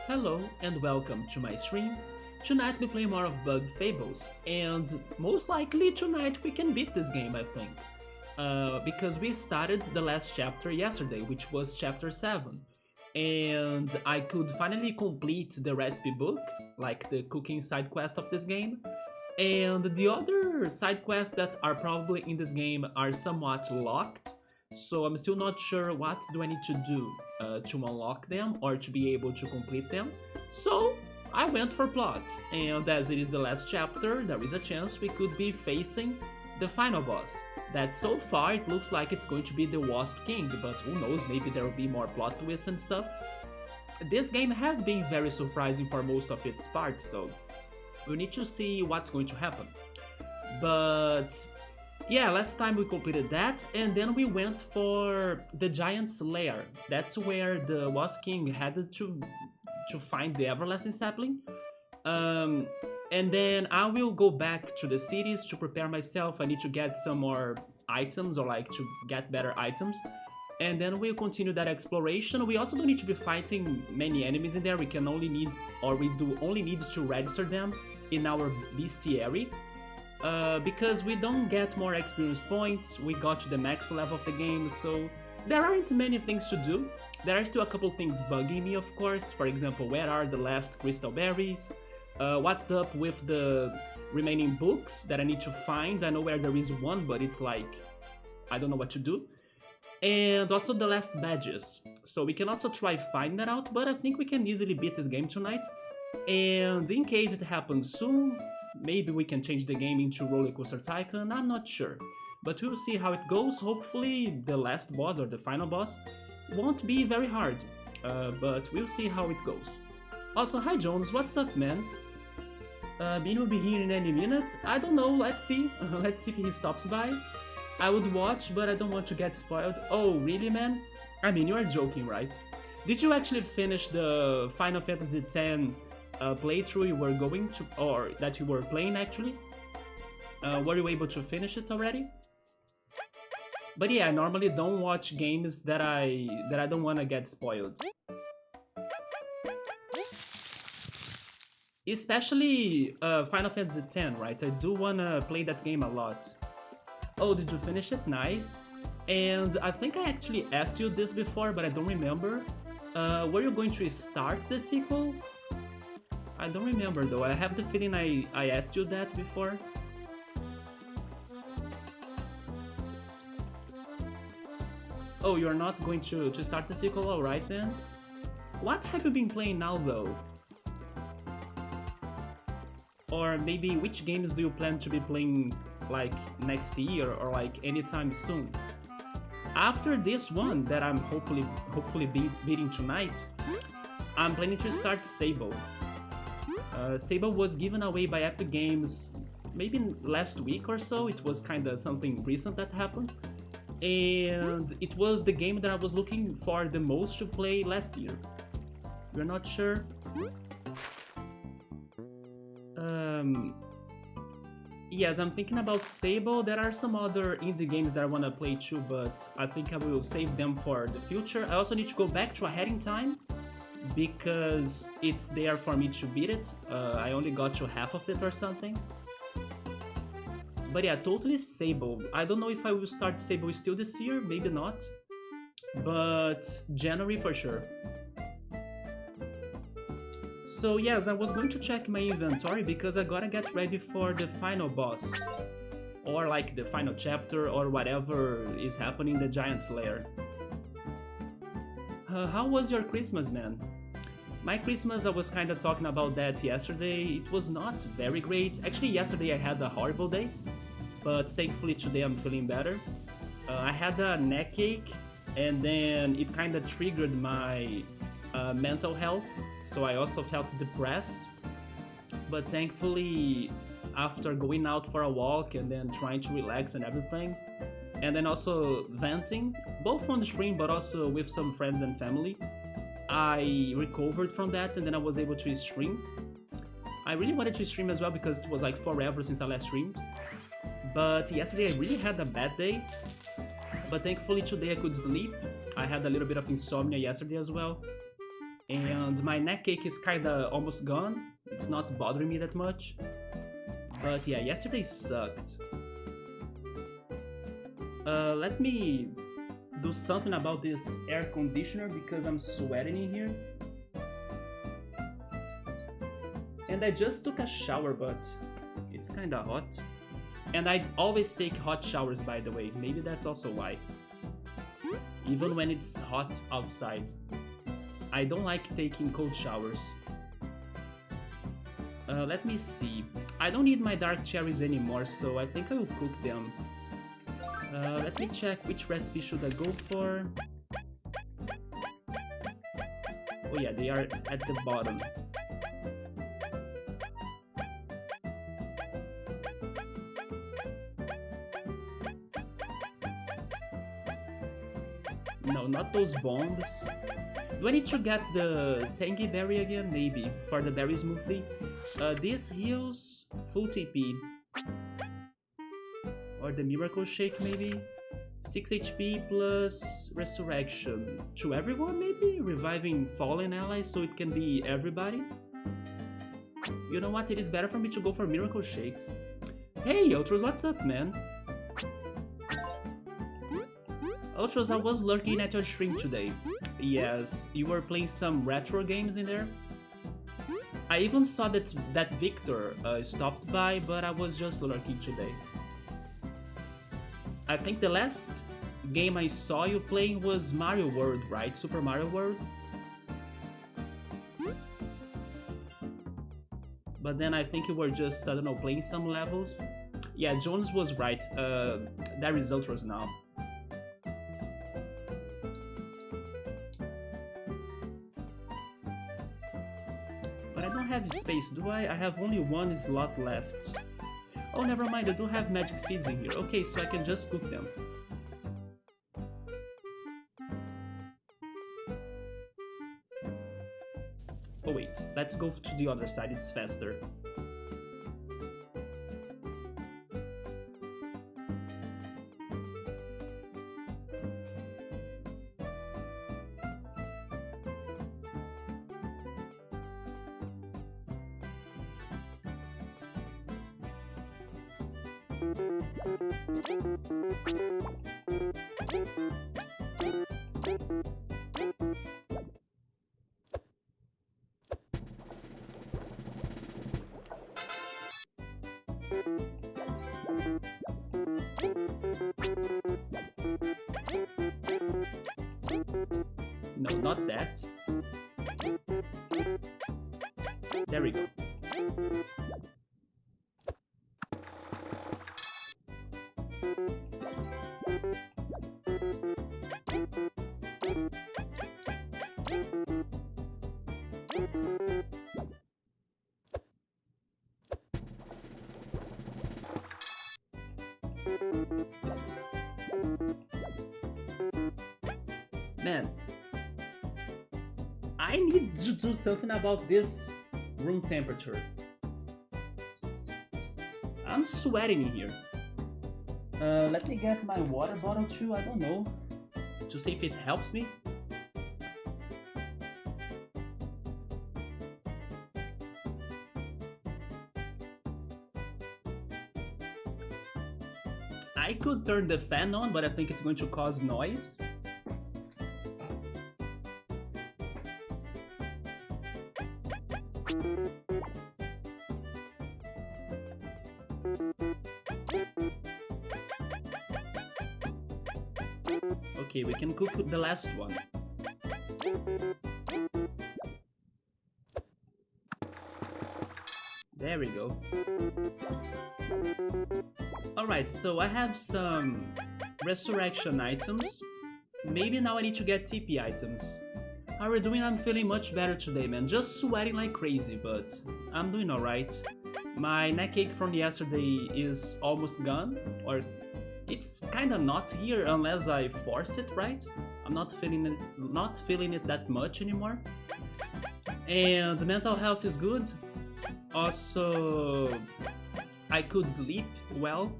Hello and welcome to my stream. Tonight we play more of Bugged Fables, and most likely tonight we can beat this game, I think. Because we started the last chapter yesterday, which was chapter 7. And I could finally complete the recipe book, like the cooking side quest of this game. And the other side quests that are probably in this game are somewhat locked, so I'm still not sure what do I need to do to unlock them or to be able to complete them. So I went for plot, and as it is the last chapter, there is a chance we could be facing the final boss. That so far it looks like it's going to be the Wasp King, but who knows, maybe there will be more plot twists and stuff. This game has been very surprising for most of its parts, so we need to see what's going to happen. But yeah, last time we completed that, and then we went for the Giant's Lair. That's where the Wasp King had to find the Everlasting Sapling. And then I will go back to the cities to prepare myself. I need to get some more items, or like to get better items. And then we'll continue that exploration. We also don't need to be fighting many enemies in there. We can only need, or we do only need to register them in our bestiary. Because we don't get more experience points, we got to the max level of the game, so there aren't many things to do. There are still a couple things bugging me, of course. For example, where are the last crystal berries? What's up with the remaining books that I need to find? I know where there is one, but it's like, I don't know what to do. And also the last badges. So we can also try finding that out, but I think we can easily beat this game tonight. And in case it happens soon, maybe we can change the game into Roller Coaster Tycoon, I'm not sure. But we'll see how it goes. Hopefully the last boss, or the final boss, won't be very hard. But we'll see how it goes. Also, hi Jones, what's up, man? Bean will be here in any minute. I don't know, let's see. Let's see if he stops by. I would watch, but I don't want to get spoiled. Oh, really, man? I mean, you are joking, right? Did you actually finish the Final Fantasy X playthrough you were going to, or that you were playing actually? Were you able to finish it already? But yeah, I normally don't watch games that I don't want to get spoiled. Especially Final Fantasy X, right? I do want to play that game a lot. Oh, did you finish it? Nice. And I think I actually asked you this before, but I don't remember. Were you going to start the sequel? I don't remember though. I have the feeling I asked you that before. Oh, you're not going to start the sequel? Alright then. What have you been playing now though? Or maybe which games do you plan to be playing like next year or like anytime soon? After this one that I'm hopefully beating tonight, I'm planning to start Sable. Sable was given away by Epic Games maybe last week or so. It was kinda something recent that happened. And it was the game that I was looking for the most to play last year. You're not sure? Yes, I'm thinking about Sable. There are some other indie games that I want to play too, but I think I will save them for the future. I also need to go back to A Hat in Time, because it's there for me to beat it. I only got to half of it or something. But yeah, totally Sable. I don't know if I will start Sable still this year, maybe not. But January for sure. So yes, I was going to check my inventory because I gotta get ready for the final boss. Or like the final chapter or whatever is happening in the Giant's Lair. How was your Christmas, man? My Christmas, I was kind of talking about that yesterday. It was not very great. Actually, yesterday I had a horrible day. But thankfully today I'm feeling better. I had a neck ache, and then it kind of triggered my mental health. So I also felt depressed. But thankfully, after going out for a walk and then trying to relax and everything, and then also venting, both on the stream but also with some friends and family, I recovered from that, and then I was able to stream. I really wanted to stream as well because it was like forever since I last streamed. But yesterday I really had a bad day. But thankfully today I could sleep. I had a little bit of insomnia yesterday as well. and my neck ache is kinda almost gone. It's not bothering me that much. But yeah, yesterday sucked. Let me do something about this air conditioner because I'm sweating in here. And I just took a shower, but it's kinda hot. And I always take hot showers, by the way. Maybe that's also why. Even when it's hot outside. I don't like taking cold showers. Let me see. I don't need my dark cherries anymore, so I think I will cook them. Let me check which recipe should I go for. Oh yeah, they are at the bottom. No, not those bombs. Do I need to get the tangy berry again? Maybe, for the berry smoothie. This heals full TP. Or the miracle shake, maybe? 6 HP plus resurrection. To everyone, maybe? Reviving fallen allies so it can be everybody? You know what? It is better for me to go for miracle shakes. Hey, Ultros, what's up, man? Ultros, I was lurking at your stream today. Yes, you were playing some retro games in there. I even saw that Victor stopped by, but I was just lurking today. I think the last game I saw you playing was Mario World, right? Super Mario World? But then I think you were just, I don't know, playing some levels. Yeah, Jones was right. There is Ultros now. But I don't have space, do I? I have only one slot left. Oh, never mind, I do have magic seeds in here. Okay, so I can just cook them. Oh wait, let's go to the other side, it's faster. No, not that. There we go. Man, I need to do something about this room temperature. I'm sweating in here. Let me get my water bottle too, I don't know. To see if it helps me. I could turn the fan on, but I think it's going to cause noise. Okay, we can cook the last one. There we go. Alright, so I have some resurrection items. Maybe now I need to get TP items. How are we doing? I'm feeling much better today, man. Just sweating like crazy, but I'm doing alright. My neck ache from yesterday is almost gone, or it's kinda not here unless I force it, right? I'm not feeling it that much anymore. And mental health is good. Also, I could sleep well.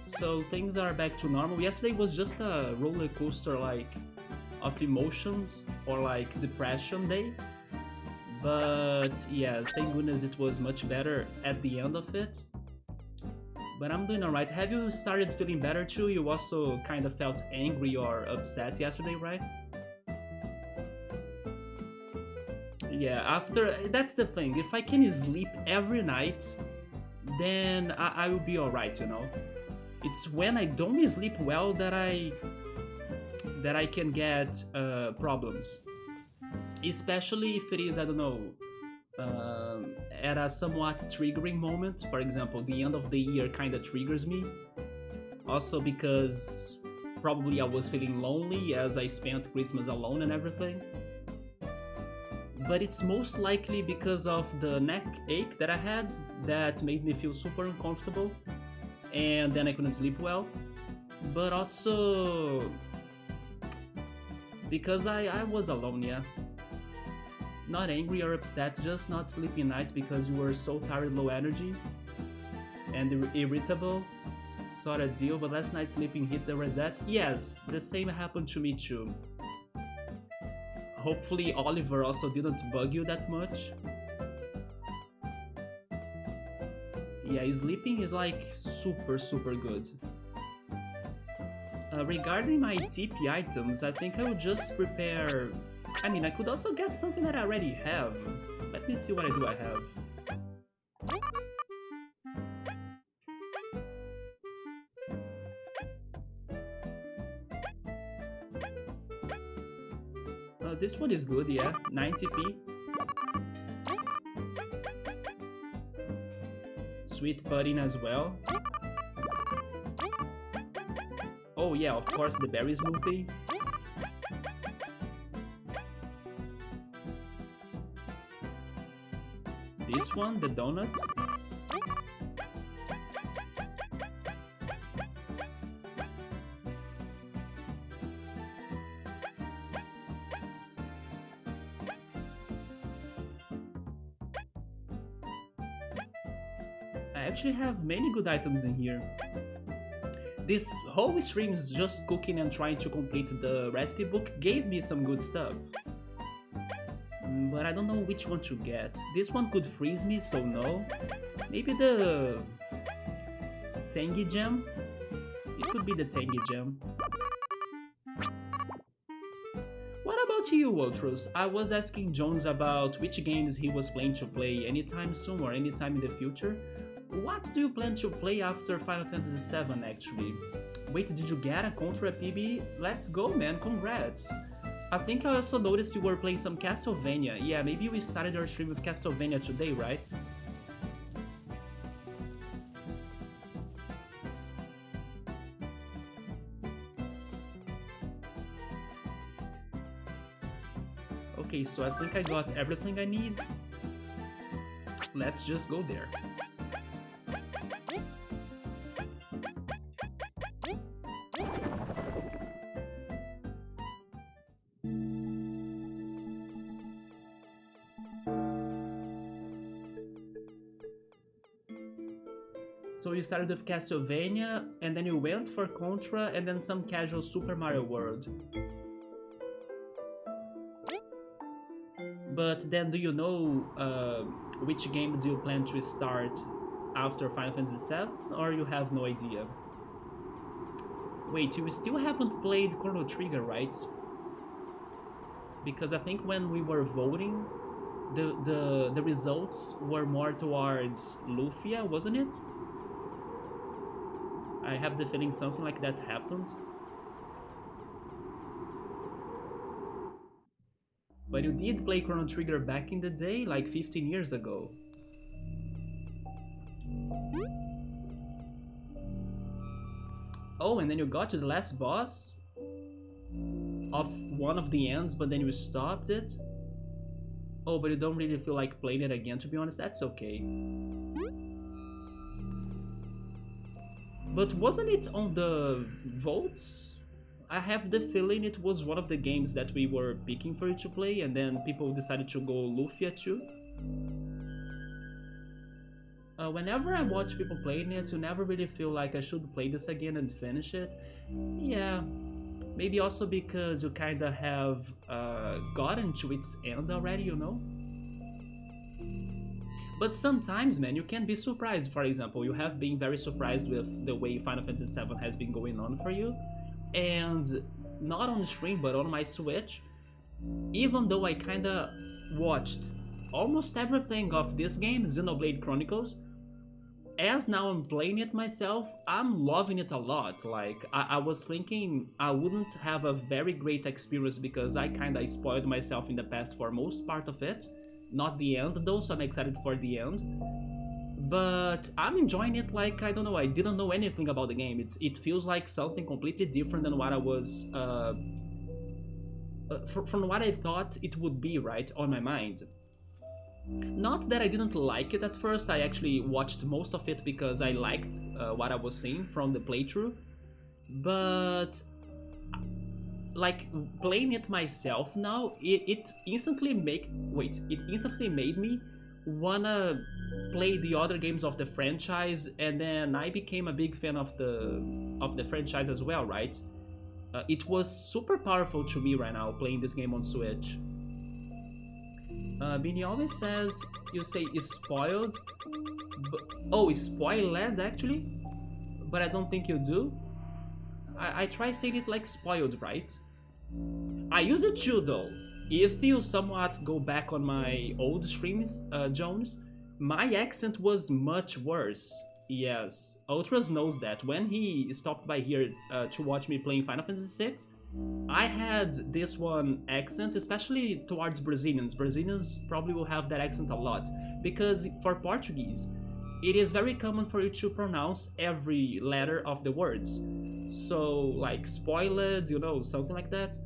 So things are back to normal. Yesterday was just a roller coaster like of emotions or like depression day. But yes, thank goodness it was much better at the end of it. But I'm doing alright. Have you started feeling better too? You also kind of felt angry or upset yesterday, right? Yeah, after that's the thing. If I can sleep every night, then I will be alright, you know. It's when I don't sleep well that I can get problems, especially if it is, I don't know, at a somewhat triggering moment. For example, the end of the year kind of triggers me. Also because probably I was feeling lonely as I spent Christmas alone and everything. But it's most likely because of the neck ache that I had that made me feel super uncomfortable, and then I couldn't sleep well. But also because I was alone, yeah. Not angry or upset, just not sleeping night because you were so tired, low energy, and irritable. Sort of deal, but last night sleeping hit the reset. Yes, the same happened to me too. Hopefully Oliver also didn't bug you that much. Yeah, sleeping is like super good. Regarding my TP items, I think I will just prepare... I mean, I could also get something that I already have. Let me see what I have. This one is good, yeah. 90p. Sweet pudding as well. Oh yeah, of course, the berry smoothie. This one, the donut. I actually have many good items in here. This whole stream is just cooking and trying to complete the recipe book gave me some good stuff. But I don't know which one to get. This one could freeze me, so no. Maybe the Tangy Gem? It could be the Tangy Gem. What about you, Ultros? I was asking Jones about which games he was planning to play anytime soon or anytime in the future. What do you plan to play after Final Fantasy VII, actually? Wait, did you get a Contra PB? Let's go, man, congrats! I think I also noticed you were playing some Castlevania. Yeah, maybe we started our stream with Castlevania today, right? Okay, so I think I got everything I need. Let's just go there. So you started with Castlevania, and then you went for Contra, and then some casual Super Mario World. But then do you know which game do you plan to start after Final Fantasy VII, or you have no idea? Wait, you still haven't played Chrono Trigger, right? Because I think when we were voting, the results were more towards Lufia, wasn't it? I have the feeling something like that happened. But you did play Chrono Trigger back in the day, like 15 years ago. Oh, and then you got to the last boss of one of the ends, but then you stopped it. Oh, but you don't really feel like playing it again, to be honest. That's okay. But wasn't it on the votes? I have the feeling it was one of the games that we were picking for you to play, and then people decided to go Lufia too. Whenever I watch people playing it, you never really feel like I should play this again and finish it. Yeah, Maybe also because you kinda have gotten to its end already, you know? But sometimes, man, you can be surprised. For example, you have been very surprised with the way Final Fantasy VII has been going on for you. And not on stream, but on my Switch, even though I kinda watched almost everything of this game, Xenoblade Chronicles, as now I'm playing it myself, I'm loving it a lot. Like, I was thinking I wouldn't have a very great experience because I kinda spoiled myself in the past for most part of it. Not the end though, so I'm excited for the end. But I'm enjoying it like, I don't know, I didn't know anything about the game. It feels like something completely different than what I was... from what I thought it would be, right, on my mind. Not that I didn't like it at first, I actually watched most of it because I liked what I was seeing from the playthrough. But... like, playing it myself now, it instantly made me wanna play the other games of the franchise, and then I became a big fan of the franchise as well, right? It was super powerful to me right now playing this game on Switch. Bini always says you say spoiled, spoiled actually, but I don't think you do. I try saying it like spoiled, right? I use it too though. If you somewhat go back on my old streams, Jones, my accent was much worse. Yes, Ultras knows that. When he stopped by here to watch me playing Final Fantasy VI, I had this one accent, especially towards Brazilians. Brazilians probably will have that accent a lot, because for Portuguese, it is very common for you to pronounce every letter of the words. So, like, spoiled, you know, something like that.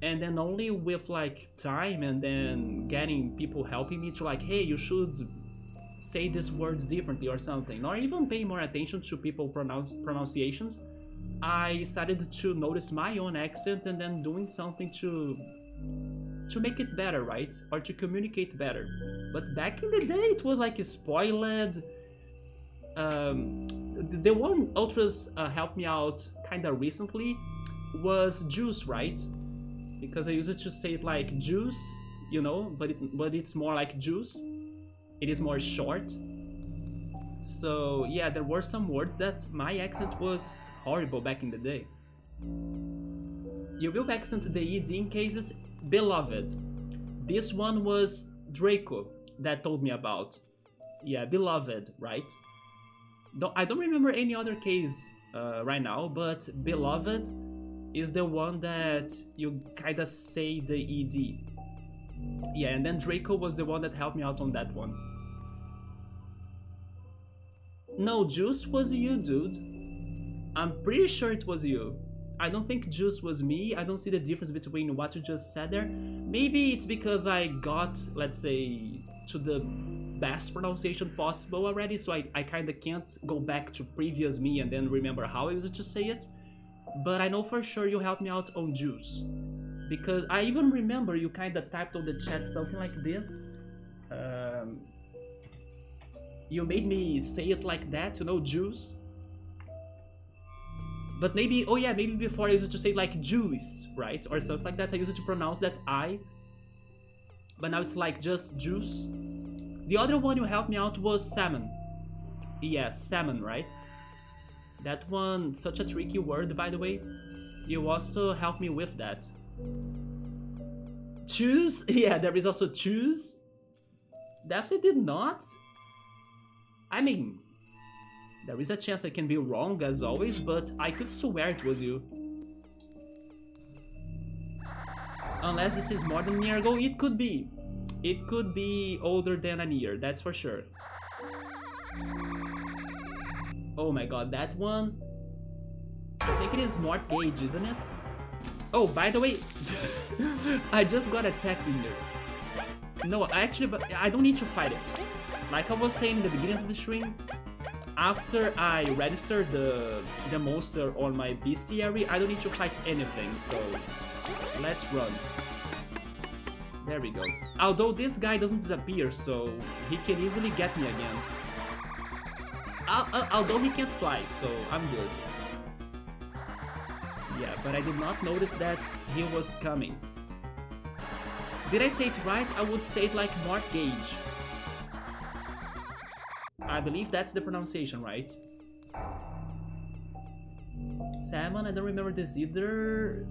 And then only with, like, time and then getting people helping me to, like, hey, you should say these words differently or something, or even pay more attention to people pronunciations, I started to notice my own accent and then doing something to make it better, right? Or to communicate better. But back in the day, it was like spoiled. The one Ultras helped me out kinda recently was juice, right? Because I used to say it like juice, you know, but it's more like juice. It is more short. So yeah, there were some words that my accent was horrible back in the day. You will accent the ED in cases beloved. This one was Draco that told me about. Yeah, beloved, right? I don't remember any other case right now, but beloved is the one that you kinda say the ED. Yeah, and then Draco was the one that helped me out on that one. No, Juice was you, dude. I'm pretty sure it was you. I don't think Juice was me. I don't see the difference between what you just said there. Maybe it's because I got, let's say, to the best pronunciation possible already, so I kinda can't go back to previous me and then remember how I used to say it. But I know for sure you helped me out on Juice. Because I even remember you kinda typed on the chat something like this. You made me say it like that, you know, juice. But maybe, oh yeah, maybe before I used to say like juice, right? Or something like that. I used to pronounce that I. But now it's like just juice. The other one you helped me out was salmon. Yeah, salmon, right? That one, such a tricky word, by the way. You also helped me with that. Choose? Yeah, there is also choose. Definitely did not. I mean, there is a chance I can be wrong as always, but I could swear it was you. Unless this is more than a year ago, it could be. It could be older than a year, that's for sure. Oh my god, that one... I think it is Mort Gage, isn't it? Oh, by the way, I just got attacked in there. No, actually, but I don't need to fight it. Like I was saying in the beginning of the stream, after I register the monster on my bestiary, I don't need to fight anything, so let's run. There we go. Although this guy doesn't disappear, so he can easily get me again. Although he can't fly, so I'm good. Yeah, but I did not notice that he was coming. Did I say it right? I would say it like Mark Gage. I believe that's the pronunciation, right? Salmon, I don't remember this either.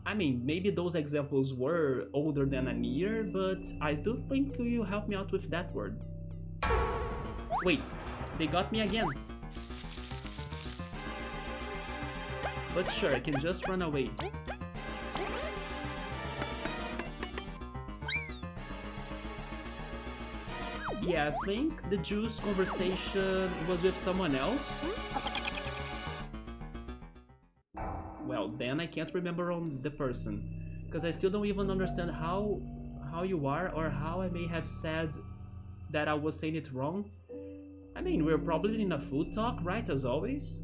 I mean, maybe those examples were older than a year, but I do think you helped me out with that word. Wait, they got me again. But sure, I can just run away. Yeah, I think the juice conversation was with someone else. Well, then I can't remember on the person, because I still don't even understand how you are or how I may have said that I was saying it wrong. I mean, we're probably in a food talk, right, as always?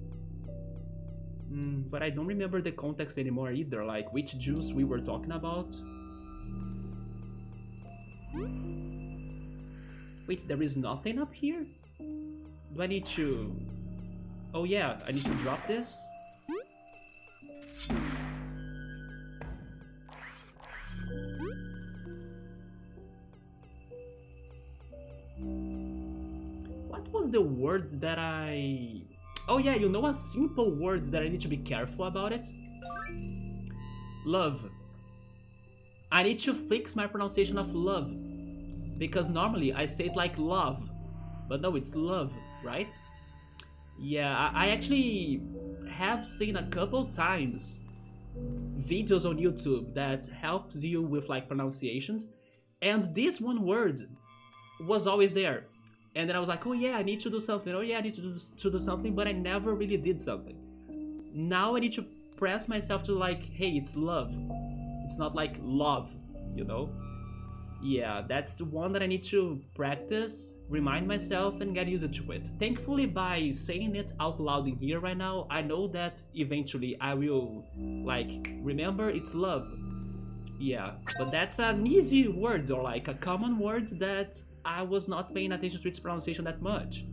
But I don't remember the context anymore either, like which juice we were talking about. Wait, there is nothing up here? Do I need to... Oh yeah, I need to drop this? What was the word that I... Oh yeah, you know a simple word that I need to be careful about it? Love. I need to fix my pronunciation of love. Because normally I say it like love. But no, it's love, right? Yeah, I actually have seen a couple times videos on YouTube that helps you with like pronunciations. And this one word was always there. And then I was like, oh yeah, I need to do something. Oh yeah, I need to do something, but I never really did something. Now I need to press myself to like, hey, it's love. It's not like love, you know? Yeah, that's the one that I need to practice, remind myself, and get used to it. Thankfully, by saying it out loud in here right now, I know that eventually I will, like, remember it's love. Yeah, but that's an easy word, or like a common word that I was not paying attention to its pronunciation that much.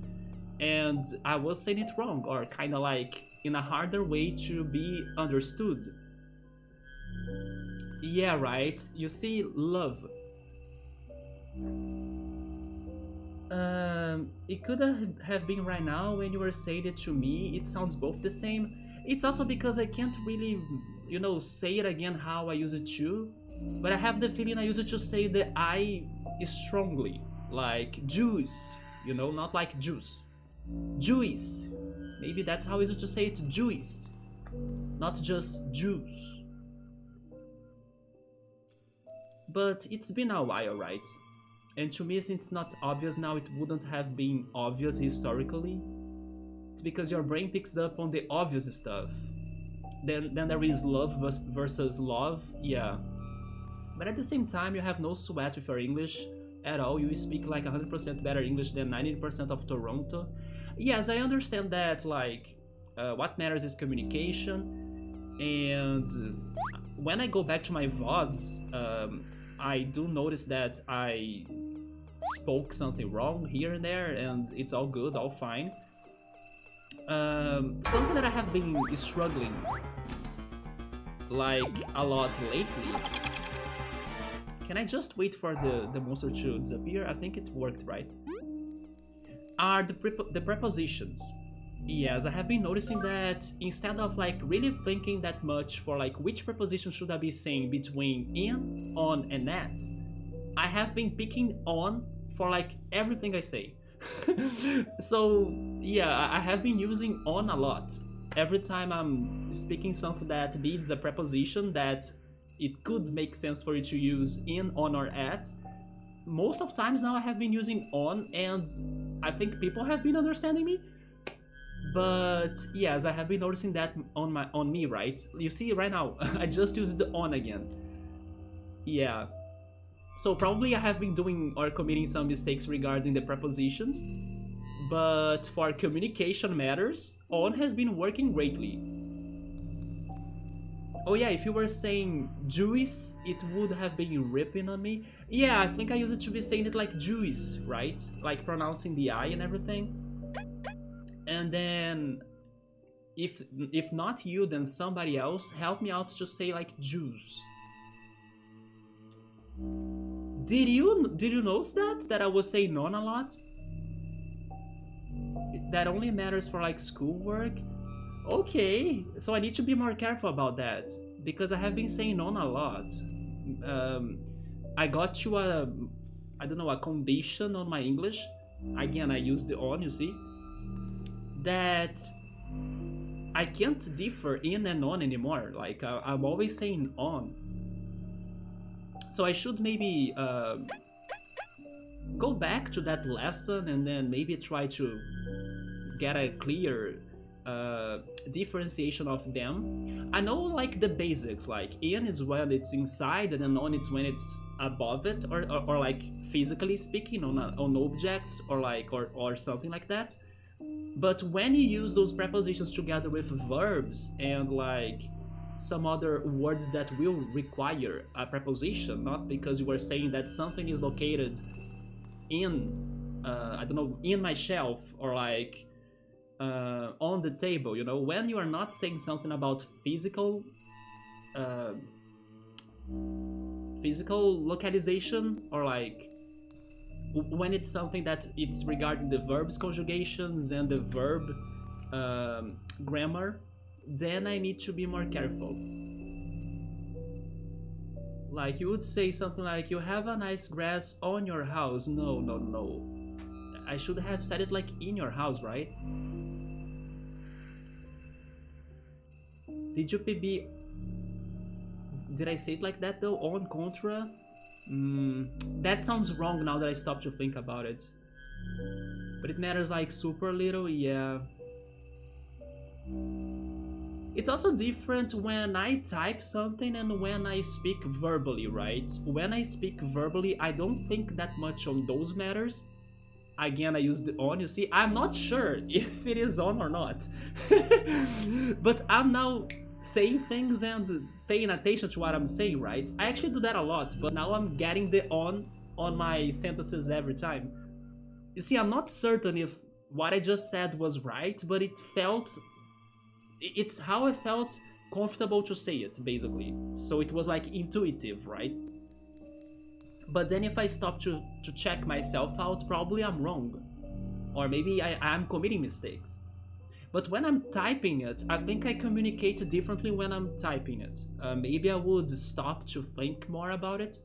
And I was saying it wrong, or kind of like in a harder way to be understood. Yeah, right, you see, love. It could have been right now when you were saying it to me. It sounds both the same. It's also because I can't really, you know, say it again how I use it to. But I have the feeling I use it to say the I strongly. Like juice, you know, not like juice. Juice. Maybe that's how I used to say it, juice. Not just juice. But it's been a while, right? And to me, since it's not obvious now, it wouldn't have been obvious historically. It's because your brain picks up on the obvious stuff. Then there is love versus love, yeah. But at the same time, you have no sweat with your English at all. You speak like 100% better English than 90% of Toronto. Yes, I understand that, like, what matters is communication. And when I go back to my VODs, I do notice that I spoke something wrong here and there, and it's all good, all fine. Something that I have been struggling like a lot lately. Can I just wait for the monster to disappear? I think it worked, right? Are the prepositions. Yes, I have been noticing that instead of like really thinking that much for like which preposition should I be saying between in, on, and at, I have been picking on for like everything I say. So yeah, I have been using on a lot. Every time I'm speaking something that needs a preposition that it could make sense for you to use in, on, or at, most of times now I have been using on, and I think people have been understanding me. But yes, I have been noticing that on me, right? You see right now, I just used the on again. Yeah. So probably I have been doing or committing some mistakes regarding the prepositions. But for communication matters, on has been working greatly. Oh yeah, if you were saying juice, it would have been ripping on me. Yeah, I think I used it to be saying it like juice, right? Like pronouncing the I and everything. And then, if not you, then somebody else, help me out to say like juice. Did you notice that I was saying non a lot? That only matters for like schoolwork? Okay, so I need to be more careful about that because I have been saying non a lot. I got you I don't know, a condition on my English. Again, I use the on, you see, that I can't differ in and on anymore. Like I'm always saying on. So I should maybe go back to that lesson and then maybe try to get a clear differentiation of them. I know like the basics, like in is when it's inside and then on it's when it's above it, or like physically speaking on objects or like or something like that. But when you use those prepositions together with verbs and like some other words that will require a preposition, not because you were saying that something is located in I don't know, in my shelf or like on the table, you know, when you are not saying something about physical localization, or like when it's something that it's regarding the verbs conjugations and the verb grammar, then I need to be more careful. Like you would say something like, you have a nice grass on your house. No. I should have said it like in your house, right? Did you PB... Did I say it like that though? On contra? That sounds wrong now that I stopped to think about it. But it matters like super little, yeah. It's also different when I type something and when I speak verbally, right? When I speak verbally, I don't think that much on those matters. Again, I use the on, you see? I'm not sure if it is on or not. But I'm now saying things and paying attention to what I'm saying, right? I actually do that a lot, but now I'm getting the on my sentences every time. You see, I'm not certain if what I just said was right, but it felt... It's how I felt comfortable to say it, basically. So it was like intuitive, right? But then if I stop to check myself out, probably I'm wrong. Or maybe I'm committing mistakes. But when I'm typing it, I think I communicate differently when I'm typing it. Maybe I would stop to think more about it.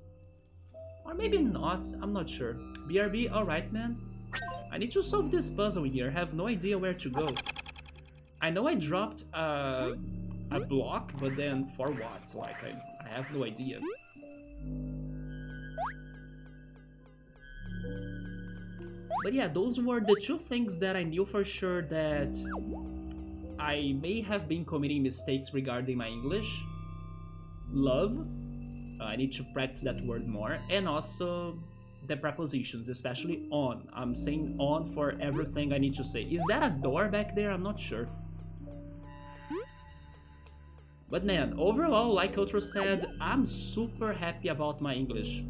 Or maybe not, I'm not sure. BRB, alright man. I need to solve this puzzle here, I have no idea where to go. I know I dropped a block, but then for what? Like, I have no idea. But yeah, those were the two things that I knew for sure that I may have been committing mistakes regarding my English. Love, I need to practice that word more, and also the prepositions, especially on. I'm saying on for everything I need to say. Is that a door back there? I'm not sure. But man, overall, like Ultra said, I'm super happy about my English.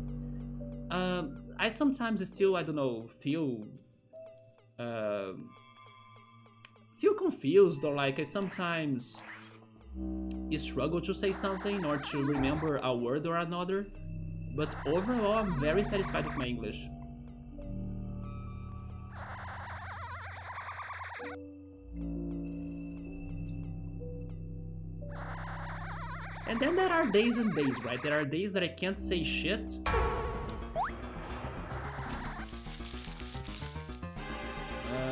I sometimes still, I don't know, feel confused, or like I sometimes struggle to say something or to remember a word or another. But overall, I'm very satisfied with my English. And then there are days and days, right? There are days that I can't say shit.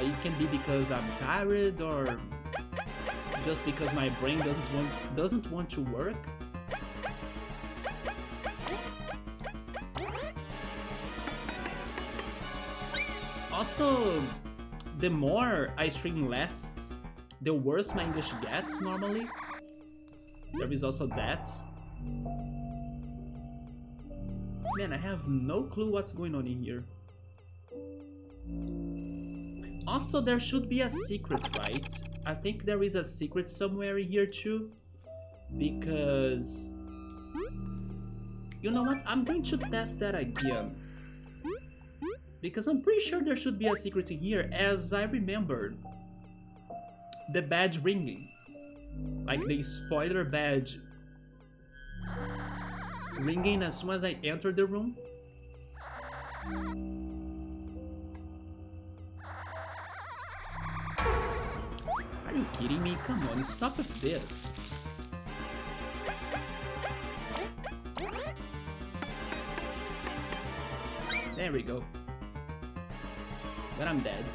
It can be because I'm tired, or just because my brain doesn't want to work. Also, the more I stream lasts, the worse my English gets normally. There is also that. Man, I have no clue what's going on in here. Also, there should be a secret, right? I think there is a secret somewhere in here too. Because... You know what? I'm going to test that again. Because I'm pretty sure there should be a secret in here, as I remembered the badge ringing. Like the spoiler badge ringing as soon as I enter the room. Are you kidding me? Come on, stop with this. There we go. But I'm dead.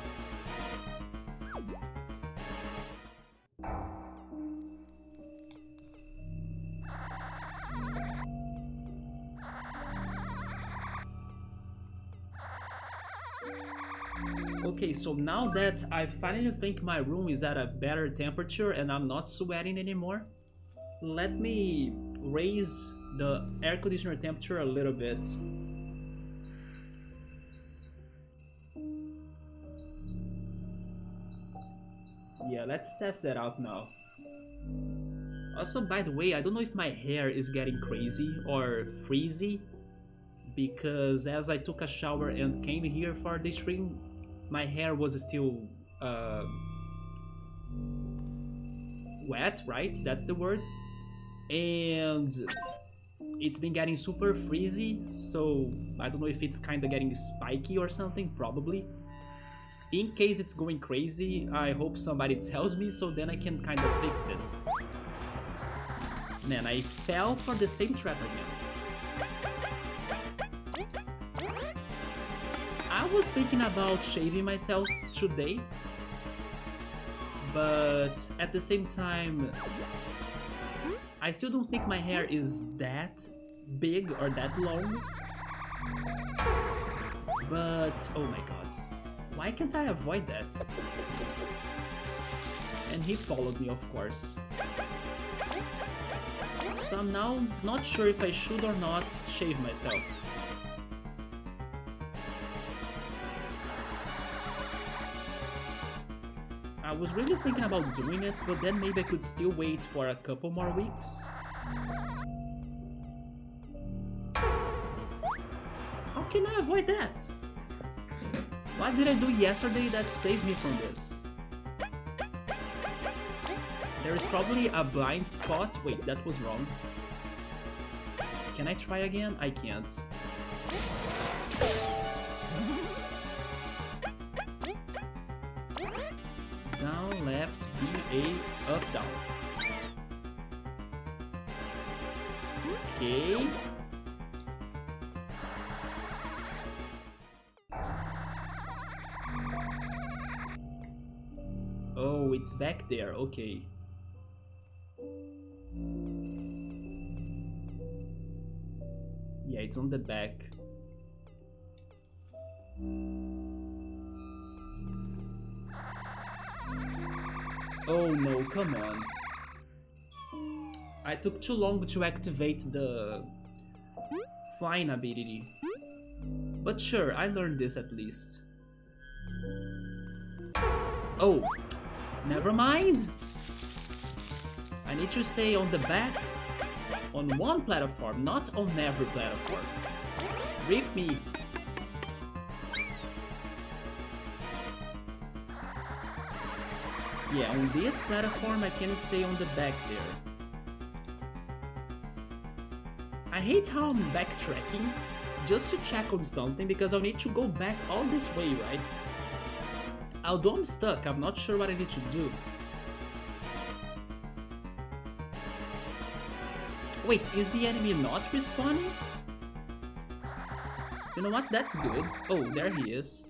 Okay, so now that I finally think my room is at a better temperature and I'm not sweating anymore, let me raise the air conditioner temperature a little bit. Yeah, let's test that out now. Also, by the way, I don't know if my hair is getting crazy or freezy, because as I took a shower and came here for the stream, my hair was still wet, right? That's the word. And it's been getting super freezy, so I don't know if it's kind of getting spiky or something, probably. In case it's going crazy, I hope somebody tells me so then I can kind of fix it. Man, I fell for the same trap again. I was thinking about shaving myself today, but at the same time, I still don't think my hair is that big or that long. But, oh my god. Why can't I avoid that? And he followed me, of course. So I'm now not sure if I should or not shave myself. I was really thinking about doing it, but then maybe I could still wait for a couple more weeks. How can I avoid that? What did I do yesterday that saved me from this? There is probably a blind spot. Wait, that was wrong. Can I try again? I can't. Down, left, B, A, up, down. Okay. Oh, it's back there, okay. Yeah, it's on the back. Oh no, come on. I took too long to activate the flying ability. But sure, I learned this at least. Oh, never mind. I need to stay on the back on one platform, not on every platform. Rip me. Yeah, on this platform I can stay on the back there. I hate how I'm backtracking just to check on something because I'll need to go back all this way, right? Although I'm stuck, I'm not sure what I need to do. Wait, is the enemy not respawning? You know what? That's good. Oh, there he is.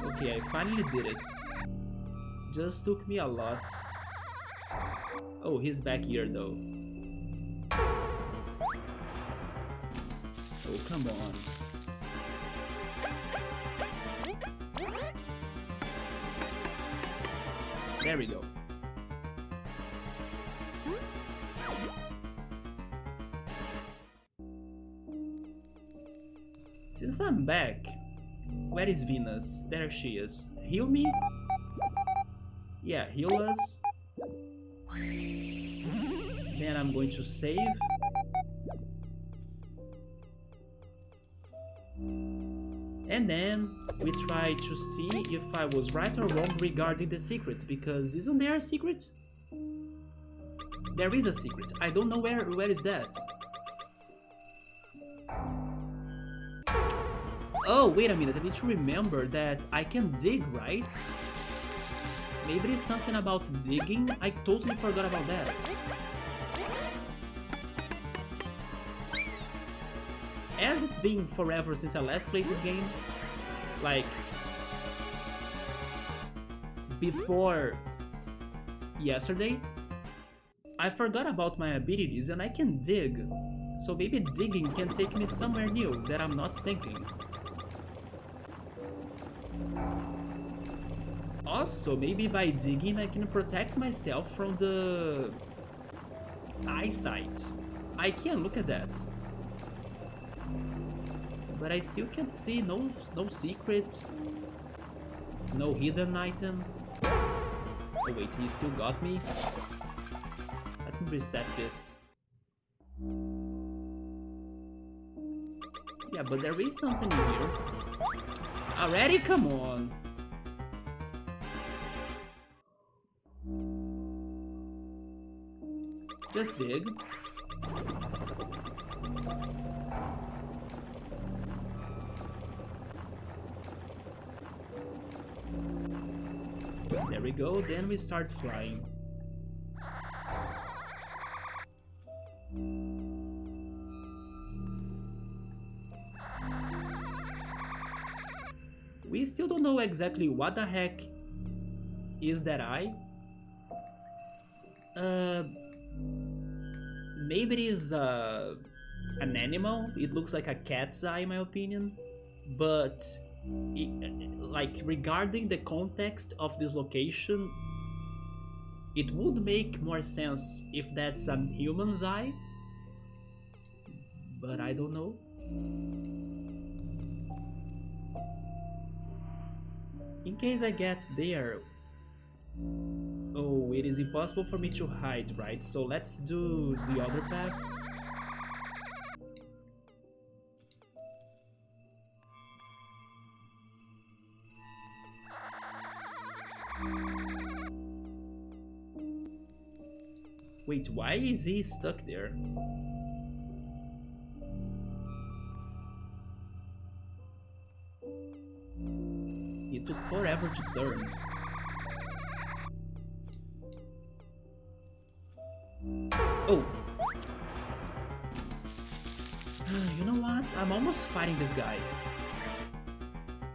Okay, I finally did it. Just took me a lot. Oh, he's back here though. Oh, come on. There we go. Since I'm back, where is Venus? There she is. Heal me? Yeah, heal us. Then I'm going to save. And then we try to see if I was right or wrong regarding the secret, because isn't there a secret? There is a secret. I don't know where is that. Oh, wait a minute, I need to remember that I can dig, right? Maybe it's something about digging. I totally forgot about that. As it's been forever since I last played this game, like before yesterday, I forgot about my abilities and I can dig. So maybe digging can take me somewhere new that I'm not thinking. Also, maybe by digging I can protect myself from the eyesight. I can look at that. But I still can't see no secret, no hidden item. Oh wait, he still got me. Let me reset this. Yeah, but there is something in here. Already? Come on. Just dig. There we go, then we start flying. We still don't know exactly what the heck is that eye. Maybe it is an animal. It looks like a cat's eye in my opinion. But like regarding the context of this location, it would make more sense if that's a human's eye. But I don't know. In case I get there... Oh, it is impossible for me to hide, right? So let's do the other path. Wait, why is he stuck there? It took forever to turn. Oh! You know what? I'm almost fighting this guy.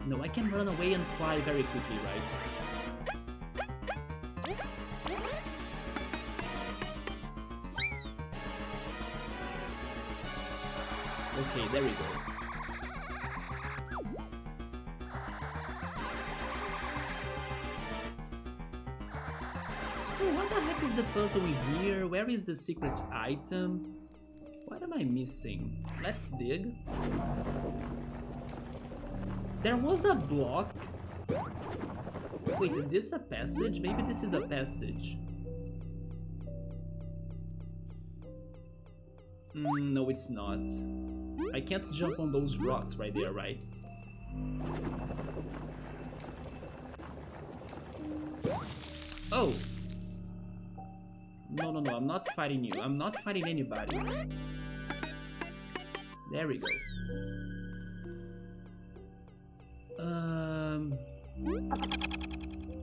No, I can run away and fly very quickly, right? Okay, there we go. So what the heck is the puzzle in here? Where is the secret item? What am I missing? Let's dig. There was a block. Wait, is this a passage? Maybe this is a passage. No, it's not. I can't jump on those rocks right there, right? Oh! No, no, no, I'm not fighting you. I'm not fighting anybody. There we go.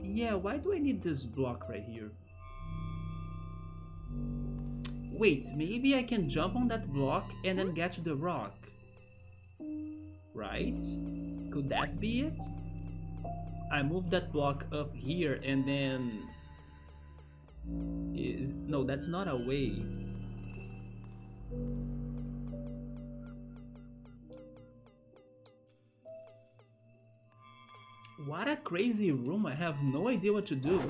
Yeah, why do I need this block right here? Wait, maybe I can jump on that block and then get to the rock. Right? Could that be it? I move that block up here and then... No, that's not a way. What a crazy room, I have no idea what to do.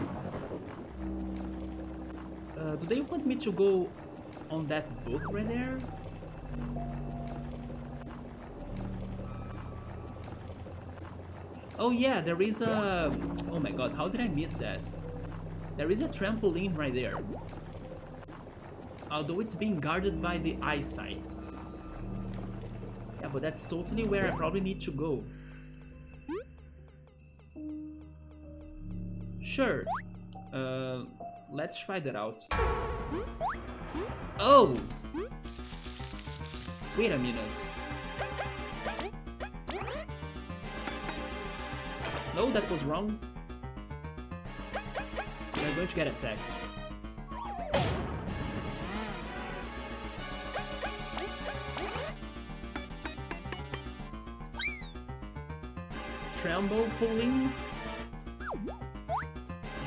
Do they want me to go on that book right there? Oh yeah, there is a... Oh my god, how did I miss that? There is a trampoline right there. Although it's being guarded by the eyesight. Yeah, but that's totally where I probably need to go. Sure. Let's try that out. Oh! Wait a minute. No, that was wrong. We're going to get attacked. Tremble pulling?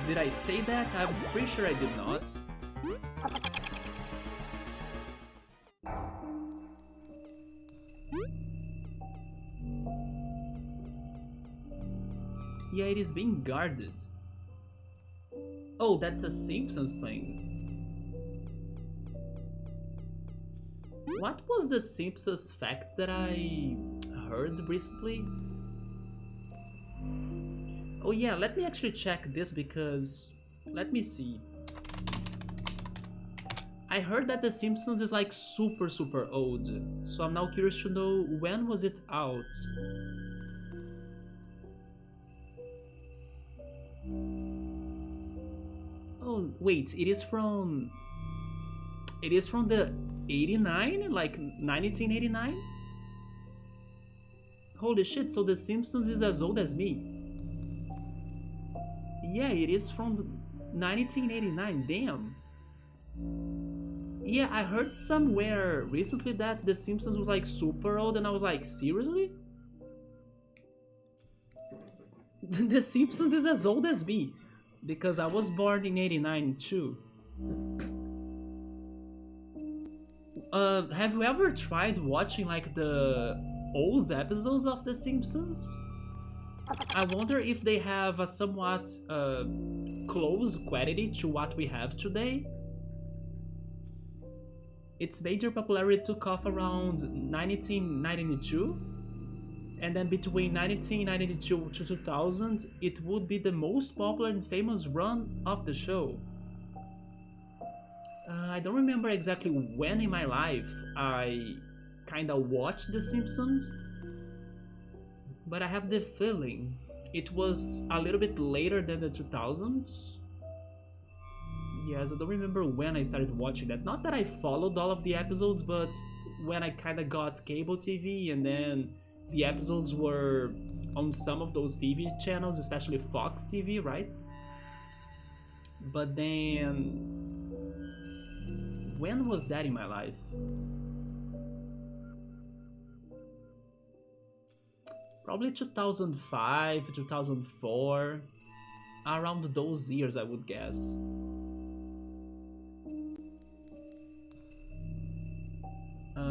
Did I say that? I'm pretty sure I did not. Yeah, it is being guarded. Oh, that's a Simpsons thing. What was the Simpsons fact that I heard recently? Oh yeah, let me actually check this because... let me see. I heard that The Simpsons is like super old, so I'm now curious to know when was it out? Oh wait, it is from the 89? Like 1989? Holy shit, so The Simpsons is as old as me. Yeah, it is from 1989, damn. Yeah, I heard somewhere recently that The Simpsons was like super old and I was like, seriously? The Simpsons is as old as me, because I was born in 89 too. Have you ever tried watching like the old episodes of The Simpsons? I wonder if they have a somewhat close quality to what we have today. Its major popularity took off around 1992, and then between 1992 to 2000, it would be the most popular and famous run of the show. I don't remember exactly when in my life I kinda watched The Simpsons, but I have the feeling it was a little bit later than the 2000s. Yes, I don't remember when I started watching that. Not that I followed all of the episodes, but when I kinda got cable TV and then the episodes were on some of those TV channels, especially Fox TV, right? But then... when was that in my life? Probably 2005, 2004, around those years I would guess.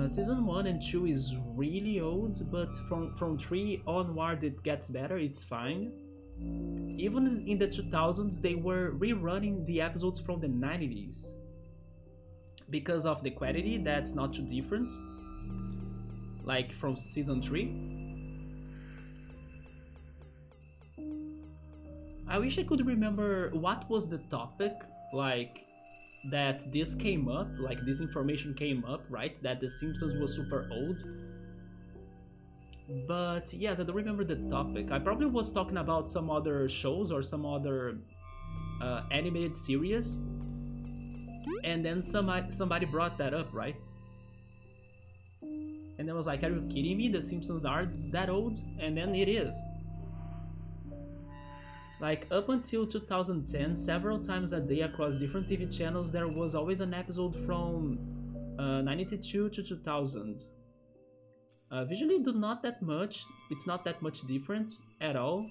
Season 1 and 2 is really old, but from 3 onward it gets better, it's fine. Even in the 2000s they were rerunning the episodes from the 90s. Because of the quality, that's not too different. Like from season 3. I wish I could remember what was the topic, like that this came up, like this information came up, right? That The Simpsons was super old. But yes, I don't remember the topic. I probably was talking about some other shows or some other animated series. And then somebody brought that up, right? And I was like, are you kidding me? The Simpsons are that old? And then it is. Like, up until 2010, several times a day across different TV channels, there was always an episode from 92 to 2000. Visually, it's not that much different at all.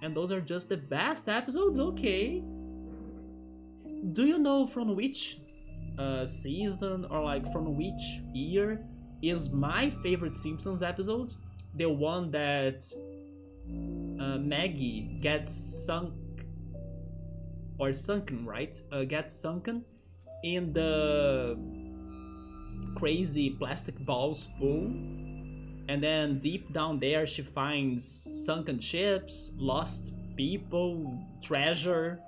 And those are just the best episodes? Okay. Do you know from which season or like from which year is my favorite Simpsons episode? The one that Maggie gets sunken, right? Gets sunken in the crazy plastic balls pool, and then deep down there she finds sunken ships, lost people, treasure,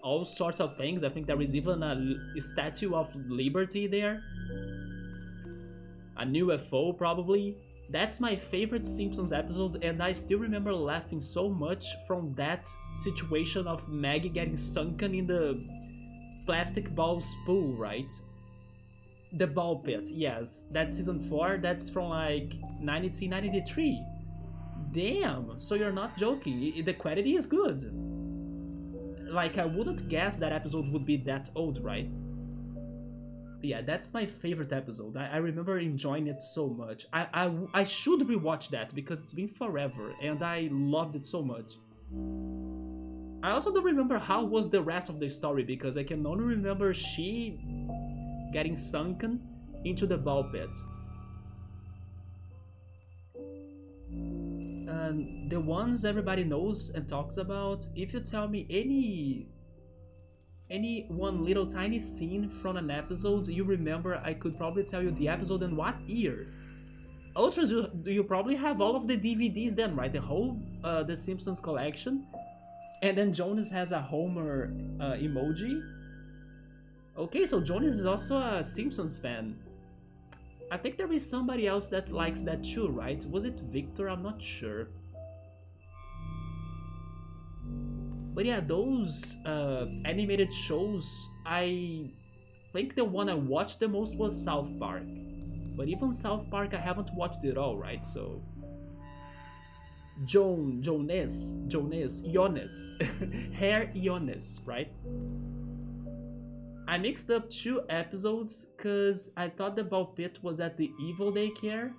all sorts of things. I think there is even a Statue of Liberty there, a UFO probably. That's my favorite Simpsons episode, and I still remember laughing so much from that situation of Maggie getting sunken in the plastic balls pool, right? The ball pit, yes. That's season 4, that's from like 1993. Damn, so you're not joking, the quality is good. Like, I wouldn't guess that episode would be that old, right? Yeah, that's my favorite episode. I remember enjoying it so much. I should rewatch that because it's been forever and I loved it so much. I also don't remember how was the rest of the story because I can only remember she getting sunken into the ball pit. And the ones everybody knows and talks about, if you tell me any one little tiny scene from an episode you remember, I could probably tell you the episode and what year. Ultras, you probably have all of the DVDs then, right? The whole The Simpsons collection. And then Jonas has a Homer emoji. Okay, so Jonas is also a Simpsons fan. I think there is somebody else that likes that too, right? Was it Victor? I'm not sure. But yeah, those animated shows, I think the one I watched the most was South Park. But even South Park, I haven't watched it all, right? So... Jonas, Hair Jonas, right? I mixed up 2 episodes because I thought the ball pit was at the Evil Daycare.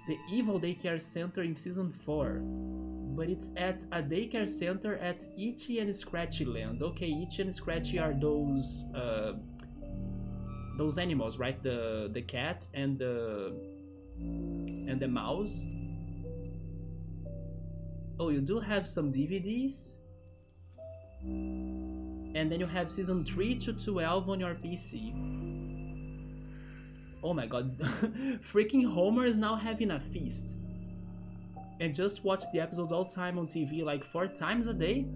The Evil Daycare Center in season 4. But it's at a daycare center at Itchy and Scratchy Land. Okay, Itchy and Scratchy are those animals, right? The cat and the mouse. Oh, you do have some DVDs? And then you have season 3 to 12 on your PC. Oh my god, freaking Homer is now having a feast. And just watch the episodes all time on TV like 4 times a day.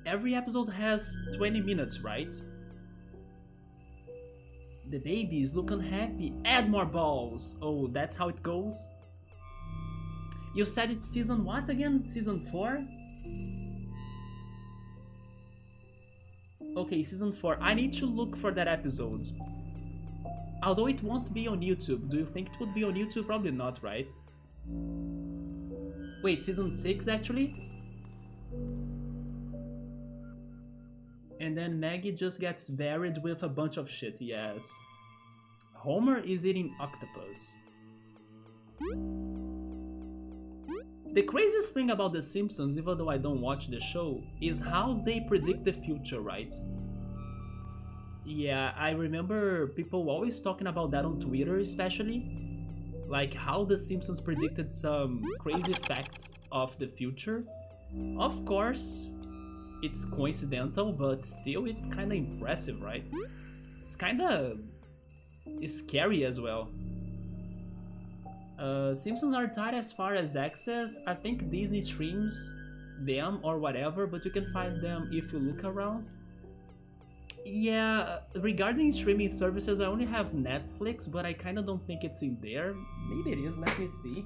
Every episode has 20 minutes, right? The baby is looking happy. Add more balls. Oh, that's how it goes. You said it's season what again? Season 4? Okay, season 4. I need to look for that episode. Although it won't be on YouTube. Do you think it would be on YouTube? Probably not, right? Wait, season 6 actually? And then Maggie just gets buried with a bunch of shit, yes. Homer is eating octopus. The craziest thing about The Simpsons, even though I don't watch the show, is how they predict the future, right? Yeah, I remember people always talking about that on Twitter especially. Like how The Simpsons predicted some crazy facts of the future. Of course, it's coincidental, but still it's kinda impressive, right? It's kinda scary as well. Simpsons are tight as far as access. I think Disney streams them or whatever, but you can find them if you look around. Yeah, regarding streaming services, I only have Netflix, but I kinda don't think it's in there. Maybe it is, let me see.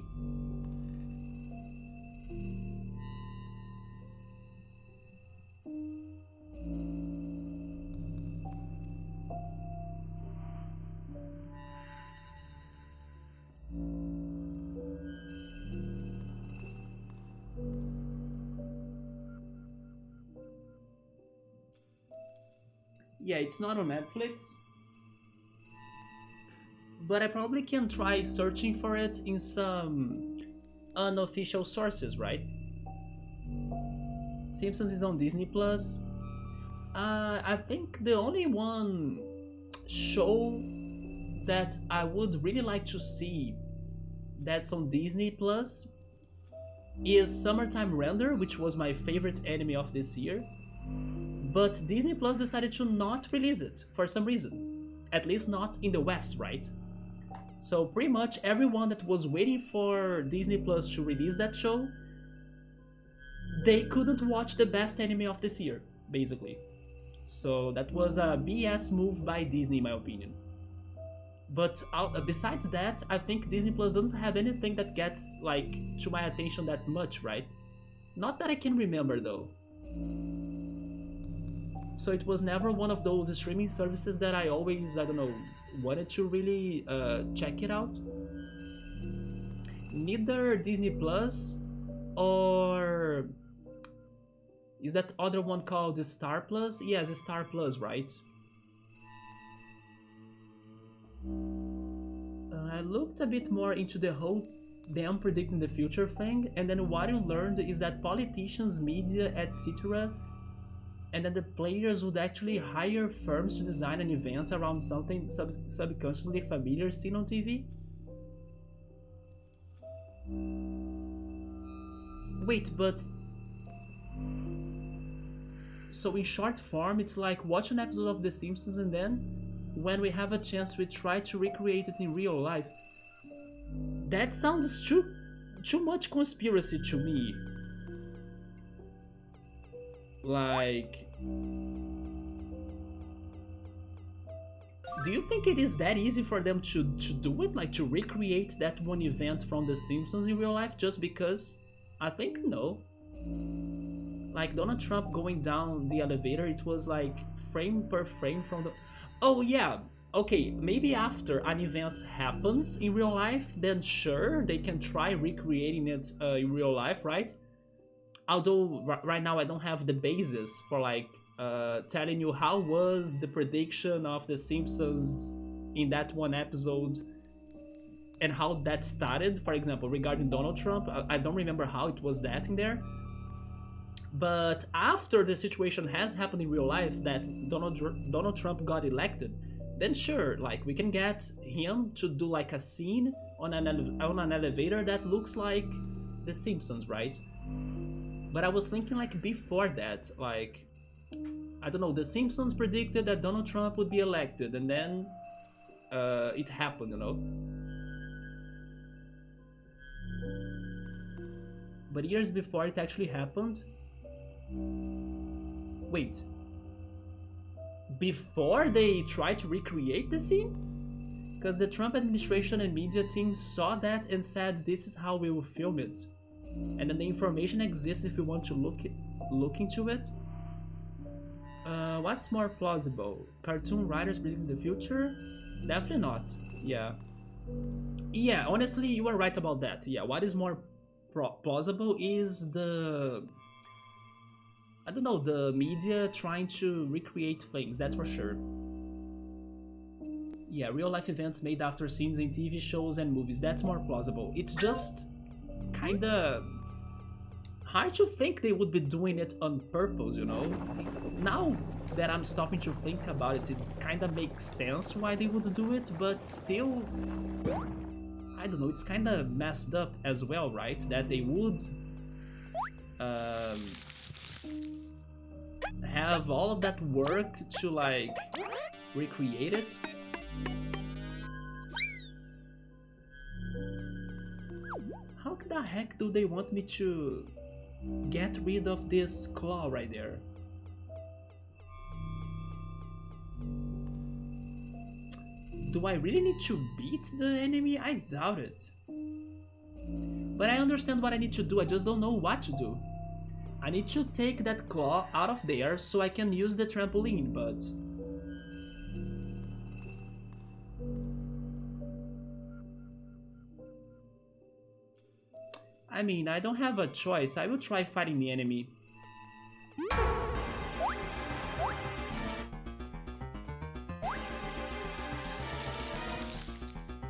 Yeah, it's not on Netflix. But I probably can try searching for it in some unofficial sources, right? Simpsons is on Disney Plus. I think the only one show that I would really like to see that's on Disney Plus is Summertime Render, which was my favorite anime of this year. But Disney Plus decided to not release it for some reason. At least not in the West, right? So pretty much everyone that was waiting for Disney Plus to release that show, they couldn't watch the best anime of this year, basically. So that was a BS move by Disney, in my opinion. But besides that, I think Disney Plus doesn't have anything that gets like to my attention that much, right? Not that I can remember though. So it was never one of those streaming services that I always, I don't know, wanted to really check it out. Neither Disney Plus or is that other one called the Star Plus? Yes, Star Plus, right? I looked a bit more into the whole them predicting the future thing, and then what I learned is that politicians, media, etc., and then the players would actually hire firms to design an event around something subconsciously familiar seen on TV. Wait, but so in short form, it's like watch an episode of The Simpsons and then, when we have a chance, we try to recreate it in real life. That sounds too much conspiracy to me. Like, do you think it is that easy for them to do it? Like to recreate that one event from The Simpsons in real life just because? I think no. Like Donald Trump going down the elevator, it was like frame per frame from the... Oh yeah, okay, maybe after an event happens in real life, then sure, they can try recreating it in real life, right? Although right now I don't have the basis for like telling you how was the prediction of The Simpsons in that one episode and how that started, for example, regarding Donald Trump. I don't remember how it was that in there. But after the situation has happened in real life that Donald Trump got elected, then sure, like we can get him to do like a scene on an elevator that looks like The Simpsons, right? But I was thinking like before that, like, I don't know, The Simpsons predicted that Donald Trump would be elected, and then it happened, you know? But years before it actually happened... Wait. Before they tried to recreate the scene? Because the Trump administration and media team saw that and said this is how we will film it. And then the information exists if you want to look into it. What's more plausible? Cartoon writers predicting the future? Definitely not. Yeah. Yeah, honestly, you are right about that. Yeah, what is more plausible is the... I don't know, the media trying to recreate things, that's for sure. Yeah, real life events made after scenes in TV shows and movies, that's more plausible. It's just kinda hard to think they would be doing it on purpose, you know? Now that I'm stopping to think about it, it kinda makes sense why they would do it, but still, I don't know, it's kinda messed up as well, right? That they would have all of that work to like recreate it. How the heck do they want me to get rid of this claw right there? Do I really need to beat the enemy? I doubt it. But I understand what I need to do, I just don't know what to do. I need to take that claw out of there so I can use the trampoline, but... I mean, I don't have a choice. I will try fighting the enemy.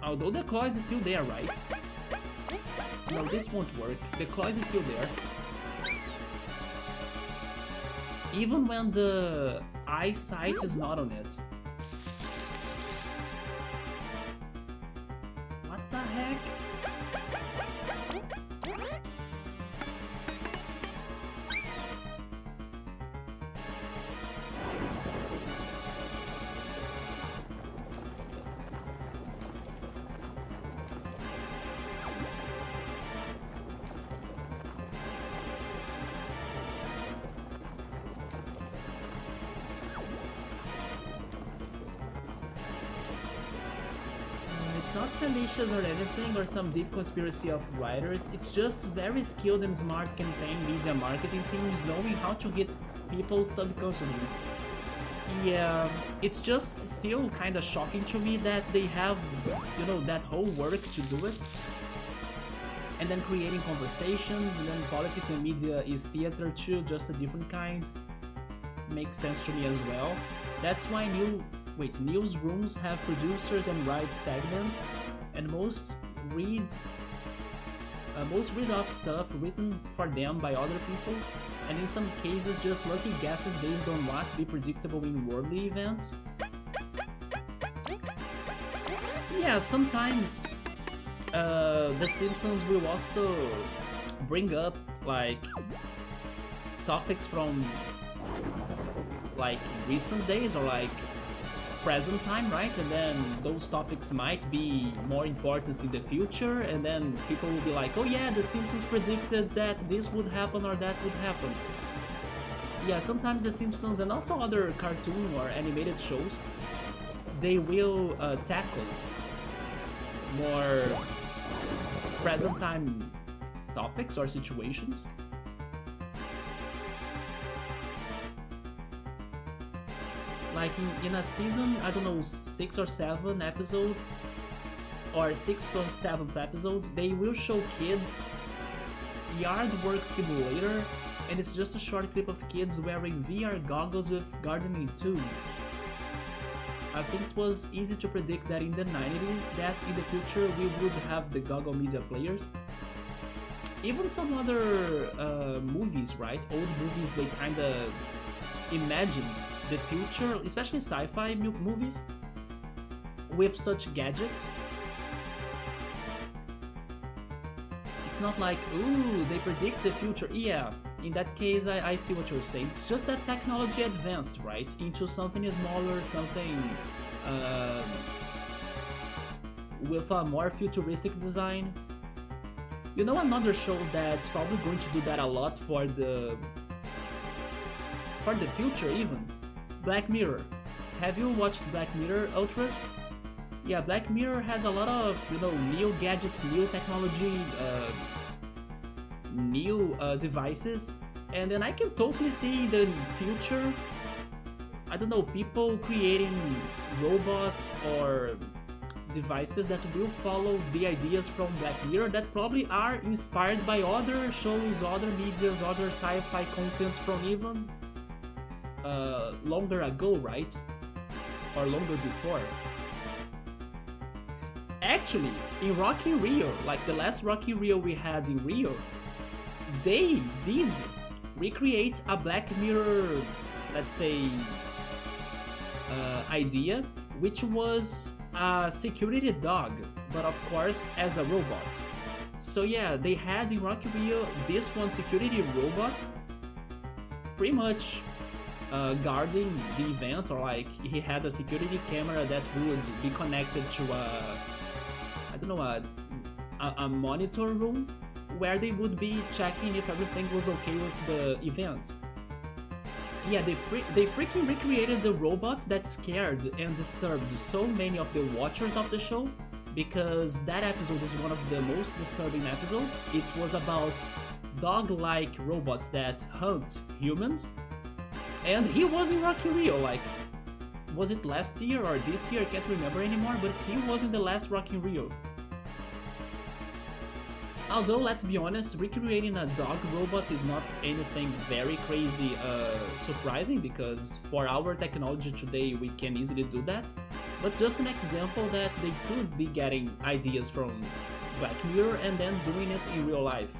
Although the claw is still there, right? No, this won't work. The claw is still there. Even when the eyesight is not on it. What the heck? it's not malicious or anything or some deep conspiracy of writers. It's just very skilled and smart campaign media marketing teams knowing how to hit people subconsciously. Yeah, it's just still kind of shocking to me that they have, you know, that whole work to do it. And then creating conversations, and then politics and media is theater too, just a different kind. Makes sense to me as well. That's why newsrooms have producers and write segments, and most read off stuff written for them by other people, and in some cases just lucky guesses based on what be predictable in worldly events. Yeah, sometimes The Simpsons will also bring up like topics from like recent days or like present time, right? And then those topics might be more important in the future, and then people will be like, oh yeah, The Simpsons predicted that this would happen or that would happen. Yeah, sometimes The Simpsons and also other cartoon or animated shows, they will tackle more present time topics or situations. Like in a season, I don't know, 6 or 7 episode, or 6th or 7th episode, they will show kids yard work simulator, and it's just a short clip of kids wearing VR goggles with gardening tools. I think it was easy to predict that in the 90s, that in the future we would have the goggle media players. Even some other movies, right? Old movies, they kinda imagined the future, especially sci-fi movies, with such gadgets. It's not like, ooh, they predict the future. Yeah, in that case, I see what you're saying. It's just that technology advanced, right? Into something smaller, something with a more futuristic design. You know, another show that's probably going to do that a lot for the future even? Black Mirror. Have you watched Black Mirror, Ultras? Yeah, Black Mirror has a lot of, you know, new gadgets, new technology, new devices, and then I can totally see the future, I don't know, people creating robots or devices that will follow the ideas from Black Mirror that probably are inspired by other shows, other medias, other sci-fi content from even longer ago, right? Or longer before. Actually, in Rock in Rio, like the last Rock in Rio we had in Rio, they did recreate a Black Mirror, let's say, idea, which was a security dog, but of course as a robot. So yeah, they had in Rock in Rio this one security robot, pretty much guarding the event, or like he had a security camera that would be connected to a monitor room where they would be checking if everything was okay with the event. Yeah, they freaking recreated the robot that scared and disturbed so many of the watchers of the show, because that episode is one of the most disturbing episodes. It was about dog-like robots that hunt humans, and he was in Rock in Rio, like, was it last year or this year? I can't remember anymore, but he was in the last Rock in Rio. Although, let's be honest, recreating a dog robot is not anything very crazy surprising, because for our technology today we can easily do that, but just an example that they could be getting ideas from Black Mirror and then doing it in real life.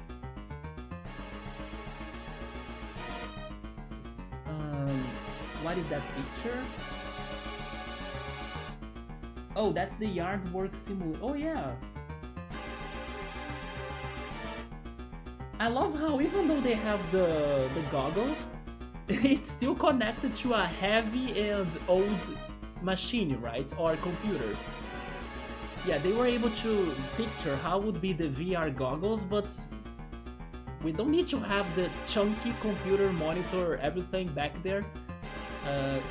What is that picture? Oh, that's the yard work simulator. Oh yeah! I love how even though they have the goggles, it's still connected to a heavy and old machine, right? Or computer. Yeah, they were able to picture how would be the VR goggles, but we don't need to have the chunky computer monitor, everything back there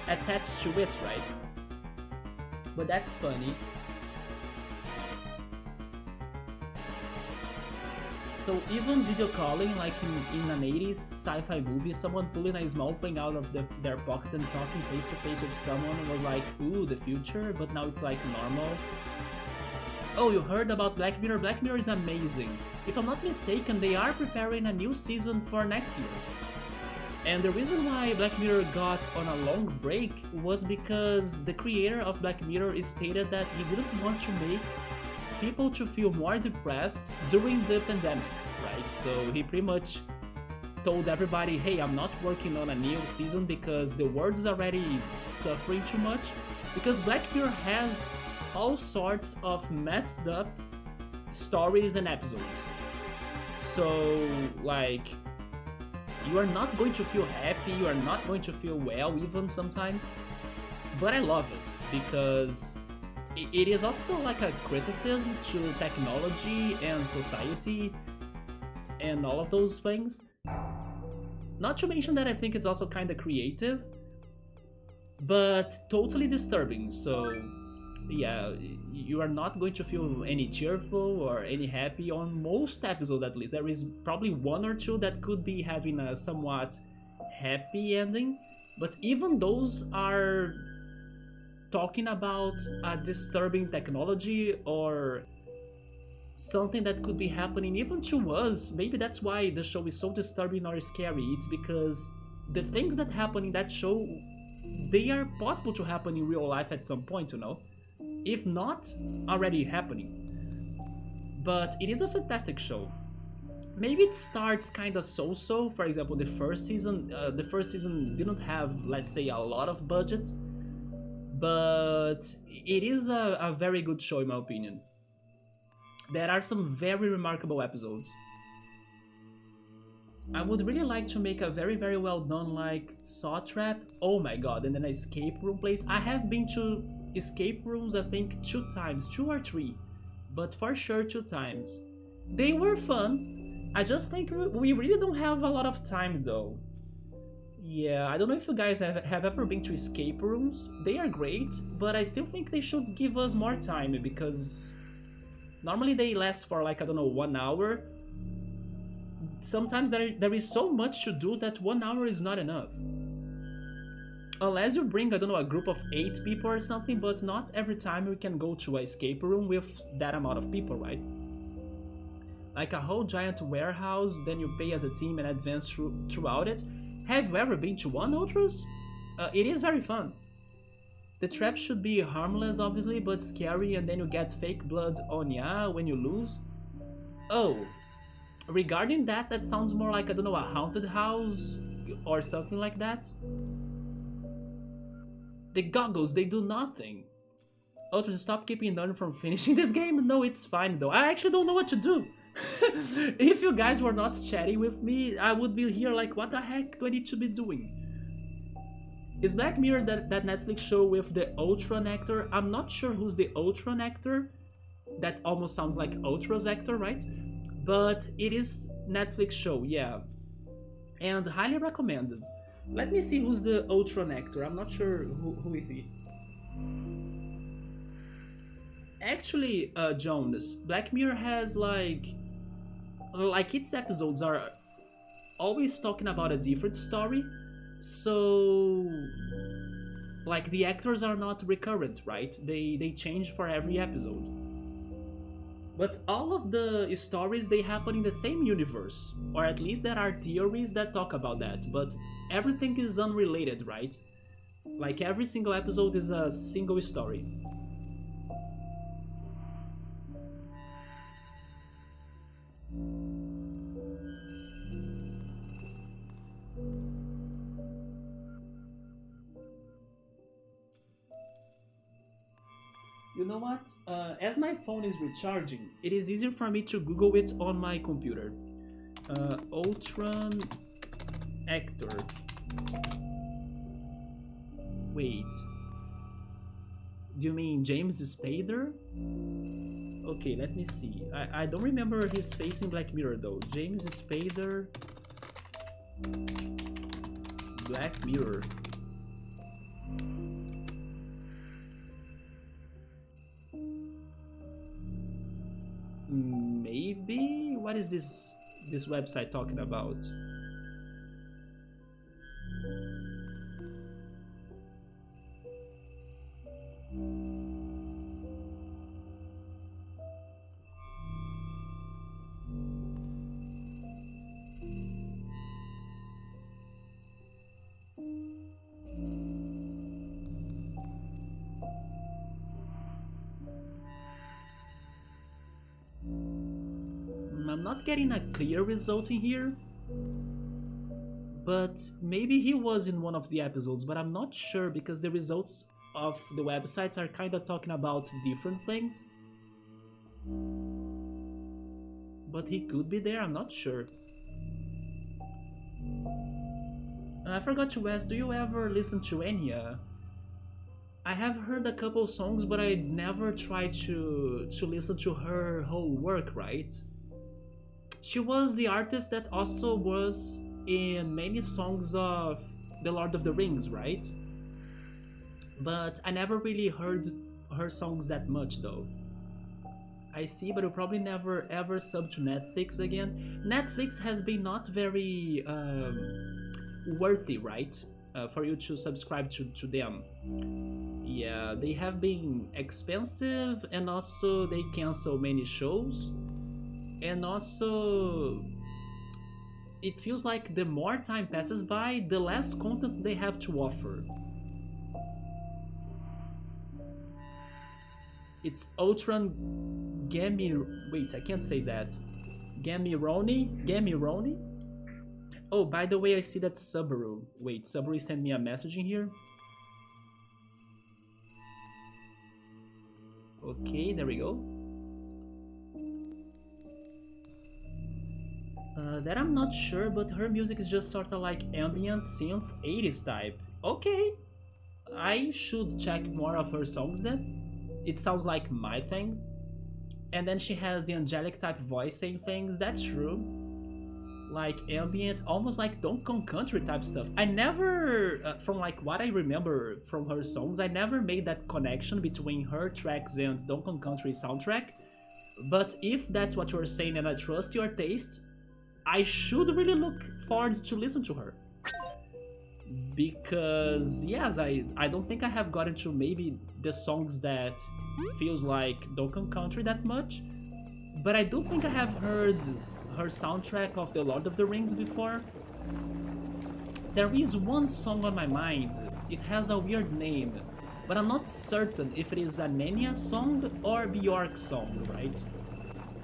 attached to it, right? But that's funny. So even video calling, like in an 80s sci-fi movie, someone pulling a small thing out of their pocket and talking face to face with someone was like, ooh, the future, but now it's like normal. Oh, you heard about Black Mirror? Black Mirror is amazing. If I'm not mistaken, they are preparing a new season for next year. And the reason why Black Mirror got on a long break was because the creator of Black Mirror stated that he didn't want to make people to feel more depressed during the pandemic, right? So he pretty much told everybody, hey, I'm not working on a new season because the world is already suffering too much. Because Black Mirror has all sorts of messed up stories and episodes. So, like, you are not going to feel happy, you are not going to feel well even sometimes. But I love it because it is also like a criticism to technology and society and all of those things. Not to mention that I think it's also kind of creative, but totally disturbing. So yeah, you are not going to feel any cheerful or any happy on most episodes. At least there is probably one or two that could be having a somewhat happy ending, but even those are talking about a disturbing technology or something that could be happening even to us. Maybe that's why the show is so disturbing or scary. It's because the things that happen in that show, they are possible to happen in real life at some point, you know? If not already happening. But it is a fantastic show. Maybe it starts kind of so-so. For example, the first season didn't have, let's say, a lot of budget, but it is a very good show in my opinion. There are some very remarkable episodes. I would really like to make a very, very well done like Saw Trap. Oh my god, and an escape room place. I have been to escape rooms I think 2 times, 2 or 3, but for sure 2 times. They were fun. I just think we really don't have a lot of time though. Yeah, I don't know if you guys have ever been to escape rooms. They are great, but I still think they should give us more time because normally they last for like, I don't know, 1 hour. Sometimes there is so much to do that 1 hour is not enough. Unless you bring, I don't know, a group of 8 people or something, but not every time we can go to an escape room with that amount of people, right? Like a whole giant warehouse, then you pay as a team and advance throughout it. Have you ever been to one, Ultras? It is very fun. The trap should be harmless, obviously, but scary, and then you get fake blood on ya when you lose. Oh, regarding that, that sounds more like, I don't know, a haunted house or something like that. The goggles, they do nothing. Ultras, stop keeping None from finishing this game? No, it's fine though. I actually don't know what to do. If you guys were not chatting with me, I would be here like, what the heck do I need to be doing? Is Black Mirror that Netflix show with the Ultron actor? I'm not sure who's the Ultron actor. That almost sounds like Ultra's actor, right? But it is Netflix show, yeah. And highly recommended. Let me see who's the Ultron actor. I'm not sure who is he. Actually, Jonas, Black Mirror has like its episodes are always talking about a different story, so like the actors are not recurrent, right? They change for every episode. But all of the stories, they happen in the same universe, or at least there are theories that talk about that, but everything is unrelated, right? Like every single episode is a single story. You know what? As my phone is recharging, it is easier for me to Google it on my computer. Ultron actor. Wait. Do you mean James Spader? Okay, let me see. I don't remember his face in Black Mirror though. James Spader. Black Mirror. Maybe? What is this website talking about? I'm not getting a clear result in here, but maybe he was in one of the episodes, but I'm not sure because the results of the websites are kind of talking about different things. But he could be there, I'm not sure. And I forgot to ask, do you ever listen to Enya? I have heard a couple songs, but I never tried to listen to her whole work, right? She was the artist that also was in many songs of The Lord of the Rings, right? But I never really heard her songs that much though. I see, but you'll probably never ever sub to Netflix again. Netflix has been not very worthy, right? For you to subscribe to them. Yeah, they have been expensive and also they cancel many shows. And also, it feels like the more time passes by, the less content they have to offer. It's Ultron wait, I can't say that. Gamironi? Oh, by the way, I see that Subaru. Wait, Subaru sent me a message in here. Okay, there we go. That I'm not sure, but her music is just sort of like ambient synth 80s type. Okay, I should check more of her songs then. It sounds like my thing. And then she has the angelic type voice saying things, that's true. Like ambient, almost like Donkey Kong Country type stuff. I never, from like what I remember from her songs, I never made that connection between her tracks and Donkey Kong Country soundtrack. But if that's what you're saying and I trust your taste, I should really look forward to listen to her. Because, yes, I don't think I have gotten to maybe the songs that feels like Donkey Kong Country that much. But I do think I have heard her soundtrack of The Lord of the Rings before. There is one song on my mind. It has a weird name, but I'm not certain if it is an Enya song or Bjork song, right?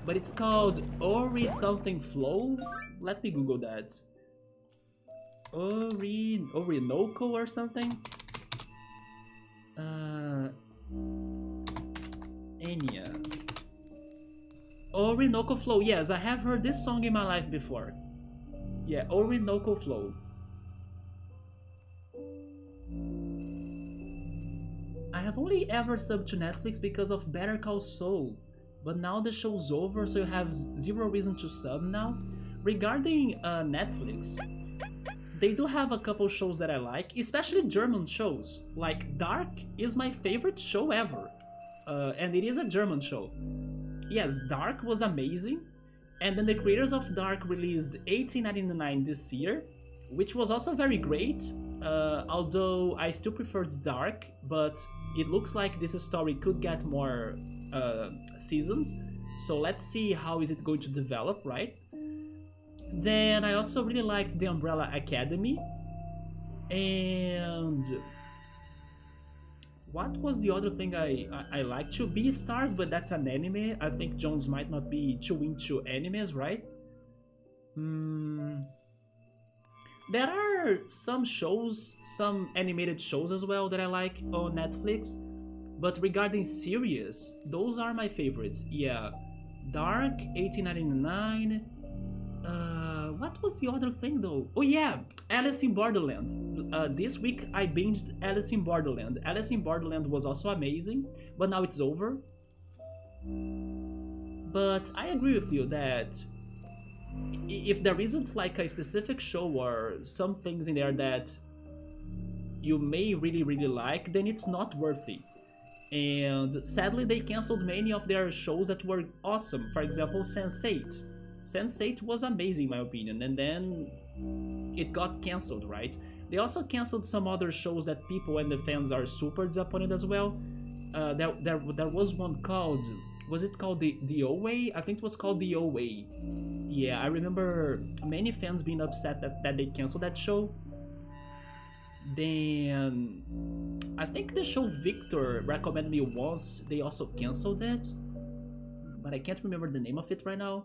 But it's called Ori something flow. Let me Google that. Orinoco or something? Enya. Orinoco Flow. Yes, I have heard this song in my life before. Yeah, Orinoco Flow. I have only ever subbed to Netflix because of Better Call Saul. But now the show's over, so you have zero reason to sub now. Regarding Netflix, they do have a couple shows that I like, especially German shows. Like Dark is my favorite show ever, and it is a German show. Yes, Dark was amazing, and then the creators of Dark released 1899 this year, which was also very great, although I still preferred Dark, but it looks like this story could get more seasons, so let's see how is it going to develop, right? Then I also really liked The Umbrella Academy, and what was the other thing I liked? To Beastars, but that's an anime. I think Jones might not be too into animes, right? There are some shows, some animated shows as well that I like on Netflix. But regarding series, those are my favorites. Yeah, Dark, 1899. What was the other thing though? Oh yeah, Alice in Borderland. This week I binged Alice in Borderland. Alice in Borderland was also amazing, but now it's over. But I agree with you that if there isn't like a specific show or some things in there that you may really like, then it's not worthy. And sadly they cancelled many of their shows that were awesome. For example, Sense8. Sense8 was amazing in my opinion, and then it got cancelled, right? They also cancelled some other shows that people and the fans are super disappointed as well. There was one called, was it called the O-Way? I think it was called the O-Way. Yeah, I remember many fans being upset that they canceled that show. Then I think the show Victor recommended me once, they also cancelled it, but I can't remember the name of it right now.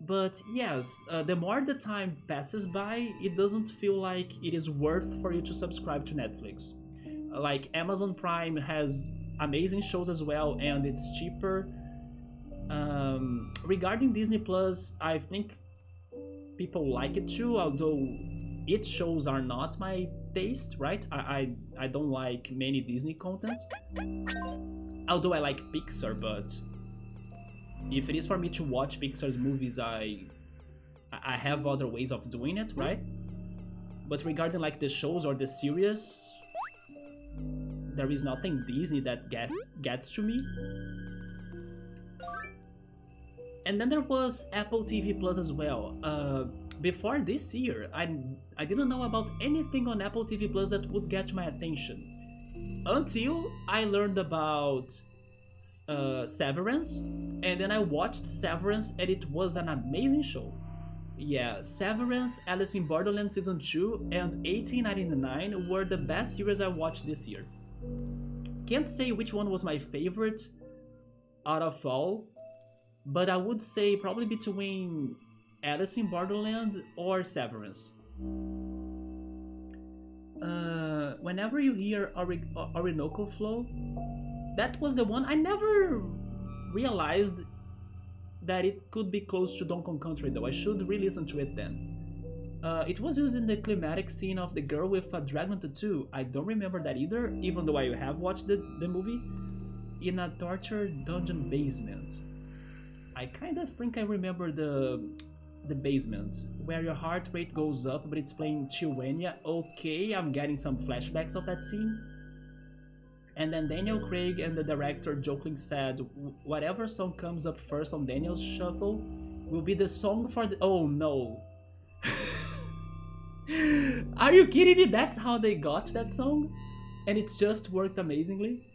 But yes, the more the time passes by, it doesn't feel like it is worth for you to subscribe to Netflix. Like Amazon Prime has amazing shows as well, and it's cheaper. Regarding Disney Plus, I think people like it too, although its shows are not my taste, right? I don't like many Disney content. Although I like Pixar, but if it is for me to watch Pixar's movies, I have other ways of doing it, right? But regarding like the shows or the series, there is nothing Disney that gets to me. And then there was Apple TV Plus as well. Before this year, I didn't know about anything on Apple TV Plus that would get my attention. Until I learned about Severance, and then I watched Severance, and it was an amazing show. Yeah, Severance, Alice in Borderland Season 2, and 1899 were the best series I watched this year. Can't say which one was my favorite out of all, but I would say probably between Alice in Borderland or Severance. Whenever you hear Orinoco Flow, that was the one I never realized that it could be close to Donkey Kong Country though. I should re-listen to it then. It was used in the climatic scene of the girl with a dragon tattoo. I don't remember that either, even though I have watched the movie. In a torture dungeon basement. I kind of think I remember the basement, where your heart rate goes up, but it's playing Chihuahua. Okay, I'm getting some flashbacks of that scene. And then Daniel Craig and the director jokingly said, whatever song comes up first on Daniel's shuffle will be the song for the... Oh no. Are you kidding me? That's how they got that song? And it just worked amazingly?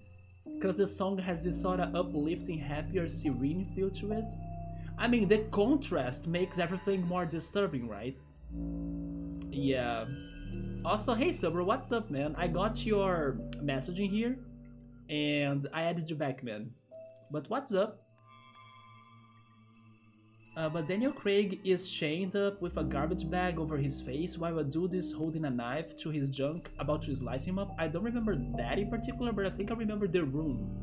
Because the song has this sort of uplifting, happier, serene feel to it. I mean, the contrast makes everything more disturbing, right? Yeah. Also, hey Subber, what's up, man? I got your messaging here, and I added you back, man. But what's up? But Daniel Craig is chained up with a garbage bag over his face while a dude is holding a knife to his junk about to slice him up. I don't remember that in particular, but I think I remember the room.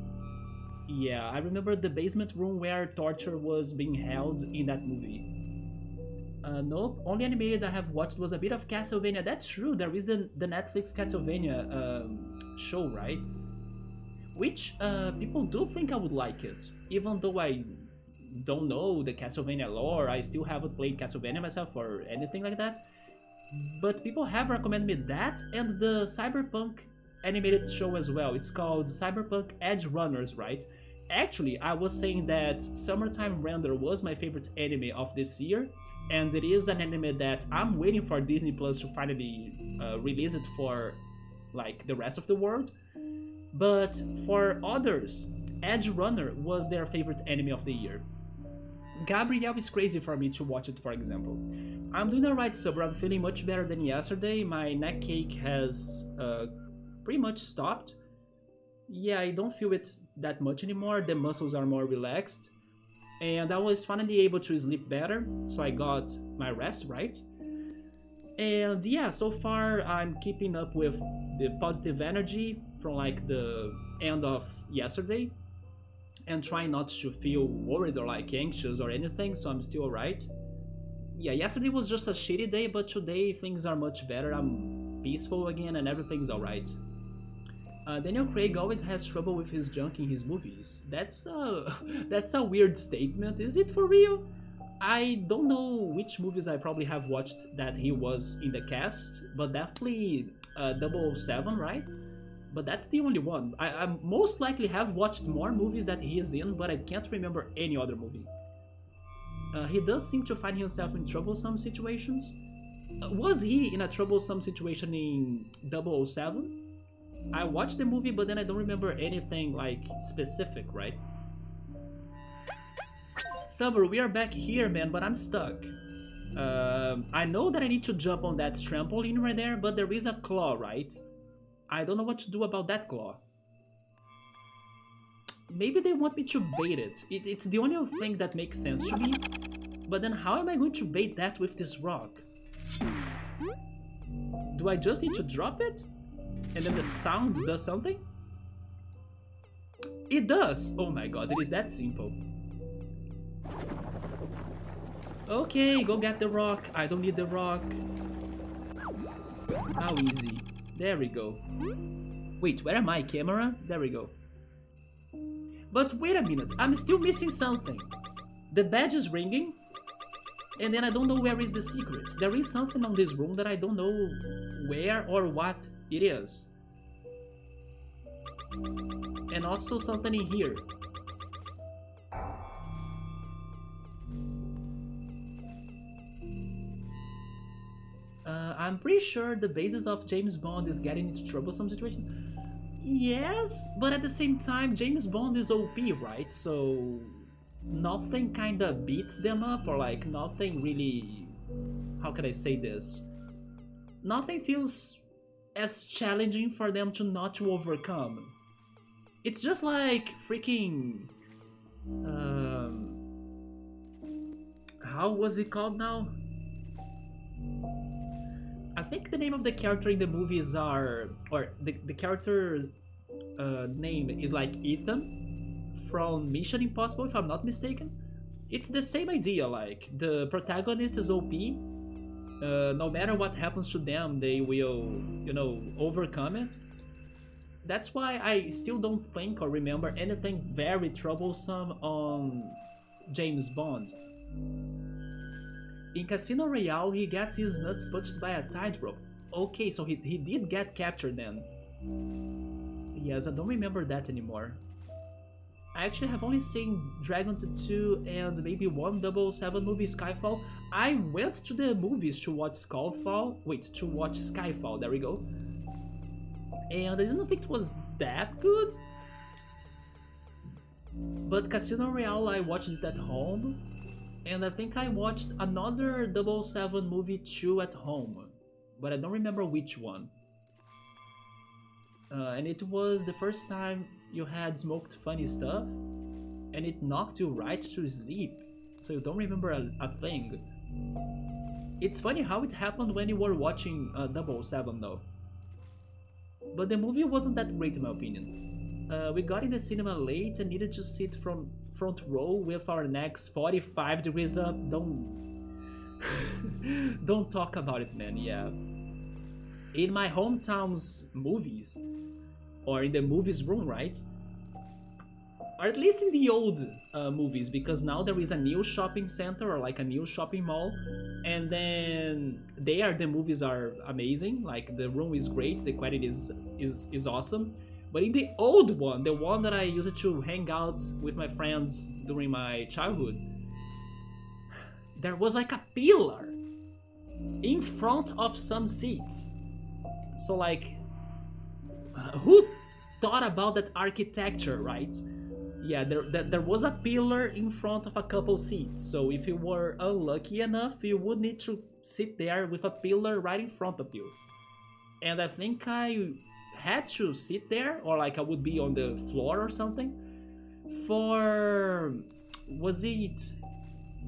Yeah, I remember the basement room where torture was being held in that movie. Nope, only animated I have watched was a bit of Castlevania. That's true, there is the Netflix Castlevania show, right? Which people do think I would like it, even though I don't know the Castlevania lore. I still haven't played Castlevania myself or anything like that. But people have recommended me that and the Cyberpunk animated show as well. It's called Cyberpunk Edge Runners, right? Actually, I was saying that Summertime Render was my favorite anime of this year, and it is an anime that I'm waiting for Disney Plus to finally release it for like the rest of the world. But for others, Edge Runner was their favorite anime of the year. Gabrielle is crazy for me to watch it, for example. I'm doing alright, Subber. I'm feeling much better than yesterday. My neck ache has pretty much stopped. Yeah, I don't feel it that much anymore. The muscles are more relaxed. And I was finally able to sleep better, so I got my rest right. And yeah, so far I'm keeping up with the positive energy from like the end of yesterday, and trying not to feel worried or like anxious or anything, so I'm still alright. Yeah, yesterday was just a shitty day, but today things are much better. I'm peaceful again and everything's alright. Daniel Craig always has trouble with his junk in his movies. That's a weird statement. Is it for real? I don't know which movies I probably have watched that he was in the cast, but definitely 007, right? But that's the only one. I most likely have watched more movies that he is in, but I can't remember any other movie. He does seem to find himself in troublesome situations. Was he in a troublesome situation in 007? I watched the movie, but then I don't remember anything like specific, right? Summer, we are back here, man, but I'm stuck. I know that I need to jump on that trampoline right there, but there is a claw, right? I don't know what to do about that claw. Maybe they want me to bait it. It's the only thing that makes sense to me. But then how am I going to bait that with this rock? Do I just need to drop it? And then the sound does something? It does! Oh my god, it is that simple. Okay, go get the rock. I don't need the rock. How easy. There we go. Wait, where am I, camera? There we go. But wait a minute, I'm still missing something. The badge is ringing, and then I don't know where is the secret. There is something on this room that I don't know where or what it is. And also something in here. I'm pretty sure the basis of James Bond is getting into troublesome situations. Yes, but at the same time, James Bond is OP, right? So nothing kinda beats them up, or like nothing really... How can I say this? Nothing feels as challenging for them to not to overcome. It's just like freaking... how was it called now? I think the name of the character in the movies are... Or the character name is like Ethan from Mission Impossible, if I'm not mistaken. It's the same idea, like, the protagonist is OP. No matter what happens to them, they will, you know, overcome it. That's why I still don't think or remember anything very troublesome on James Bond. In Casino Royale, he gets his nuts punched by a tightrope. Okay, so he did get captured then. Yes, I don't remember that anymore. I actually have only seen Dragon Tattoo and maybe one 007 movie, Skyfall. I went to the movies to watch Skyfall, there we go. And I didn't think it was that good. But Casino Royale, I watched it at home. And I think I watched another 007 movie too at home. But I don't remember which one. And it was the first time you had smoked funny stuff. And it knocked you right to sleep. So you don't remember a thing. It's funny how it happened when you were watching 007 though. But the movie wasn't that great in my opinion. We got in the cinema late and needed to sit from front row with our necks 45 degrees up. Don't talk about it, man. Yeah. In my hometown's movies, or in the movies room, right? Or at least in the old movies, because now there is a new shopping center or like a new shopping mall, and then there the movies are amazing. Like the room is great, the quality is awesome. But in the old one, the one that I used to hang out with my friends during my childhood, there was like a pillar in front of some seats. So like, who thought about that architecture, right? Yeah, there was a pillar in front of a couple seats. So if you were unlucky enough, you would need to sit there with a pillar right in front of you. And I think I had to sit there, or like I would be on the floor or something, for... was it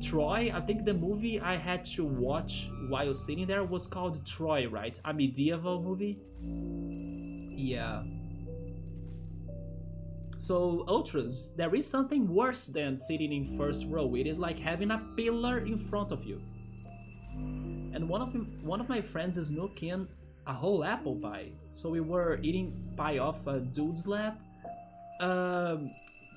Troy? I think the movie I had to watch while sitting there was called Troy, right? A medieval movie? Yeah. So, Ultras, there is something worse than sitting in first row. It is like having a pillar in front of you. And one of my friends snuck in a whole apple pie. So we were eating pie off a dude's lap.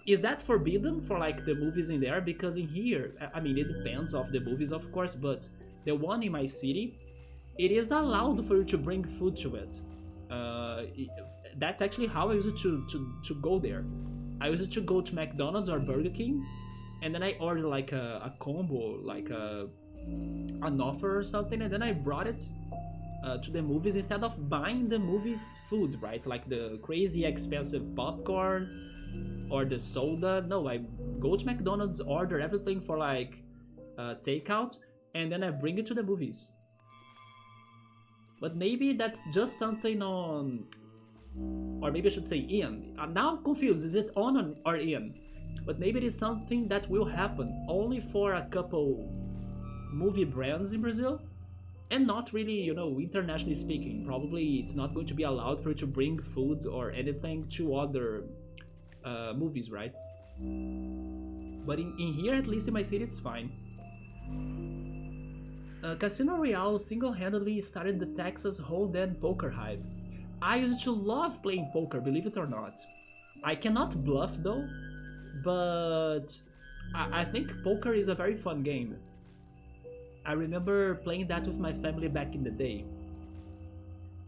Is that forbidden for like the movies in there? Because in here, I mean, it depends of the movies, of course, but the one in my city, it is allowed for you to bring food to it. That's actually how I used to go there. I used to go to McDonald's or Burger King, and then I ordered like a combo, like an offer or something, and then I brought it to the movies instead of buying the movies food, right? Like the crazy expensive popcorn or the soda. No, I go to McDonald's, order everything for like takeout, and then I bring it to the movies. But maybe that's just something on, or maybe I should say in. Now I'm confused, is it on or in? But maybe it is something that will happen only for a couple movie brands in Brazil, and not really, you know, internationally speaking. Probably it's not going to be allowed for you to bring food or anything to other movies, right? But in here, at least in my city, it's fine. Casino Royale single-handedly started the Texas Hold'em poker hype. I used to love playing poker, believe it or not. I cannot bluff though, but I think poker is a very fun game. I remember playing that with my family back in the day.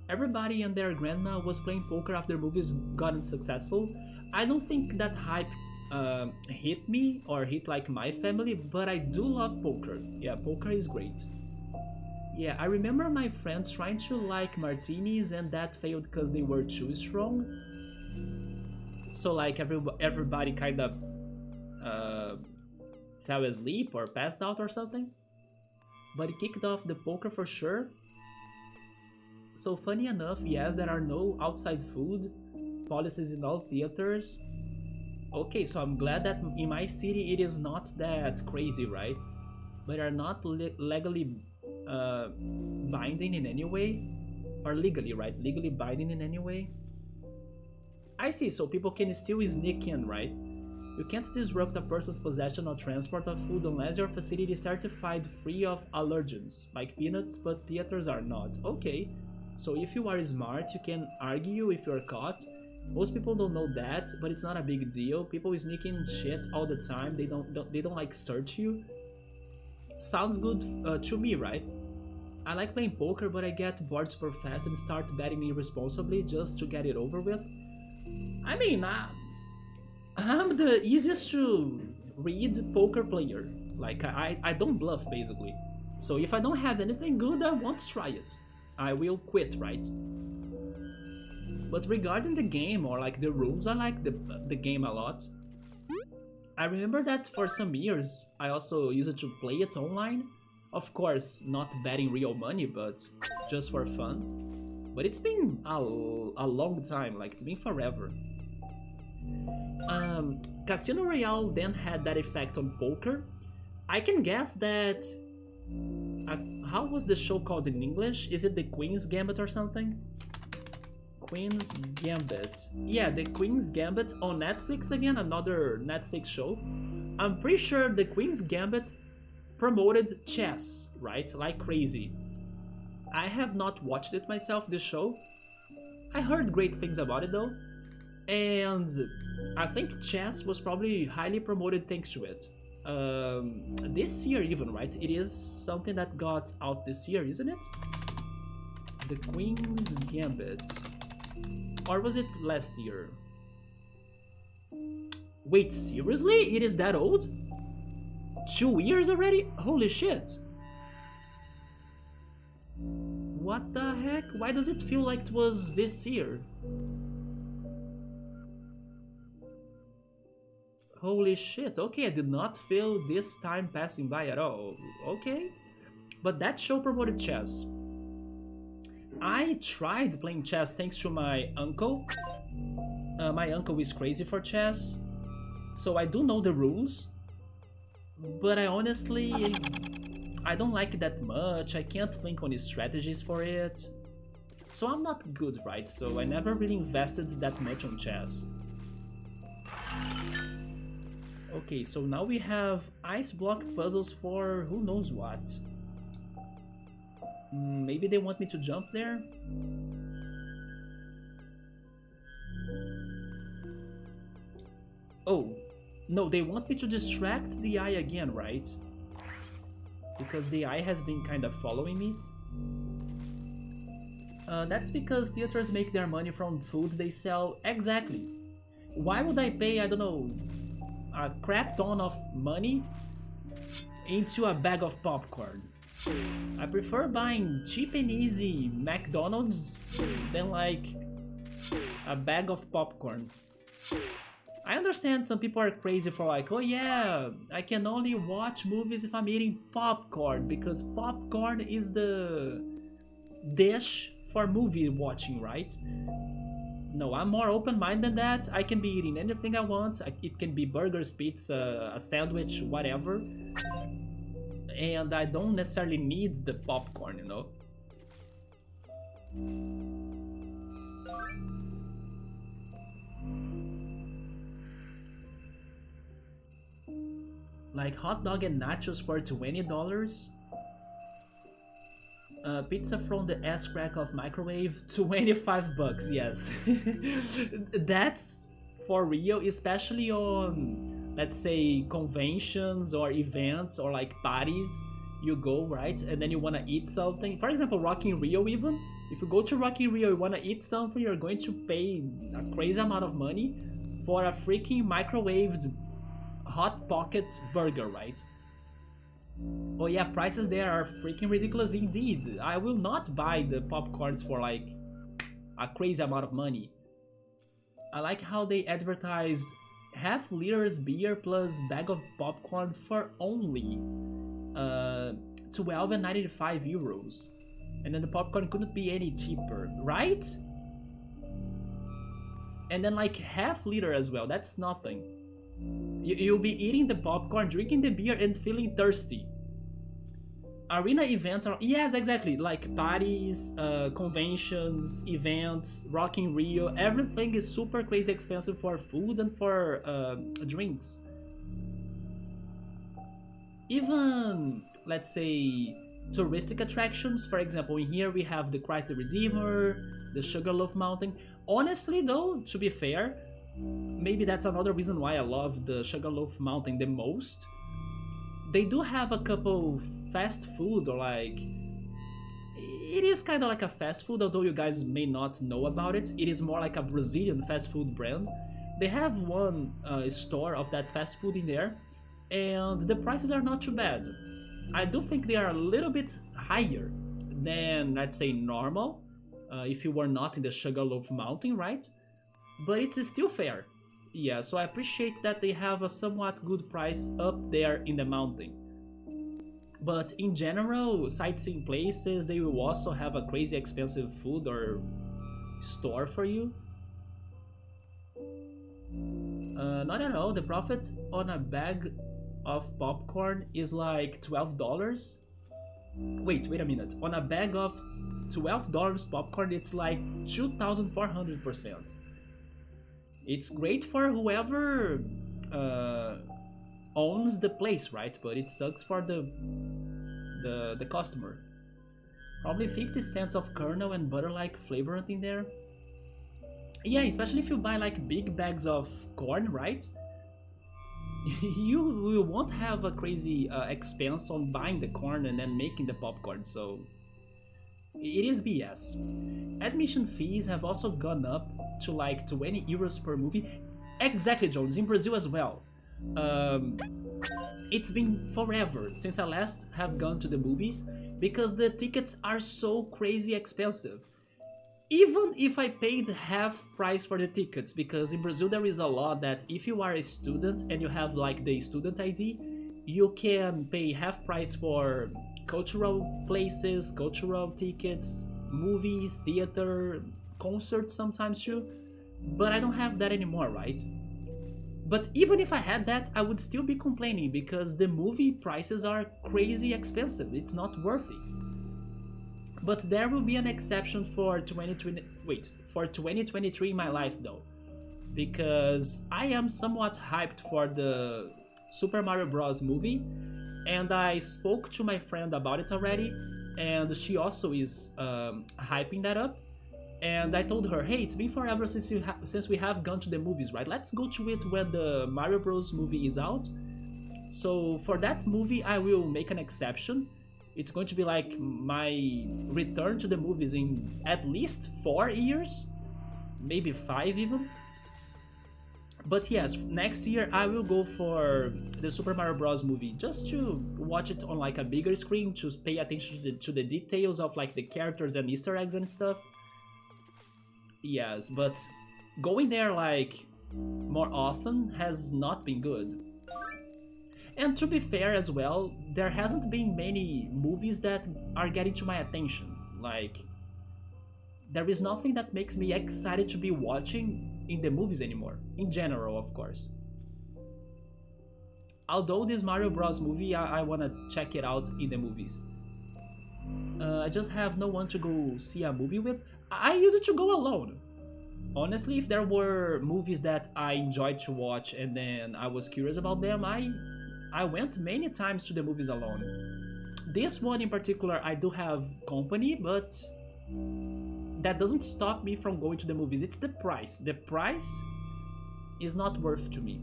Everybody and their grandma was playing poker after movies gotten successful. I don't think that hype hit me or hit like my family, but I do love poker. Yeah, poker is great. Yeah, I remember my friends trying to like martinis and that failed because they were too strong. So like everybody kind of fell asleep or passed out or something. But it kicked off the poker for sure. So funny enough, yes, there are no outside food policies in all theaters. Okay, so I'm glad that in my city it is not that crazy, right? But are not legally binding in any way, or legally, right? Legally binding in any way. I see, so people can still sneak in, right? You can't disrupt a person's possession or transport of food unless your facility is certified free of allergens, like peanuts, but theaters are not. Okay, so if you are smart, you can argue if you're caught. Most people don't know that, but it's not a big deal. People sneak in shit all the time. They don't like search you. Sounds good to me, right? I like playing poker, but I get bored super fast and start betting irresponsibly just to get it over with. I mean, I'm the easiest to read poker player. Like, I don't bluff, basically. So if I don't have anything good, I won't try it. I will quit, right? But regarding the game, or like the rules, I like the game a lot. I remember that for some years, I also used to play it online. Of course, not betting real money, but just for fun. But it's been a long time, like it's been forever. Casino Royale then had that effect on poker. I can guess that... how was the show called in English? Is it the Queen's Gambit or something? Queen's Gambit. Yeah, the Queen's Gambit on Netflix again, another Netflix show. I'm pretty sure the Queen's Gambit promoted chess, right? Like crazy. I have not watched it myself, this show. I heard great things about it though. And I think chess was probably highly promoted thanks to it. This year even, right? It is something that got out this year, isn't it? The Queen's Gambit. Or was it last year? Wait, seriously? It is that old? 2 years already? Holy shit. What the heck? Why does it feel like it was this year? Holy shit, okay, I did not feel this time passing by at all. Okay. But that show promoted chess. I tried playing chess thanks to my uncle. My uncle is crazy for chess, so I do know the rules. But I honestly... I don't like it that much, I can't think on strategies for it. So I'm not good, right? So I never really invested that much on chess. Okay, so now we have ice block puzzles for who knows what. Maybe they want me to jump there? Oh, no, they want me to distract the eye again, right? Because the eye has been kind of following me. That's because theaters make their money from food they sell. Exactly. Why would I pay, I don't know, a crap ton of money into a bag of popcorn. I prefer buying cheap and easy McDonald's than like a bag of popcorn. I understand some people are crazy for like, oh yeah, I can only watch movies if I'm eating popcorn because popcorn is the dish for movie watching, right? No, I'm more open-minded than that. I can be eating anything I want. It can be burgers, pizza, a sandwich, whatever. And I don't necessarily need the popcorn, you know? Like hot dog and nachos for $20. Pizza from the ass crack of microwave, $25, yes. That's for real, especially on, let's say, conventions or events or like parties. You go, right? And then you wanna eat something. For example, Rock in Rio even. If you go to Rock in Rio, you wanna eat something, you're going to pay a crazy amount of money for a freaking microwaved Hot Pocket burger, right? Oh yeah, prices there are freaking ridiculous indeed. I will not buy the popcorns for like a crazy amount of money. I like how they advertise half liters beer plus bag of popcorn for only 12.95 euros. And then the popcorn couldn't be any cheaper, right? And then like half liter as well, that's nothing. You'll be eating the popcorn, drinking the beer, and feeling thirsty. Arena events are, yes, exactly, like parties, conventions, events, Rock in Rio, everything is super crazy expensive for food and for drinks. Even, let's say, touristic attractions, for example, in here we have the Christ the Redeemer, the Sugarloaf Mountain. Honestly though, to be fair, maybe that's another reason why I love the Sugarloaf Mountain the most. They do have a couple fast food, or like, it is kind of like a fast food, although you guys may not know about it. It is more like a Brazilian fast food brand. They have one store of that fast food in there, and the prices are not too bad. I do think they are a little bit higher than, let's say, normal, if you were not in the Sugarloaf Mountain, right? But it's still fair. Yeah, so I appreciate that they have a somewhat good price up there in the mountain. But in general, sightseeing places, they will also have a crazy expensive food or store for you. I don't know, the profit on a bag of popcorn is like $12. Wait a minute. On a bag of $12 popcorn, it's like 2,400%. It's great for whoever owns the place, right? But it sucks for the customer. Probably 50 cents of kernel and butter-like flavor in there. Yeah, especially if you buy like big bags of corn, right? You won't have a crazy expense on buying the corn and then making the popcorn, so it is BS. Admission fees have also gone up to like 20 euros per movie. Exactly, Jones, in Brazil as well. It's been forever since I last have gone to the movies because the tickets are so crazy expensive. Even if I paid half price for the tickets, because in Brazil there is a law that if you are a student and you have like the student ID, you can pay half price for cultural places, cultural tickets, movies, theater, concerts sometimes too. But I don't have that anymore, right? But even if I had that, I would still be complaining because the movie prices are crazy expensive. It's not worth it. But there will be an exception for 2023 in my life though, because I am somewhat hyped for the Super Mario Bros. Movie, and I spoke to my friend about it already, and she also is hyping that up. And I told her, hey, it's been forever since we have gone to the movies, right? Let's go to it when the Mario Bros. Movie is out. So for that movie, I will make an exception. It's going to be like my return to the movies in at least 4 years, maybe 5 even. But yes, next year I will go for the Super Mario Bros. Movie just to watch it on like a bigger screen to pay attention to the details of like the characters and Easter eggs and stuff. Yes, but going there like more often has not been good. And to be fair as well, there hasn't been many movies that are getting to my attention. Like, there is nothing that makes me excited to be watching in the movies anymore. In general, of course. Although this Mario Bros. Movie, I wanna check it out in the movies. I just have no one to go see a movie with. I used to go alone. Honestly, if there were movies that I enjoyed to watch and then I was curious about them, I went many times to the movies alone. This one in particular, I do have company, but that doesn't stop me from going to the movies. It's the price. The price is not worth to me.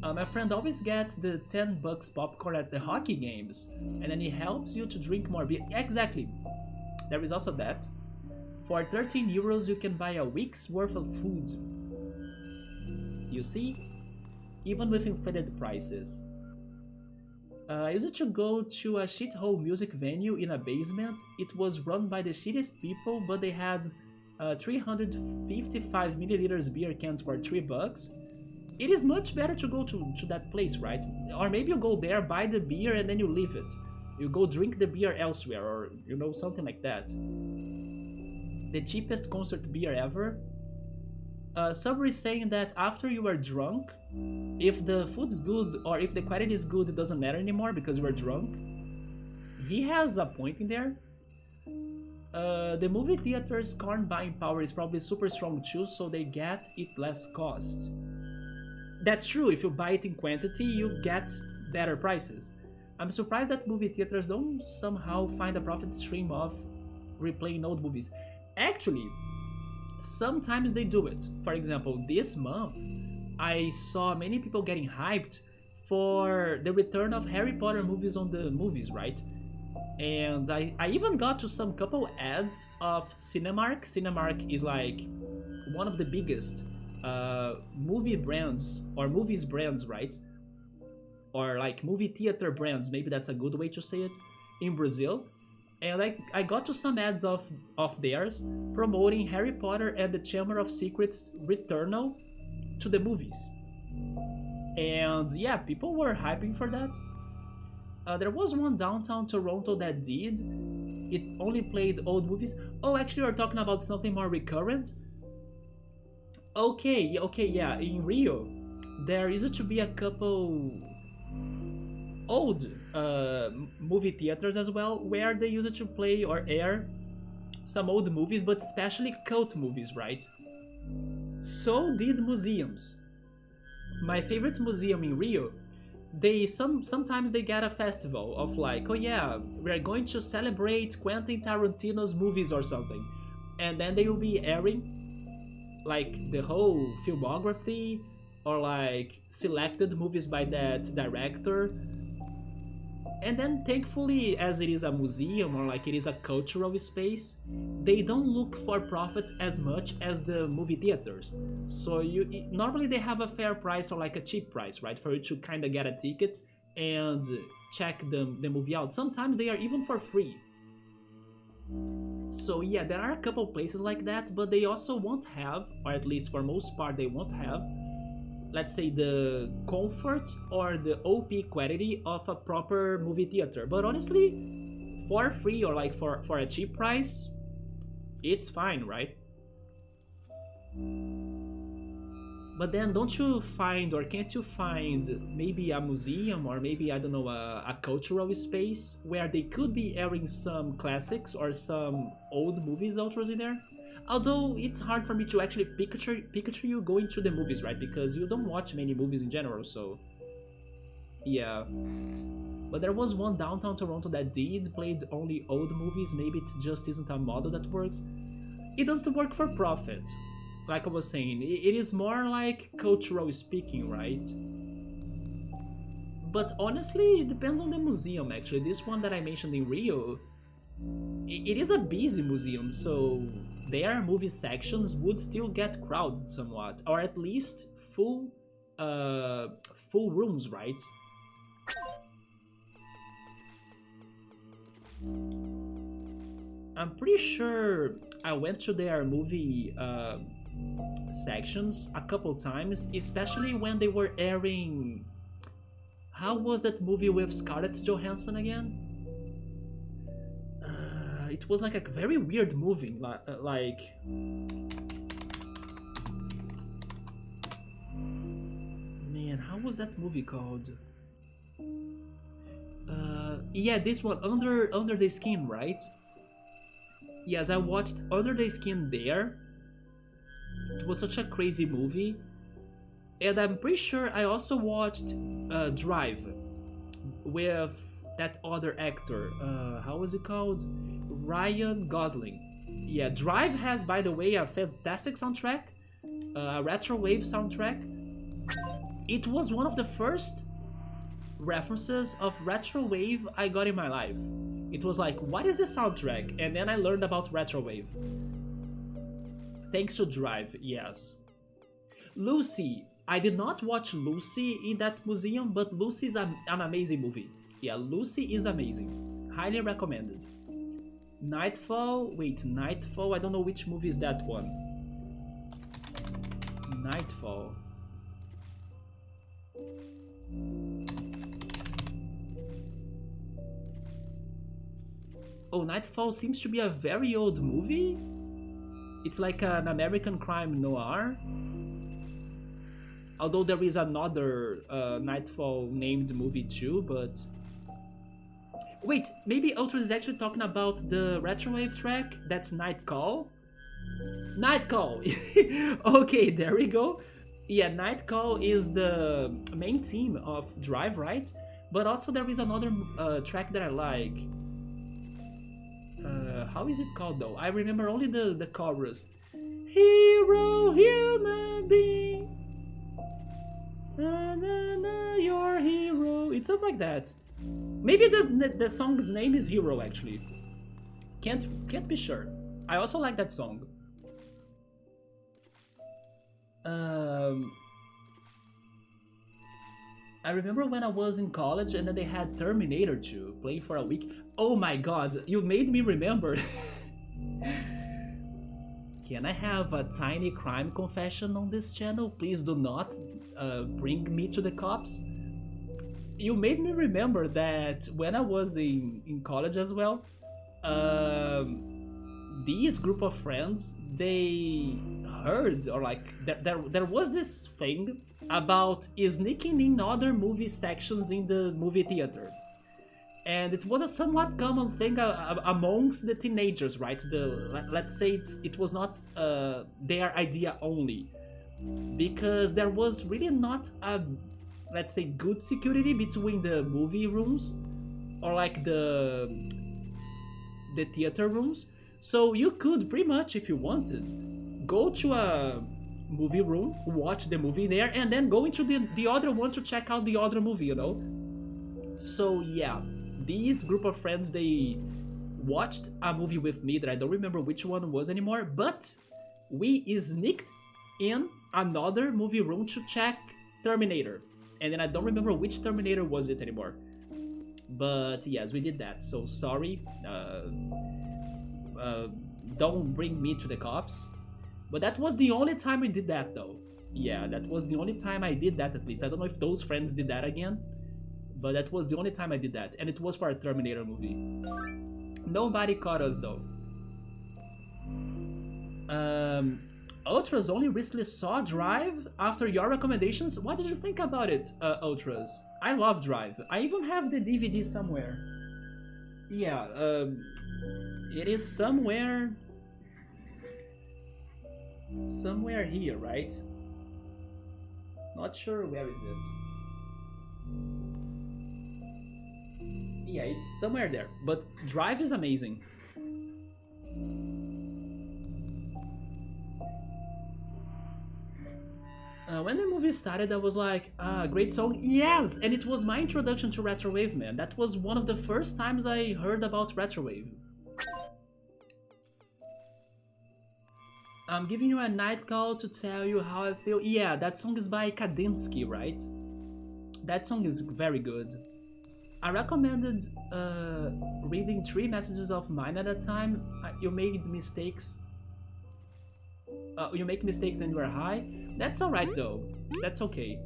My friend always gets the $10 popcorn at the hockey games, and then it helps you to drink more beer. Exactly. There is also that. For 13 euros, you can buy a week's worth of food. You see? Even with inflated prices. I used to go to a shithole music venue in a basement. It was run by the shittiest people, but they had 355 milliliters beer cans for $3. It is much better to go to that place, right? Or maybe you go there, buy the beer, and then you leave it. You go drink the beer elsewhere, or something like that. The cheapest concert beer ever. Subway is saying that after you are drunk, if the food's good or if the quality is good, it doesn't matter anymore because you are drunk. He has a point in there. The movie theater's current buying power is probably super strong too, so they get it less cost. That's true, if you buy it in quantity, you get better prices. I'm surprised that movie theaters don't somehow find a profit stream of replaying old movies. Actually, sometimes they do it. For example, this month, I saw many people getting hyped for the return of Harry Potter movies on the movies, right? And I even got to some couple ads of Cinemark. Cinemark is like one of the biggest movie brands, or movies brands, right? Or like movie theater brands, maybe that's a good way to say it, in Brazil. And I got to some ads of theirs promoting Harry Potter and the Chamber of Secrets Returnal to the movies. And yeah, people were hyping for that. There was one downtown Toronto that did. It only played old movies. Oh, actually, we're talking about something more recurrent. Okay, yeah. In Rio, there used to be a couple old movie theaters as well, where they used to play or air some old movies, but especially cult movies, right? So did museums. My favorite museum in Rio, sometimes they get a festival of like, oh yeah, we're going to celebrate Quentin Tarantino's movies or something, and then they will be airing like the whole filmography or like selected movies by that director. And then thankfully, as it is a museum or like it is a cultural space, they don't look for profit as much as the movie theaters. So normally they have a fair price or like a cheap price, right? For you to kind of get a ticket and check the movie out. Sometimes they are even for free. So yeah, there are a couple places like that, but they also won't have, or at least for most part they won't have, let's say the comfort or the OP quality of a proper movie theater. But honestly, for free or like for a cheap price, it's fine, right? But then don't you find, or can't you find maybe a museum or maybe, I don't know, a cultural space where they could be airing some classics or some old movies outros in there? Although it's hard for me to actually picture you going to the movies, right? Because you don't watch many movies in general, so yeah. But there was one downtown Toronto that played only old movies. Maybe it just isn't a model that works. It doesn't work for profit. Like I was saying, it is more like cultural speaking, right? But honestly, it depends on the museum actually. This one that I mentioned in Rio, it is a busy museum, so their movie sections would still get crowded somewhat, or at least full rooms, right? I'm pretty sure I went to their movie sections a couple times, especially when they were airing. How was that movie with Scarlett Johansson again? It was like a very weird movie, like. Man, how was that movie called? Yeah, this one, Under the Skin, right? Yes, I watched Under the Skin there. It was such a crazy movie. And I'm pretty sure I also watched Drive with that other actor. How was it called? Ryan Gosling. Yeah, Drive has, by the way, a fantastic soundtrack, a retrowave soundtrack. It was one of the first references of retrowave I got in my life. It was like, what is this soundtrack? And then I learned about retrowave. Thanks to Drive, yes. Lucy. I did not watch Lucy in that museum, but Lucy is an amazing movie. Yeah, Lucy is amazing. Highly recommended. Nightfall. Wait, Nightfall? I don't know which movie is that one. Nightfall. Oh, Nightfall seems to be a very old movie. It's like an American crime noir. Although there is another Nightfall named movie too, but... Wait, maybe Ultra is actually talking about the retrowave track? That's Night Call? Night Call! Okay, there we go. Yeah, Night Call is the main theme of Drive, right? But also there is another track that I like. How is it called though? I remember only the chorus. Hero, human being. Na, na, na, your hero. It's something like that. Maybe the song's name is Hero actually. Can't be sure. I also like that song. I remember when I was in college and then they had Terminator 2 playing for a week. Oh my god, you made me remember. Can I have a tiny crime confession on this channel? Please do not bring me to the cops. You made me remember that when I was in college as well, these group of friends, they heard, or like, there was this thing about sneaking in other movie sections in the movie theater. And it was a somewhat common thing amongst the teenagers, right? Let's say it was not their idea only. Because there was really not a, let's say, good security between the movie rooms or like the theater rooms. So you could pretty much, if you wanted, go to a movie room, watch the movie there, and then go into the other one to check out the other movie, you know? So yeah, these group of friends, they watched a movie with me that I don't remember which one it was anymore, but we sneaked in another movie room to check Terminator. And then I don't remember which Terminator was it anymore. But yes, we did that, so sorry. Don't bring me to the cops. But that was the only time I did that though. Yeah, that was the only time I did that, at least. I don't know if those friends did that again, but that was the only time I did that. And it was for a Terminator movie. Nobody caught us though. Ultras only recently saw Drive after your recommendations. What did you think about it, Ultras? I love Drive. I even have the DVD somewhere. Yeah, it is somewhere here, right? Not sure where is it. Yeah, it's somewhere there. But Drive is amazing. When the movie started, I was like, great song. Yes! And it was my introduction to Retrowave, man. That was one of the first times I heard about Retrowave. I'm giving you a night call to tell you how I feel. Yeah, that song is by Kadinsky, right? That song is very good. I recommended reading 3 messages of mine at a time. You made mistakes. You make mistakes and you're high. That's alright though. That's okay.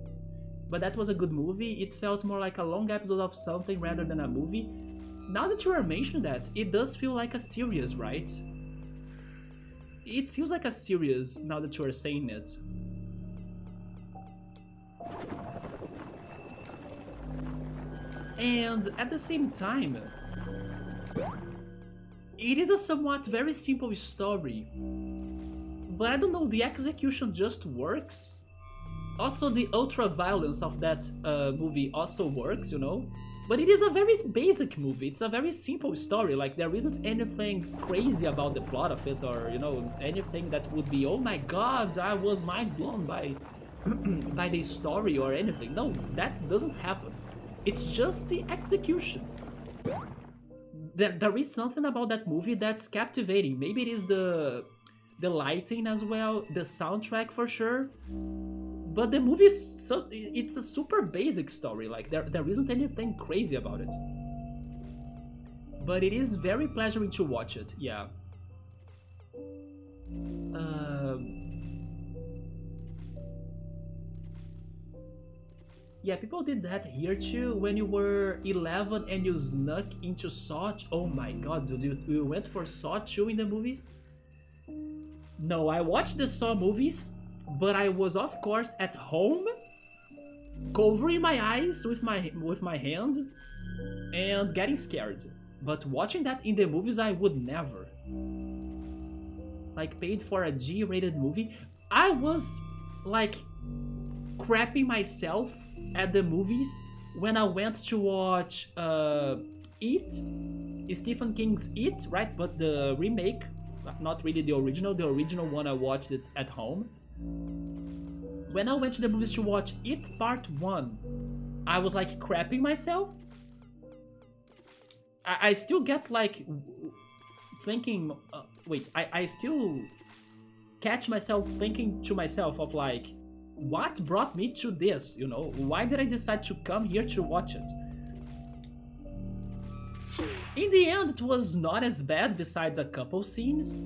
But that was a good movie. It felt more like a long episode of something rather than a movie. Now that you are mentioning that, it does feel like a series, right? It feels like a series now that you are saying it. And at the same time, it is a somewhat very simple story. But I don't know, the execution just works. Also, the ultra-violence of that movie also works, you know? But it is a very basic movie, it's a very simple story, like there isn't anything crazy about the plot of it or, you know, anything that would be, oh my god, I was mind-blown by, by the story or anything. No, that doesn't happen. It's just the execution. There is something about that movie that's captivating. Maybe it is the lighting as well, the soundtrack for sure. But the movie is it's a super basic story, like there isn't anything crazy about it. But it is very pleasuring to watch it, yeah. Yeah, people did that here too. When you were 11 and you snuck into Saw. Oh my god, dude, you went for Saw 2 in the movies? No, I watched the Saw movies, but I was of course at home, covering my eyes with my hand and getting scared. But watching that in the movies, I would never. Like, paid for a G-rated movie. I was like crapping myself at the movies when I went to watch It, Stephen King's It, right? But the remake, not really the original. The original one I watched it at home. When I went to the movies to watch It Part 1, I was like crapping myself. I still get like thinking, I still catch myself thinking to myself of like, what brought me to this, you know? Why did I decide to come here to watch it? In the end, it was not as bad besides a couple scenes.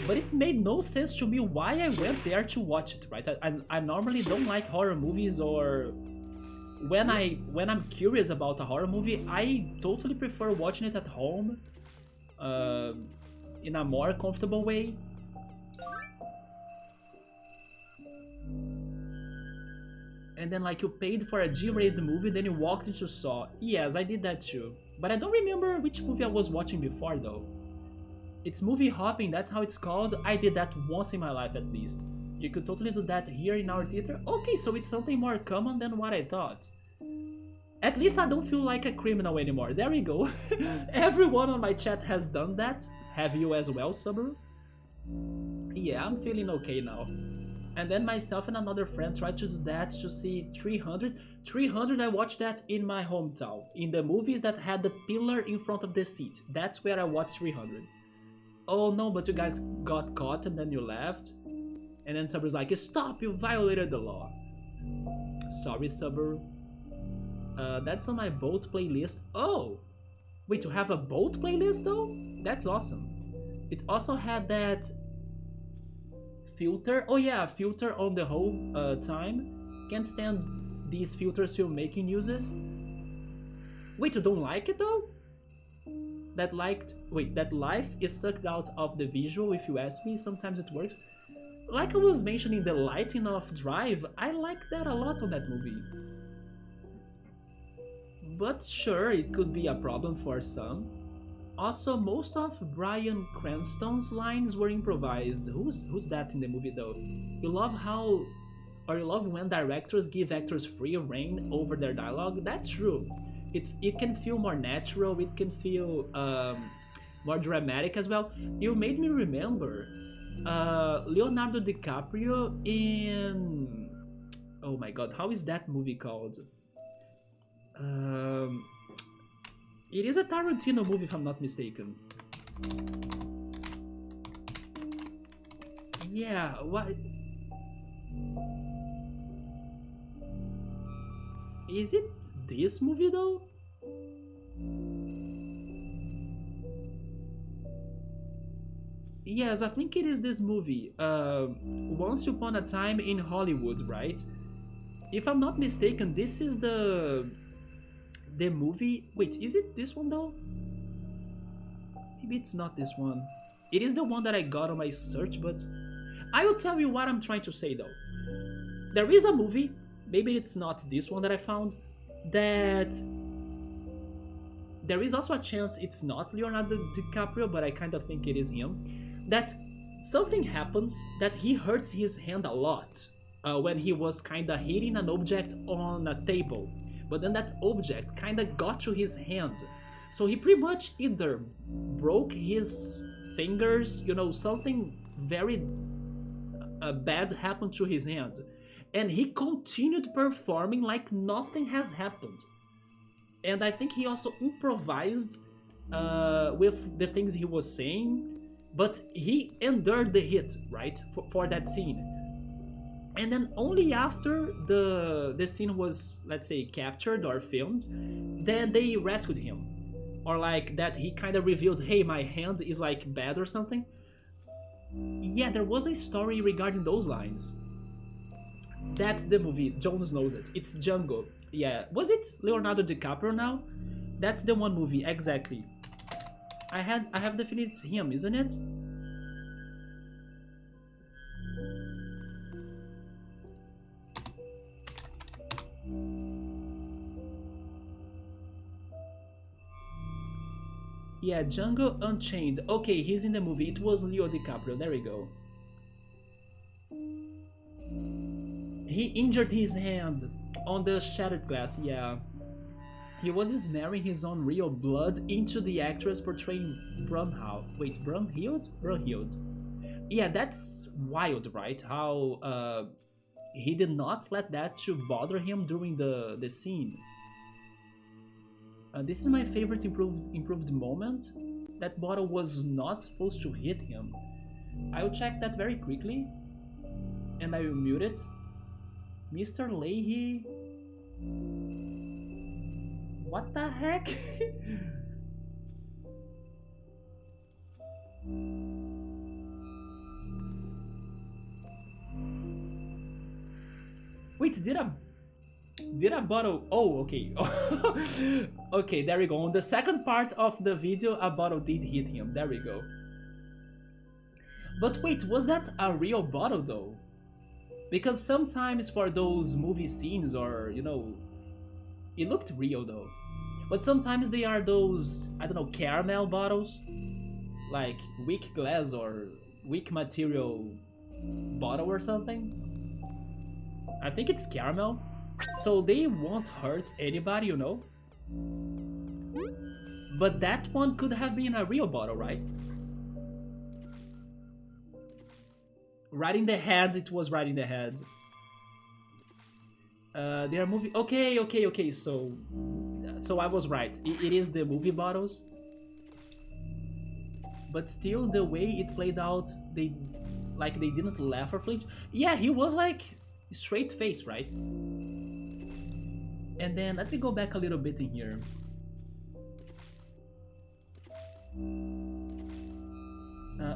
But it made no sense to me why I went there to watch it, right? I normally don't like horror movies, or when I'm curious about a horror movie, I totally prefer watching it at home in a more comfortable way. And then like you paid for a G-rated movie, then you walked into Saw. Yes, I did that too. But I don't remember which movie I was watching before though. It's movie hopping, that's how it's called. I did that once in my life at least. You could totally do that here in our theater. Okay, so it's something more common than what I thought. At least I don't feel like a criminal anymore. There we go. Everyone on my chat has done that. Have you as well, Subaru? Yeah, I'm feeling okay now. And then myself and another friend tried to do that to see 300. 300, I watched that in my hometown. In the movies that had the pillar in front of the seat. That's where I watched 300. Oh no, but you guys got caught and then you left. And then Subaru's like, stop, you violated the law. Sorry, Subaru. That's on my boat playlist. Oh! Wait, you have a boat playlist though? That's awesome. It also had that filter. Oh yeah, filter on the whole time. Can't stand these filters filmmaking uses. Wait, you don't like it though? That life is sucked out of the visual, if you ask me. Sometimes it works. Like I was mentioning the lighting of Drive, I like that a lot on that movie. But sure, it could be a problem for some. Also, most of Bryan Cranston's lines were improvised. Who's that in the movie though? You love when directors give actors free reign over their dialogue? That's true. It can feel more natural, it can feel more dramatic as well. You made me remember Leonardo DiCaprio in... Oh my god, how is that movie called? It is a Tarantino movie if I'm not mistaken. Yeah, what is it? This movie though? Yes, I think it is this movie. Once Upon a Time in Hollywood, right? If I'm not mistaken, this is the movie. Wait, is it this one though? Maybe it's not this one. It is the one that I got on my search, but I will tell you what I'm trying to say though. There is a movie, maybe it's not this one that I found, that there is also a chance it's not Leonardo DiCaprio, but I kind of think it is him. That something happens that he hurts his hand a lot when he was kind of hitting an object on a table, but then that object kind of got to his hand. So he pretty much either broke his fingers, something very bad happened to his hand. And he continued performing like nothing has happened. And I think he also improvised with the things he was saying, but he endured the hit, right, for that scene. And then only after the scene was, let's say, captured or filmed, then they rescued him. Or like that he kind of revealed, hey, my hand is like bad or something. Yeah, there was a story regarding those lines. That's the movie. Jones knows it. It's Django. Yeah, was it Leonardo DiCaprio now? That's the one movie, exactly. I have definitely it's him, isn't it? Yeah, Django Unchained. Okay, he's in the movie. It was Leo DiCaprio. There we go. He injured his hand on the shattered glass, yeah. He was smearing his own real blood into the actress portraying Brunhild? Brunhild. Yeah, that's wild, right? How he did not let that to bother him during the scene. This is my favorite improved moment. That bottle was not supposed to hit him. I will check that very quickly, and I will mute it. Mr. Leahy. What the heck? Wait, did a bottle? Oh, okay. Okay, there we go. On the second part of the video, a bottle did hit him. There we go. But wait, was that a real bottle though? Because sometimes for those movie scenes or, it looked real though. But sometimes they are those, I don't know, caramel bottles. Like weak glass or weak material bottle or something. I think it's caramel. So they won't hurt anybody, But that one could have been a real bottle, right? Right in the head, it was right in the head. They are moving. Okay. So I was right. It is the movie bottles. But still, the way it played out, they didn't laugh or flinch. Yeah, he was like straight face, right? And then let me go back a little bit in here.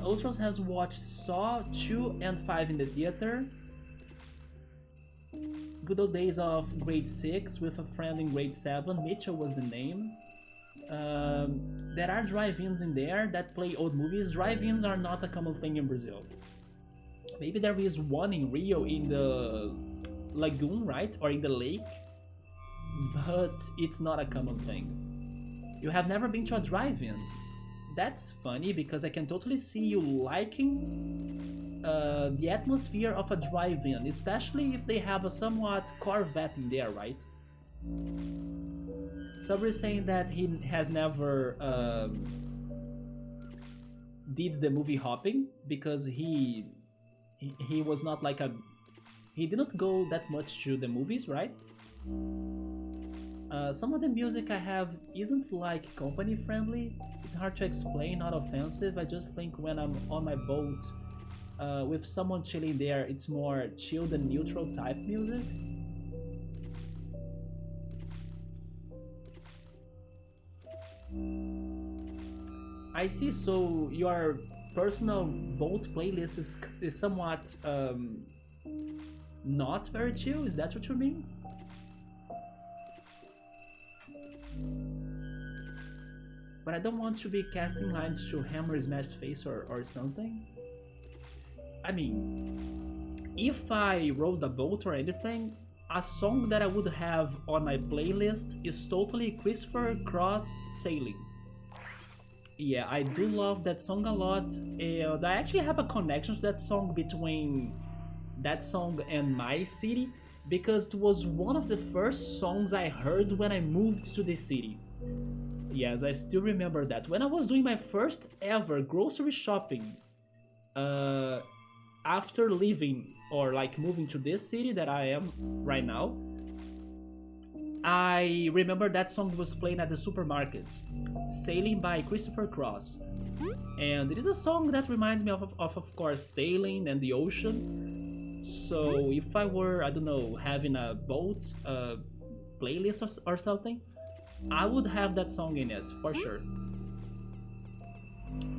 Ultros has watched Saw 2 and 5 in the theater. Good old days of grade 6 with a friend in grade 7. Mitchell was the name. There are drive-ins in there that play old movies. Drive-ins are not a common thing in Brazil. Maybe there is one in Rio in the lagoon, right? Or in the lake. But it's not a common thing. You have never been to a drive-in. That's funny because I can totally see you liking the atmosphere of a drive-in, especially if they have a somewhat Corvette in there, right? Sabri is saying that he has never did the movie hopping because he was not like he didn't go that much to the movies, right? Some of the music I have isn't like company friendly. It's hard to explain, not offensive. I just think when I'm on my boat with someone chilling there, it's more chilled and neutral type music. I see. So your personal boat playlist is somewhat not very chill. Is that what you mean? But I don't want to be casting lines to Hammer Smashed Face or something. I mean, if I rode a boat or anything, a song that I would have on my playlist is totally Christopher Cross Sailing. Yeah, I do love that song a lot, and I actually have a connection to that song between that song and my city, because it was one of the first songs I heard when I moved to the city. Yes, I still remember that. When I was doing my first ever grocery shopping, after leaving or like moving to this city that I am right now, I remember that song was playing at the supermarket, Sailing by Christopher Cross. And it is a song that reminds me of course, sailing and the ocean. So if I were, I don't know, having a boat playlist or something, I would have that song in it, for sure.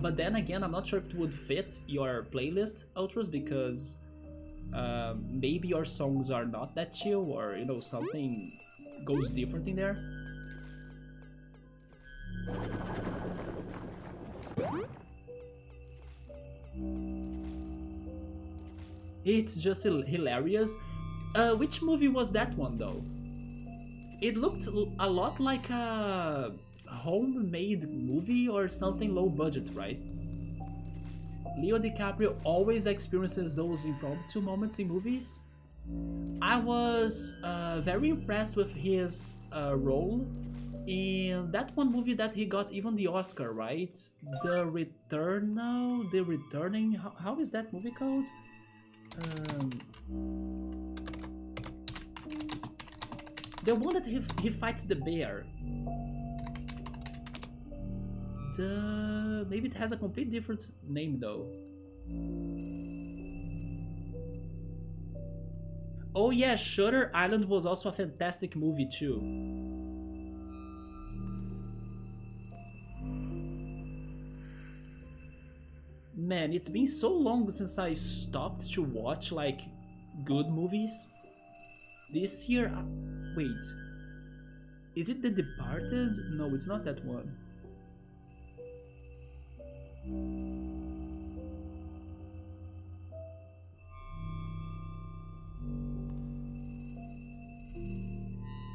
But then again, I'm not sure if it would fit your playlist, Ultras, because maybe your songs are not that chill, or, you know, something goes different in there. It's just hilarious. Which movie was that one, though? It looked a lot like a homemade movie or something low budget, right? Leo DiCaprio always experiences those impromptu moments in movies. I was very impressed with his role in that one movie that he got even the Oscar, right? The Returning, how is that movie called? The one that he fights the bear. Maybe it has a complete different name though. Oh yeah, Shutter Island was also a fantastic movie too. Man, it's been so long since I stopped to watch like good movies. This year, wait, is it The Departed? No, it's not that one.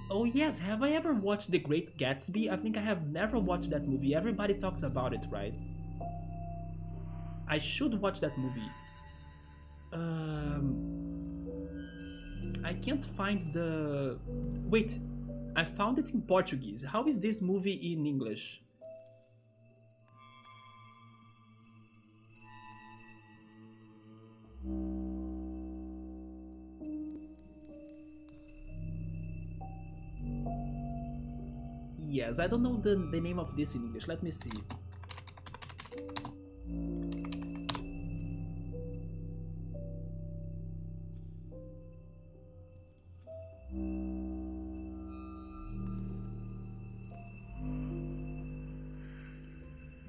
Oh yes, have I ever watched The Great Gatsby? I think I have never watched that movie. Everybody talks about it, right? I should watch that movie. I can't find the... Wait, I found it in Portuguese. How is this movie in English? Yes, I don't know the name of this in English. Let me see.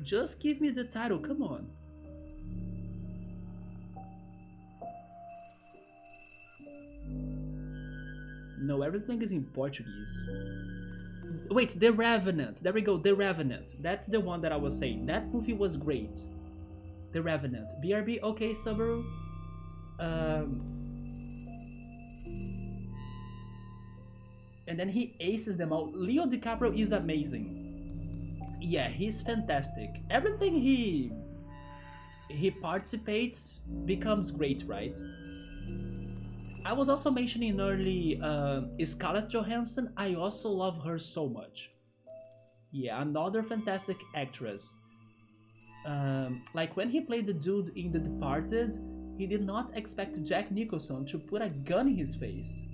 Just give me the title, come on. No, everything is in Portuguese. Wait, The Revenant. There we go, The Revenant. That's the one that I was saying. That movie was great. The Revenant. BRB, okay, Subaru. And then he aces them all. Leo DiCaprio is amazing. Yeah, he's fantastic. Everything he participates becomes great, right? I was also mentioning early Scarlett Johansson. I also love her so much. Yeah, another fantastic actress. Like when he played the dude in The Departed, he did not expect Jack Nicholson to put a gun in his face.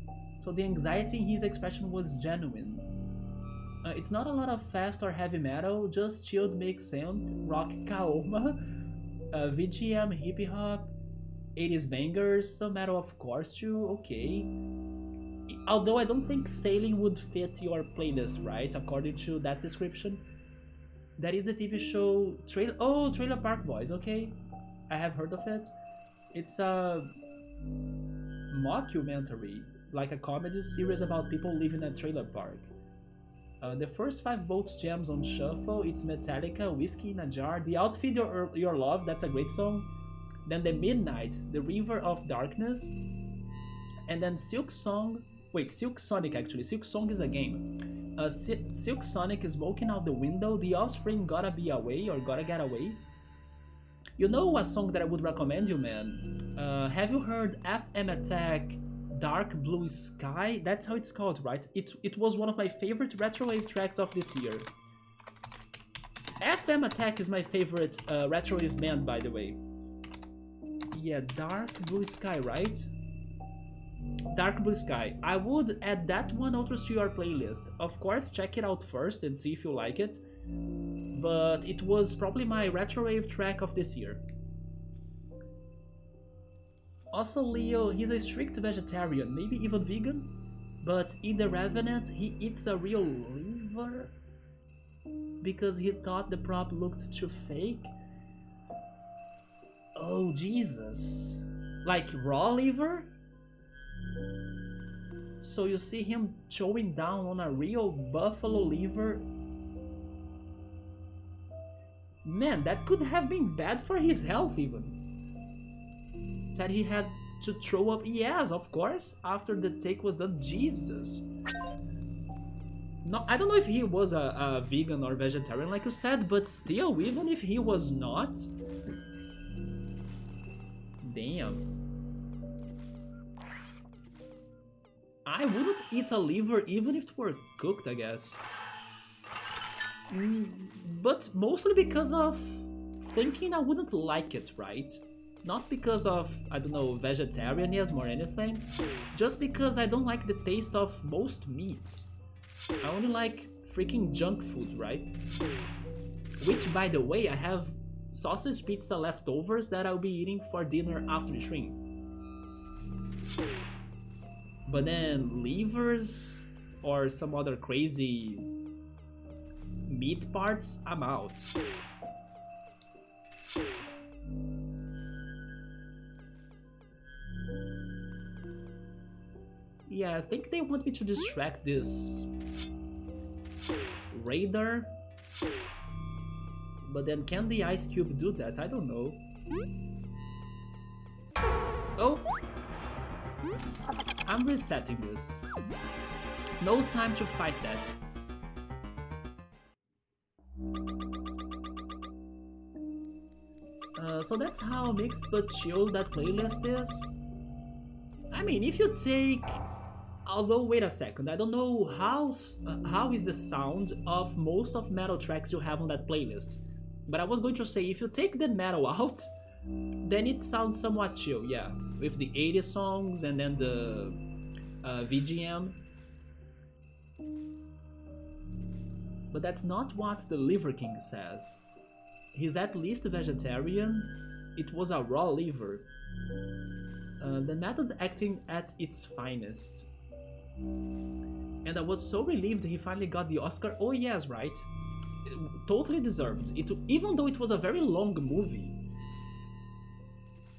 So the anxiety in his expression was genuine. It's not a lot of fast or heavy metal, just chilled mix synth, rock kaoma, VGM, hip hop. 80s bangers, some metal of course too, okay. Although I don't think sailing would fit your playlist, right? According to that description. That is the TV show Trailer Park Boys, okay. I have heard of it. It's a mockumentary, like a comedy series about people living in a trailer park. The first 5 bolts gems on shuffle, it's Metallica, Whiskey in a Jar, The Outfit Your Love, that's a great song. Then The Midnight, The River of Darkness, and then Silk Sonic actually. Silk Song is a game. Silk Sonic is Smoking Out the Window, The Offspring Gotta Be Away or Gotta Get Away. You know a song that I would recommend you, man? Have you heard FM Attack Dark Blue Sky? That's how it's called, right? It was one of my favorite retrowave tracks of this year. FM Attack is my favorite retrowave band, by the way. Yeah, Dark Blue Sky, right? Dark Blue Sky. I would add that one also to your playlist. Of course, check it out first and see if you like it. But it was probably my retrowave track of this year. Also, Leo, he's a strict vegetarian, maybe even vegan. But in The Revenant, he eats a real liver because he thought the prop looked too fake. Oh, Jesus. Like raw liver? So you see him chowing down on a real buffalo liver? Man, that could have been bad for his health even. Said he had to throw up. Yes, of course, after the take was done. Jesus. No, I don't know if he was a vegan or vegetarian like you said, but still, even if he was not... Damn. I wouldn't eat a liver even if it were cooked, I guess. But mostly because of thinking I wouldn't like it, right? Not because of, I don't know, vegetarianism or anything. Just because I don't like the taste of most meats. I only like freaking junk food, right? Which, by the way, I have sausage pizza leftovers that I'll be eating for dinner after the stream. But then livers or some other crazy meat parts, I'm out. Yeah, I think they want me to distract this radar. But then can the ice cube do that? I don't know. Oh! I'm resetting this. No time to fight that. So that's how mixed but chill that playlist is. I mean, if you take... Although, wait a second, I don't know how is the sound of most of metal tracks you have on that playlist. But I was going to say, if you take the metal out, then it sounds somewhat chill, yeah. With the 80s songs and then the VGM. But that's not what the Liver King says. He's at least a vegetarian. It was a raw liver. The method acting at its finest. And I was so relieved he finally got the Oscar. Oh yes, right. Totally deserved. Even though it was a very long movie,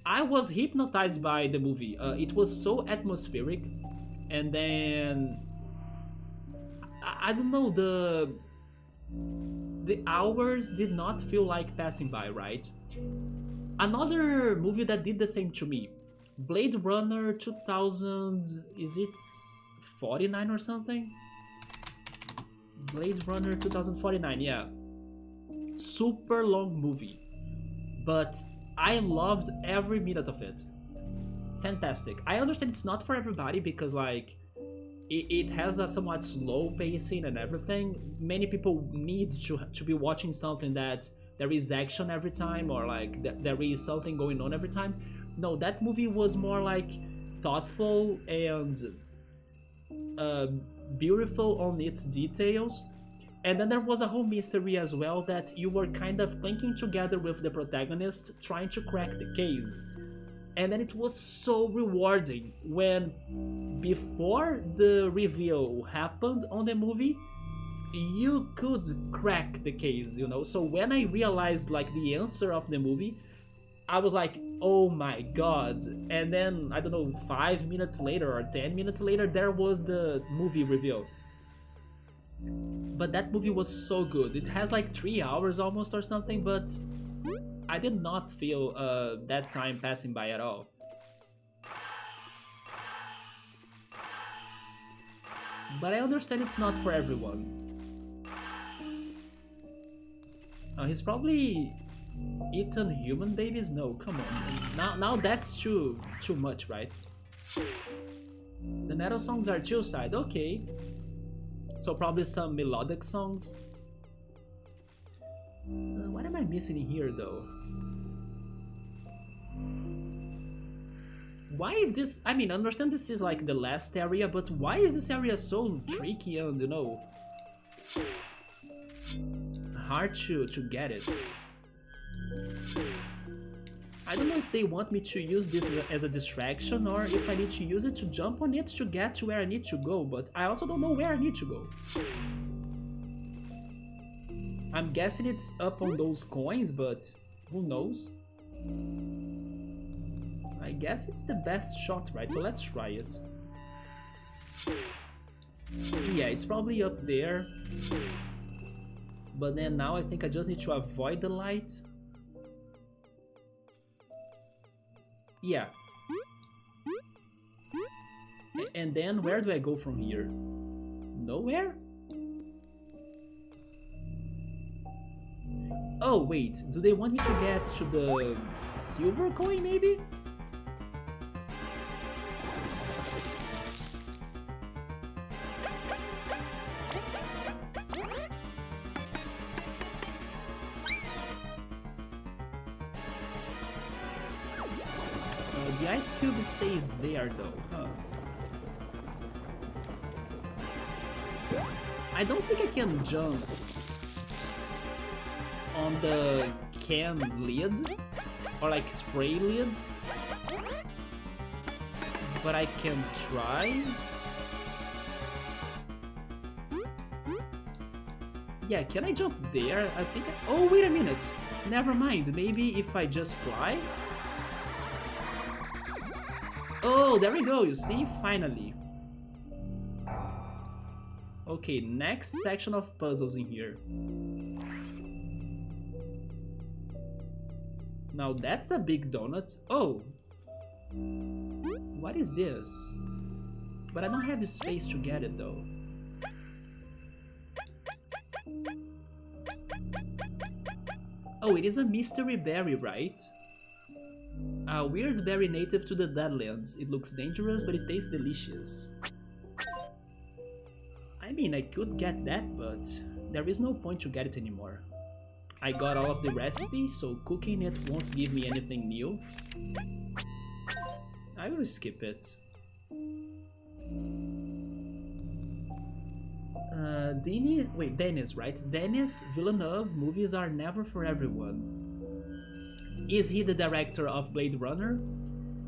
I was hypnotized by the movie. It was so atmospheric, and then I don't know, the hours did not feel like passing by, right? Another movie that did the same to me, Blade Runner 2000, is it 49 or something? Blade Runner 2049, yeah. Super long movie, but I loved every minute of it. Fantastic. I understand it's not for everybody because like it has a somewhat slow pacing and everything. Many people need to be watching something that there is action every time or like there is something going on every time. No, that movie was more like thoughtful and beautiful on its details. And then there was a whole mystery as well that you were kind of thinking together with the protagonist trying to crack the case. And then it was so rewarding when, before the reveal happened on the movie, you could crack the case, you know? So when I realized like the answer of the movie, I was like, oh my god. And then, I don't know, 5 minutes later or 10 minutes later, there was the movie reveal. But that movie was so good. It has like 3 hours almost or something, but I did not feel that time passing by at all. But I understand it's not for everyone. He's probably eaten human babies? No, come on. Now that's too much, right? The metal songs are chill side, okay. So probably some melodic songs. What am I missing in here though? Why is this? I mean, I understand this is like the last area, but why is this area so tricky and, you know, hard to get it? I don't know if they want me to use this as a distraction or if I need to use it to jump on it to get to where I need to go, but I also don't know where I need to go. I'm guessing it's up on those coins, but who knows? I guess it's the best shot, right? So let's try it. Yeah, it's probably up there. But then now I think I just need to avoid the light. Yeah. And then where do I go from here? Nowhere? Oh wait, do they want me to get to the silver coin maybe? The ice cube stays there though, huh? I don't think I can jump on the can lid or like spray lid, but I can try. Yeah, can I jump there? I think oh, wait a minute. Never mind. Maybe if I just fly? Oh, there we go, you see? Finally. Okay, next section of puzzles in here. Now that's a big donut. Oh! What is this? But I don't have the space to get it though. Oh, it is a mystery berry, right? A weird berry native to the Deadlands. It looks dangerous, but it tastes delicious. I mean, I could get that, but there is no point to get it anymore. I got all of the recipes, so cooking it won't give me anything new. I will skip it. Denis, right? Denis Villeneuve movies are never for everyone. Is he the director of Blade Runner?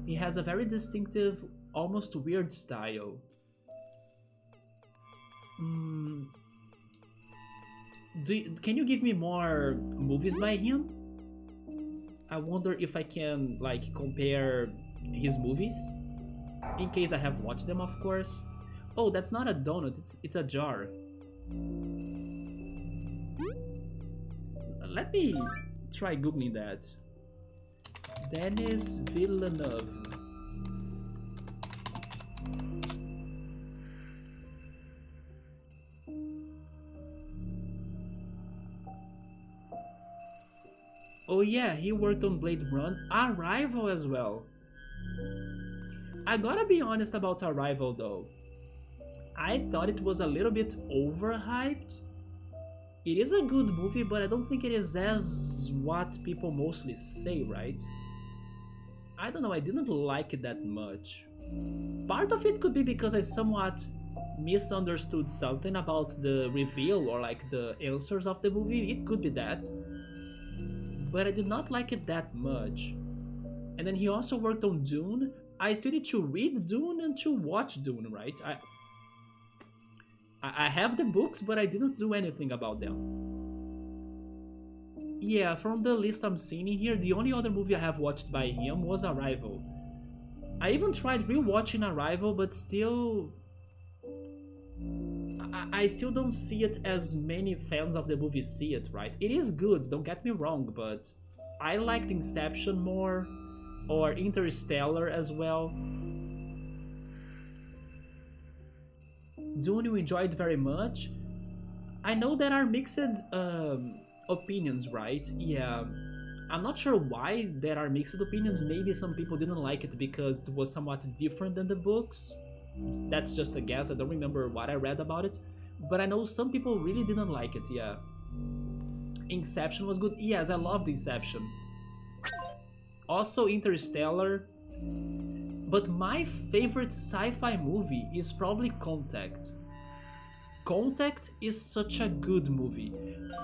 He has a very distinctive, almost weird style. Can you give me more movies by him? I wonder if I can like compare his movies, in case I have watched them, of course. Oh, that's not a donut, it's a jar. Let me try googling that. Denis Villeneuve. Oh yeah, he worked on Blade Runner, Arrival as well. I gotta be honest about Arrival though. I thought it was a little bit overhyped. It is a good movie, but I don't think it is as what people mostly say, right? I don't know, I didn't like it that much. Part of it could be because I somewhat misunderstood something about the reveal or like the answers of the movie. It could be that. But I did not like it that much. And then he also worked on Dune. I still need to read Dune and to watch Dune, right? I have the books, but I didn't do anything about them. Yeah, from the list I'm seeing here, the only other movie I have watched by him was Arrival. I even tried rewatching Arrival, but still... I still don't see it as many fans of the movie see it, right? It is good, don't get me wrong, but I liked Inception more, or Interstellar as well. Dune you enjoyed very much. I know there are mixed opinions, right? Yeah, I'm not sure why there are mixed opinions. Maybe some people didn't like it because it was somewhat different than the books. That's just a guess, I don't remember what I read about it. But I know some people really didn't like it, yeah. Inception was good. Yes, I loved Inception. Also Interstellar. But my favorite sci-fi movie is probably Contact. Contact is such a good movie.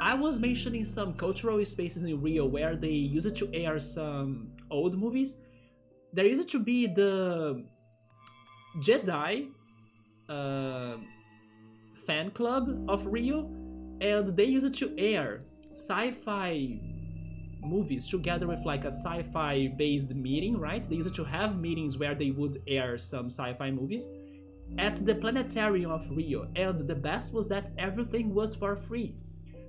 I was mentioning some cultural spaces in Rio where they used to air some old movies. There used to be the Jedi fan club of Rio, and they used to air sci-fi movies together with like a sci-fi based meeting, right? They used to have meetings where they would air some sci-fi movies at the planetarium of Rio, and the best was that everything was for free.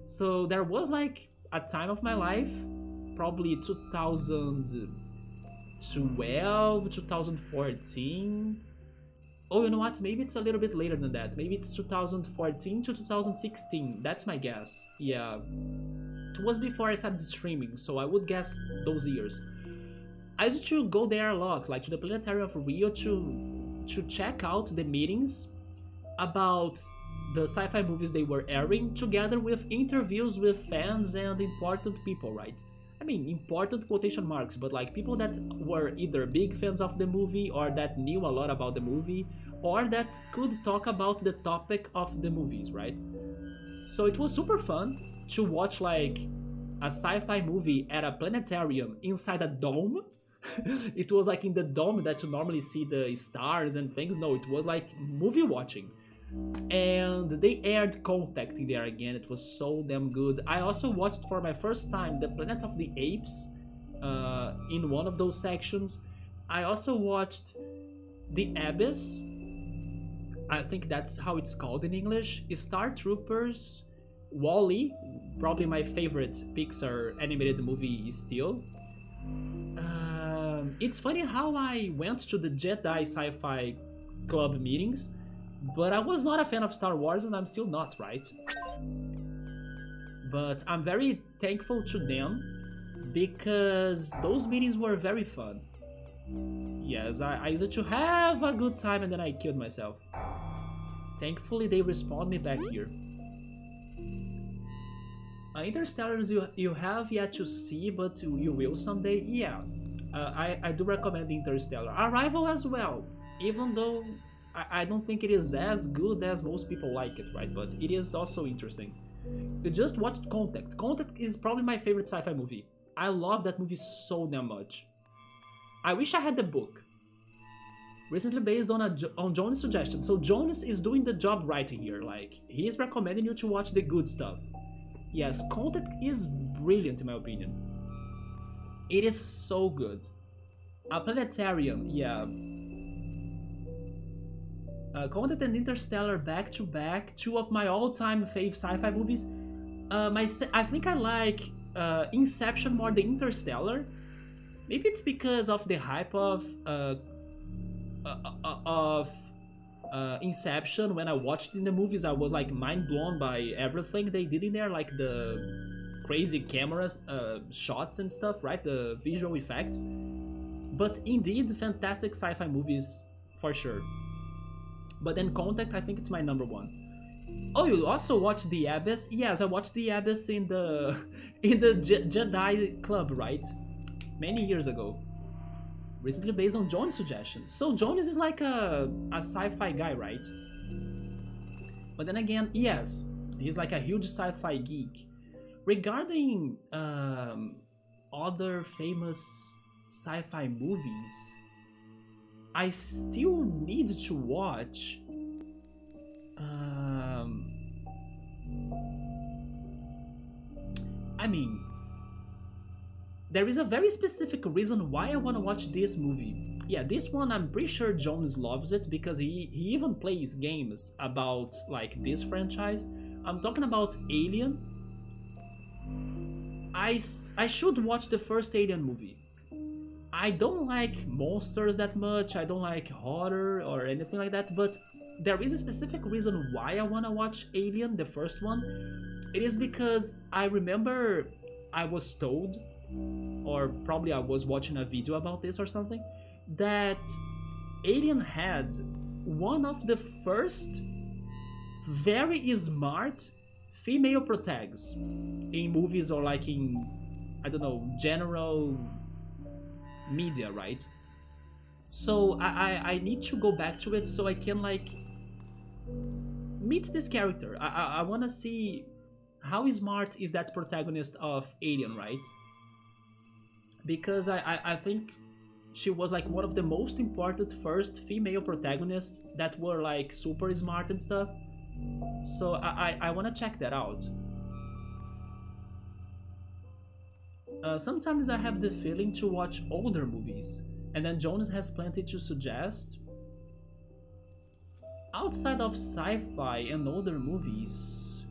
So there was like a time of my life, probably 2012, 2014. Oh, you know what? Maybe it's a little bit later than that. Maybe it's 2014 to 2016. That's my guess. Yeah. It was before I started streaming, so I would guess those years. I used to go there a lot, like to the Planetarium of Rio to check out the meetings about the sci-fi movies they were airing, together with interviews with fans and important people, right? I mean, important quotation marks, but like people that were either big fans of the movie or that knew a lot about the movie or that could talk about the topic of the movies, right? So it was super fun to watch like a sci-fi movie at a planetarium inside a dome. It was like in the dome that you normally see the stars and things. No, it was like movie watching. And they aired Contact in there again. It was so damn good. I also watched for my first time the Planet of the Apes in one of those sections. I also watched The Abyss. I think that's how it's called in English. Star Troopers, Wall-E, probably my favorite Pixar animated movie still. It's funny how I went to the Jedi Sci-Fi Club meetings, but I was not a fan of Star Wars, and I'm still not, right? But I'm very thankful to them because those meetings were very fun. Yes, I used to have a good time and then I killed myself. Thankfully, they respawned me back here. Interstellars you have yet to see, but you will someday. Yeah, I do recommend Interstellar. Arrival as well, even though I don't think it is as good as most people like it, right? But it is also interesting. You just watched Contact. Contact is probably my favorite sci-fi movie. I love that movie so damn much. I wish I had the book. Recently based on Jonas' suggestion. So Jonas is doing the job writing here. Like, he is recommending you to watch the good stuff. Yes, Contact is brilliant in my opinion. It is so good. A Planetarium, yeah. Contact and Interstellar back to back, two of my all-time fave sci-fi movies. I think I like Inception more than Interstellar. Maybe it's because of the hype of Inception. When I watched it in the movies, I was like mind blown by everything they did in there, like the crazy cameras, shots and stuff, right? The visual effects. But indeed, fantastic sci-fi movies for sure. But then Contact, I think it's my number one. Oh, you also watched The Abyss? Yes, I watched The Abyss in the Jedi Club, right? Many years ago. Recently based on John's suggestion. So Jonas is like a sci-fi guy, right? But then again, yes, he's like a huge sci-fi geek. Regarding other famous sci-fi movies, I still need to watch. Um, I mean, there is a very specific reason why I want to watch this movie. Yeah, this one I'm pretty sure Jones loves it because he even plays games about like this franchise. I'm talking about Alien. I should watch the first Alien movie. I don't like monsters that much, I don't like horror or anything like that, but there is a specific reason why I wanna watch Alien, the first one. It is because I remember I was told, or probably I was watching a video about this or something, that Alien had one of the first very smart female protagonists in movies or like in, I don't know, general media, right? So I need to go back to it so I can like meet this character. I want to see how smart is that protagonist of Alien, right? Because I think she was like one of the most important first female protagonists that were like super smart and stuff. So I want to check that out. Sometimes I have the feeling to watch older movies, and then Jonas has plenty to suggest. Outside of sci-fi and older movies,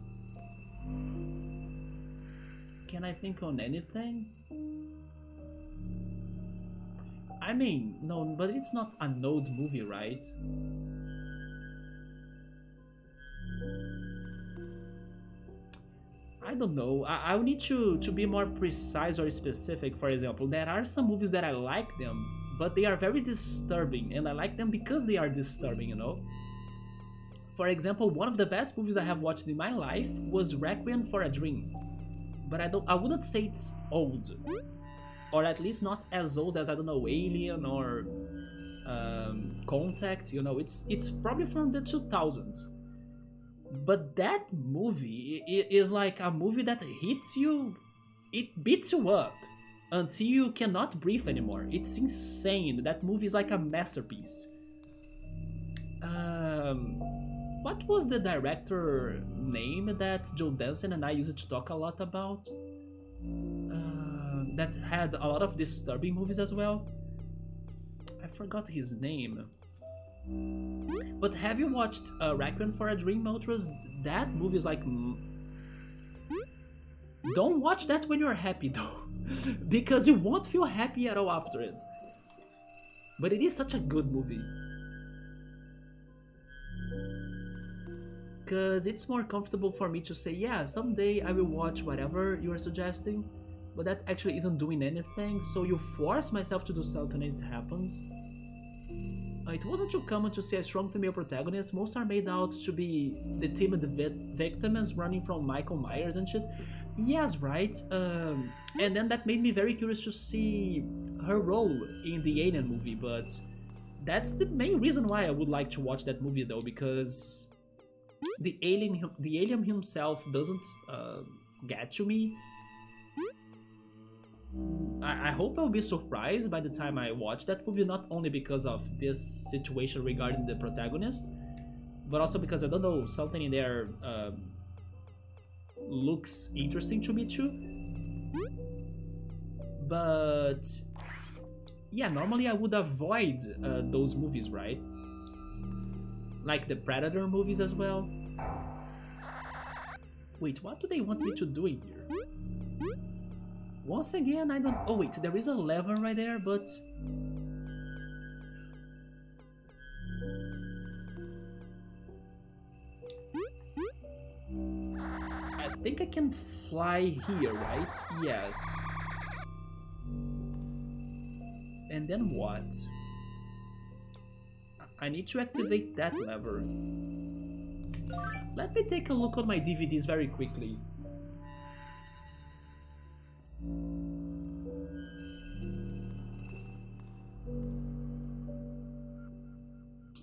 can I think on anything? I mean, no, but it's not an old movie, right? I don't know. I will need to be more precise or specific. For example, there are some movies that I like them, but they are very disturbing, and I like them because they are disturbing, you know? For example, one of the best movies I have watched in my life was Requiem for a Dream. But I wouldn't say it's old. Or at least not as old as, I don't know, Alien or Contact, you know, it's probably from the 2000s. But that movie is like a movie that hits you, it beats you up until you cannot breathe anymore. It's insane. That movie is like a masterpiece. What was the director name that Joe Danson and I used to talk a lot about? That had a lot of disturbing movies as well. I forgot his name. But have you watched Requiem for a Dream, Ultras? That movie is like... Don't watch that when you're happy though, because you won't feel happy at all after it. But it is such a good movie. Because it's more comfortable for me to say, yeah, someday I will watch whatever you are suggesting, but that actually isn't doing anything, so you force myself to do something and it happens. It wasn't too common to see a strong female protagonist. Most are made out to be the timid victims running from Michael Myers and shit. Yes, right? And then that made me very curious to see her role in the Alien movie, but that's the main reason why I would like to watch that movie though, because the alien himself doesn't get to me. I hope I'll be surprised by the time I watch that movie, not only because of this situation regarding the protagonist, but also because, I don't know, something in there looks interesting to me too. But yeah, normally I would avoid those movies, right? Like the Predator movies as well. Wait, what do they want me to do in here? Once again, I don't... Oh wait, there is a lever right there, but... I think I can fly here, right? Yes. And then what? I need to activate that lever. Let me take a look on my DVDs very quickly.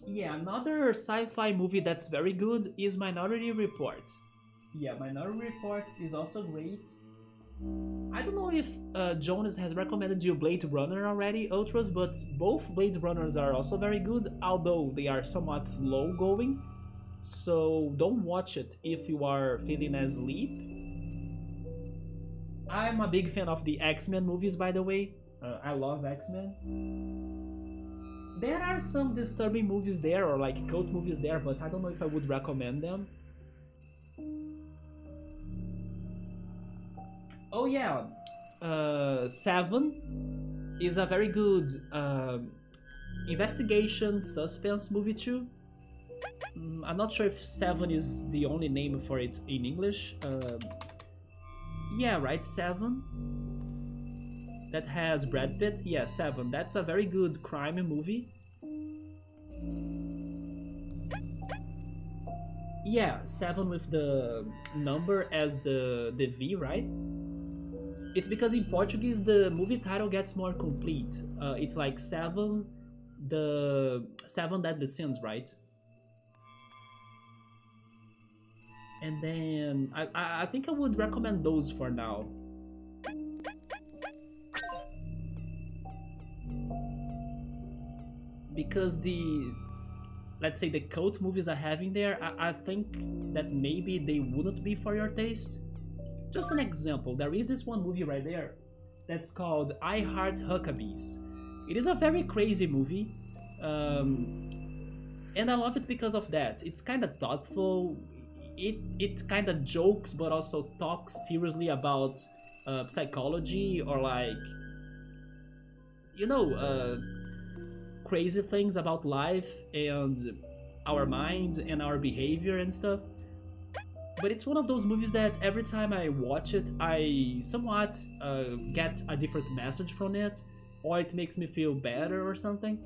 Yeah, another sci-fi movie that's very good is Minority Report. Yeah, Minority Report is also great. I don't know if Jonas has recommended you Blade Runner already, Ultras, but both Blade Runners are also very good, although they are somewhat slow going. So don't watch it if you are feeling asleep. I'm a big fan of the X-Men movies, by the way. I love X-Men. There are some disturbing movies there, or like cult movies there, but I don't know if I would recommend them. Oh yeah, Seven is a very good investigation suspense movie too. I'm not sure if Seven is the only name for it in English. Yeah, right, Seven. That has Brad Pitt. Yeah, Seven. That's a very good crime movie. Yeah, 7 with the number as the V, right? It's because in Portuguese the movie title gets more complete. It's like 7, the 7 Deadly Sins, right? And then I think I would recommend those for now. Because let's say the cult movies I have in there, I think that maybe they wouldn't be for your taste. Just an example, there is this one movie right there that's called I Heart Huckabees. It is a very crazy movie, and I love it because of that. It's kind of thoughtful, it kind of jokes but also talks seriously about psychology or like, you know, crazy things about life and our mind and our behavior and stuff. But it's one of those movies that every time I watch it, I somewhat get a different message from it, or it makes me feel better or something.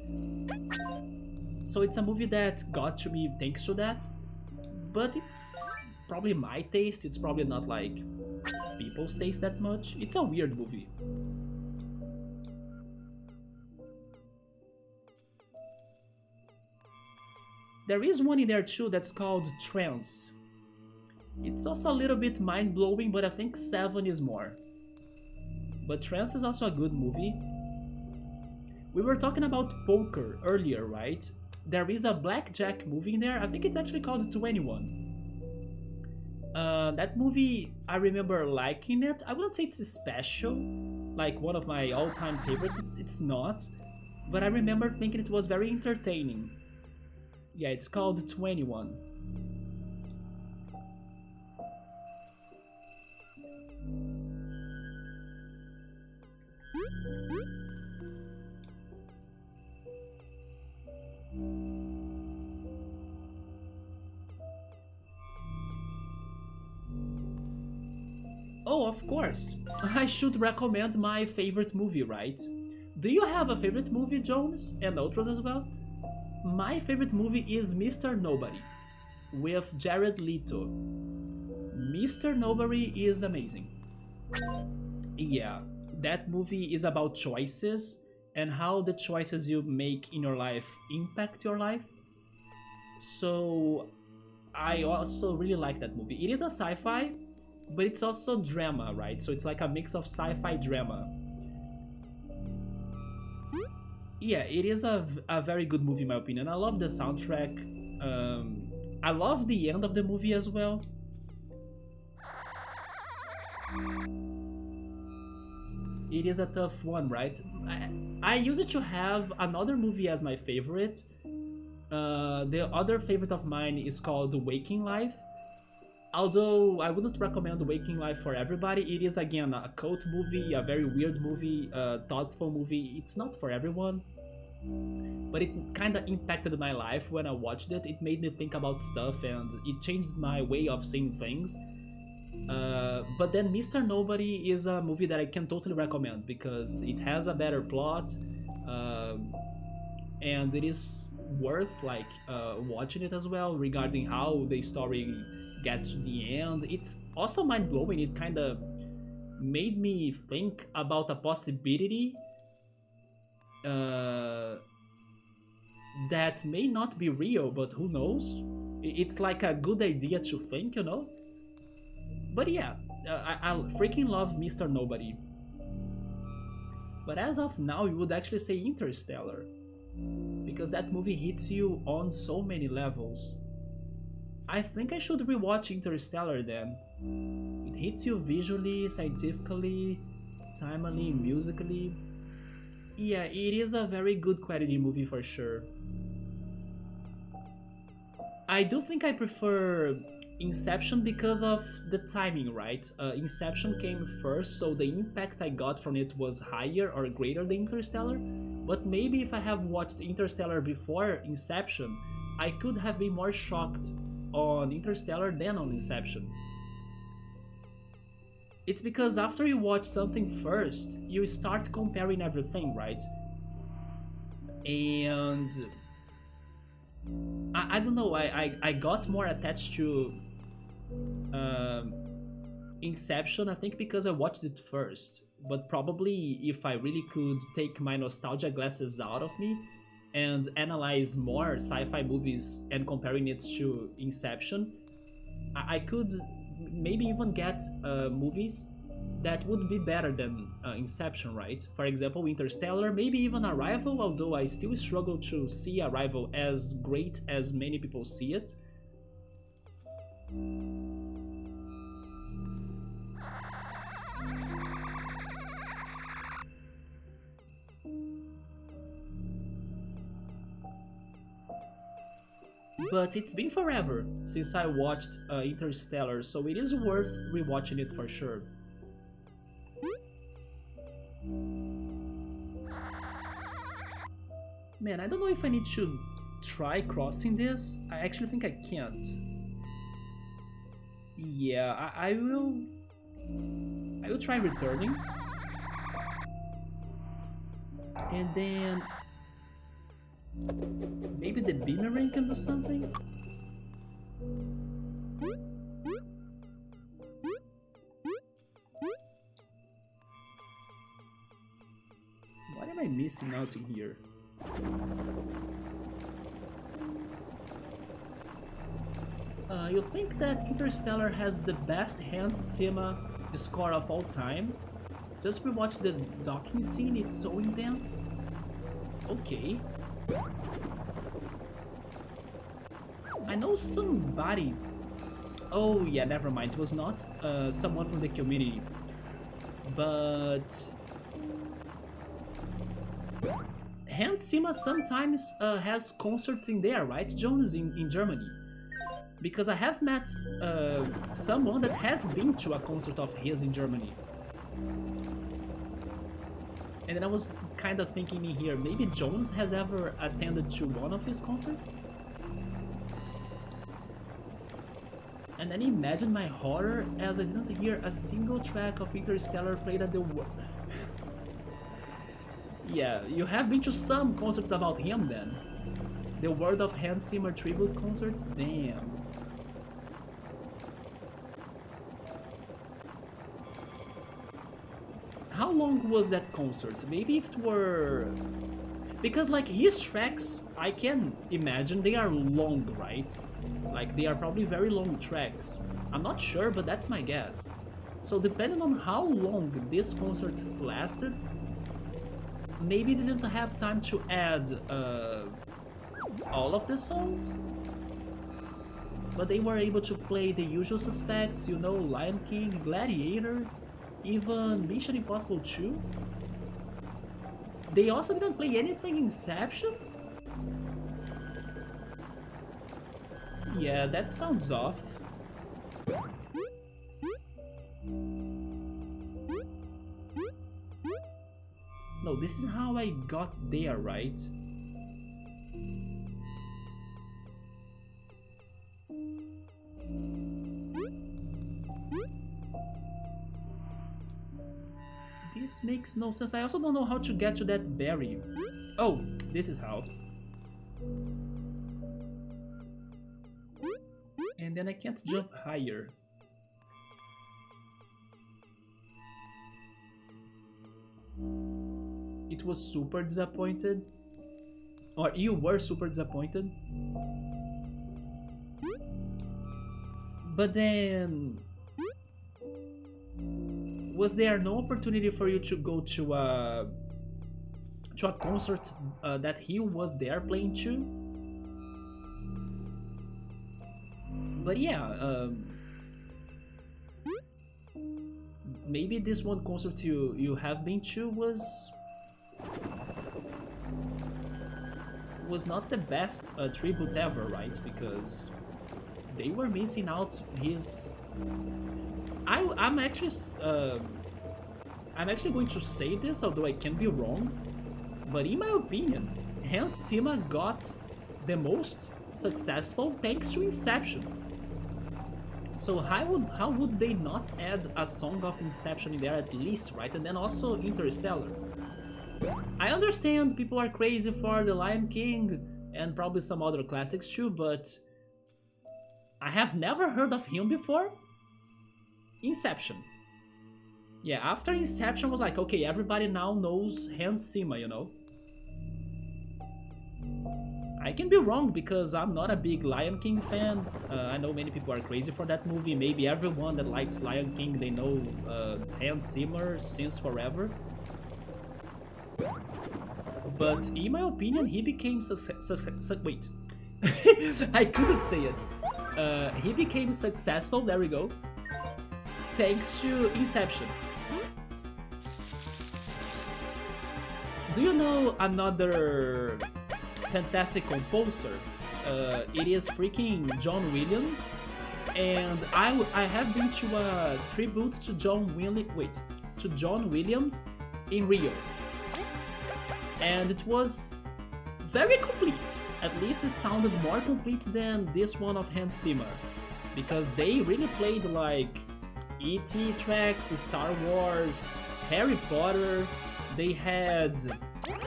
So it's a movie that got to me thanks to that, but it's probably my taste, it's probably not like people's taste that much. It's a weird movie. There is one in there too that's called Trance. It's also a little bit mind-blowing, but I think 7 is more. But Trance is also a good movie. We were talking about poker earlier, right? There is a blackjack movie in there. I think it's actually called 21. That movie, I remember liking it. I wouldn't say it's special, like one of my all-time favorites. It's not. But I remember thinking it was very entertaining. Yeah, it's called 21. Oh, of course. I should recommend my favorite movie, right? Do you have a favorite movie, Jones? And Ultras as well? My favorite movie is Mr. Nobody, with Jared Leto. Mr. Nobody is amazing. Yeah, that movie is about choices and how the choices you make in your life impact your life. So I also really like that movie. It is a sci-fi, but it's also drama, right? So it's like a mix of sci-fi drama. Yeah, it is a very good movie in my opinion. I love the soundtrack. I love the end of the movie as well. It is a tough one, right? I used to have another movie as my favorite. The other favorite of mine is called Waking Life. Although I wouldn't recommend Waking Life for everybody, it is again a cult movie, a very weird movie, a thoughtful movie. It's not for everyone, but it kind of impacted my life when I watched it. It made me think about stuff and it changed my way of seeing things. But then Mr. Nobody is a movie that I can totally recommend because it has a better plot, and it is worth like watching it as well regarding how the story gets to the end. It's also mind-blowing. It kind of made me think about a possibility that may not be real, but who knows? It's like a good idea to think, you know? But yeah, I freaking love Mr. Nobody. But as of now, you would actually say Interstellar. Because that movie hits you on so many levels. I think I should rewatch Interstellar then. It hits you visually, scientifically, timely, musically. Yeah, it is a very good quality movie for sure. I do think I prefer Inception because of the timing, right? Inception came first, so the impact I got from it was higher or greater than Interstellar. But maybe if I have watched Interstellar before Inception, I could have been more shocked on Interstellar than on Inception. It's because after you watch something first, you start comparing everything, right? And I don't know, I got more attached to Inception, I think because I watched it first. But probably if I really could take my nostalgia glasses out of me and analyze more sci-fi movies and comparing it to Inception, I could maybe even get movies that would be better than Inception, right? For example, Interstellar, maybe even Arrival, although I still struggle to see Arrival as great as many people see it. But it's been forever since I watched Interstellar, so it is worth rewatching it for sure. Man, I don't know if I need to try crossing this. I actually think I can't. Yeah, I will try returning. And then maybe the boomerang can do something? What am I missing out in here? You think that Interstellar has the best Hans Zimmer score of all time? Just rewatch the docking scene, it's so intense. Okay. I know somebody... Oh yeah, never mind, it was not someone from the community. But... Hans Zimmer sometimes has concerts in there, right, Jonas, in Germany? Because I have met someone that has been to a concert of his in Germany. And then I was kind of thinking in here, maybe Jones has ever attended to one of his concerts? And then imagine my horror as I didn't hear a single track of Interstellar played at the Yeah, you have been to some concerts about him then. The World of Hans Zimmer tribute concerts? Damn. How long was that concert? Maybe if it were... Because like his tracks, I can imagine they are long, right? Like they are probably very long tracks. I'm not sure, but that's my guess. So depending on how long this concert lasted, maybe they didn't have time to add all of the songs, but they were able to play the usual suspects, you know, Lion King, Gladiator, even Mission Impossible 2. They also didn't play anything Inception? Yeah, that sounds off. No, this is how I got there, right? This makes no sense. I also don't know how to get to that berry. Oh, this is how. And then I can't jump higher. It was super disappointed. Or you were super disappointed. But then... Was there no opportunity for you to go to a concert that he was there playing too? But yeah, maybe this one concert you have been to was not the best tribute ever, right? Because they were missing out his. I'm actually going to say this, although I can be wrong, but in my opinion, Hans Zimmer got the most successful thanks to Inception. So how would they not add a song of Inception in there at least, right? And then also Interstellar. I understand people are crazy for The Lion King and probably some other classics too, but I have never heard of him before. Inception. Yeah, after Inception was like, okay, everybody now knows Hans Zimmer, you know? I can be wrong because I'm not a big Lion King fan. I know many people are crazy for that movie. Maybe everyone that likes Lion King, they know Hans Zimmer since forever. But in my opinion, he became wait. I couldn't say it. He became successful, there we go, thanks to Inception. Do you know another fantastic composer? It is freaking John Williams, and I have been to a tribute to John Williams in Rio, and it was very complete. At least it sounded more complete than this one of Hans Zimmer, because they really played like E.T. tracks, Star Wars, Harry Potter. They had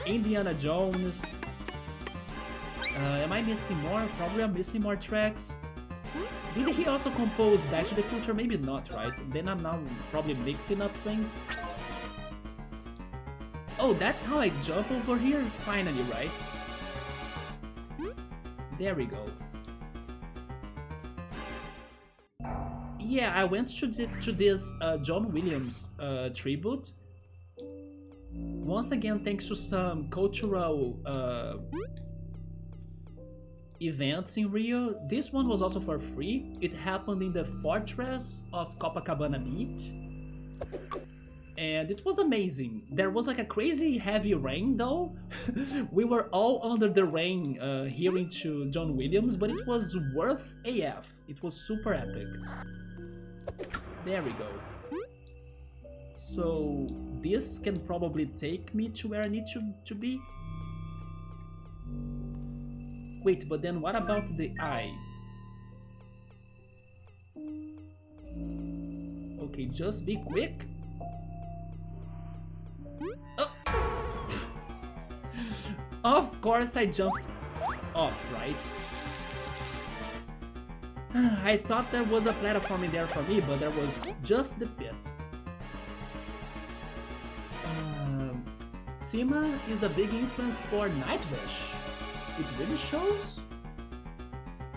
Indiana Jones. Am I missing more? Probably I'm missing more tracks. Did he also compose Back to the Future? Maybe not, right? Then I'm now probably mixing up things. Oh, that's how I jump over here? Finally, right? There we go. Yeah, I went to this John Williams tribute. Once again, thanks to some cultural events in Rio. This one was also for free. It happened in the fortress of Copacabana Beach. And it was amazing. There was like a crazy heavy rain though. We were all under the rain hearing to John Williams, but it was worth AF. It was super epic. There we go. So this can probably take me to where I need to be. Wait, but then what about the eye? Okay, just be quick. Oh. Of course I jumped off, right? I thought there was a platform in there for me, but there was just the pit. Zimmer is a big influence for Nightwish. It really shows.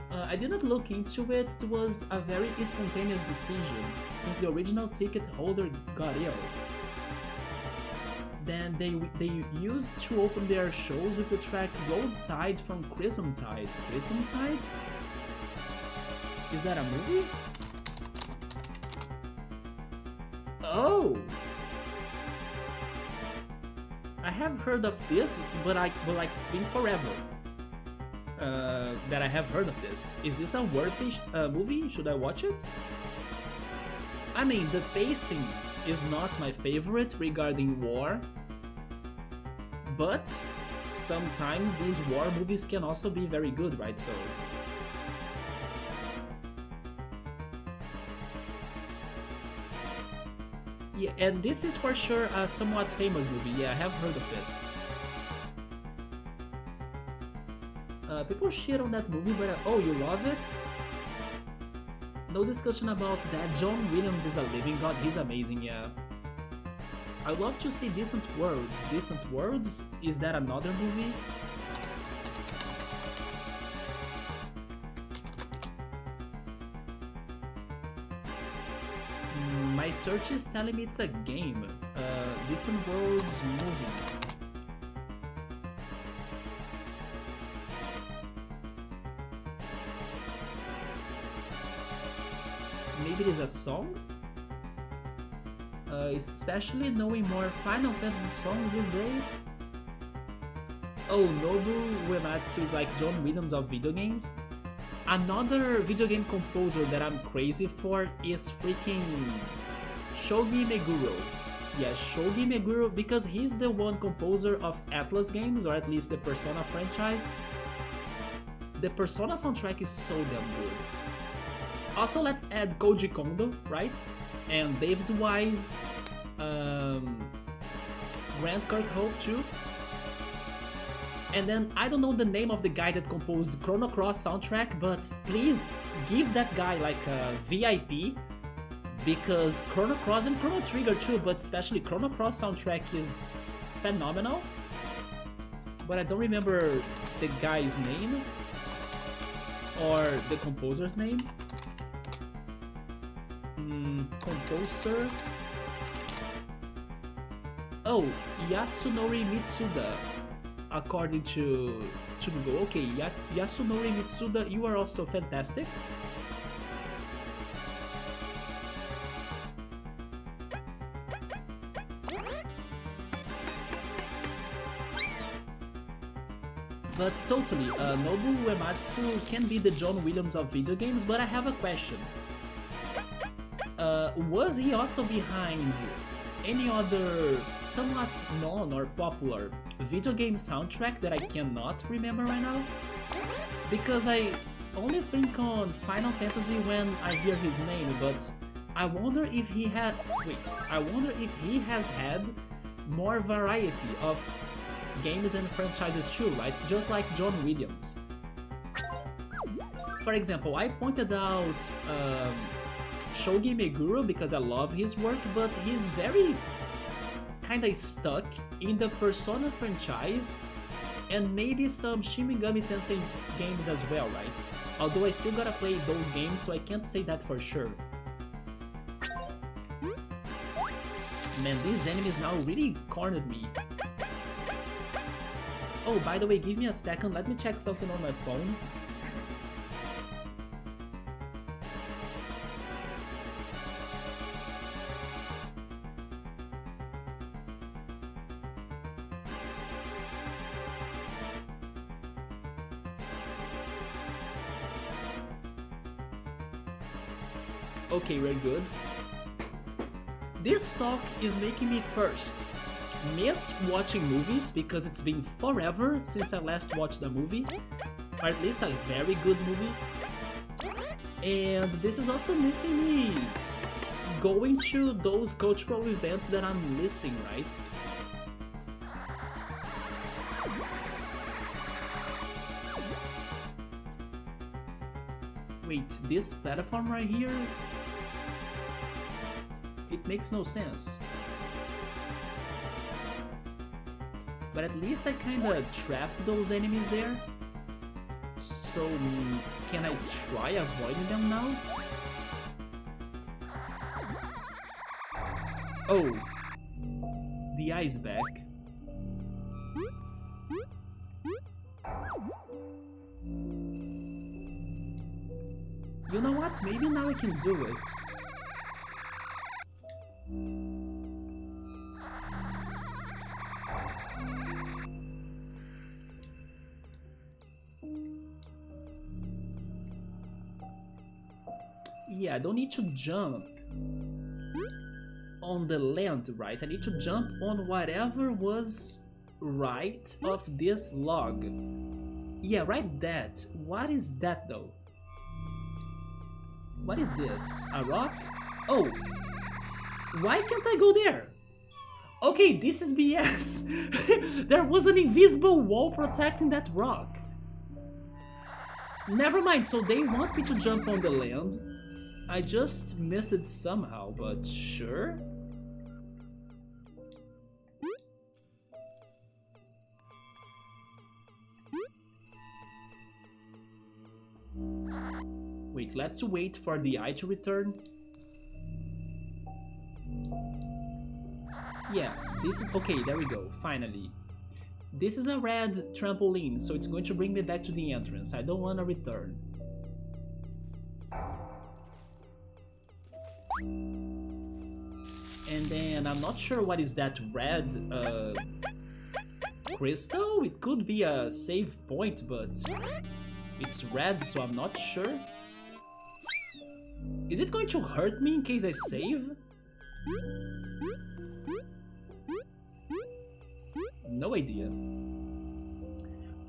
I didn't look into it. It was a very spontaneous decision since the original ticket holder got ill. Then they used to open their shows with the track Roll Tide from Crimson Tide. Crimson Tide? Is that a movie? Oh! I have heard of this, but like it's been forever that I have heard of this. Is this a worthy movie? Should I watch it? I mean, the pacing is not my favorite regarding war, but sometimes these war movies can also be very good, right? So yeah, and this is for sure a somewhat famous movie. Yeah, I have heard of it. People shit on that movie, but oh, you love it? No discussion about that. John Williams is a living god. He's amazing, yeah. I'd love to see Distant Worlds. Distant Worlds? Is that another movie? My search is telling me it's a game. Distant Worlds movie. Maybe it is a song? Especially knowing more Final Fantasy songs these days. Oh, Nobu Uematsu is like John Williams of video games. Another video game composer that I'm crazy for is freaking Shogi Meguro. Yeah, Shogi Meguro, because he's the one composer of Atlas games, or at least the Persona franchise. The Persona soundtrack is so damn good. Also, let's add Koji Kondo, right? And David Wise, Grant Kirkhope too. And then, I don't know the name of the guy that composed Chrono Cross soundtrack, but please give that guy like a VIP, because Chrono Cross and Chrono Trigger too, but especially Chrono Cross soundtrack is phenomenal. But I don't remember the guy's name, or the composer's name. Composer... Oh, Yasunori Mitsuda. According to Google. Okay, Yasunori Mitsuda, you are also fantastic. But totally, Nobu Uematsu can be the John Williams of video games, but I have a question. Was he also behind any other somewhat known or popular video game soundtrack that I cannot remember right now? Because I only think on Final Fantasy when I hear his name, but I wonder if he has had more variety of games and franchises too, right? Just like John Williams. For example, I pointed out Shogi Meguro because I love his work, but he's very kinda stuck in the Persona franchise and maybe some Shin Megami Tensei games as well, right? Although I still gotta play those games, so I can't say that for sure. Man, these enemies now really cornered me. Oh, by the way, give me a second, let me check something on my phone. Okay, we're good. This talk is making me first miss watching movies because it's been forever since I last watched a movie, or at least a very good movie. And this is also missing me going to those cultural events that I'm missing, right? Wait, this platform right here? It makes no sense. But at least I kinda trapped those enemies there. So, can I try avoiding them now? Oh, the eye's back. You know what? Maybe now I can do it. Yeah, I don't need to jump on the land, right? I need to jump on whatever was right of this log. Yeah, right, that. What is that though? What is this? A rock? Oh! Why can't I go there? Okay, this is BS! There was an invisible wall protecting that rock. Never mind, so they want me to jump on the land. I just missed it somehow, but sure. Wait, let's wait for the eye to return. Yeah, this is... Okay, there we go, finally. This is a red trampoline, so it's going to bring me back to the entrance. I don't want to return. And then I'm not sure what is that red crystal? It could be a save point, but it's red, so I'm not sure. Is it going to hurt me in case I save? No idea.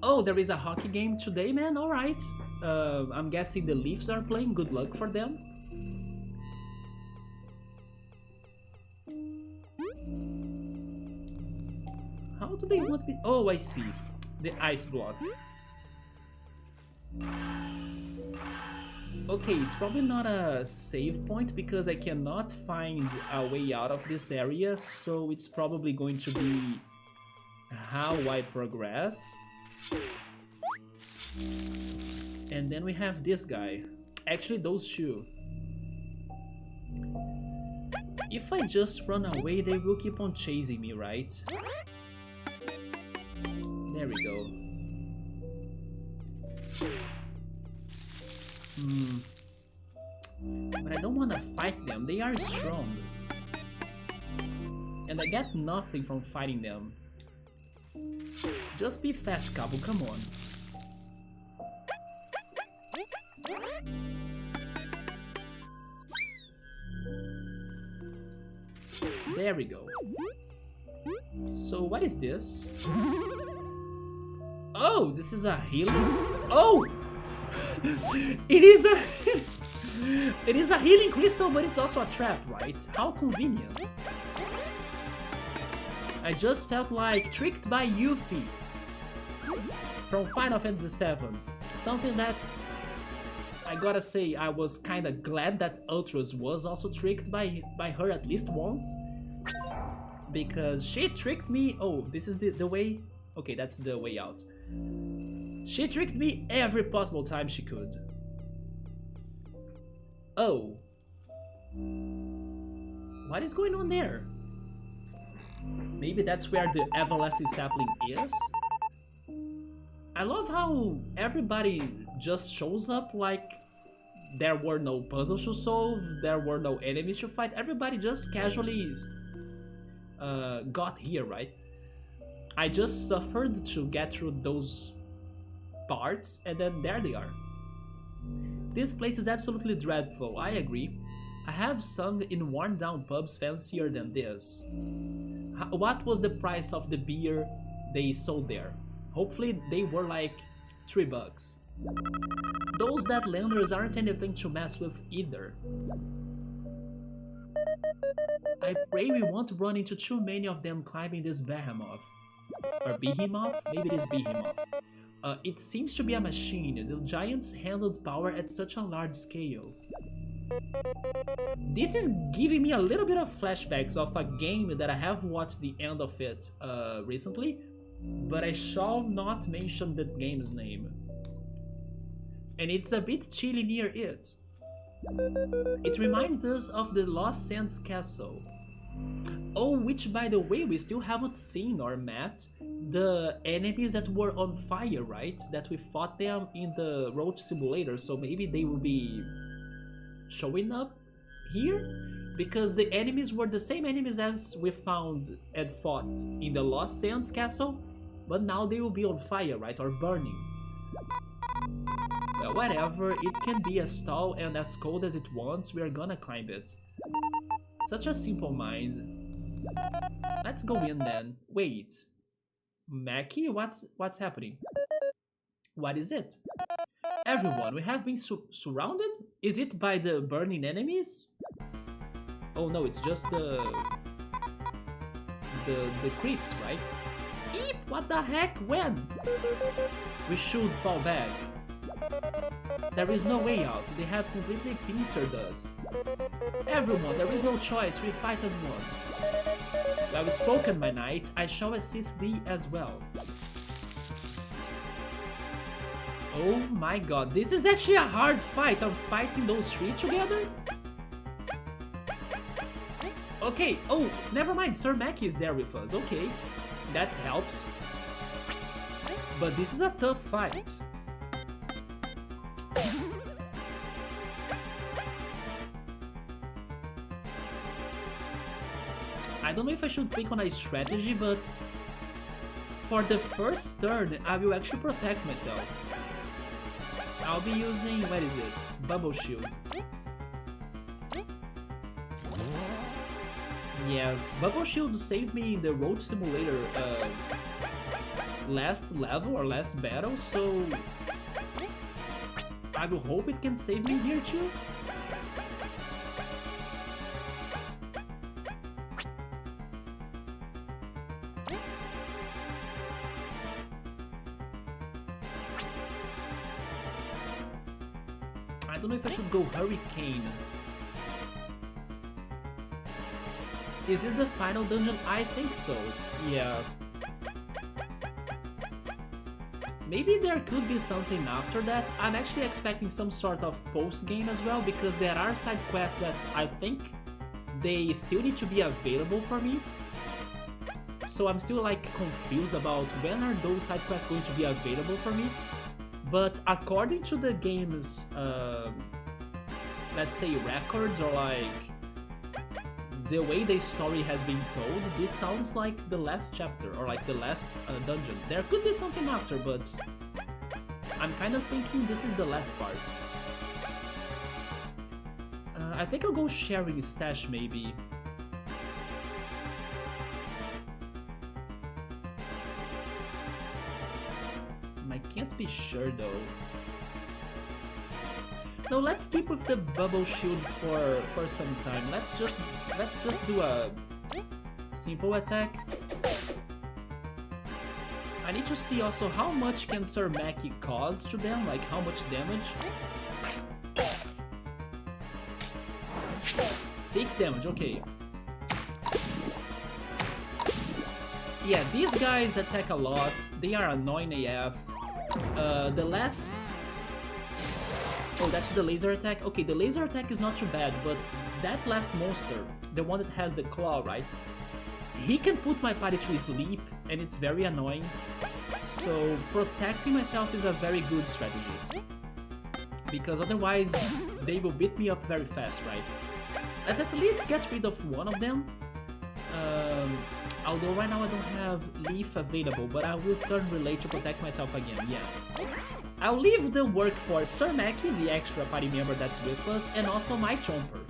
Oh, there is a hockey game today, man. Alright. I'm guessing the Leafs are playing. Good luck for them. How do they want me? Oh, I see. The ice block. Okay, it's probably not a save point because I cannot find a way out of this area, so it's probably going to be how I progress. And then we have this guy. Actually, those two. If I just run away, they will keep on chasing me, right? There we go. But I don't want to fight them. They are strong. And I get nothing from fighting them. Just be fast, Cabo, come on. There we go. So what is this? Oh, this is a healing. Oh! It is a it is a healing crystal, but it's also a trap, right? How convenient. I just felt like tricked by Yuffie from Final Fantasy VII. Something that I gotta say, I was kinda glad that Ultros was also tricked by her at least once. Because she tricked me. Oh, this is the way. Okay, that's the way out. She tricked me every possible time she could. Oh. What is going on there? Maybe that's where the everlasting sapling is? I love how everybody just shows up like there were no puzzles to solve, there were no enemies to fight, everybody just casually got here, right? I just suffered to get through those parts, and then there they are. This place is absolutely dreadful, I agree. I have sung in worn down pubs fancier than this. What was the price of the beer they sold there? Hopefully they were like $3. Those Deadlanders aren't anything to mess with either. I pray we won't run into too many of them climbing this behemoth. Or behemoth? Maybe it is behemoth. It seems to be a machine. The giants handled power at such a large scale. This is giving me a little bit of flashbacks of a game that I have watched the end of it recently, but I shall not mention the game's name. And it's a bit chilly near it. It reminds us of the Lost Sands Castle. Oh, which by the way we still haven't seen or met the enemies that were on fire, right? That we fought them in the Roach Simulator, so maybe they will be showing up here? Because the enemies were the same enemies as we found and fought in the Lost Sands Castle, but now they will be on fire, right? Or burning. Well, whatever, it can be as tall and as cold as it wants, we are gonna climb it. Such a simple mind. Let's go in then. Wait. Mackie, what's happening? What is it? Everyone, we have been surrounded? Is it by the burning enemies? Oh no, it's just the creeps, right? Eep! What the heck? When? We should fall back. There is no way out. They have completely pincered us. Everyone, there is no choice. We fight as one. Well spoken, my knight. I shall assist thee as well. Oh my god, this is actually a hard fight. I'm fighting those three together? Okay, oh, never mind, Sir Mackie is there with us, okay. That helps. But this is a tough fight. I don't know if I should think on a strategy, but for the first turn, I will actually protect myself. I'll be using, what is it? Bubble Shield. Yes, Bubble Shield saved me in the Road Simulator last level or last battle, so I will hope it can save me here too. I don't know if I should go Hurricane. Is this the final dungeon? I think so, yeah. Maybe there could be something after that. I'm actually expecting some sort of post-game as well, because there are side quests that I think they still need to be available for me. So I'm still like confused about when are those side quests going to be available for me. But according to the game's, let's say, records, or like the way the story has been told, this sounds like the last chapter, or like the last dungeon. There could be something after, but I'm kind of thinking this is the last part. I think I'll go sharing stash maybe. I can't be sure though. No, let's keep with the bubble shield for some time. Let's just do a simple attack. I need to see also how much can Sir Mackie cause to them, like how much damage. 6 damage, okay. Yeah, these guys attack a lot. They are annoying AF. The last... Oh, that's the laser attack? Okay, the laser attack is not too bad, but that last monster, the one that has the claw, right? He can put my party to sleep, and it's very annoying. So protecting myself is a very good strategy. Because otherwise, they will beat me up very fast, right? Let's at least get rid of one of them. Although right now I don't have Leaf available, but I will turn Relay to protect myself again, yes. I'll leave the work for Sir Mackie, the extra party member that's with us, and also my Chomper.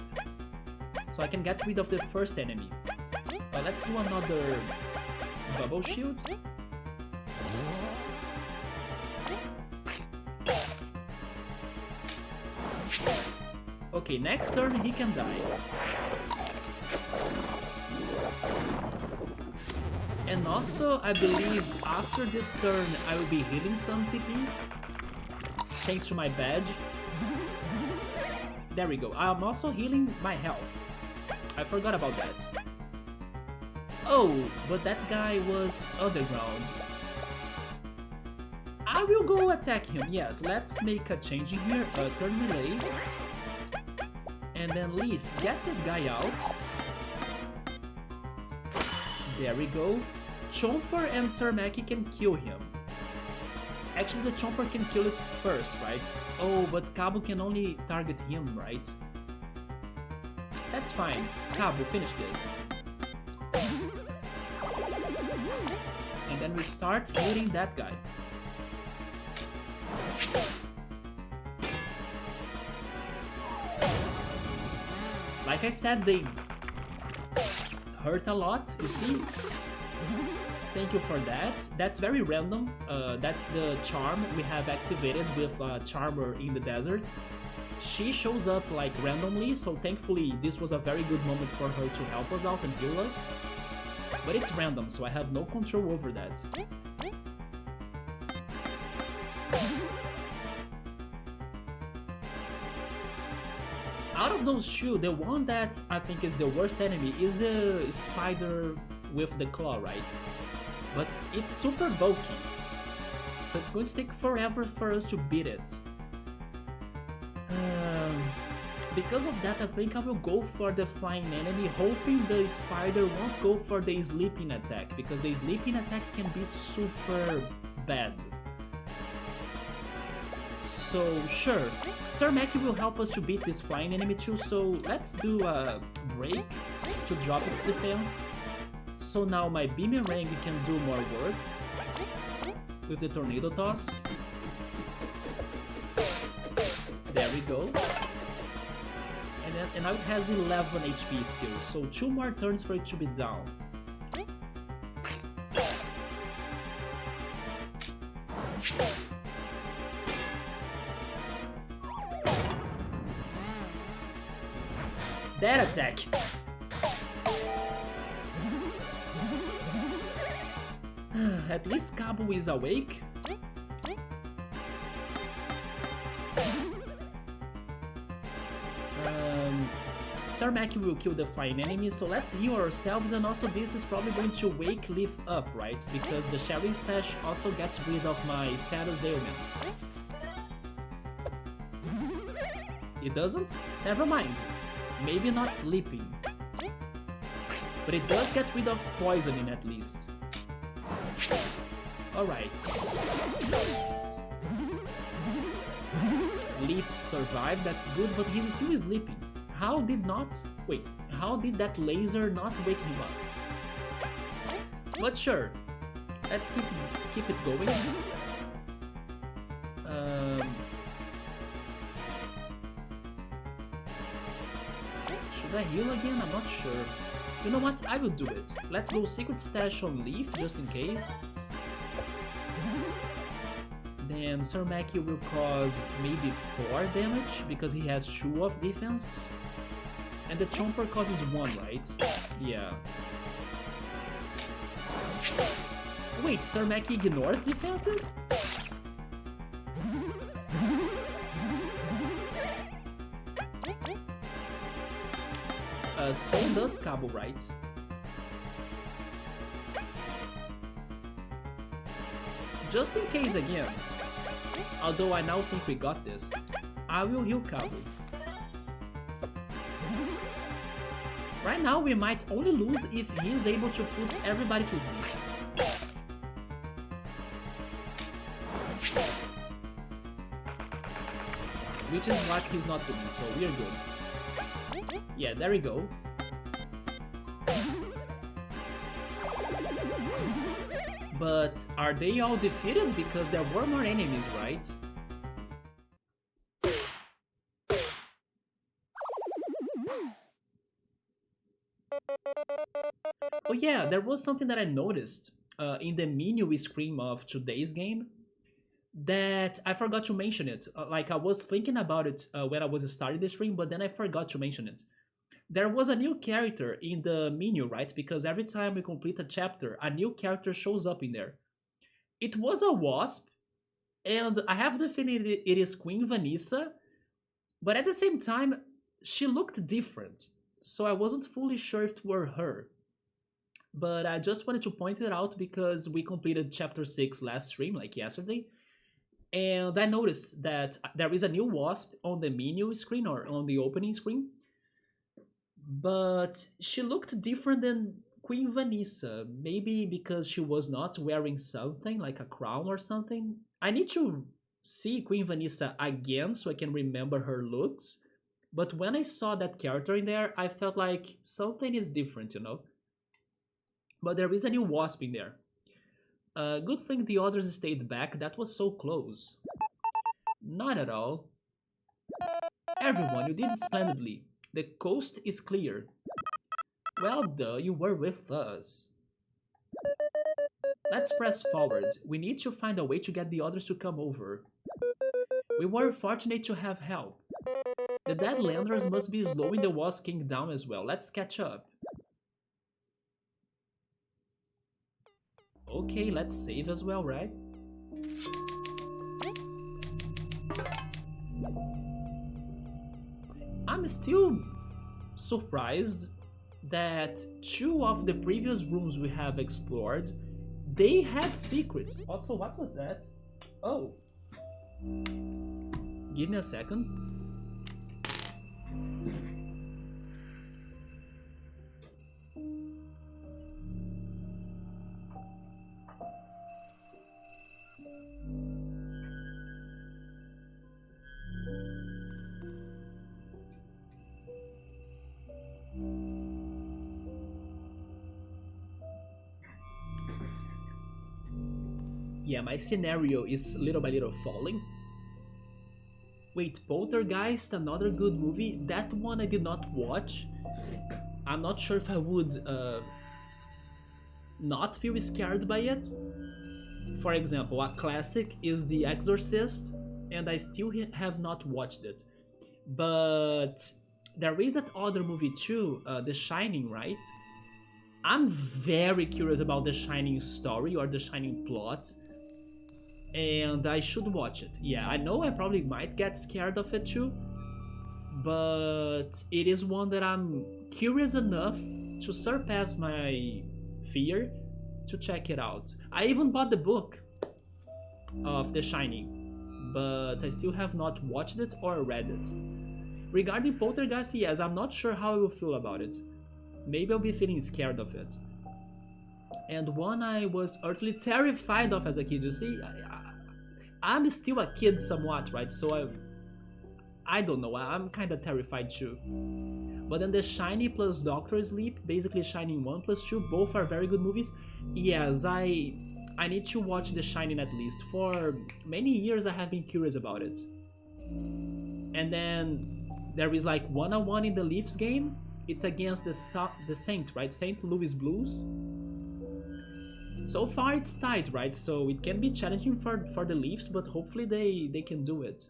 So I can get rid of the first enemy. Let's do another Bubble Shield. Okay, next turn he can die. And also, I believe after this turn I will be healing some TPs. Thanks to my badge. There we go. I'm also healing my health. I forgot about that. Oh, but that guy was underground. I will go attack him. Yes, let's make a change in here. Turn Relay. And then Leaf, get this guy out. There we go. Chomper and Sir Mackie can kill him. Actually, the Chomper can kill it first, right? Oh, but Cabo can only target him, right? That's fine. Cabo, finish this. And then we start hitting that guy. Like I said, they hurt a lot, you see? Thank you for that. That's very random. That's the charm we have activated with Charmer in the desert. She shows up like randomly, so thankfully this was a very good moment for her to help us out and heal us. But it's random, so I have no control over that. Out of those two, the one that I think is the worst enemy is the spider with the claw, right? But it's super bulky, so it's going to take forever for us to beat it. Because of that, I think I will go for the flying enemy, hoping the spider won't go for the sleeping attack, because the sleeping attack can be super bad. So sure, Sir Mackie will help us to beat this flying enemy too, so let's do a break to drop its defense. So now my Boomerang can do more work with the Tornado Toss. There we go. And now it has 11 HP still, so 2 more turns for it to be down. That attack! At least Cabo is awake. Sir Mackie will kill the flying enemy, so let's heal ourselves, and also this is probably going to wake Leaf up, right? Because the Sherry Stash also gets rid of my status ailments. It doesn't? Never mind. Maybe not sleeping. But it does get rid of poisoning at least. Alright. Leaf survived, that's good, but he's still sleeping. How did that laser not wake him up? But sure, let's keep it going. Should I heal again? I'm not sure. You know what? I will do it. Let's go Secret Stash on Leaf, just in case. Then Sir Mackie will cause maybe 4 damage, because he has 2 of defense. And the Chomper causes 1, right? Yeah. Wait, Sir Mackie ignores defenses? So does Cabo, right? Just in case again, although I now think we got this, I will heal Cabo. Right now we might only lose if he is able to put everybody to sleep. Which is what he's not doing, so we're good. Yeah, there we go. But are they all defeated? Because there were more enemies, right? Oh yeah, there was something that I noticed in the menu screen of today's game that I forgot to mention it. Like I was thinking about it when I was starting the stream, but then I forgot to mention it. There was a new character in the menu, right? Because every time we complete a chapter, a new character shows up in there. It was a wasp, and I have defined it is Queen Vanessa, but at the same time, she looked different, so I wasn't fully sure if it were her. But I just wanted to point it out because we completed chapter 6 last stream, like yesterday, and I noticed that there is a new wasp on the menu screen or on the opening screen, but she looked different than Queen Vanessa, maybe because she was not wearing something like a crown or something. I need to see Queen Vanessa again so I can remember her looks, but when I saw that character in there, I felt like something is different, you know? But there is a new wasp in there. Good thing the others stayed back, that was so close. Not at all. Everyone, you did splendidly. The coast is clear. Well, duh, you were with us. Let's press forward. We need to find a way to get the others to come over. We were fortunate to have help. The Deadlanders must be slowing the Wasp King down as well. Let's catch up. Okay, let's save as well, right? I'm still surprised that 2 of the previous rooms we have explored, they had secrets. Also, what was that? Oh. Give me a second. Yeah, my scenario is little by little falling. Wait, Poltergeist, another good movie. That one I did not watch. I'm not sure if I would not feel scared by it. For example, a classic is The Exorcist, and I still have not watched it. But there is that other movie too, The Shining, right? I'm very curious about The Shining story or The Shining plot, and I should watch it. Yeah, I know I probably might get scared of it too, but it is one that I'm curious enough to surpass my fear to check it out. I even bought the book of The Shining, but I still have not watched it or read it. Regarding Poltergeist, yes, I'm not sure how I will feel about it. Maybe I'll be feeling scared of it. And one I was utterly terrified of as a kid. You see, I'm still a kid somewhat, right? So I don't know, I'm kind of terrified too. But then The Shining plus Doctor Sleep, basically Shining 1 plus 2, both are very good movies. Yes, I need to watch The Shining at least. For many years I have been curious about it. And then there is like 1-on-1 in the Leafs game. It's against the Saint, right? St. Louis Blues. So far it's tight, right? So it can be challenging for the Leafs, but hopefully they can do it.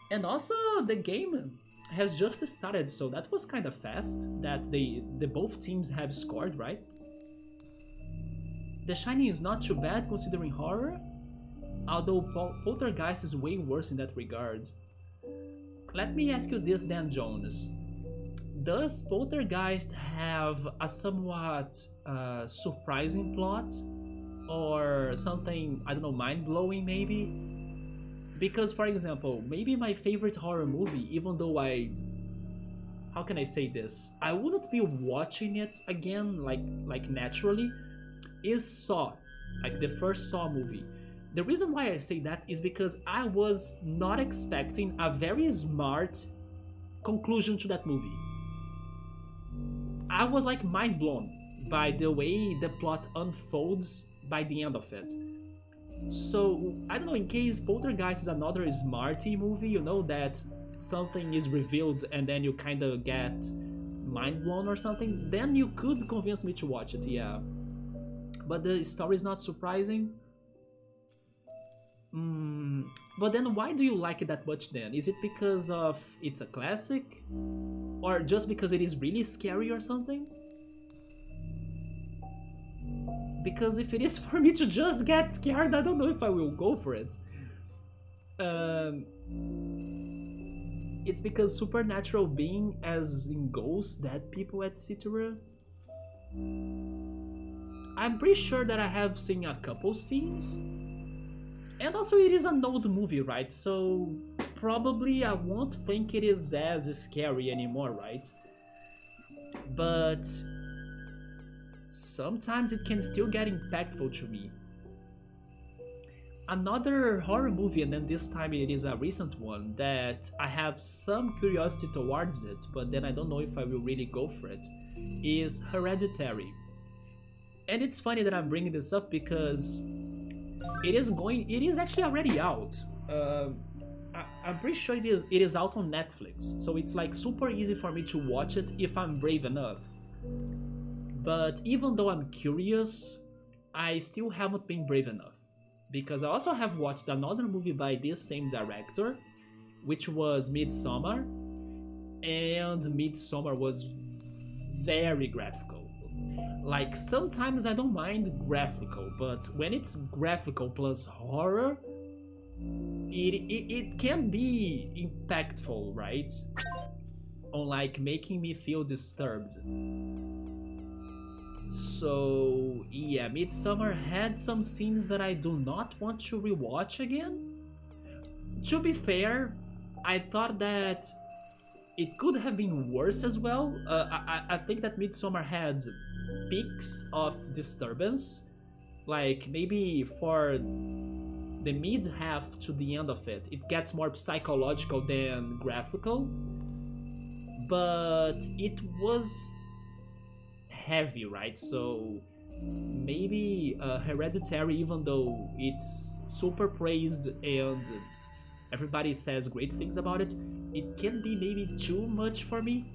And also the game has just started, so that was kind of fast that the both teams have scored, right? The Shining is not too bad considering horror, although Poltergeist is way worse in that regard. Let me ask you this then, Jonas. Does Poltergeist have a somewhat surprising plot? Or something, I don't know, mind-blowing maybe? Because, for example, maybe my favorite horror movie, even though how can I say this? I wouldn't be watching it again, like naturally, is Saw, like the first Saw movie. The reason why I say that is because I was not expecting a very smart conclusion to that movie. I was like mind blown by the way the plot unfolds by the end of it. So, I don't know, in case Poltergeist is another smarty movie, you know, that something is revealed and then you kind of get mind blown or something, then you could convince me to watch it, yeah. But the story is not surprising. But then why do you like it that much then? Is it because of it's a classic? Or just because it is really scary or something? Because if it is for me to just get scared, I don't know if I will go for it. It's because supernatural being, as in ghosts, dead people, etc. I'm pretty sure that I have seen a couple scenes. And also it is an old movie, right? So probably I won't think it is as scary anymore, right? But sometimes it can still get impactful to me. Another horror movie, and then this time it is a recent one, that I have some curiosity towards it, but then I don't know if I will really go for it, is Hereditary. And it's funny that I'm bringing this up because it is actually already out. I'm pretty sure it is out on Netflix, so it's like super easy for me to watch it if I'm brave enough. But even though I'm curious, I still haven't been brave enough. Because I also have watched another movie by this same director, which was Midsommar, and Midsommar was very graphical. Like, sometimes I don't mind graphical, but when it's graphical plus horror, it can be impactful, right? On like making me feel disturbed. So yeah, Midsommar had some scenes that I do not want to rewatch again. To be fair, I thought that it could have been worse as well. I think that Midsommar had peaks of disturbance, like maybe for the mid half to the end of it, it gets more psychological than graphical, but it was heavy, right? So maybe Hereditary, even though it's super praised and everybody says great things about it, it can be maybe too much for me.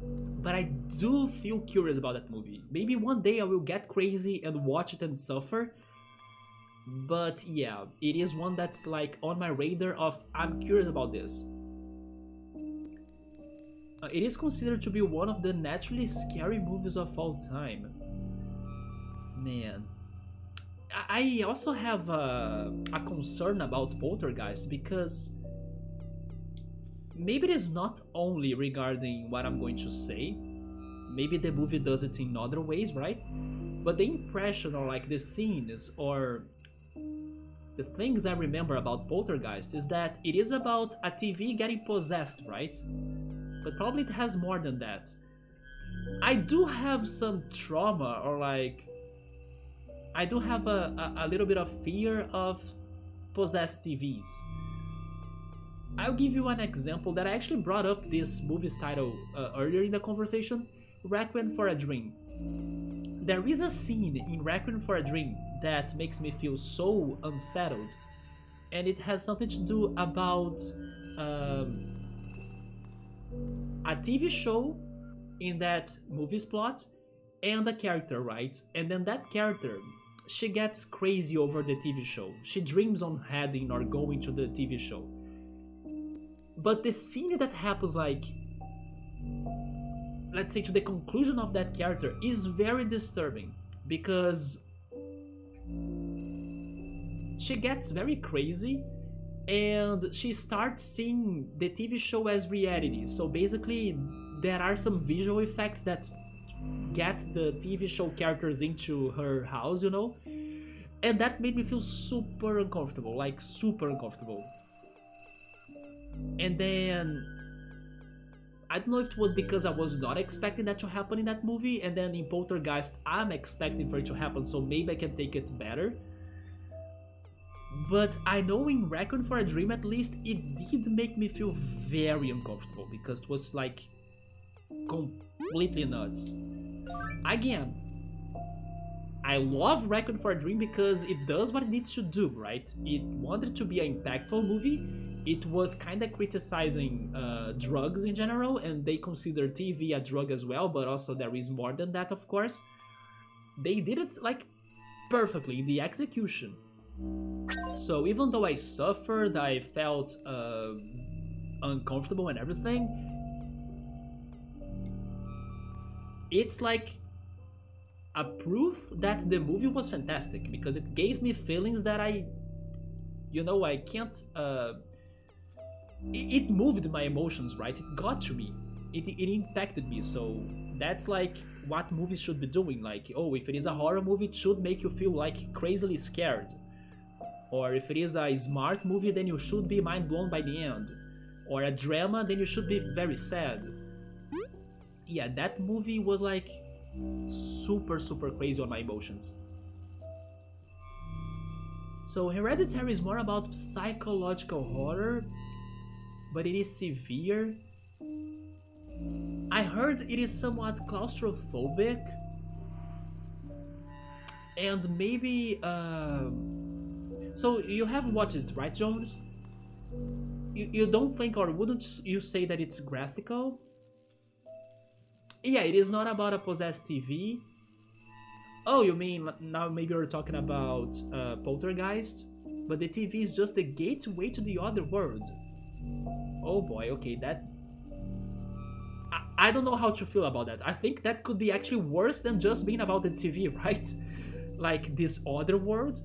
But I do feel curious about that movie. Maybe one day I will get crazy and watch it and suffer. But yeah, it is one that's like on my radar of I'm curious about this. It is considered to be one of the naturally scary movies of all time. Man. I also have a concern about Poltergeist because maybe it is not only regarding what I'm going to say. Maybe the movie does it in other ways, right? But the impression or like the scenes or the things I remember about Poltergeist is that it is about a TV getting possessed, right? But probably it has more than that. I do have some trauma or like I do have a little bit of fear of possessed TVs. I'll give you an example that I actually brought up this movie's title earlier in the conversation, Requiem for a Dream. There is a scene in Requiem for a Dream that makes me feel so unsettled, and it has something to do about a TV show in that movie's plot and a character, right? And then that character, she gets crazy over the TV show. She dreams on heading or going to the TV show. But the scene that happens, like, let's say to the conclusion of that character, is very disturbing because she gets very crazy and she starts seeing the TV show as reality. So basically, there are some visual effects that get the TV show characters into her house, you know? And that made me feel super uncomfortable, like super uncomfortable. And then I don't know if it was because I was not expecting that to happen in that movie, and then in Poltergeist I'm expecting for it to happen, so maybe I can take it better. But I know in Requiem for a Dream at least it did make me feel very uncomfortable because it was like completely nuts. Again, I love Requiem for a Dream because it does what it needs to do, right? It wanted to be an impactful movie. It was kind of criticizing drugs in general, and they consider TV a drug as well, but also there is more than that, of course. They did it like perfectly in the execution. So even though I suffered, I felt uncomfortable and everything, it's like a proof that the movie was fantastic because it gave me feelings that I can't it moved my emotions, right? It got to me. It impacted me. So that's like what movies should be doing. Like, oh, if it is a horror movie, it should make you feel like crazily scared. Or if it is a smart movie, then you should be mind blown by the end. Or a drama, then you should be very sad. Yeah, that movie was like super crazy on my emotions. So Hereditary is more about psychological horror, but it is severe. I heard it is somewhat claustrophobic, and maybe so you have watched it, right, Jones? You don't think, or wouldn't you say that it's graphical? Yeah, it is not about a possessed TV. Oh, you mean now maybe you're talking about Poltergeist? But the TV is just the gateway to the other world. Oh boy, okay, that... I don't know how to feel about that. I think that could be actually worse than just being about the TV, right? Like this other world.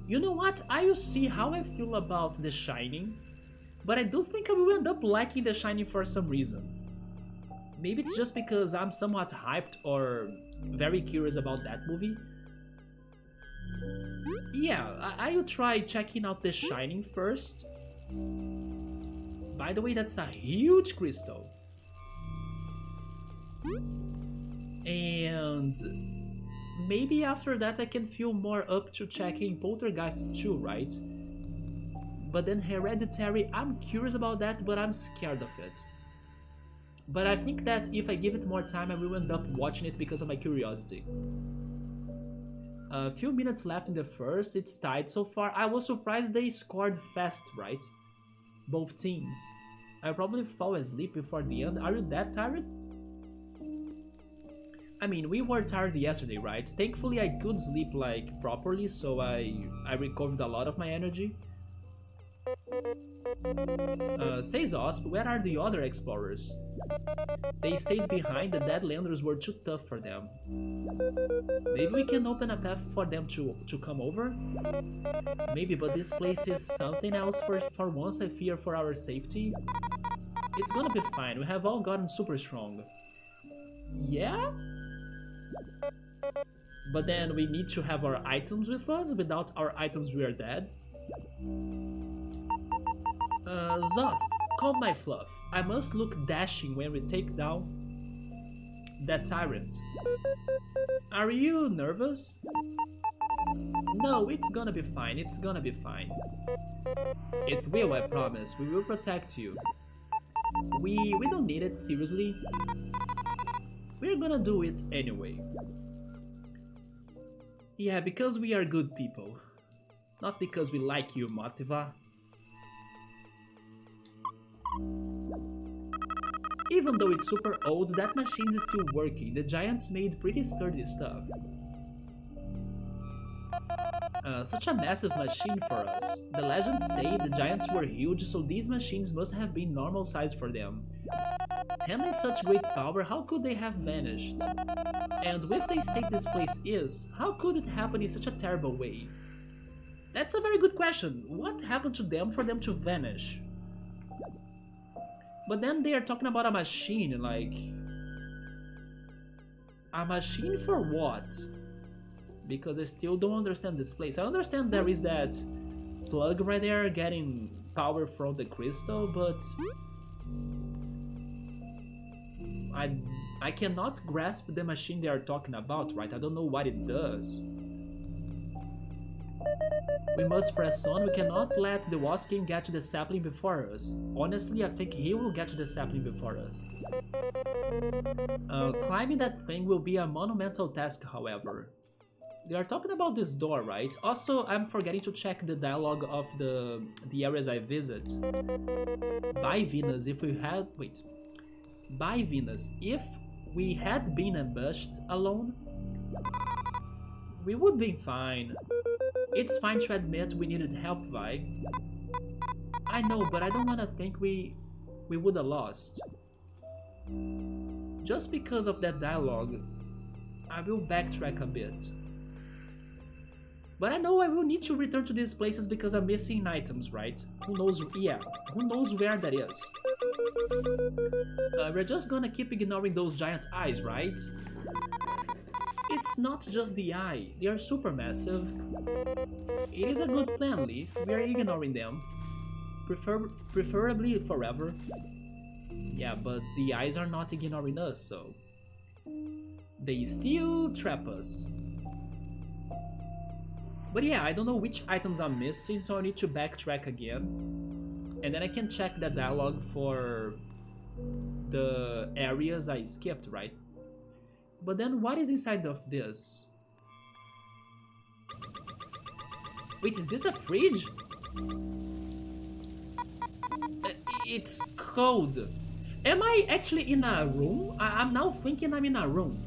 You know what? I will see how I feel about The Shining, but I do think I will end up liking The Shining for some reason. Maybe it's just because I'm somewhat hyped or very curious about that movie. Yeah, I will try checking out the Shining first. By the way, that's a huge crystal. And maybe after that I can feel more up to checking Poltergeist 2, right? But then Hereditary, I'm curious about that, but I'm scared of it. But I think that if I give it more time, I will end up watching it because of my curiosity. A few minutes left in the first, it's tied so far. I was surprised they scored fast, right? Both teams. I'll probably fall asleep before the end. Are you that tired? I mean, we were tired yesterday, right? Thankfully I could sleep like properly, so I recovered a lot of my energy. Says Osp, where are the other explorers? They stayed behind, the Deadlanders were too tough for them. Maybe we can open a path for them to come over? Maybe, but this place is something else for once. I fear for our safety. It's gonna be fine, we have all gotten super strong. Yeah? But then we need to have our items with us, without our items we are dead. Zosp, calm my fluff. I must look dashing when we take down that tyrant. Are you nervous? No, it's gonna be fine, it's gonna be fine. It will, I promise, we will protect you. We don't need it, seriously. We're gonna do it anyway. Yeah, because we are good people. Not because we like you, Motiva. Even though it's super old, that machine is still working. The giants made pretty sturdy stuff. Such a massive machine for us. The legends say the giants were huge, so these machines must have been normal size for them. Handling such great power, how could they have vanished? And with the state this place is, how could it happen in such a terrible way? That's a very good question. What happened to them for them to vanish? But then they are talking about a machine, like... A machine for what? Because I still don't understand this place. I understand there is that plug right there getting power from the crystal, but... I cannot grasp the machine they are talking about, right? I don't know what it does. We must press on, we cannot let the Wasp King get to the sapling before us. Honestly, I think he will get to the sapling before us. Climbing that thing will be a monumental task, however. They are talking about this door, right? Also, I'm forgetting to check the dialogue of the areas I visit. By Venus, if we had... Wait. By Venus, if we had been ambushed alone, we would be fine. It's fine to admit we needed help, Vi. I know, but I don't wanna think we would have lost. Just because of that dialogue, I will backtrack a bit. But I know I will need to return to these places because I'm missing items, right? Who knows? Yeah, who knows where that is? We're just gonna keep ignoring those giant eyes, right? It's not just the eye, they are super massive. It is a good plan, Leaf, we are ignoring them. Preferably forever. Yeah, but the eyes are not ignoring us, so... They still trap us. But yeah, I don't know which items I'm missing, so I need to backtrack again. And then I can check the dialogue for the areas I skipped, right? But then what is inside of this? Wait, is this a fridge? It's cold. Am I actually in a room? I'm now thinking I'm in a room.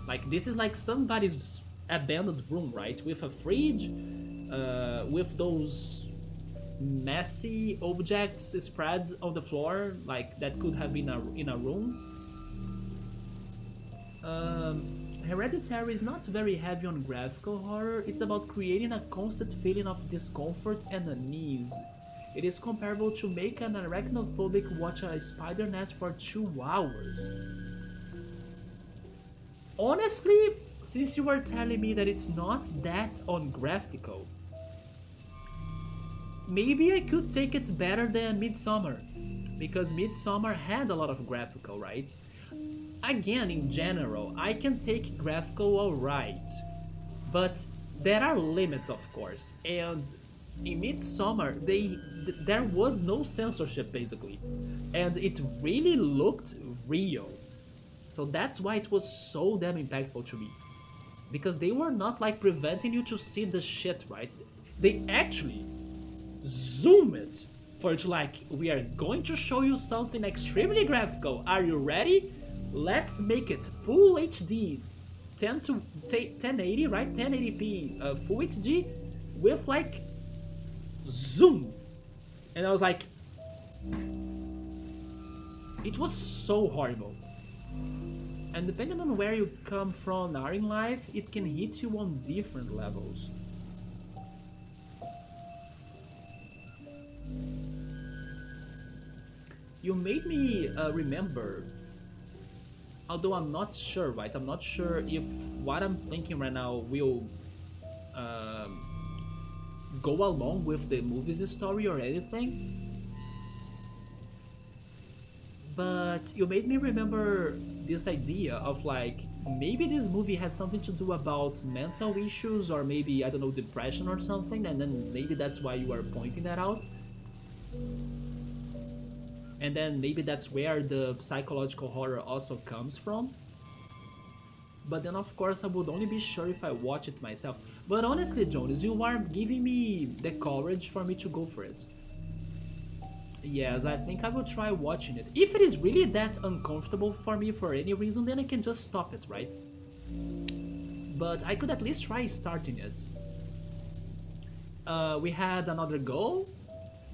Like, this is like somebody's abandoned room, right? With a fridge, with those messy objects spread on the floor, like that could have been in a room. Hereditary is not very heavy on graphical horror, it's about creating a constant feeling of discomfort and unease. It is comparable to make an arachnophobic watch a spider nest for 2 hours. Honestly, since you were telling me that it's not that ungraphical, maybe I could take it better than Midsummer, because Midsummer had a lot of graphical, right? Again, in general, I can take graphical alright, but there are limits, of course, and in Midsummer, there was no censorship basically, and it really looked real. So that's why it was so damn impactful to me, because they were not like preventing you to see the shit, right? They actually zoom it for it to like, we are going to show you something extremely graphical. Are you ready? Let's make it full HD, 1080, right? 1080p, full HD with like zoom. And I was like, it was so horrible. And depending on where you come from now in life, it can hit you on different levels. You made me remember, although I'm not sure, right? I'm not sure if what I'm thinking right now will go along with the movie's story or anything. But you made me remember this idea of like, maybe this movie has something to do about mental issues, or maybe, I don't know, depression or something, and then maybe that's why you are pointing that out. And then maybe that's where the psychological horror also comes from. But then of course I would only be sure if I watch it myself. But honestly, Jonas, you are giving me the courage for me to go for it. Yes, I think I will try watching it. If it is really that uncomfortable for me for any reason, then I can just stop it, right? But I could at least try starting it. We had another goal.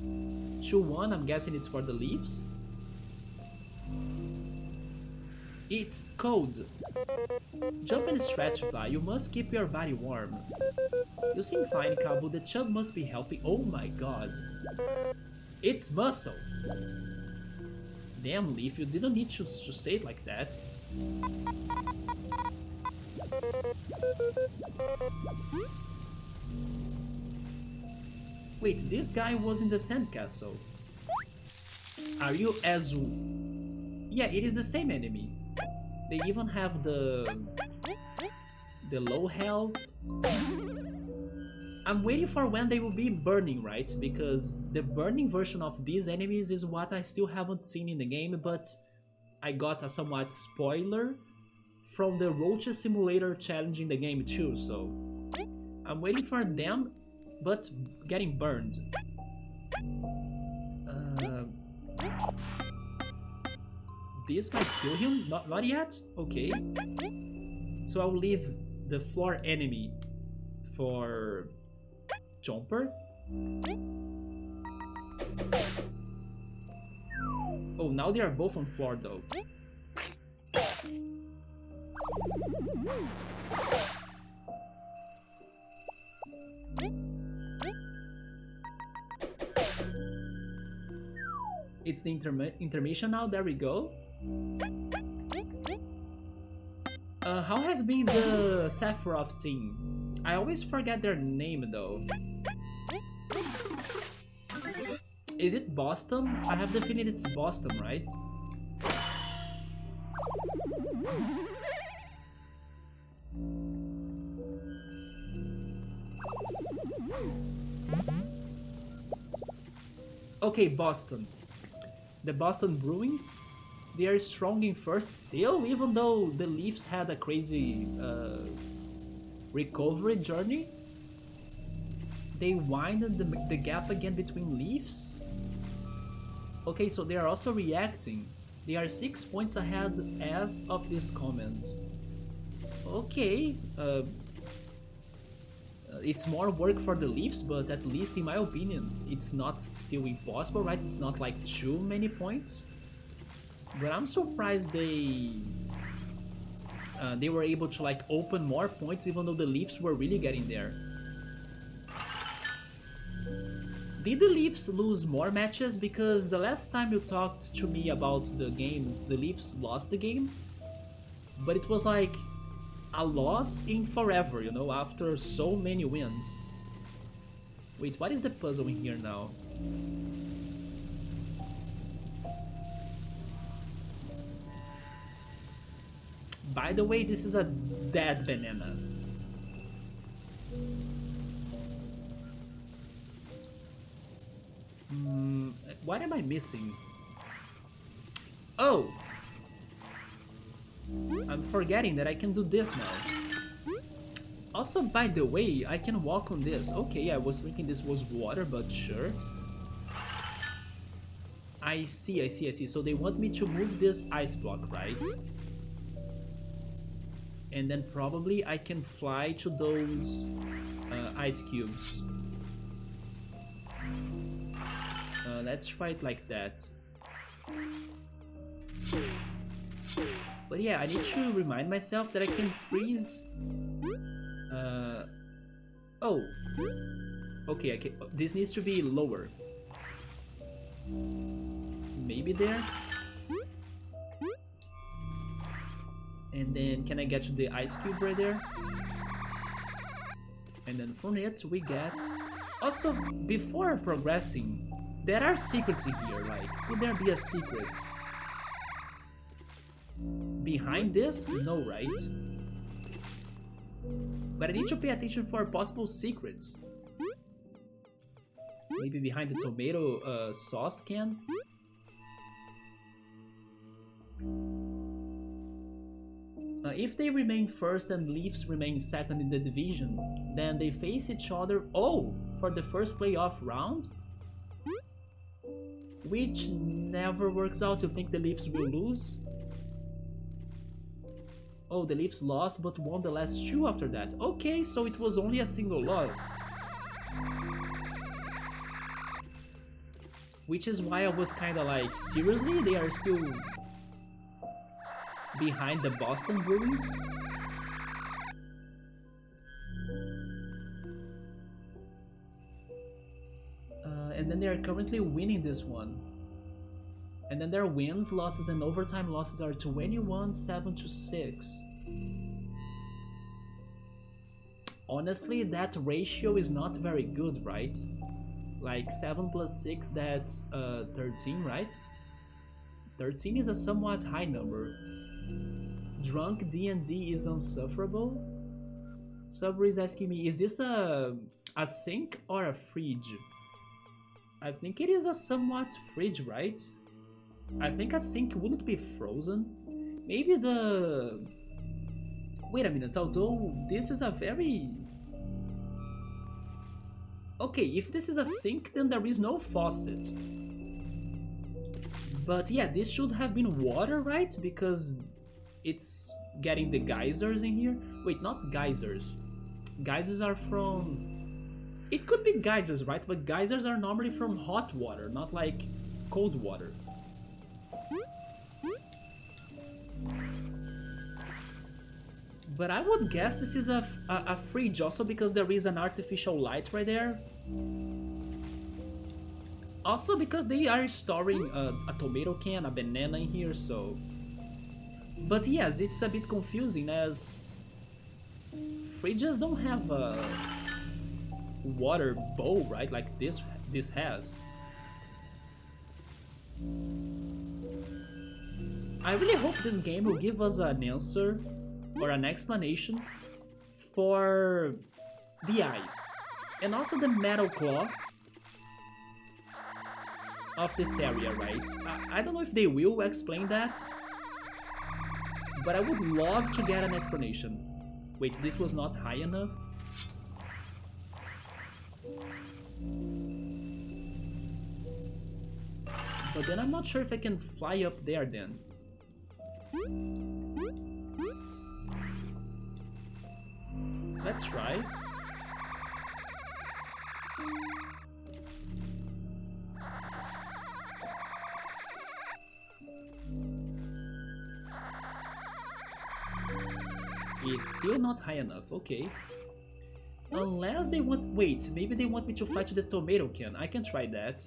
2-1, I'm guessing it's for the leaves. It's cold. Jump and stretch, Fly. You must keep your body warm. You seem fine, Cabo. The chub must be helping. Oh my god. It's muscle. Damn, Leaf, you didn't need to say it like that. Wait, this guy was in the sandcastle. Are you as... Yeah, it is the same enemy. They even have the low health. I'm waiting for when they will be burning, right? Because the burning version of these enemies is what I still haven't seen in the game, but I got a somewhat spoiler from the Roaches Simulator challenge in the game too, so I'm waiting for them, but getting burned. This might kill him? Not yet? Okay. So I'll leave the floor enemy for Jumper. Oh, now they are both on floor though. It's the intermission now, there we go. How has been the Sephiroth team? I always forget their name though. Is it Boston? I have the feeling it's Boston, right? Okay, Boston. The Boston Bruins, they are strong in first still, even though the Leafs had a crazy recovery journey. They widened the gap again between Leafs. Okay, so they are also reacting. They are 6 points ahead as of this comment. Okay, it's more work for the Leafs, but at least in my opinion, it's not still impossible, right? It's not like too many points. But I'm surprised they were able to like open more points, even though the Leafs were really getting there. Did the Leafs lose more matches? Because the last time you talked to me about the games, the Leafs lost the game, but it was like a loss in forever, you know, after so many wins. Wait, what is the puzzle in here now? By the way, this is a dead banana. What am I missing? Oh! I'm forgetting that I can do this now. Also, by the way, I can walk on this. Okay, I was thinking this was water, but sure. I see. So they want me to move this ice block, right? And then probably I can fly to those ice cubes. Let's try it like that. But yeah, I need to remind myself that I can freeze. Oh. Okay, this needs to be lower. Maybe there? And then can I get to the ice cube right there? And then from it we get... Also, before progressing, there are secrets in here, like, could there be a secret? Behind this? No, right? But I need to pay attention for possible secrets. Maybe behind the tomato sauce can? If they remain first and Leafs remain second in the division, then they face each other, for the first playoff round? Which never works out. You think the Leafs will lose? Oh, the Leafs lost but won the last two after that. Okay, so it was only a single loss. Which is why I was kinda like, seriously? They are still behind the Boston Bruins? And then they are currently winning this one. And then their wins, losses, and overtime losses are 21-7-6. Honestly, that ratio is not very good, right? Like 7 plus 6, that's 13, right? 13 is a somewhat high number. Drunk D&D is unsufferable? Subway is asking me, is this a sink or a fridge? I think it is a somewhat fridge, right? I think a sink wouldn't be frozen. Maybe the... Wait a minute, although this is a very... Okay, if this is a sink, then there is no faucet. But yeah, this should have been water, right? Because it's getting the geysers in here. Wait, not geysers. Geysers are from... It could be geysers, right? But geysers are normally from hot water, not like cold water. But I would guess this is a fridge also because there is an artificial light right there. Also because they are storing a tomato can, a banana in here, so... But yes, it's a bit confusing as... Fridges don't have a water bowl, right? Like this has. I really hope this game will give us an answer or an explanation for the ice and also the metal claw of this area, right? I don't know if they will explain that, but I would love to get an explanation. Wait, this was not high enough? But then I'm not sure if I can fly up there then. Let's try. It's still not high enough, okay. Unless they want... Wait, maybe they want me to fly to the tomato can. I can try that.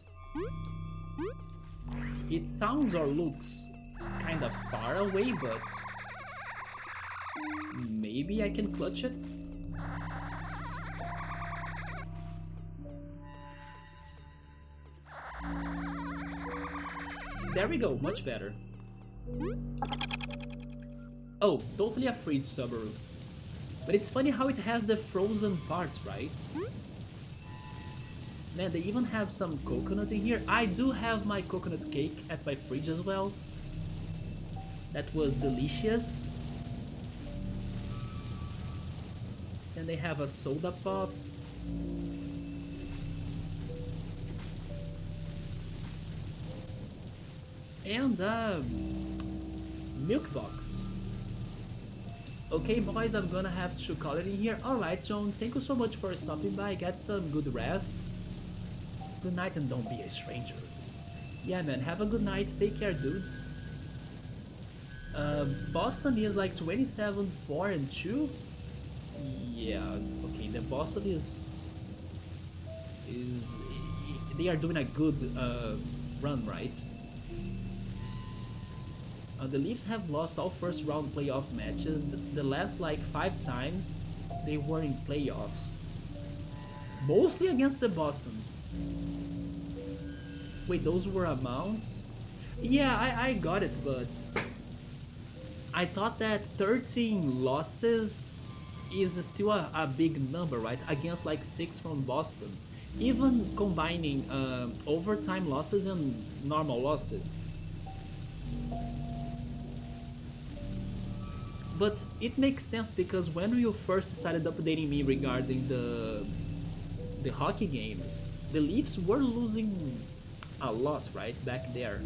It sounds or looks kind of far away, but... maybe I can clutch it? there we go, much better. Oh, totally a fridge, Subaru. But it's funny how it has the frozen parts, right? Man, they even have some coconut in here. I do have my coconut cake at my fridge as well. That was delicious. And they have a soda pop. And a milk box. Okay, boys, I'm gonna have to call it in here. Alright, Jones, thank you so much for stopping by. Get some good rest. Good night and don't be a stranger. Yeah, man, have a good night. Take care, dude. Boston is like 27, 4, and 2. Yeah, okay, the Boston is they are doing a good run, right? The Leafs have lost all first round playoff matches. The last like 5 times they were in playoffs. Mostly against the Boston. Wait, those were amounts? Yeah, I got it, but I thought that 13 losses is still a big number, right? Against like 6 from Boston. Even combining overtime losses and normal losses. But it makes sense because when you first started updating me regarding the hockey games, the Leafs were losing a lot, right, back there.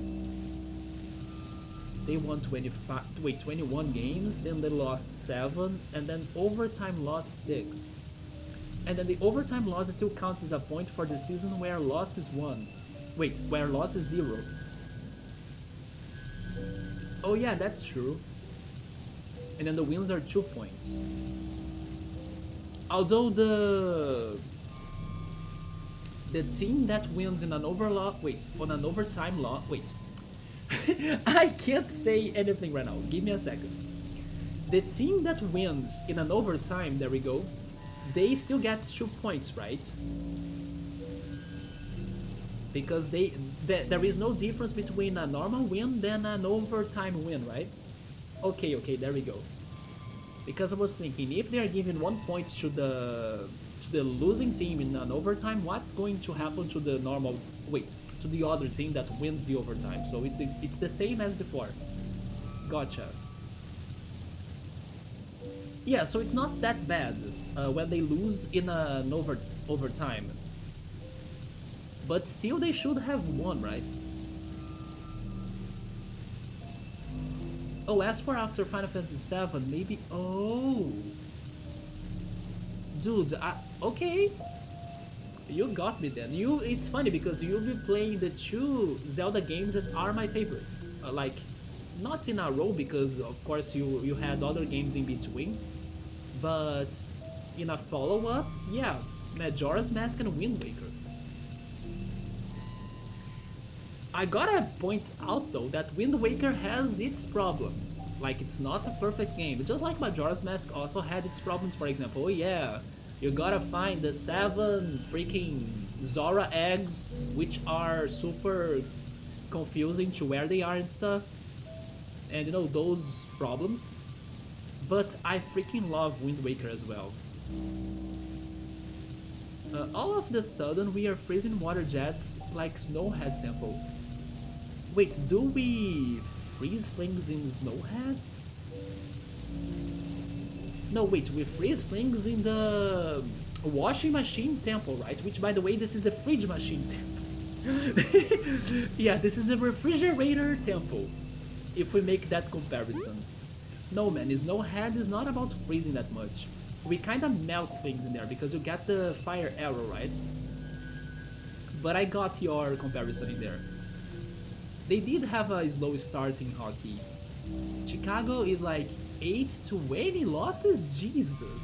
They won 21 games, then they lost 7, and then overtime lost 6. And then the overtime loss still counts as a point for the season where loss is 1. Wait, where loss is 0. Oh yeah, that's true. And then the wins are 2 points. Although the team that wins in an overtime loss, wait. I can't say anything right now. Give me a second. The team that wins in an overtime, there we go, they still get 2 points, right? Because there is no difference between a normal win than an overtime win, right? Okay, there we go. Because I was thinking, if they are giving 1 point to the losing team in an overtime, what's going to happen to the to the other team that wins the overtime? So it's the same as before. Gotcha. Yeah, so it's not that bad when they lose in an overtime. But still, they should have won, right? Oh, as for after Final Fantasy VII, maybe... Oh! Dude, okay. You got me then. It's funny because you'll be playing the 2 Zelda games that are my favorites. Like, not in a row because, of course, you had other games in between. But in a follow-up, yeah, Majora's Mask and Wind Waker. I gotta point out though that Wind Waker has its problems. Like, it's not a perfect game, just like Majora's Mask also had its problems. For example, oh yeah, you gotta find the 7 freaking Zora eggs, which are super confusing to where they are and stuff. And you know, those problems. But I freaking love Wind Waker as well. All of the sudden we are freezing water jets like Snowhead Temple. Wait, do we freeze things in Snowhead? No, wait, we freeze things in the washing machine temple, right? Which, by the way, this is the fridge machine temple. Yeah, this is the refrigerator temple, if we make that comparison. No, man, Snowhead is not about freezing that much. We kind of melt things in there because you get the fire arrow, right? But I got your comparison in there. They did have a slow start in hockey. Chicago is like 8-20 losses? Jesus.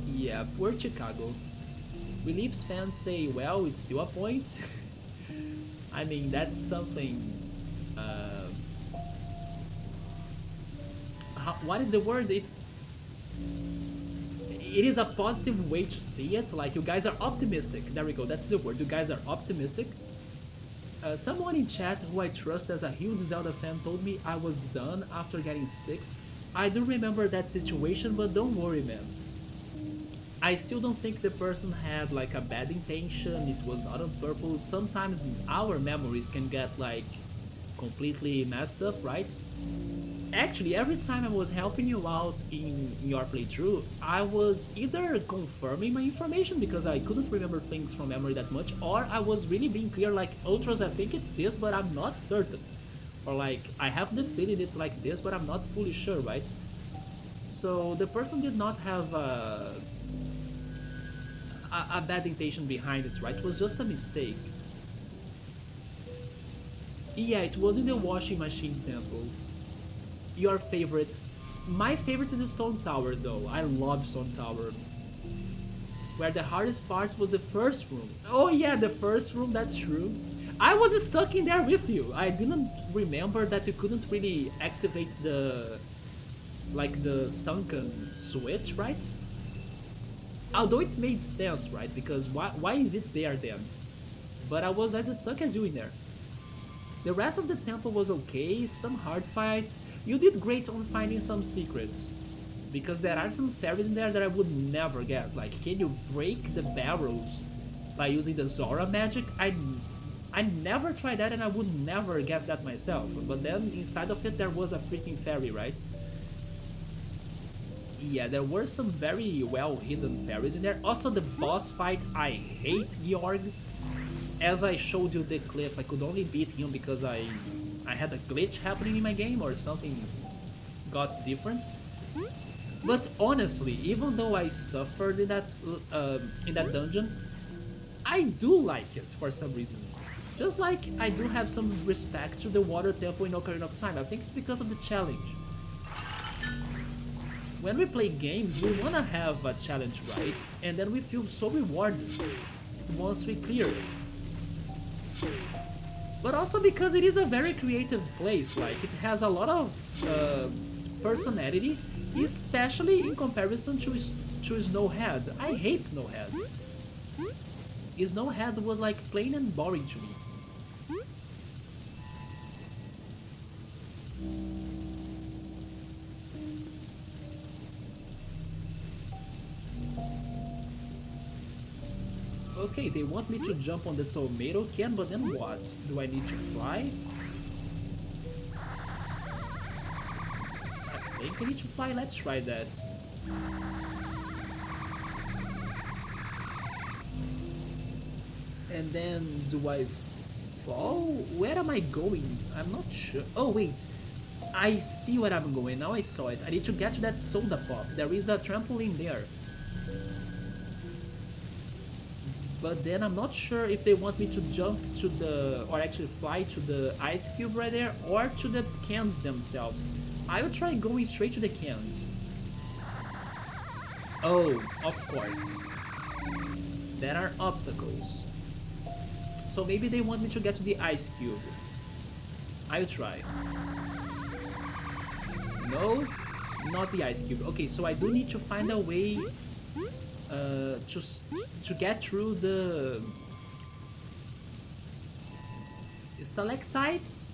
Yeah, poor Chicago. We Leafs fans say, well, it's still a point. I mean, that's something... what is the word? It is a positive way to see it. Like, you guys are optimistic. There we go, that's the word. You guys are optimistic. Someone in chat who I trust as a huge Zelda fan told me I was done after getting 6. I do remember that situation, but don't worry, man. I still don't think the person had like a bad intention, it was not on purpose. Sometimes our memories can get like completely messed up, right? Actually, every time I was helping you out in your playthrough, I was either confirming my information because I couldn't remember things from memory that much, or I was really being clear like, Ultras, I think it's this, but I'm not certain. Or like, I have the feeling it's like this, but I'm not fully sure, right? So the person did not have a bad intention behind it, right? It was just a mistake. Yeah, it was in the washing machine temple. Your favorite? My favorite is Stone Tower though. I love Stone Tower. Where the hardest part was the first room. Oh yeah, the first room, that's true. I was stuck in there with you. I didn't remember that you couldn't really activate the the sunken switch, right? Although it made sense, right? Because why is it there then? But I was as stuck as you in there. The rest of the temple was okay, some hard fights. You did great on finding some secrets. Because there are some fairies in there that I would never guess. Like, can you break the barrels by using the Zora magic? I never tried that and I would never guess that myself. But then inside of it there was a freaking fairy, right? Yeah, there were some very well hidden fairies in there. Also the boss fight, I hate Georg. As I showed you the clip, I could only beat him because I had a glitch happening in my game or something got different. But honestly, even though I suffered in that dungeon, I do like it for some reason. Just like I do have some respect to the Water Temple in Ocarina of Time. I think it's because of the challenge. When we play games, we wanna have a challenge, right? And then we feel so rewarded once we clear it. But also because it is a very creative place, like it has a lot of personality, especially in comparison to Snowhead. I hate Snowhead. Snowhead was like plain and boring to me. Okay, they want me to jump on the tomato can, but then what? Do I need to fly? I think I need to fly, let's try that. And then, do I fall? Where am I going? I'm not sure. Oh wait, I see where I'm going, now I saw it. I need to get to that soda pop, there is a trampoline there. But then I'm not sure if they want me to jump to the, or actually fly to the ice cube right there, or to the cans themselves. I will try going straight to the cans. Oh, of course. There are obstacles. So maybe they want me to get to the ice cube. I'll try. No, not the ice cube. Okay, so I do need to find a way to get through the stalactites.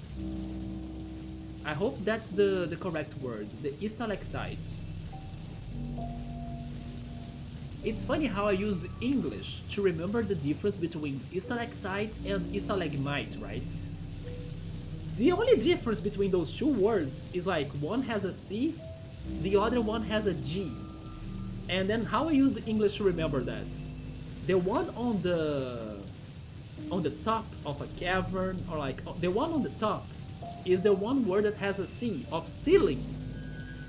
I hope that's the correct word. The stalactites. It's funny how I used English to remember the difference between stalactite and stalagmite, right? The only difference between those two words is like one has a C, the other one has a G. And then how I use the English to remember that? The one on the top of a cavern, or like the one on the top is the one word that has a C, of ceiling.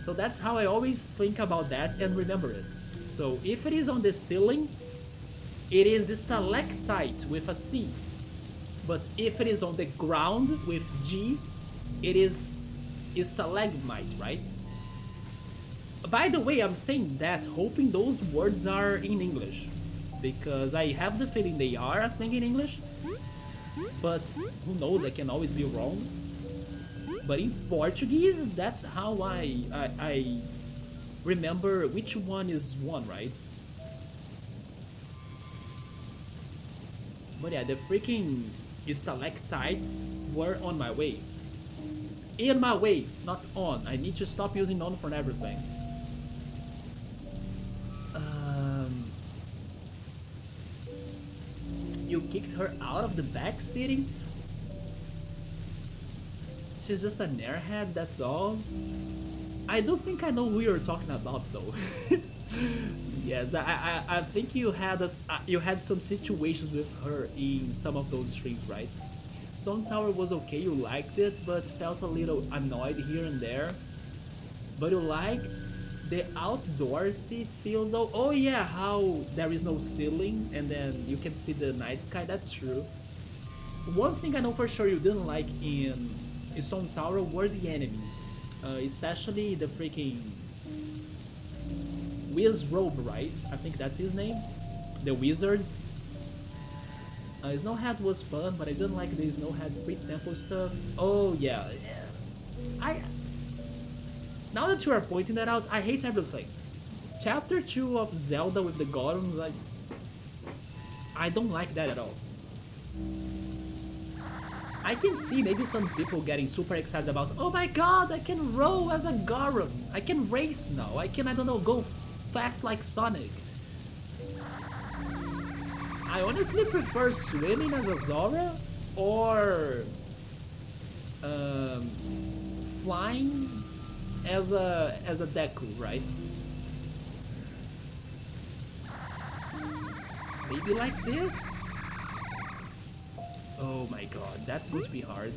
So that's how I always think about that and remember it. So if it is on the ceiling, it is stalactite with a C. But if it is on the ground with G, it is stalagmite, right? By the way, I'm saying that hoping those words are in English, because I have the feeling they are a thing in English, but who knows, I can always be wrong. But in Portuguese, that's how I remember which one is one, right? But yeah, the freaking stalactites were on my way. In my way, not on. I need to stop using on for everything. You kicked her out of the backseating? She's just an airhead, that's all? I don't think I know who you're talking about though. Yes, I think you had some situations with her in some of those streams, right? Stone Tower was okay, you liked it, but felt a little annoyed here and there. But you liked the outdoorsy feel though. Oh yeah, how there is no ceiling and then you can see the night sky, that's true. One thing I know for sure you didn't like in Stone Tower were the enemies. Especially the freaking Wizrobe, right? I think that's his name. The wizard. Snowhead was fun, but I didn't like the Snowhead pre-temple stuff. Oh yeah. Now that you are pointing that out, I hate everything. Chapter 2 of Zelda with the Gorons, I don't like that at all. I can see maybe some people getting super excited about, oh my god, I can row as a Goron. I can race now. I can, I don't know, go fast like Sonic. I honestly prefer swimming as a Zora or flying as a Deku, right? Maybe like this? Oh my god, that's going to be hard.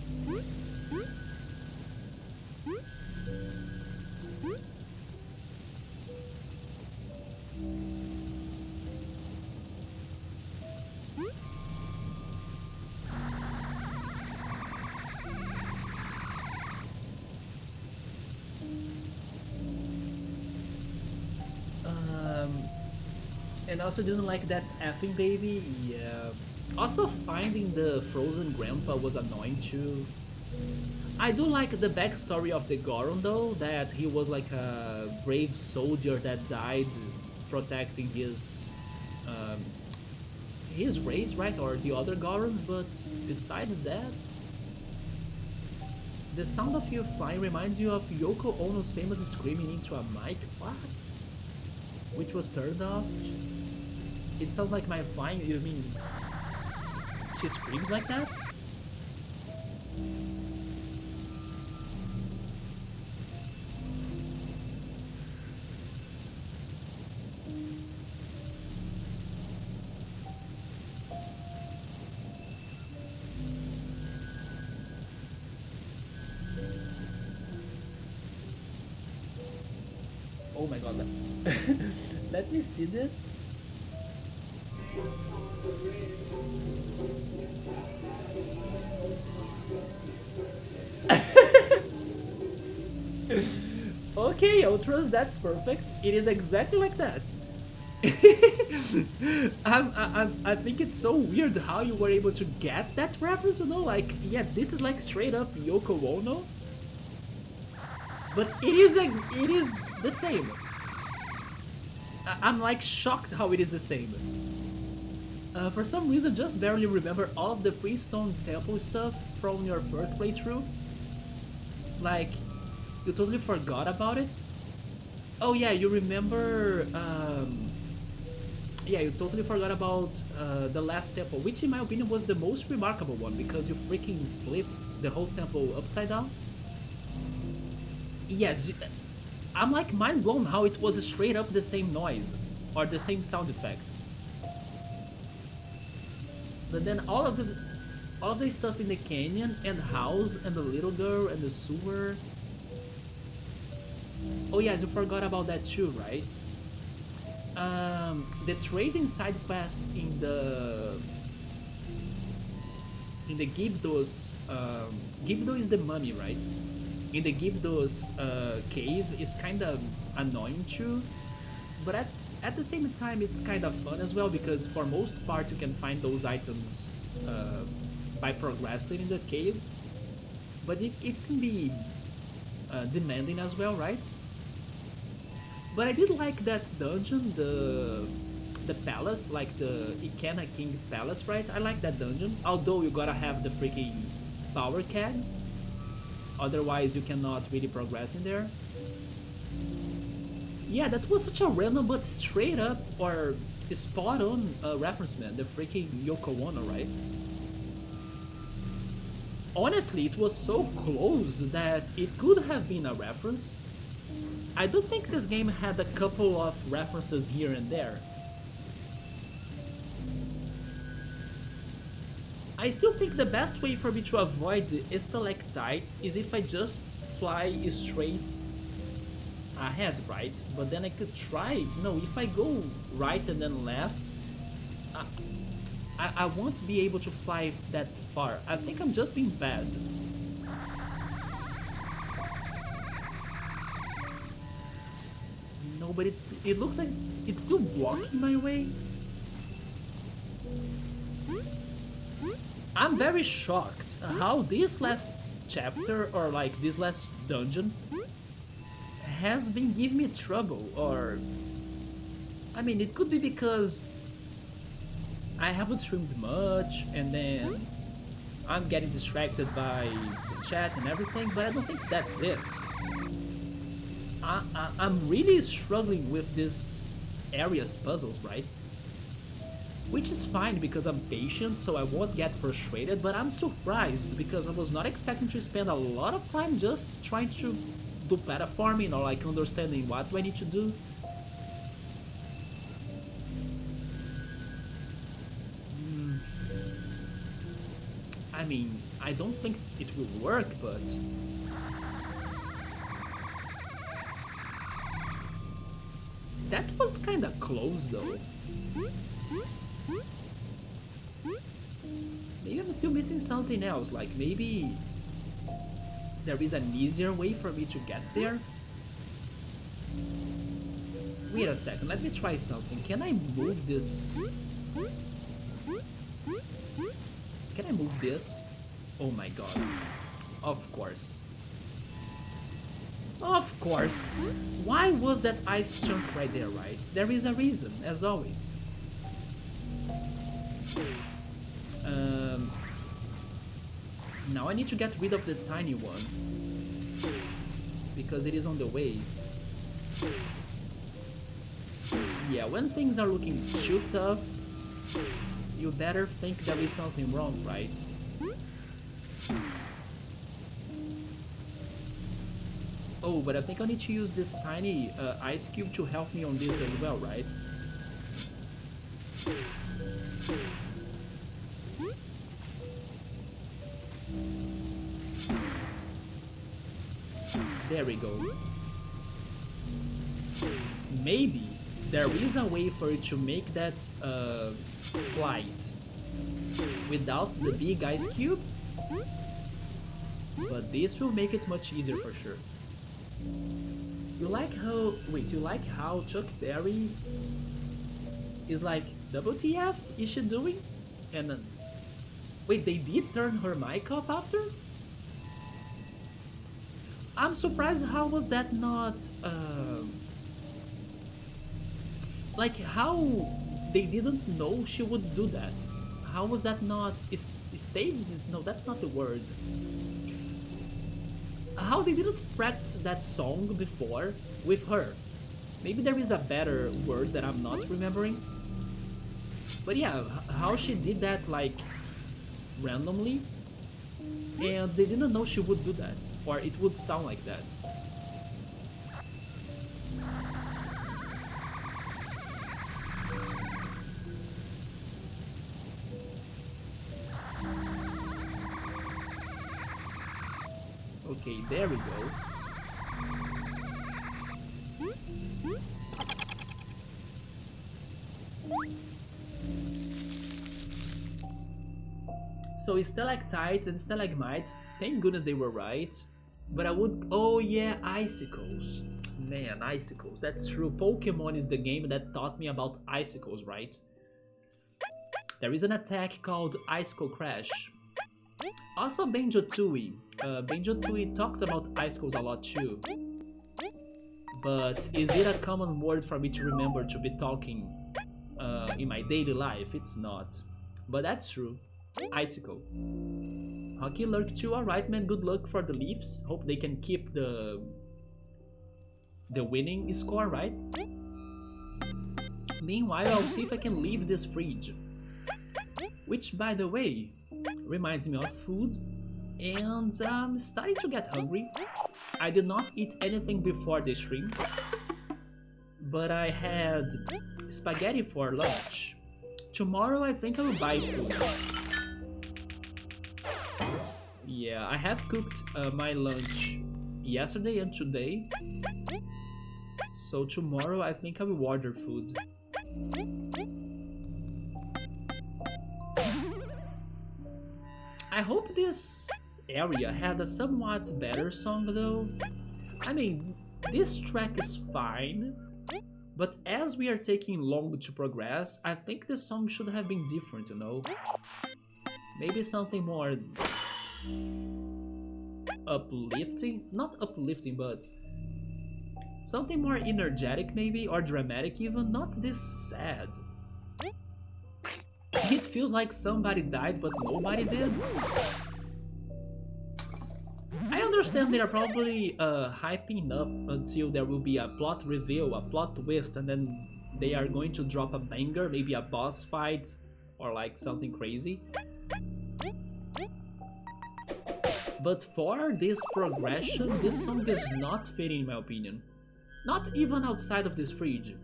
And also didn't like that effing baby, yeah. Also finding the frozen grandpa was annoying too. I do like the backstory of the Goron though, that he was like a brave soldier that died protecting his race, right? Or the other Gorons, but besides that, the sound of you flying reminds you of Yoko Ono's famous screaming into a mic. What? Which was turned off? It sounds like my flying, you mean she screams like that? Oh my god, let me see this. Okay, Ultras, that's perfect. It is exactly like that. I think it's so weird how you were able to get that reference, you know? Like, yeah, this is like straight up Yoko Ono. But it is the same. I'm like shocked how it is the same. For some reason, just barely remember all of the pre-stone temple stuff from your first playthrough. Like, you totally forgot about it. Oh yeah, you remember, yeah, you totally forgot about the last temple, which in my opinion was the most remarkable one, because you freaking flipped the whole temple upside down. Yes, I'm like mind blown how it was straight up the same noise, or the same sound effect. But then all of the stuff in the canyon, and the house, and the little girl, and the sewer. Oh yes, you forgot about that too, right? The trading side quest in the Gibdos, Gibdo is the mummy, right? In the Gibdos cave is kind of annoying too, but at the same time it's kind of fun as well, because for most part you can find those items by progressing in the cave, but it can be demanding as well, right? But I did like that dungeon, the the palace, like the Ikena King Palace, right? I like that dungeon, although you gotta have the freaking power can, otherwise you cannot really progress in there. Yeah, that was such a random but straight up or spot on reference, man. The freaking Yoko Ono, right? Honestly, it was so close that it could have been a reference. I do think this game had a couple of references here and there. I still think the best way for me to avoid stalactites is if I just fly straight ahead, right? But then I could try, no, if I go right and then left, I won't be able to fly that far. I think I'm just being bad. No, but it looks like it's still blocking my way. I'm very shocked how this last chapter, or like this last dungeon, has been giving me trouble, or... I mean, it could be because I haven't streamed much, and then I'm getting distracted by the chat and everything, but I don't think that's it. I'm really struggling with this area's puzzles, right? Which is fine because I'm patient, so I won't get frustrated, but I'm surprised because I was not expecting to spend a lot of time just trying to do platforming or like understanding what do I need to do. I mean, I don't think it will work, but... that was kinda close though. Maybe I'm still missing something else, like maybe there is an easier way for me to get there? Wait a second, let me try something. Can I move this? Can I move this? Oh my god. Of course. Of course. Why was that ice chunk right there, right? There is a reason, as always. Now I need to get rid of the tiny one, because it is on the way. Yeah, when things are looking too tough, you better think there is something wrong, right? Oh, but I think I need to use this tiny ice cube to help me on this as well, right? There we go. Maybe there is a way for it to make that flight without the big ice cube, but this will make it much easier for sure. You like how... wait, you like how Chuck Berry is like, WTF is she doing? And then... wait, they did turn her mic off after? I'm surprised how was that not... like, how they didn't know she would do that? How was that not... staged? No, that's not the word. How they didn't practice that song before with her. Maybe there is a better word that I'm not remembering. But yeah, how she did that like randomly, and they didn't know she would do that, or it would sound like that. Okay, there we go. So stalactites and stalagmites, thank goodness they were right. But I would... oh yeah, icicles. Man, icicles, that's true. Pokemon is the game that taught me about icicles, right? There is an attack called Icicle Crash. Also Banjo-Tooie. Banjo-Tooie talks about icicles a lot too. But is it a common word for me to remember to be talking in my daily life. It's not. But that's true. Icicle. Hockey Lurk 2, alright man, good luck for the Leafs. Hope they can keep the winning score, right? Meanwhile, I'll see if I can leave this fridge. Which, by the way, reminds me of food. And I'm starting to get hungry. I did not eat anything before the stream. But I had spaghetti for lunch. Tomorrow I think I will buy food. Yeah, I have cooked my lunch yesterday and today. So tomorrow I think I will order food. I hope this area had a somewhat better song though. I mean, this track is fine, but as we are taking long to progress, I think the song should have been different, you know? Maybe something more uplifting? Not uplifting, but something more energetic maybe, or dramatic even, not this sad. It feels like somebody died but nobody did. I understand they are probably hyping up until there will be a plot reveal, a plot twist, and then they are going to drop a banger, maybe a boss fight or like something crazy. But for this progression, this song is not fitting in my opinion. Not even outside of this fridge.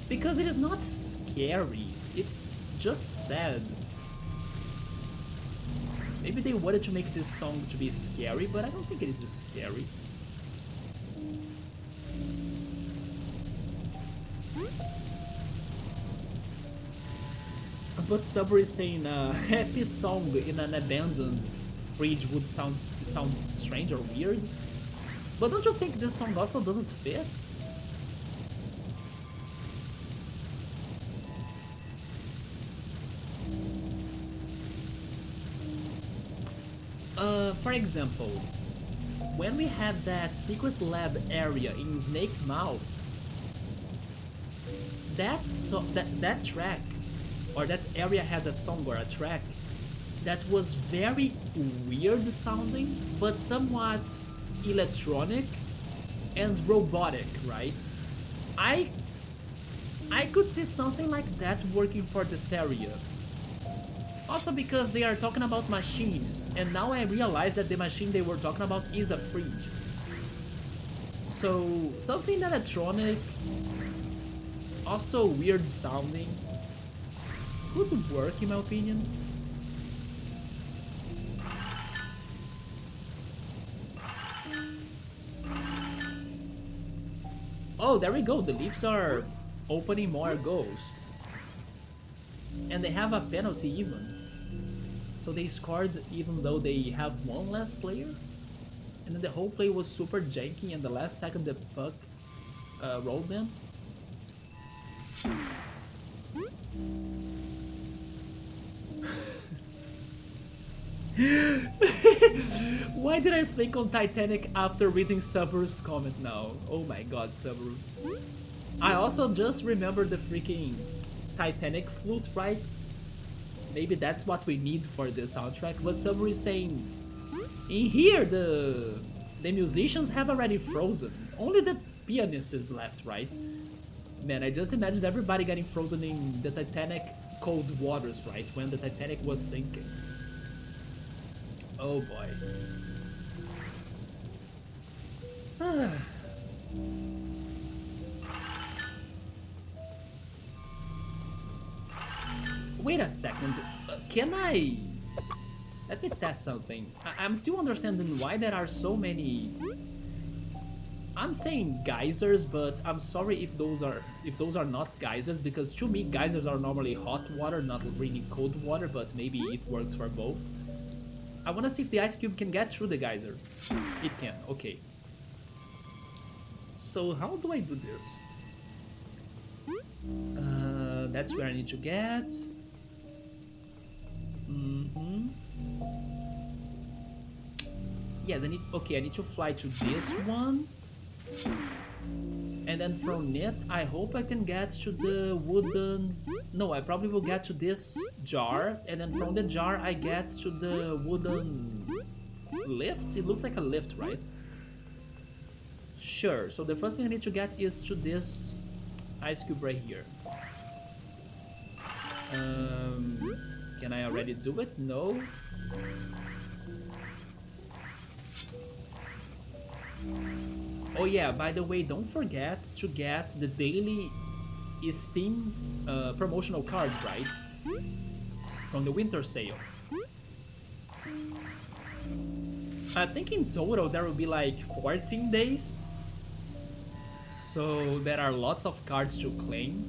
Because it is not scary, it's just sad. Maybe they wanted to make this song to be scary, but I don't think it is scary. But Sabri is saying a happy song in an abandoned fridge would sound strange or weird. But don't you think this song also doesn't fit? For example, when we have that secret lab area in Snake Mouth, that track, or that area had a song or a track that was very weird sounding, but somewhat electronic and robotic, right? I could see something like that working for this area. Also because they are talking about machines, and now I realize that the machine they were talking about is a fridge. So something electronic, also weird sounding, could work in my opinion. Oh, there we go, the Leafs are opening more goals. And they have a penalty even. So they scored even though they have one less player. And then the whole play was super janky, and the last second the puck rolled in. Why did I think on Titanic after reading Subaru's comment now? Oh my god, Subaru. I also just remembered the freaking Titanic flute, right? Maybe that's what we need for the soundtrack, but Subaru is saying, in here the musicians have already frozen. Only the pianist is left, right? Man, I just imagined everybody getting frozen in the Titanic cold waters, right? When the Titanic was sinking. Oh boy. Wait a second, can I... Let me test something. I'm still understanding why there are so many... I'm saying geysers, but I'm sorry if those are not geysers, because to me geysers are normally hot water, not really cold water, but maybe it works for both. I wanna see if the ice cube can get through the geyser. It can, okay. So how do I do this? That's where I need to get. Yes, I need to fly to this one. And then from it, I hope I can get to the wooden... No, I probably will get to this jar, and then from the jar I get to the wooden lift? It looks like a lift, right? Sure, so the first thing I need to get is to this ice cube right here. Can I already do it? No. Oh yeah, by the way, don't forget to get the daily Steam promotional card, right? From the winter sale. I think in total there will be like 14 days. So there are lots of cards to claim.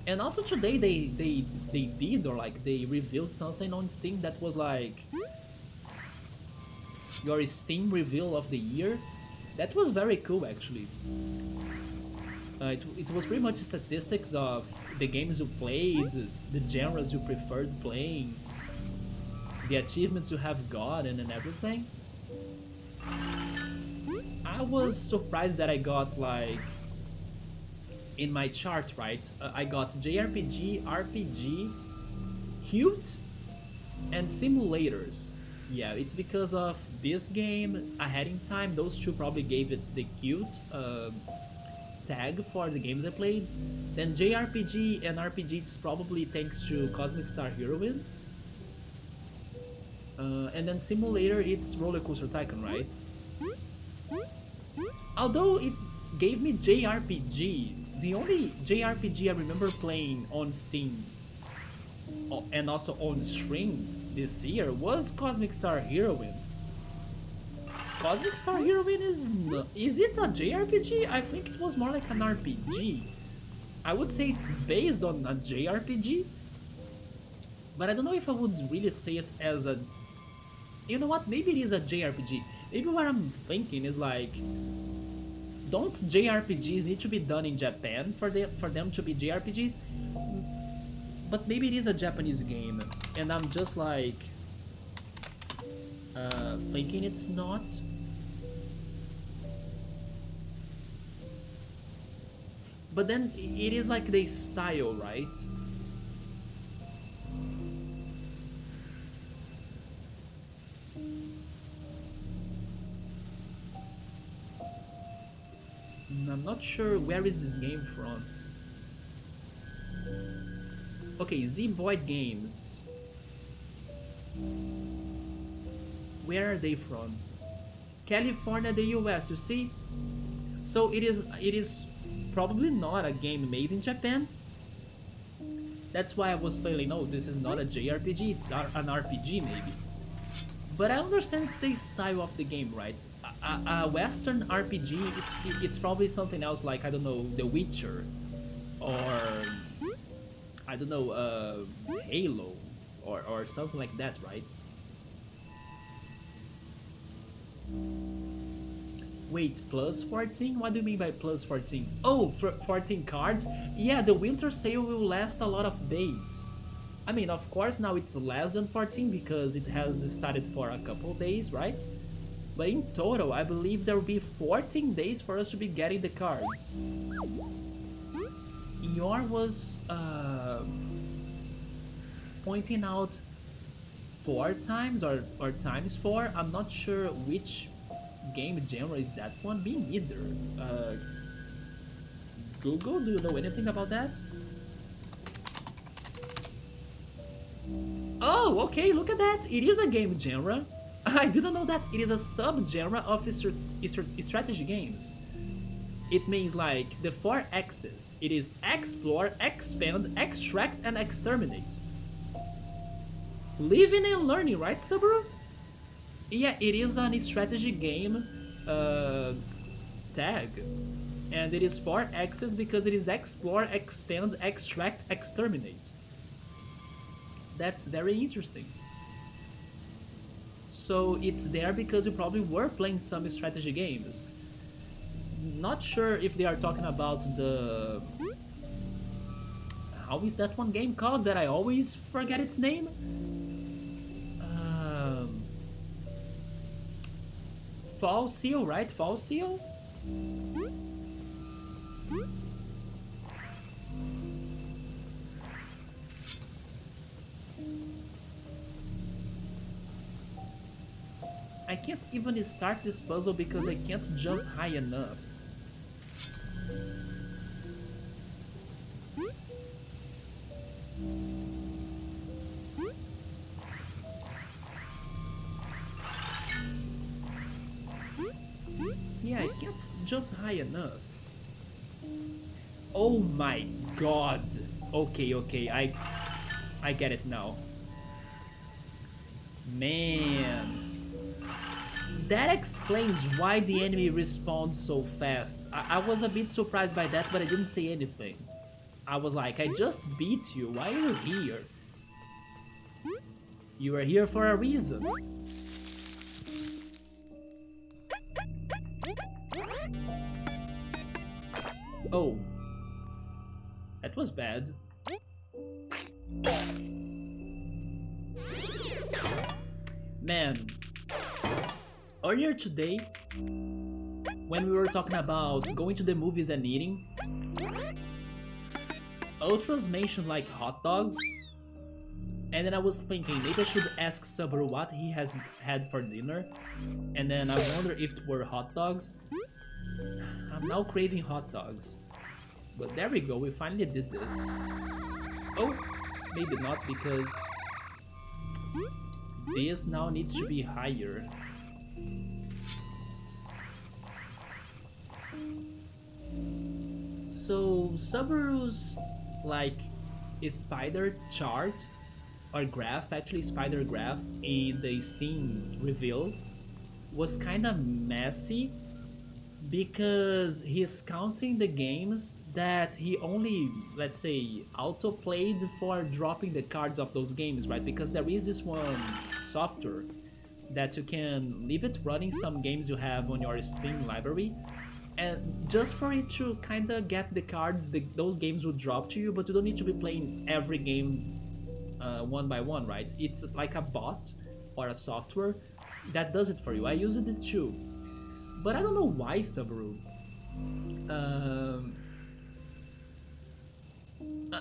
And also today they did, or like they revealed something on Steam that was like your Steam reveal of the year. That was very cool actually. It was pretty much statistics of the games you played, the genres you preferred playing, the achievements you have gotten and everything. I was surprised that I got like, in my chart, right, I got JRPG, RPG, cute, and simulators. Yeah, it's because of this game ahead in time. Those two probably gave it the cute tag for the games I played. Then JRPG and RPG, it's probably thanks to Cosmic Star Heroine. And then simulator, it's Roller Coaster Tycoon, right? Although it gave me JRPG, the only JRPG I remember playing on Steam and also on stream this year was Cosmic Star Heroine. Cosmic Star Heroine is it a JRPG? I think it was more like an RPG. I would say it's based on a JRPG, but I don't know if I would really say it as a... You know what? Maybe it is a JRPG. Maybe what I'm thinking is like, don't JRPGs need to be done in Japan for them to be JRPGs? But maybe it is a Japanese game, and I'm just like thinking it's not. But then it is like the style, right? I'm not sure where is this game from. Okay, Z-Boyd Games. Where are they from? California, the US, you see? So it is probably not a game made in Japan. That's why I was feeling, no, this is not a JRPG, it's an RPG maybe. But I understand it's the style of the game, right? A Western RPG, it's probably something else like, I don't know, The Witcher, or I don't know, Halo, or something like that, right? Wait, plus 14? What do you mean by plus 14? Oh, 14 cards? Yeah, the winter sale will last a lot of days. I mean, of course, now it's less than 14 because it has started for a couple days, right? But in total, I believe there will be 14 days for us to be getting the cards. Yor was pointing out 4 times or times 4. I'm not sure which game genre is that one. Me neither. Google, do you know anything about that? Oh, okay, look at that. It is a game genre. I didn't know that. It is a sub-genre of strategy games. It means like the 4 X's. It is explore, expand, extract, and exterminate. Living and learning, right, Subaru? Yeah, it is a strategy game tag. And it is 4 X's because it is explore, expand, extract, exterminate. That's very interesting. So it's there because you probably were playing some strategy games. Not sure if they are talking about the... How is that one game called that I always forget its name? Fall Seal, right? Fall Seal? I can't even start this puzzle because I can't jump high enough. Yeah, I can't jump high enough. Oh my god. Okay, I get it now. Man. That explains why the enemy responds so fast. I was a bit surprised by that, but I didn't say anything. I was like, I just beat you, why are you here? You are here for a reason. Oh. That was bad. Man. Earlier today, when we were talking about going to the movies and eating, Ultras mentioned like hot dogs, and then I was thinking maybe I should ask Saburo what he has had for dinner, and then I wonder if it were hot dogs. I'm now craving hot dogs, but there we go, we finally did this. Oh, maybe not, because this now needs to be higher. So Subaru's like spider chart or graph, actually spider graph in the Steam reveal was kinda messy because he's counting the games that he only, let's say, auto-played for dropping the cards of those games, right? Because there is this one software that you can leave it running some games you have on your Steam library, and just for it to kind of get the cards, those games will drop to you, but you don't need to be playing every game one by one, right? It's like a bot or a software that does it for you. I used it too, but I don't know why, Subaru.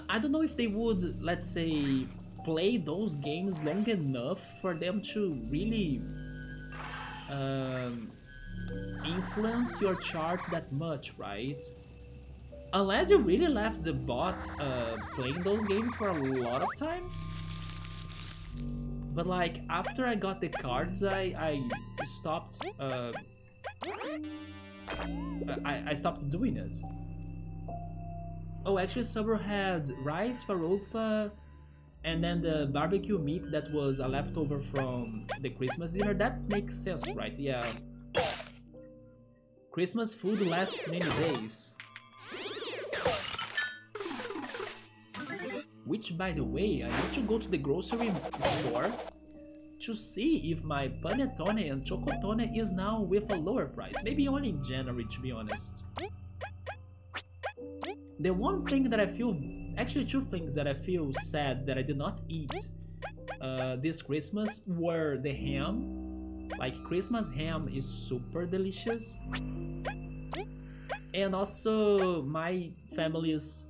I don't know if they would, let's say, play those games long enough for them to really influence your chart that much, right? Unless you really left the bot playing those games for a lot of time. But like, after I got the cards, I stopped I stopped doing it. Oh, actually Subaru had rice, farofa, and then the barbecue meat that was a leftover from the Christmas dinner. That makes sense, right? Yeah. Christmas food lasts many days. Which, by the way, I need to go to the grocery store to see if my panettone and chocotone is now with a lower price. Maybe only in January, to be honest. The one thing that I feel, actually two things that I feel sad that I did not eat this Christmas were the ham. Like, Christmas ham is super delicious. And also my family's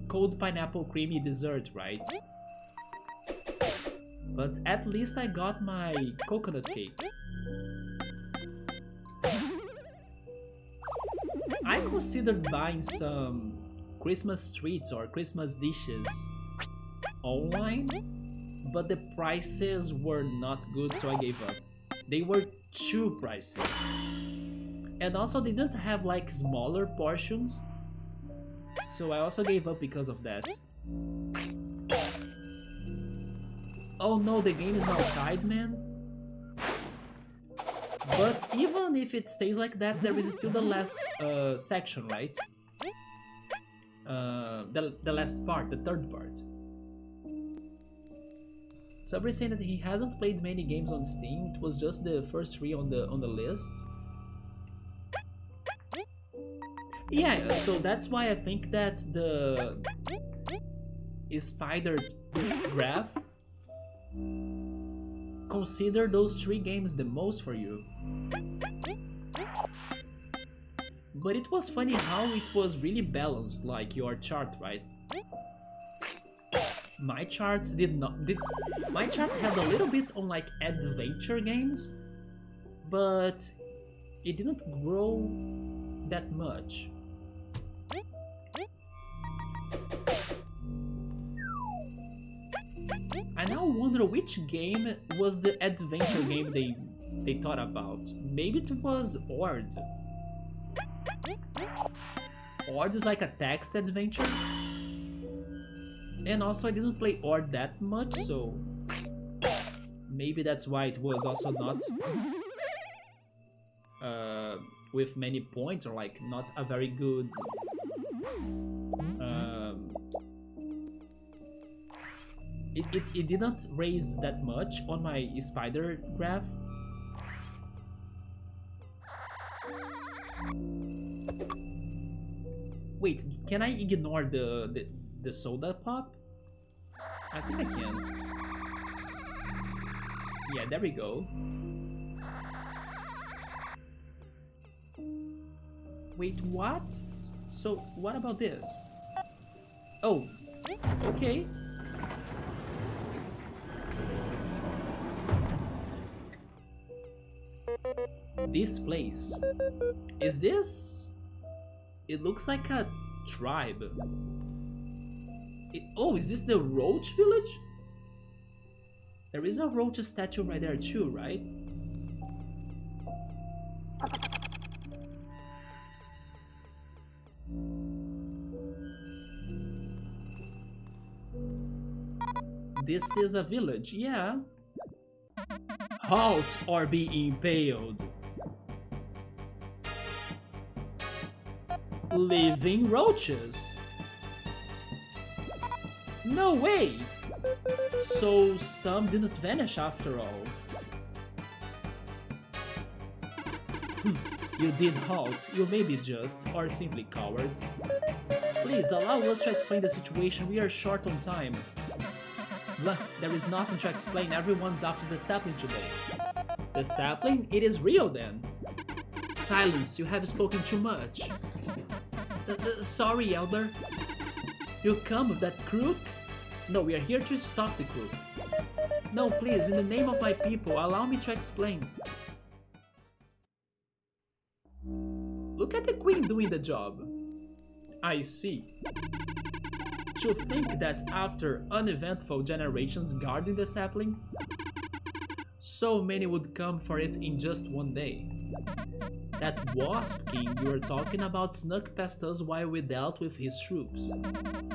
cold pineapple creamy dessert, right? But at least I got my coconut cake. I considered buying some Christmas treats or Christmas dishes online, but the prices were not good, so I gave up. They were too pricey. And also they didn't have like smaller portions, so I also gave up because of that. Oh no, the game is now tied, man. But even if it stays like that, there is still the last section, right? The last part, the third part. Sabri is saying that he hasn't played many games on Steam. It was just the first 3 on the list. Yeah, so that's why I think that the spider graph consider those 3 games the most for you. But it was funny how it was really balanced, like your chart, right? My charts did not. My chart had a little bit on like adventure games, but it didn't grow that much. I now wonder which game was the adventure game they thought about. Maybe it was Ord. Ord is like a text adventure. And also I didn't play Ord that much, so maybe that's why it was also not with many points, or like not a very good it didn't raise that much on my spider graph. Wait, can I ignore the soda pop? I think I can. Yeah, there we go. Wait, what? So, what about this? Oh, okay. This place. Is this? It looks like a tribe. Oh, is this the Roach Village? There is a roach statue right there too, right? This is a village, yeah. Halt or be impaled. Living roaches. No way! So some didn't vanish after all. You did halt. You may be just, or simply cowards. Please allow us to explain the situation. We are short on time. Blah, there is nothing to explain. Everyone's after the sapling today. The sapling? It is real then. Silence, you have spoken too much. Sorry, Elder. You come with that crook? No, we are here to stop the crook. No, please, in the name of my people, allow me to explain. Look at the queen doing the job. I see. To think that after uneventful generations guarding the sapling, so many would come for it in just one day. That wasp king you were talking about snuck past us while we dealt with his troops.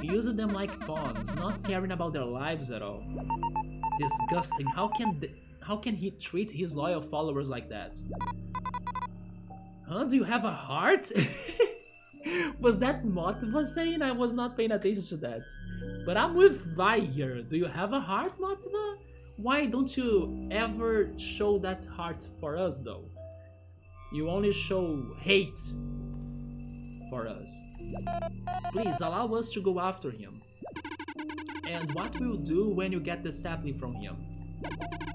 He used them like pawns, not caring about their lives at all. Disgusting. How can he treat his loyal followers like that? Huh? Do you have a heart? Was that Motiva saying? I was not paying attention to that. But I'm with Vi here. Do you have a heart, Motiva? Why don't you ever show that heart for us, though? You only show hate for us. Please allow us to go after him. And what will you do when you get the sapling from him?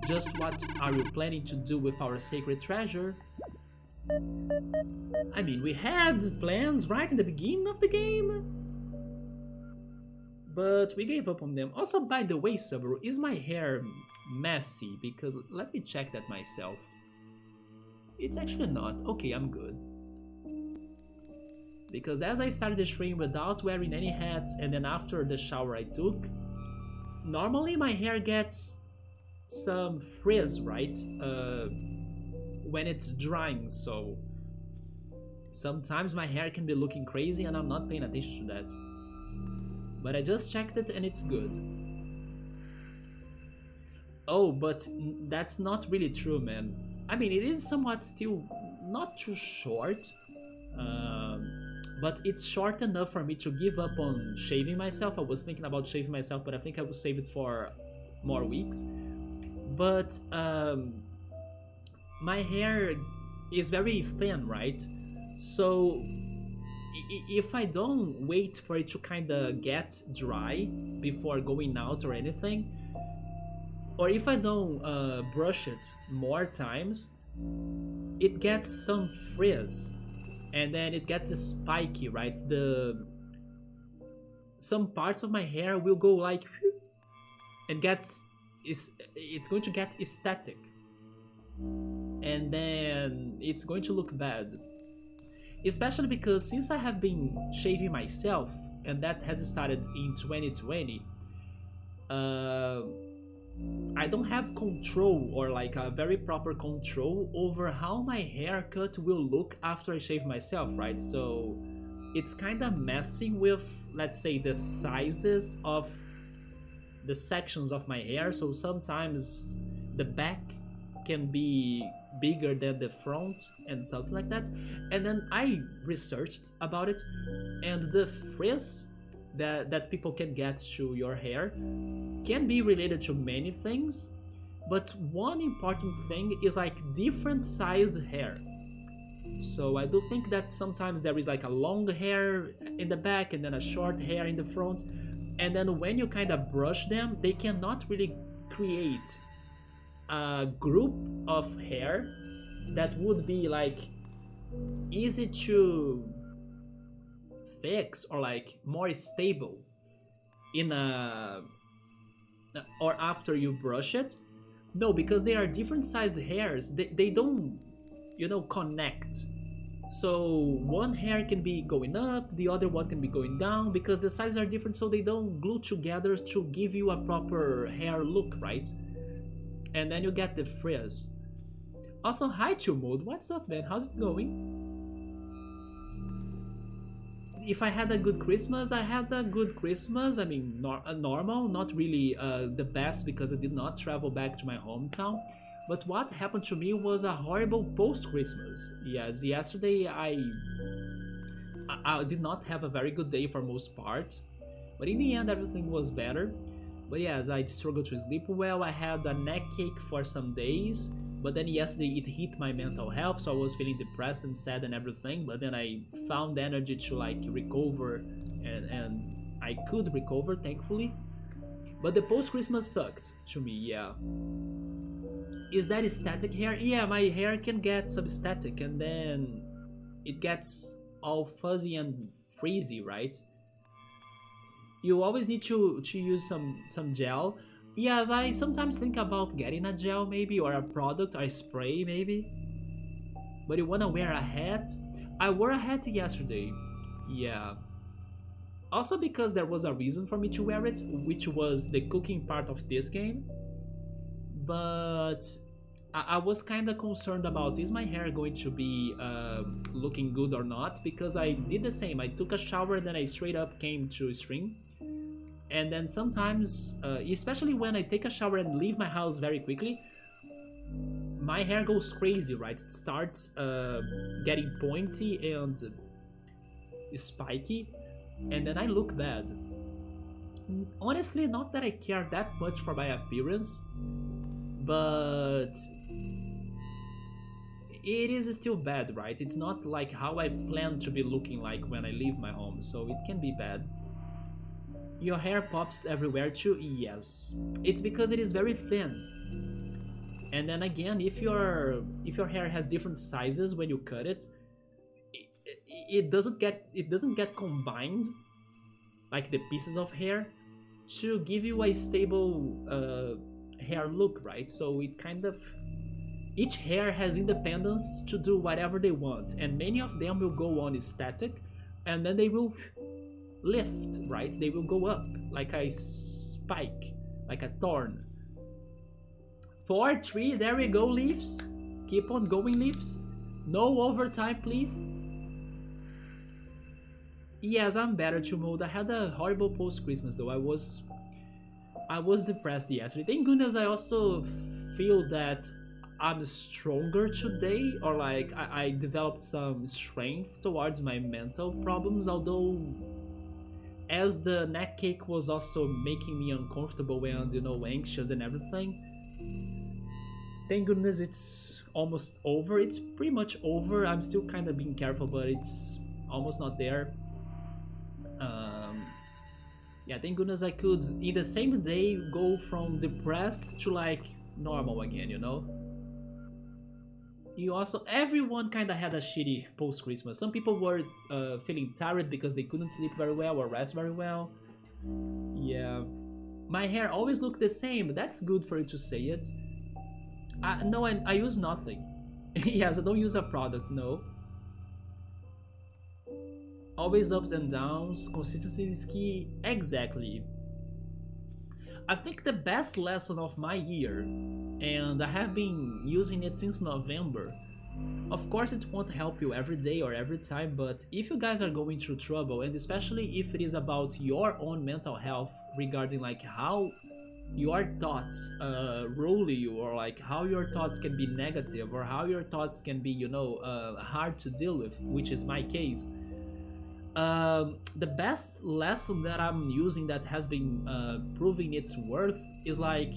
Just what are you planning to do with our sacred treasure? I mean, we had plans right in the beginning of the game, but we gave up on them. Also, by the way, Subaru, is my hair messy? Because let me check that myself. It's actually not. Okay, I'm good. Because as I started the stream without wearing any hats, and then after the shower I took, normally my hair gets some frizz, right? When it's drying, so sometimes my hair can be looking crazy and I'm not paying attention to that. But I just checked it and it's good. Oh, but that's not really true, man. I mean, it is somewhat still not too short, but it's short enough for me to give up on shaving myself. I was thinking about shaving myself, but I think I will save it for more weeks. But my hair is very thin, right? So if I don't wait for it to kind of get dry before going out or anything, or if I don't brush it more times, it gets some frizz. and then it gets spiky, right? The some parts of my hair will go like and it's going to get static, and then it's going to look bad, especially because since I have been shaving myself, and that has started in 2020. I don't have control, or like a very proper control over how my haircut will look after I shave myself, right? So it's kind of messing with, let's say, the sizes of the sections of my hair. So sometimes the back can be bigger than the front and something like that. And then I researched about it, and the frizz that people can get to your hair can be related to many things, but one important thing is like different sized hair. So I do think that sometimes there is like a long hair in the back and then a short hair in the front, and then when you kind of brush them, they cannot really create a group of hair that would be like easy to fix or like more stable in a or after you brush it. No, because they are different sized hairs, they don't, you know, connect. So one hair can be going up, the other one can be going down, because the sizes are different, so they don't glue together to give you a proper hair look, right? And then you get the frizz. Also, hi Chill Mode, what's up, man? How's it going? If I had a good Christmas, I had a good Christmas. I mean, normal, not really the best, because I did not travel back to my hometown. But what happened to me was a horrible post-Christmas. Yes, yesterday I did not have a very good day for most part, but in the end everything was better. But yes, I struggled to sleep well. I had a neck ache for some days, but then yesterday it hit my mental health, so I was feeling depressed and sad and everything. But then I found energy to like recover, and I could recover, thankfully. But the post-Christmas sucked to me, yeah. Is that static hair? Yeah, my hair can get some static, and then it gets all fuzzy and frizzy, right? You always need to use some gel. Yes, I sometimes think about getting a gel maybe, or a product, a spray maybe. But you wanna wear a hat? I wore a hat yesterday. Yeah. Also because there was a reason for me to wear it, which was the cooking part of this game. But I was kind of concerned about, is my hair going to be looking good or not? Because I did the same. I took a shower and then I straight up came to stream. And then sometimes, especially when I take a shower and leave my house very quickly, my hair goes crazy, right? It starts getting pointy and spiky, and then I look bad. Honestly, not that I care that much for my appearance, but it is still bad, right? It's not like how I plan to be looking like when I leave my home, so it can be bad. Your hair pops everywhere too? Yes. It's because it is very thin. And then again, if your hair has different sizes when you cut it, it doesn't get combined, like the pieces of hair, to give you a stable hair look, right? So it kind of, each hair has independence to do whatever they want, and many of them will go on static, and then they will lift, right? They will go up like a spike, like a thorn. 4, 3, there we go, leaves. Keep on going, leaves. No overtime, please. Yes, I'm better, to mode. I had a horrible post-Christmas though. I was depressed yesterday. Thank goodness I also feel that I'm stronger today, or like I developed some strength towards my mental problems, although as the neck ache was also making me uncomfortable and, you know, anxious and everything. Thank goodness it's almost over. It's pretty much over. I'm still kind of being careful, but it's almost not there. Yeah, thank goodness I could, in the same day, go from depressed to like normal again, you know? You also, everyone kind of had a shitty post Christmas. Some people were feeling tired because they couldn't sleep very well or rest very well. Yeah, my hair always looked the same. That's good for you to say it. No, I use nothing. Yes, I don't use a product. No. Always ups and downs. Consistency is key. Exactly. I think the best lesson of my year, and I have been using it since November. Of course, it won't help you every day or every time, but if you guys are going through trouble, and especially if it is about your own mental health regarding like how your thoughts rule you, or like how your thoughts can be negative, or how your thoughts can be, hard to deal with, which is my case. The best lesson that I'm using that has been proving its worth is like,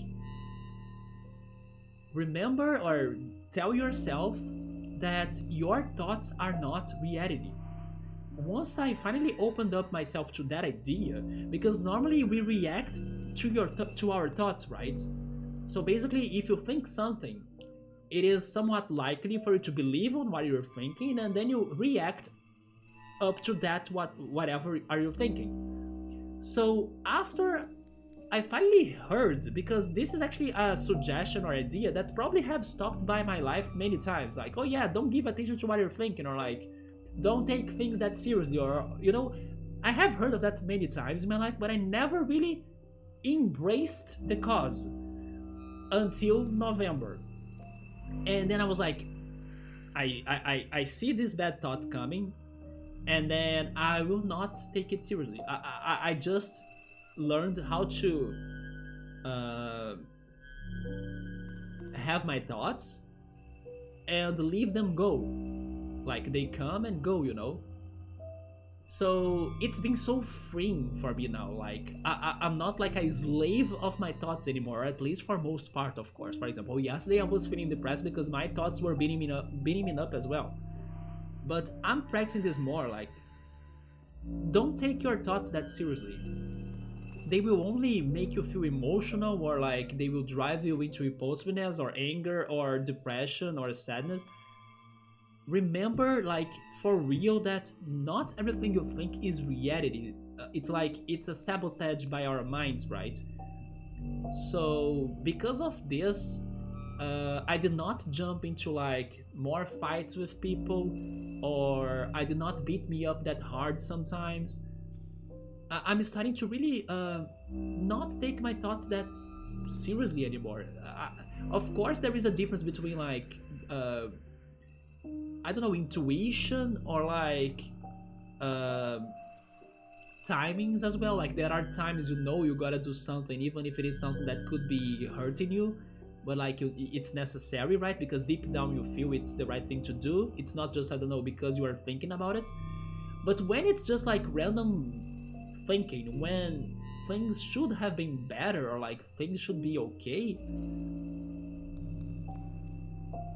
remember or tell yourself that your thoughts are not reality. Once I finally opened up myself to that idea, because normally we react to our thoughts, right? So basically, if you think something, it is somewhat likely for you to believe on what you're thinking, and then you react up to that whatever are you thinking. So after I finally heard, because this is actually a suggestion or idea that probably have stopped by my life many times, like, oh yeah, don't give attention to what you're thinking, or like, don't take things that seriously, or I have heard of that many times in my life, but I never really embraced the cause until November. And then I was like, I see this bad thought coming, and then I will not take it seriously. I just learned how to have my thoughts and leave them go. Like, they come and go. So it's been so freeing for me now. Like, I'm not like a slave of my thoughts anymore, at least for most part, of course. For example, yesterday I was feeling depressed because my thoughts were beating me up as well. But I'm practicing this more, like, don't take your thoughts that seriously. They will only make you feel emotional, or like they will drive you into impulsiveness or anger or depression or sadness. Remember, like, for real, that not everything you think is reality. It's like, it's a sabotage by our minds, right? So because of this, I did not jump into like more fights with people, or I did not beat me up that hard sometimes. I'm starting to really not take my thoughts that seriously anymore. Of course, there is a difference between like I don't know, intuition or like timings as well. Like, there are times you gotta do something, even if it is something that could be hurting you, but like it's necessary, right? Because deep down you feel it's the right thing to do. It's not just, I don't know, because you are thinking about it. But when it's just like random thinking, when things should have been better, or like things should be okay,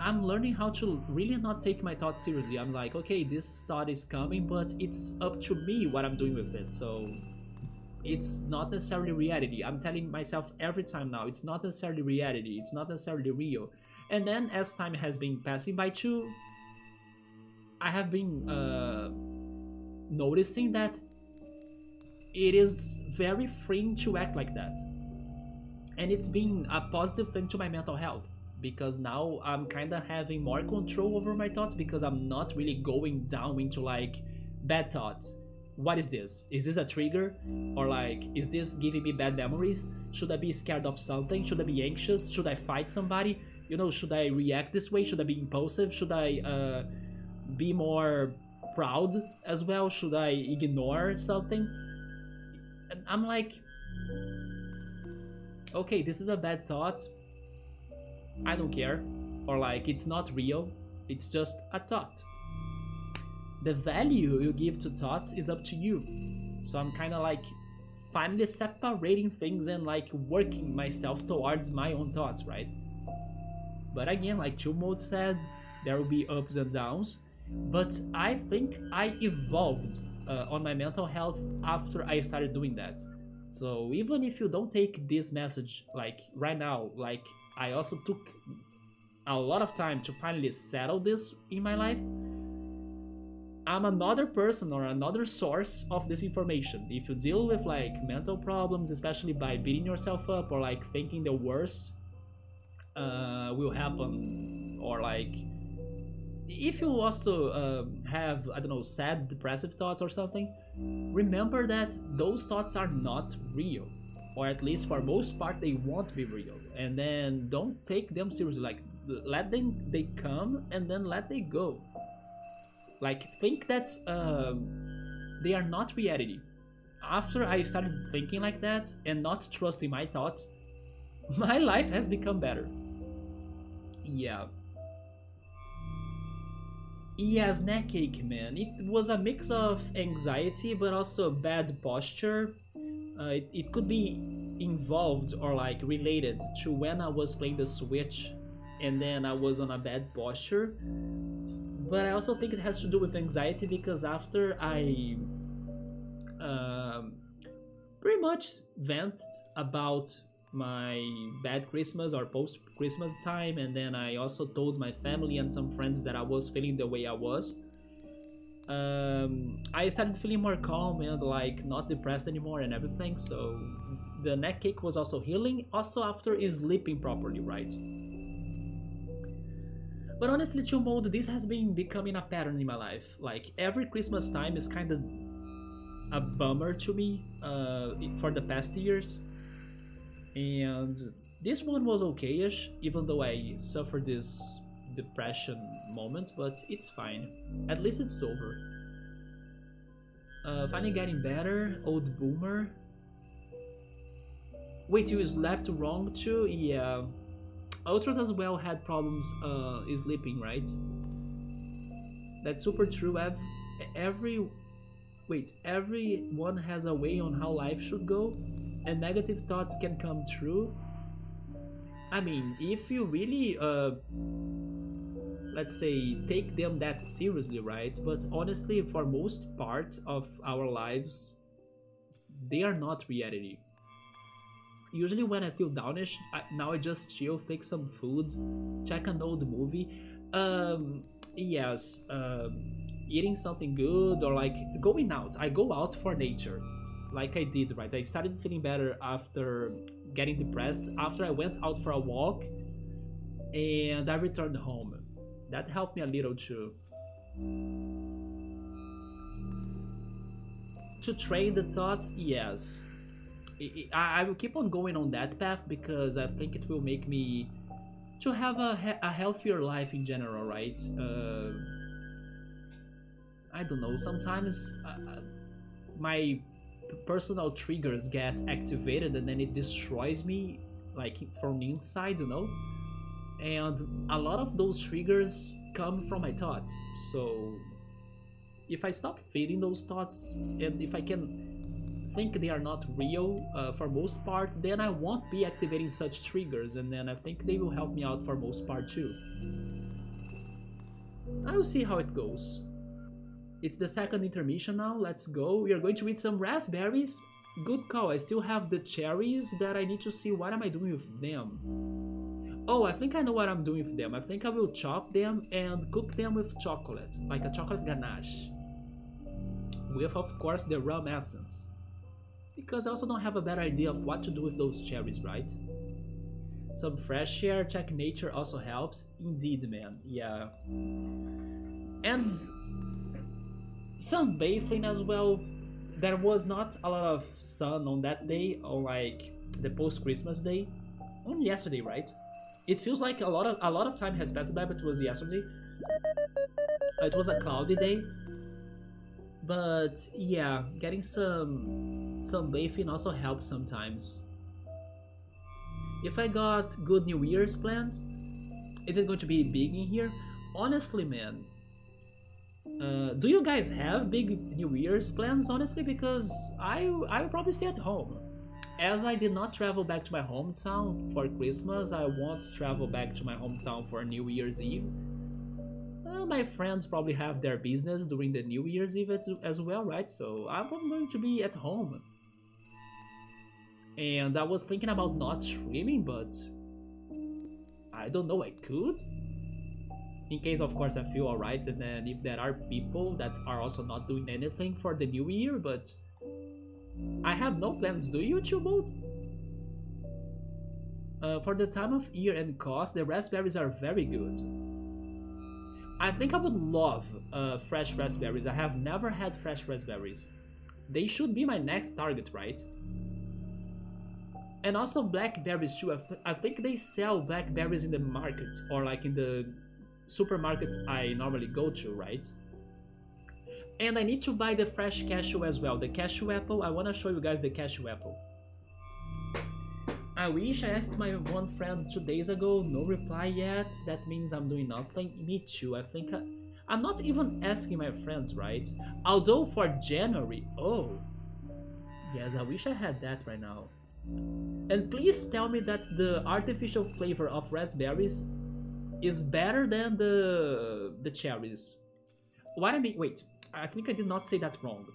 I'm learning how to really not take my thoughts seriously. I'm like, okay, this thought is coming, but it's up to me what I'm doing with it. So it's not necessarily reality. I'm telling myself every time now, it's not necessarily reality, it's not necessarily real. And then as time has been passing by too, I have been noticing that it is very freeing to act like that. And it's been a positive thing to my mental health, because now I'm kind of having more control over my thoughts, because I'm not really going down into like bad thoughts. What is this? Is this a trigger? Or like, is this giving me bad memories? Should I be scared of something? Should I be anxious? Should I fight somebody? Should I react this way? Should I be impulsive? Should I be more proud as well? Should I ignore something? And I'm like, okay, this is a bad thought, I don't care. Or like, it's not real, it's just a thought. The value you give to thoughts is up to you. So I'm kind of like finally separating things and like working myself towards my own thoughts, right? But again, like Chumod said, there will be ups and downs. But I think I evolved on my mental health after I started doing that. So even if you don't take this message like right now, like I also took a lot of time to finally settle this in my life, I'm another person or another source of this information. If you deal with like mental problems, especially by beating yourself up or like thinking the worst will happen, or like if you also have, I don't know, sad depressive thoughts or something, remember that those thoughts are not real, or at least for most part they won't be real, and then don't take them seriously. Like let them they come and then let they go. Like think that they are not reality. After I started thinking like that and not trusting my thoughts, my life has become better. Yeah. Yes, neck ache, man. It was a mix of anxiety but also bad posture. It could be involved or like related to when I was playing the Switch and then I was on a bad posture. But I also think it has to do with anxiety because after I um, pretty much vented about my bad Christmas or post Christmas time, and then I also told my family and some friends that I was feeling the way I was. I started feeling more calm and like not depressed anymore and everything. So the neck ache was also healing, also after sleeping properly, right? But honestly, to mode, this has been becoming a pattern in my life. Like every Christmas time is kind of a bummer to me for the past years. And this one was okayish, even though I suffered this depression moment, but it's fine. At least it's over. Finally getting better, old boomer. Wait, you slept wrong too? Yeah. Ultras as well had problems sleeping, right? That's super true. Everyone has a way on how life should go, and negative thoughts can come true. I mean, if you really, let's say, take them that seriously, right? But honestly, for most part of our lives, they are not reality. Usually when I feel downish, now I just chill, fix some food, check an old movie. Yes, eating something good or like going out. I go out for nature, like I did, right? I started feeling better after getting depressed, after I went out for a walk and I returned home. That helped me a little too. To train the thoughts, yes. I will keep on going on that path because I think it will make me to have a healthier life in general, right? I don't know. Sometimes my personal triggers get activated and then it destroys me, like from the inside, you know. And a lot of those triggers come from my thoughts. So if I stop feeding those thoughts and if I can think they are not real for most part, then I won't be activating such triggers, and then I think they will help me out for most part too. I will see how it goes. It's the second intermission now, let's go. We are going to eat some raspberries. Good call, I still have the cherries that I need to see what am I doing with them. Oh, I think I know what I'm doing with them. I think I will chop them and cook them with chocolate, like a chocolate ganache. With, of course, the rum essence. Because I also don't have a better idea of what to do with those cherries, right? Some fresh air, check nature also helps. Indeed, man, yeah. And some bathing as well. There was not a lot of sun on that day, or like the post-Christmas day. Only yesterday, right? It feels like a lot of time has passed by, but it was yesterday. It was a cloudy day. But yeah, getting some bathing also helps sometimes. If I got good New Year's plans, is it going to be big in here? Honestly, man, do you guys have big New Year's plans? Honestly, because I will probably stay at home. As I did not travel back to my hometown for Christmas, I won't travel back to my hometown for New Year's Eve. My friends probably have their business during the New Year's Eve as well, right? So I'm going to be at home. And I was thinking about not streaming, but I don't know, I could. In case, of course, I feel alright, and then if there are people that are also not doing anything for the new year, but I have no plans. Do you, Chubot? For the time of year and cost, the raspberries are very good. I think I would love fresh raspberries. I have never had fresh raspberries. They should be my next target, right? And also blackberries too. I think they sell blackberries in the market, or like in the supermarkets I normally go to, right? And I need to buy the fresh cashew as well. The cashew apple, I want to show you guys the cashew apple. I wish I asked my one friend 2 days ago, no reply yet. That means I'm doing nothing. Me too. I think I'm not even asking my friends, right? Although for January, oh, yes, I wish I had that right now. And please tell me that the artificial flavor of raspberries is better than the cherries. What I mean, wait, I think I did not say that wrong.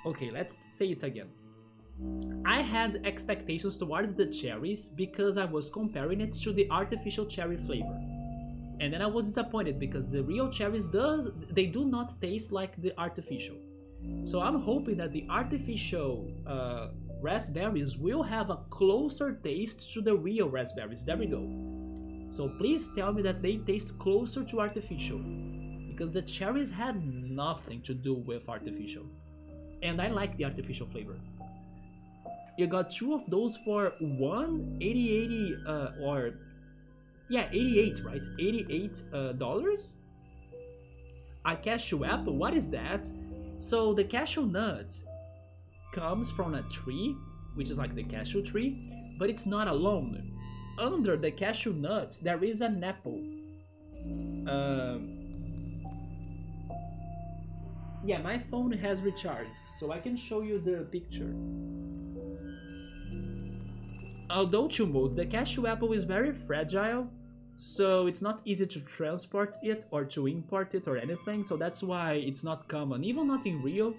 Okay, let's say it again. I had expectations towards the cherries because I was comparing it to the artificial cherry flavor. And then I was disappointed because the real cherries do not taste like the artificial. So I'm hoping that the artificial raspberries will have a closer taste to the real raspberries. There we go. So please tell me that they taste closer to artificial, because the cherries had nothing to do with artificial. And I like the artificial flavor. You got 2 of those for $88, right? $88. A cashew apple, what is that? So the cashew nut comes from a tree, which is like the cashew tree, but it's not alone. Under the cashew nut, there is an apple. Yeah, my phone has recharged, so I can show you the picture. Although Chumbo, the cashew apple is very fragile, so it's not easy to transport it or to import it or anything, so that's why it's not common. Even not in Rio,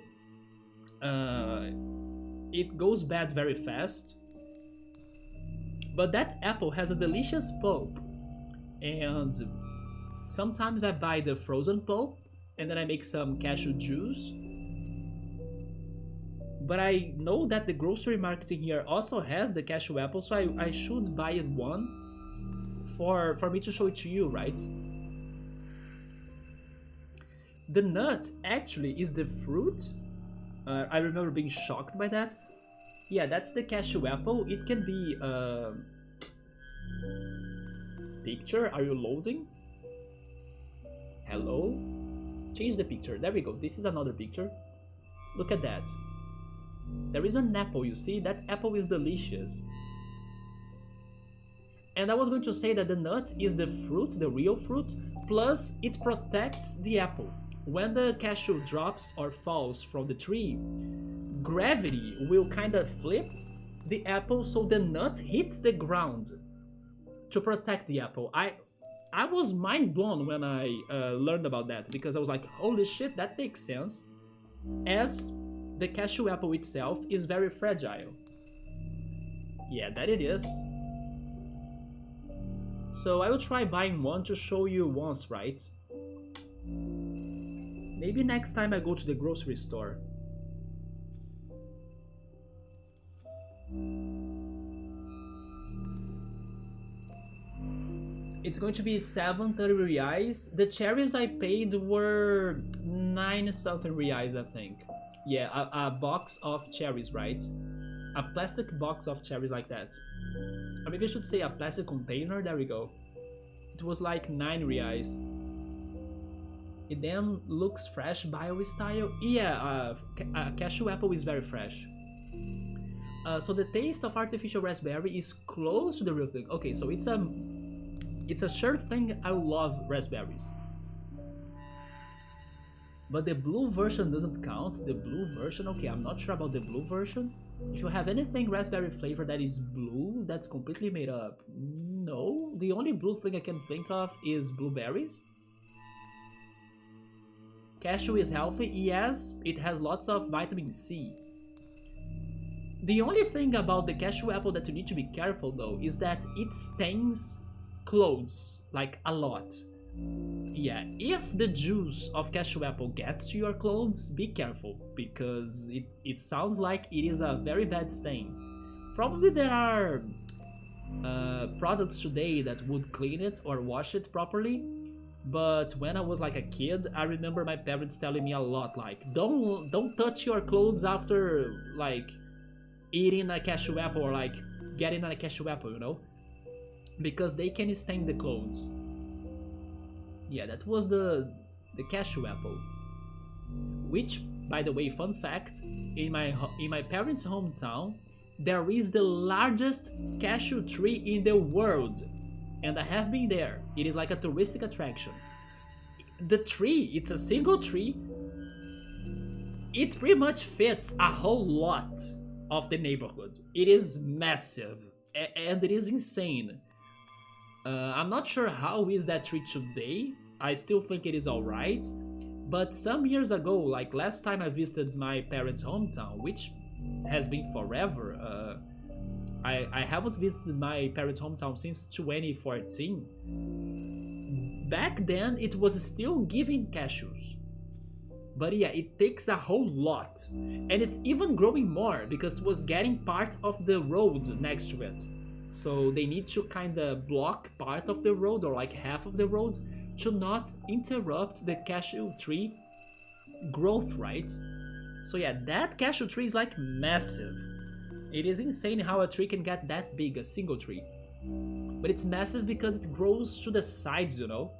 it goes bad very fast. But that apple has a delicious pulp, and sometimes I buy the frozen pulp and then I make some cashew juice. But I know that the grocery market here also has the cashew apple, so I should buy one for me to show it to you, right? The nut actually is the fruit. I remember being shocked by that. Yeah, that's the cashew apple. It can be picture. Are you loading? Hello? Change the picture. There we go. This is another picture. Look at that. There is an apple, you see? That apple is delicious. And I was going to say that the nut is the fruit, the real fruit, plus it protects the apple. When the cashew drops or falls from the tree, gravity will kind of flip the apple so the nut hits the ground to protect the apple. I was mind blown when I learned about that, because I was like, holy shit, that makes sense, as the cashew apple itself is very fragile. Yeah, that it is. So I will try buying one to show you once, right? Maybe next time I go to the grocery store. It's going to be 730 reais. The cherries I paid were 9 something reais, I think. Yeah, a box of cherries, right? A plastic box of cherries like that. Or maybe I should say a plastic container, there we go. It was like 9 reais. It then looks fresh, bio style. Yeah, cashew apple is very fresh. So the taste of artificial raspberry is close to the real thing. Okay, so it's a sure thing. I love raspberries. But the blue version doesn't count. The blue version, okay, I'm not sure about the blue version. If you have anything raspberry flavor that is blue, that's completely made up. No, the only blue thing I can think of is blueberries. Cashew is healthy, yes, it has lots of vitamin C. The only thing about the cashew apple that you need to be careful though is that it stains clothes, like a lot. Yeah, if the juice of cashew apple gets to your clothes, be careful, because it sounds like it is a very bad stain. Probably there are products today that would clean it or wash it properly, but when I was like a kid, I remember my parents telling me a lot, like, don't touch your clothes after like eating a cashew apple or like getting a cashew apple, you know, because they can stain the clothes. Yeah, that was the cashew apple. Which, by the way, fun fact, in my parents' hometown, there is the largest cashew tree in the world, and I have been there. It is like a touristic attraction. The tree, it's a single tree. It pretty much fits a whole lot of the neighborhood. It is massive, and it is insane. I'm not sure how is that tree today. I still think it is alright. But some years ago, like last time I visited my parents' hometown, which has been forever, I haven't visited my parents' hometown since 2014. Back then, it was still giving cashews. But yeah, it takes a whole lot. And it's even growing more because it was getting part of the road next to it. So they need to kind of block part of the road or like half of the road to not interrupt the cashew tree growth, right? So yeah, that cashew tree is like massive. It is insane how a tree can get that big, a single tree. But it's massive because it grows to the sides, you know?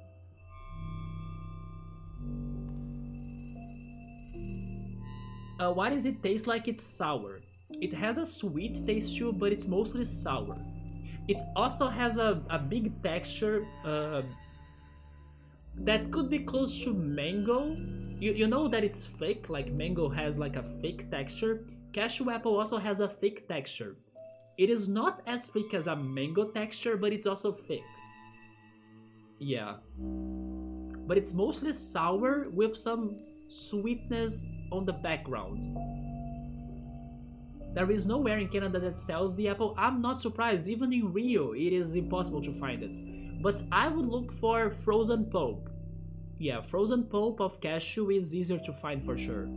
Why does it taste like it's sour? It has a sweet taste too, but it's mostly sour. It also has a big texture that could be close to mango. You know that it's thick, like mango has like a thick texture. Cashew apple also has a thick texture. It is not as thick as a mango texture, but it's also thick. Yeah. But it's mostly sour with some sweetness on the background. There is nowhere in Canada that sells the apple. I'm not surprised, even in Rio it is impossible to find it. But I would look for frozen pulp. Yeah, frozen pulp of cashew is easier to find for sure.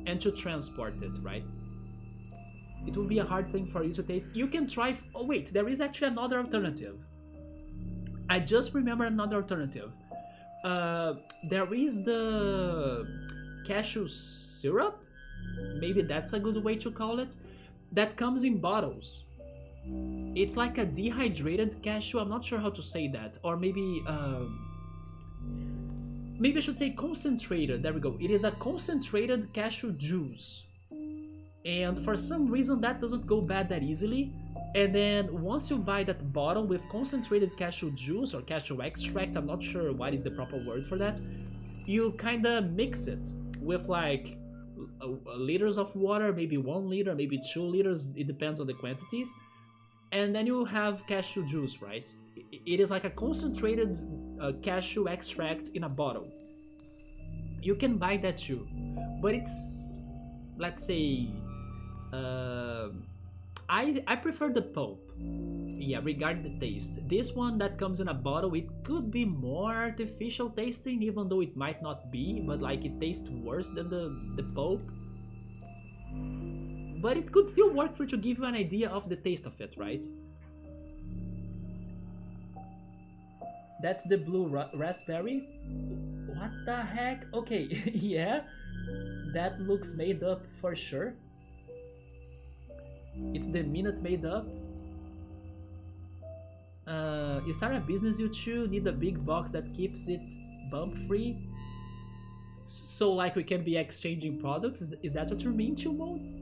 And to transport it, right? It will be a hard thing for you to taste. You can try... Oh wait, there is actually another alternative. I just remember another alternative. There is the cashew syrup? Maybe that's a good way to call it. That comes in bottles. It's like a dehydrated cashew. I'm not sure how to say that. Or maybe I should say concentrated. There we go. It is a concentrated cashew juice. And for some reason that doesn't go bad that easily. And then once you buy that bottle with concentrated cashew juice or cashew extract, I'm not sure what is the proper word for that, you kinda mix it with like liters of water, maybe 1 liter, maybe 2 liters, it depends on the quantities. And then you have cashew juice, right? It is like a concentrated cashew extract in a bottle. You can buy that too, but it's, let's say, I prefer the pulp. Yeah, regarding the taste. This one that comes in a bottle, it could be more artificial tasting, even though it might not be, but like it tastes worse than the pulp. But it could still work for to give you an idea of the taste of it, right? That's the blue raspberry. What the heck? Okay, yeah, that looks made up for sure. It's the Minute Made Up. You start a business, you too need a big box that keeps it bump free. So like we can be exchanging products. Is that what you mean, Chumon?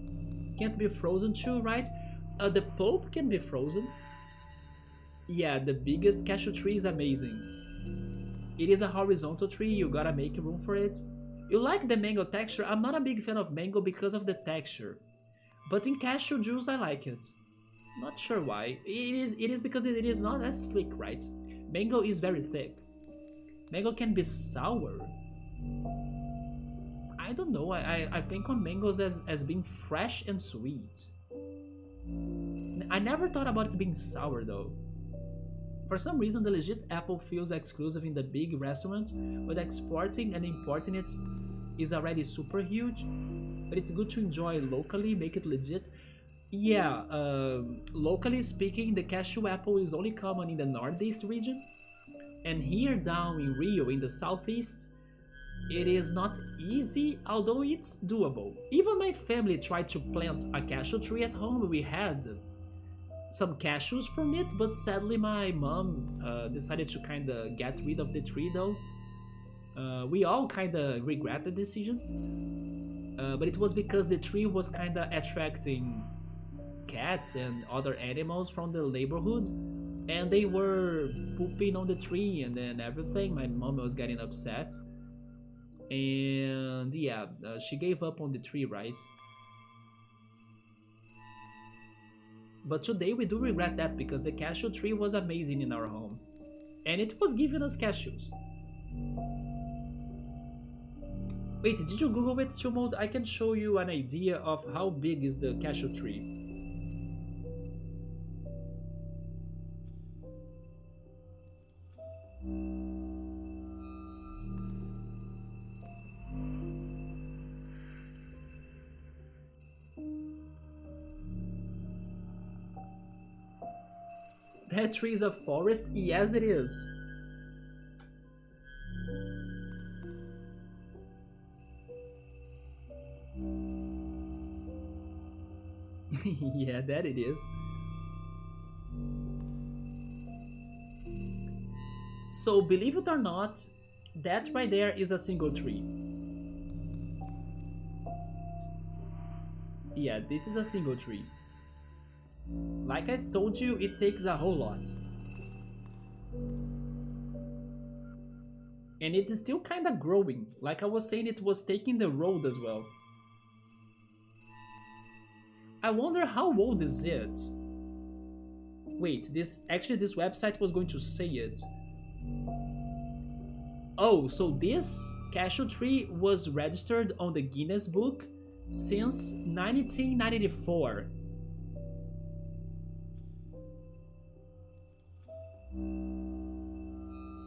Can't be frozen too, right? The pulp can be frozen. Yeah, the biggest cashew tree is amazing. It is a horizontal tree, you gotta make room for it. You like the mango texture? I'm not a big fan of mango because of the texture. But in cashew juice I like it. Not sure why. It is because it is not as thick, right? Mango is very thick. Mango can be sour. I don't know, I think on mangoes as being fresh and sweet. I never thought about it being sour though. For some reason, the legit apple feels exclusive in the big restaurants, but exporting and importing it is already super huge. But it's good to enjoy locally, make it legit. Yeah, locally speaking, the cashew apple is only common in the northeast region, and here down in Rio, in the southeast, it is not easy, although it's doable. Even my family tried to plant a cashew tree at home. We had some cashews from it, but sadly my mom decided to kinda get rid of the tree though. We all kinda regret the decision, but it was because the tree was kinda attracting cats and other animals from the neighborhood, and they were pooping on the tree and then everything. My mom was getting upset, and yeah, she gave up on the tree, right? But today we do regret that because the cashew tree was amazing in our home, and it was giving us cashews. Wait, did you Google it, Chumod? I can show you an idea of how big is the cashew tree. That tree is a forest? Yes, it is. Yeah, that it is. So, believe it or not, that right there is a single tree. Yeah, this is a single tree. Like I told you, it takes a whole lot. And it's still kinda growing. Like I was saying, it was taking the road as well. I wonder how old is it? Wait, this website was going to say it. Oh, so this cashew tree was registered on the Guinness Book since 1994.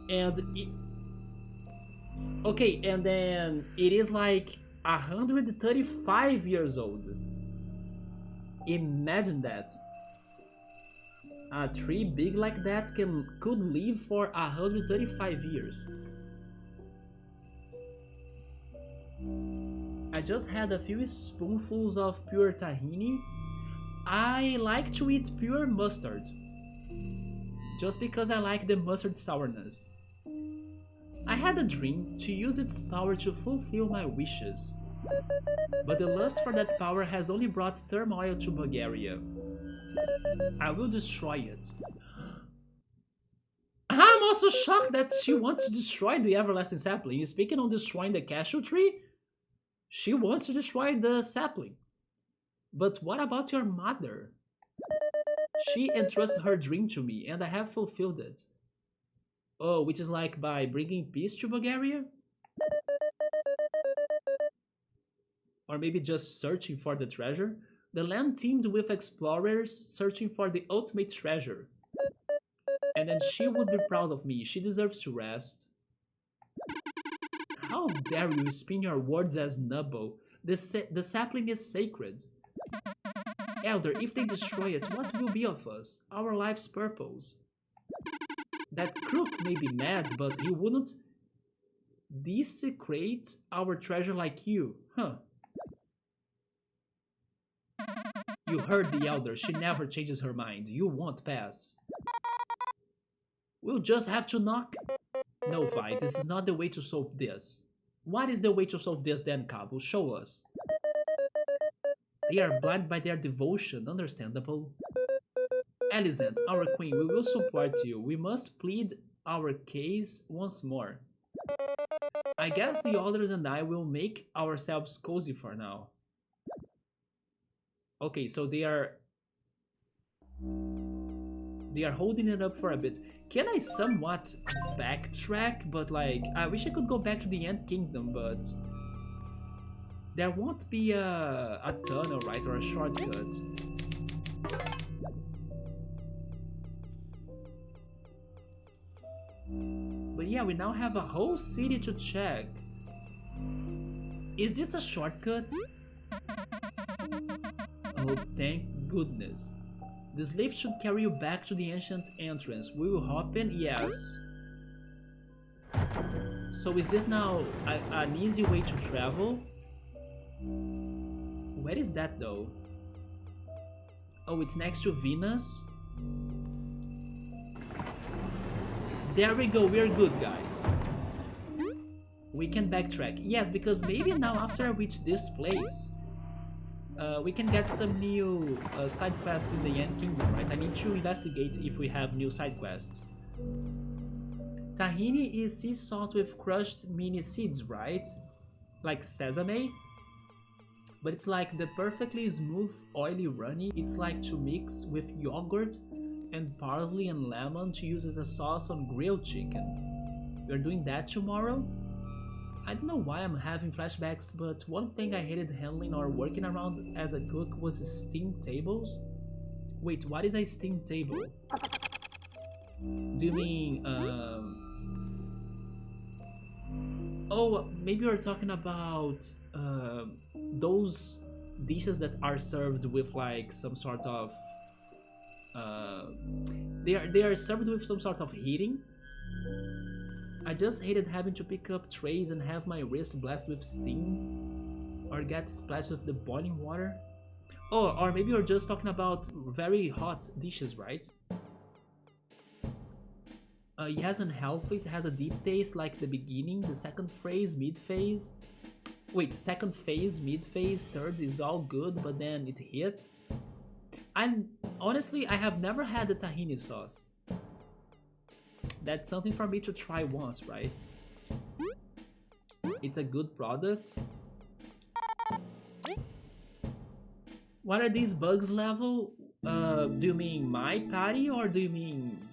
And okay, and then it is like 135 years old. Imagine that. A tree big like that could live for 135 years. I just had a few spoonfuls of pure tahini. I like to eat pure mustard, just because I like the mustard sourness. I had a dream to use its power to fulfill my wishes, but the lust for that power has only brought turmoil to Bulgaria. I will destroy it. I'm also shocked that she wants to destroy the everlasting sapling. Speaking of destroying the cashew tree, she wants to destroy the sapling. But what about your mother? She entrusted her dream to me, and I have fulfilled it. Oh, which is like by bringing peace to Bulgaria? Or maybe just searching for the treasure? The land teemed with explorers searching for the ultimate treasure. And then she would be proud of me. She deserves to rest. How dare you spin your words as Nubbo? The sapling is sacred. Elder, if they destroy it, what will be of us? Our life's purpose. That crook may be mad, but he wouldn't desecrate our treasure like you, huh? You heard the elder, she never changes her mind. You won't pass. We'll just have to knock. No, fight, this is not the way to solve this. What is the way to solve this then, Cabo? Show us. They are blind by their devotion, understandable. Alicent, our queen, we will support you. We must plead our case once more. I guess the others and I will make ourselves cozy for now. Okay, so they are holding it up for a bit. Can I somewhat backtrack? But like, I wish I could go back to the Ant Kingdom, but there won't be a tunnel, right, or a shortcut. But yeah, we now have a whole city to check. Is this a shortcut? Oh, thank goodness. This lift should carry you back to the ancient entrance. We will hop in? Yes. So is this now an easy way to travel? Where is that though? Oh, it's next to Venus. There we go, we're good, guys. We can backtrack. Yes, because maybe now after I reach this place, we can get some new side quests in the End Kingdom, right? I need to investigate if we have new side quests. Tahini is sea salt with crushed mini seeds, right? Like sesame? But it's like the perfectly smooth, oily runny. It's like to mix with yogurt and parsley and lemon to use as a sauce on grilled chicken. We're doing that tomorrow? I don't know why I'm having flashbacks, but one thing I hated handling or working around as a cook was steamed tables. Wait, what is a steamed table? Do you mean, oh, maybe you're talking about those dishes that are served with like some sort of they are served with some sort of heating. I just hated having to pick up trays and have my wrist blasted with steam or get splashed with the boiling water. Oh, or maybe you're just talking about very hot dishes, right? It has unhealthy, it has a deep taste like the beginning, the second phase, mid-phase. Wait, second phase, mid-phase, third is all good, but then it hits. Honestly, I have never had the tahini sauce. That's something for me to try once, right? It's a good product. What are these bugs level? Do you mean my party or do you mean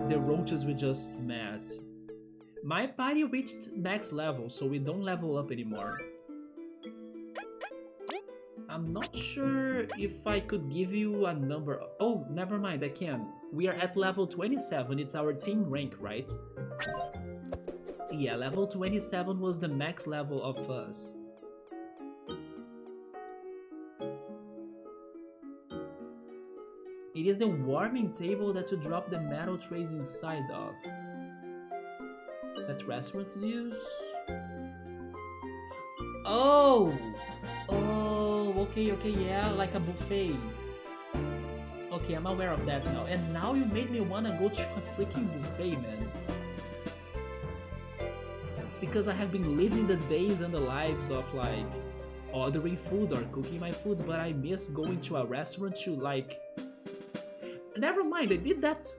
the roaches we just met? My party reached max level, so we don't level up anymore. I'm not sure if I could give you a number. Oh, never mind, I can. We are at level 27, it's our team rank, right? Yeah, level 27 was the max level of us. It is the warming table that you drop the metal trays inside of. That restaurants use? Oh! Oh, okay, yeah, like a buffet. Okay, I'm aware of that now. And now you made me wanna go to a freaking buffet, man. It's because I have been living the days and the lives of like ordering food or cooking my food, but I miss going to a restaurant to like... Never mind, I did that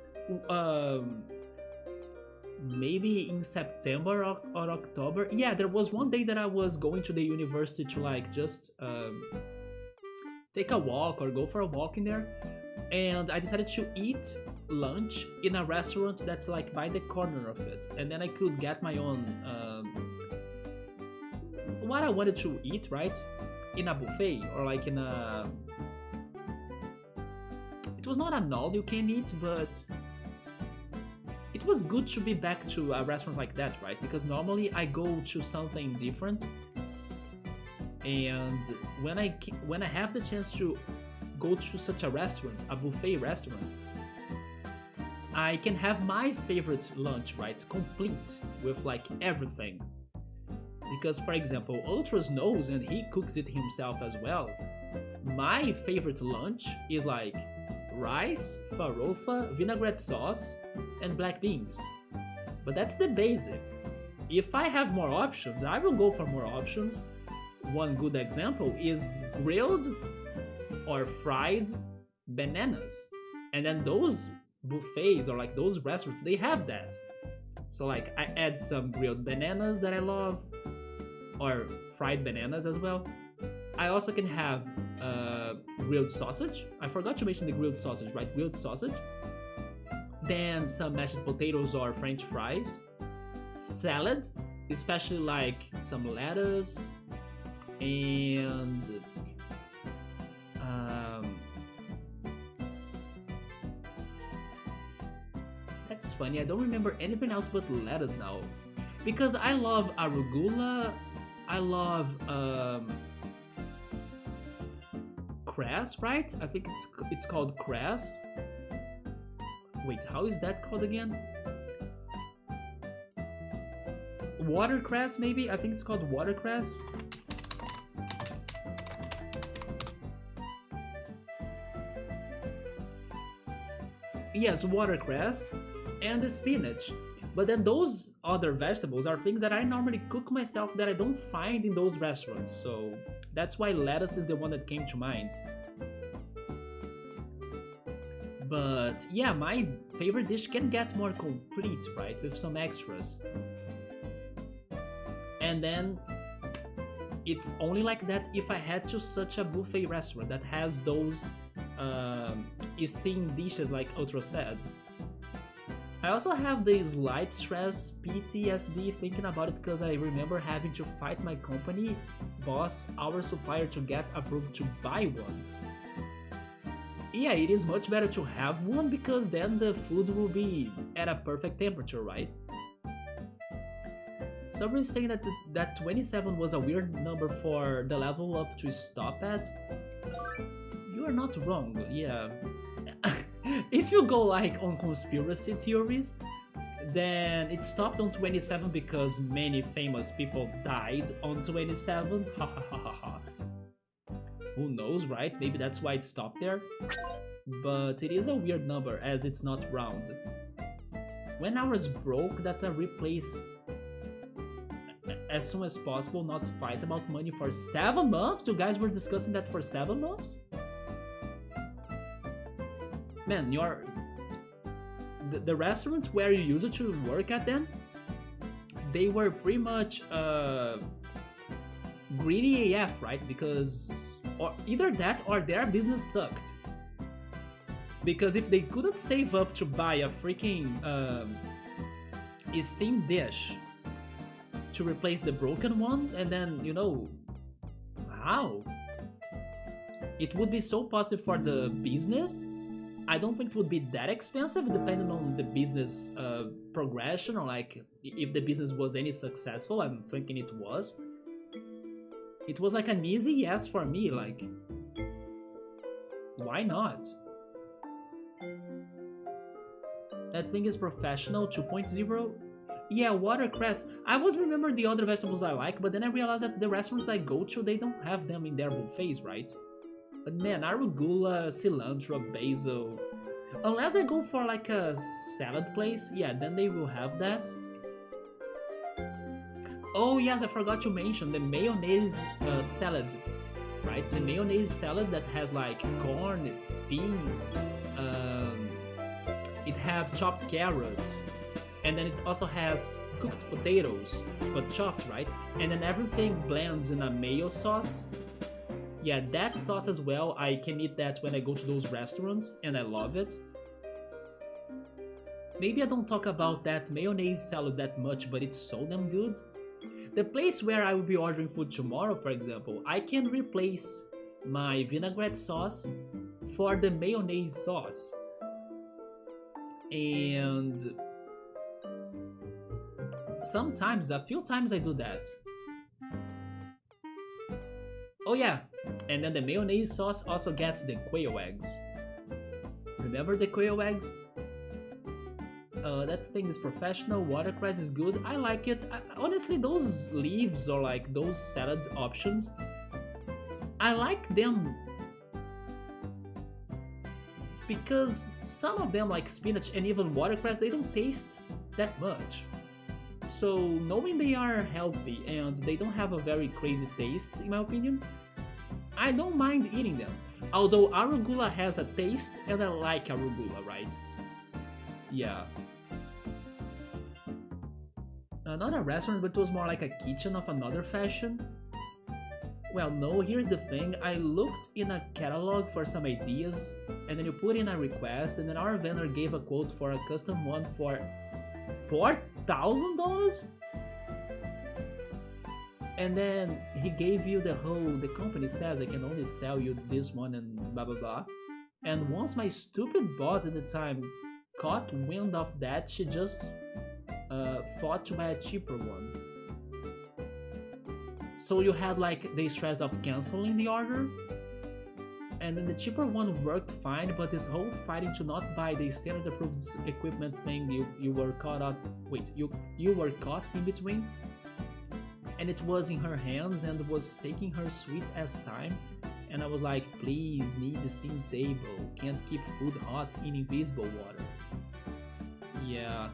maybe in September or October. Yeah, there was one day that I was going to the university to like just take a walk or go for a walk in there, and I decided to eat lunch in a restaurant that's like by the corner of it, and then I could get my own what I wanted to eat, right? In a buffet or like in a... It was not an all you can eat, but it was good to be back to a restaurant like that, right? Because normally I go to something different, and when I have the chance to go to such a restaurant, a buffet restaurant, I can have my favorite lunch, right? Complete with like everything. Because for example, Ultras knows, and he cooks it himself as well, my favorite lunch is like rice, farofa, vinaigrette sauce, and black beans. But that's the basic. If I have more options, I will go for more options. One good example is grilled or fried bananas. And then those buffets or like those restaurants, they have that. So like I add some grilled bananas that I love, or fried bananas as well. I also can have grilled sausage. I forgot to mention the grilled sausage, right? Grilled sausage. Then some mashed potatoes or french fries. Salad, especially like some lettuce and that's funny. I don't remember anything else but lettuce now. Because I love arugula, I love cress, right? I think it's called cress. Wait, how is that called again? Watercress, maybe? I think it's called watercress. Yes, watercress and the spinach. But then those other vegetables are things that I normally cook myself that I don't find in those restaurants. So that's why lettuce is the one that came to mind. But yeah, my favorite dish can get more complete, right? With some extras. And then it's only like that if I head to such a buffet restaurant that has those steamed dishes like ultra sad. I also have this slight stress PTSD thinking about it because I remember having to fight my company boss, our supplier, to get approved to buy one. Yeah, it is much better to have one because then the food will be at a perfect temperature, right? Someone is saying that 27 was a weird number for the level up to stop at. You are not wrong, yeah. If you go like on conspiracy theories, then it stopped on 27 because many famous people died on 27. Ha ha ha ha ha. Who knows, right? Maybe that's why it stopped there. But it is a weird number as it's not round. When ours broke, that's a replace as soon as possible, not fight about money for 7 months? You guys were discussing that for 7 months? Man, the restaurant where you used to work at then, they were pretty much greedy AF, right? Because or either that or their business sucked. Because if they couldn't save up to buy a freaking steamed dish to replace the broken one, and then, you know, how? It would be so positive for the business. I don't think it would be that expensive depending on the business progression or like if the business was any successful. I'm thinking it was. It was like an easy yes for me, like why not? That thing is professional 2.0. Yeah, watercress. I was remembering the other vegetables I like, but then I realized that the restaurants I go to, they don't have them in their buffets, right? But man, arugula, cilantro, basil. Unless I go for like a salad place, yeah, then they will have that. Oh yes, I forgot to mention the mayonnaise salad, right? The mayonnaise salad that has like corn, peas, it have chopped carrots, and then it also has cooked potatoes, but chopped, right? And then everything blends in a mayo sauce. Yeah, that sauce as well, I can eat that when I go to those restaurants, and I love it. Maybe I don't talk about that mayonnaise salad that much, but it's so damn good. The place where I will be ordering food tomorrow, for example, I can replace my vinaigrette sauce for the mayonnaise sauce. And sometimes, a few times I do that. Oh yeah, and then the mayonnaise sauce also gets the quail eggs. Remember the quail eggs? That thing is professional, watercress is good, I like it. Honestly, those leaves or like those salad options, I like them because some of them like spinach and even watercress, they don't taste that much. So knowing they are healthy and they don't have a very crazy taste, in my opinion, I don't mind eating them. Although arugula has a taste and I like arugula, right? Yeah. Not a restaurant, but it was more like a kitchen of another fashion. Well, no, here's the thing. I looked in a catalog for some ideas, and then you put in a request, and then our vendor gave a quote for a custom one for $4,000? And then he gave you the company says I can only sell you this one and blah blah blah. And once my stupid boss at the time caught wind of that, she just thought to buy a cheaper one. So you had like the stress of canceling the order, and then the cheaper one worked fine, but this whole fighting to not buy the standard approved equipment thing, you were caught up. Wait, you were caught in between, and it was in her hands and was taking her sweet ass time. And I was like, please, need the steam table. Can't keep food hot in invisible water. Yeah.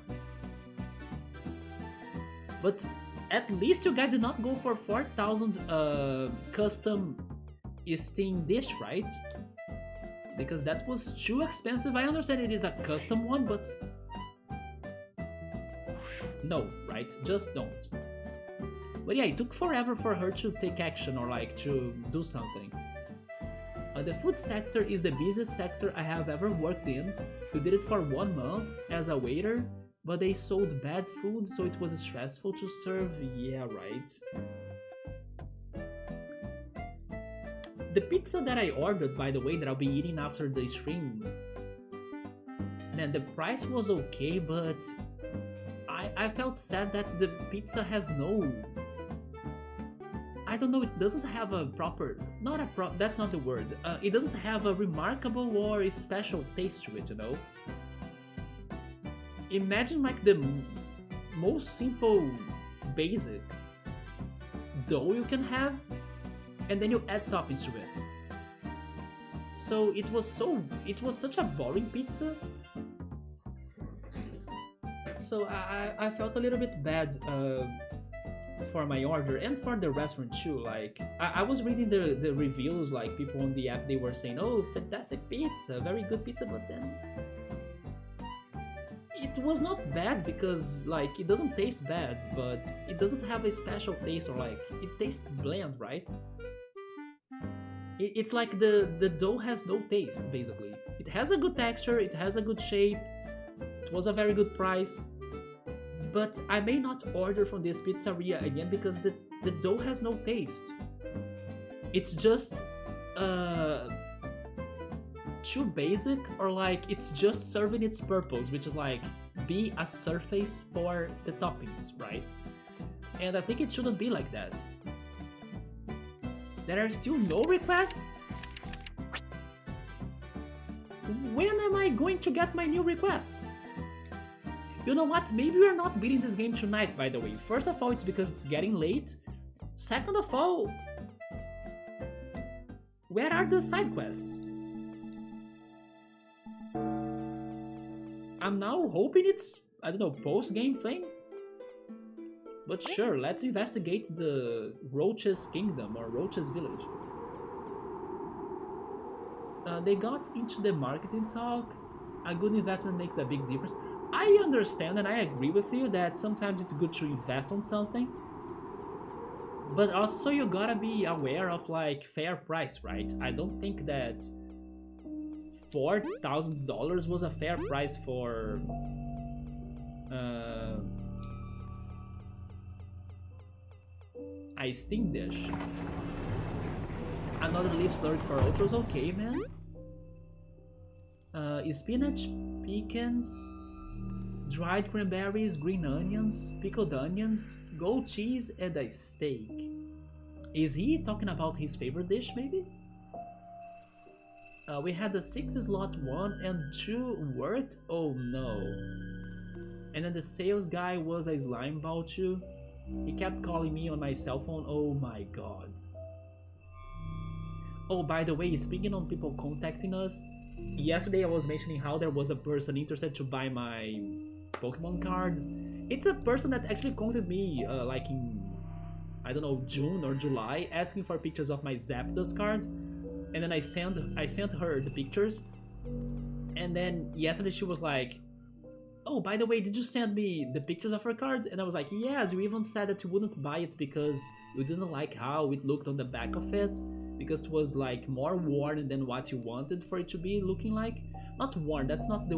But at least you guys did not go for 4,000 custom steam dish, right? Because that was too expensive. I understand it is a custom one, but no, right? Just don't. But yeah, it took forever for her to take action or like to do something. The food sector is the busiest sector I have ever worked in. We did it for 1 month as a waiter, but they sold bad food, so it was stressful to serve. Yeah, right. The pizza that I ordered, by the way, that I'll be eating after the stream, man, the price was okay, but I felt sad that the pizza has no... I don't know, it doesn't have a proper... that's not the word. It doesn't have a remarkable or a special taste to it, you know? Imagine like the most simple, basic dough you can have, and then you add toppings to it. So it was such a boring pizza. So I felt a little bit bad for my order and for the restaurant too. Like I was reading the reviews, like people on the app, they were saying, oh, fantastic pizza, very good pizza, but then it was not bad because like it doesn't taste bad, but it doesn't have a special taste, or like it tastes bland, right? It's like the dough has no taste, basically. It has a good texture, it has a good shape, it was a very good price, but I may not order from this pizzeria again because the dough has no taste. It's just too basic, or like it's just serving its purpose, which is like be a surface for the toppings, right? And I think it shouldn't be like that. There are still no requests? When am I going to get my new requests? You know what, maybe we are not beating this game tonight, by the way. First of all, it's because it's getting late. Second of all, where are the side quests? I'm now hoping it's, I don't know, post-game thing? But sure, let's investigate the Roaches Kingdom or Roaches Village. They got into the marketing talk. A good investment makes a big difference. I understand and I agree with you that sometimes it's good to invest on something. But also you gotta be aware of like fair price, right? I don't think that $4,000 was a fair price for a steam dish. Another leaf slurry for ultras, okay, man. Spinach, pecans, dried cranberries, green onions, pickled onions, goat cheese, and a steak. Is he talking about his favorite dish, maybe? We had the 6 slot 1 and 2 worked? Oh no. And then the sales guy was a slime ball too. He kept calling me on my cell phone. Oh my god. Oh, by the way, speaking on people contacting us, yesterday I was mentioning how there was a person interested to buy my Pokemon card. It's a person that actually contacted me like in, I don't know, June or July, asking for pictures of my Zapdos card. And then I sent her the pictures. And then yesterday she was like, oh, by the way, did you send me the pictures of her card? And I was like, yes, you even said that you wouldn't buy it because you didn't like how it looked on the back of it, because it was like more worn than what you wanted for it to be looking like. Not worn, that's not the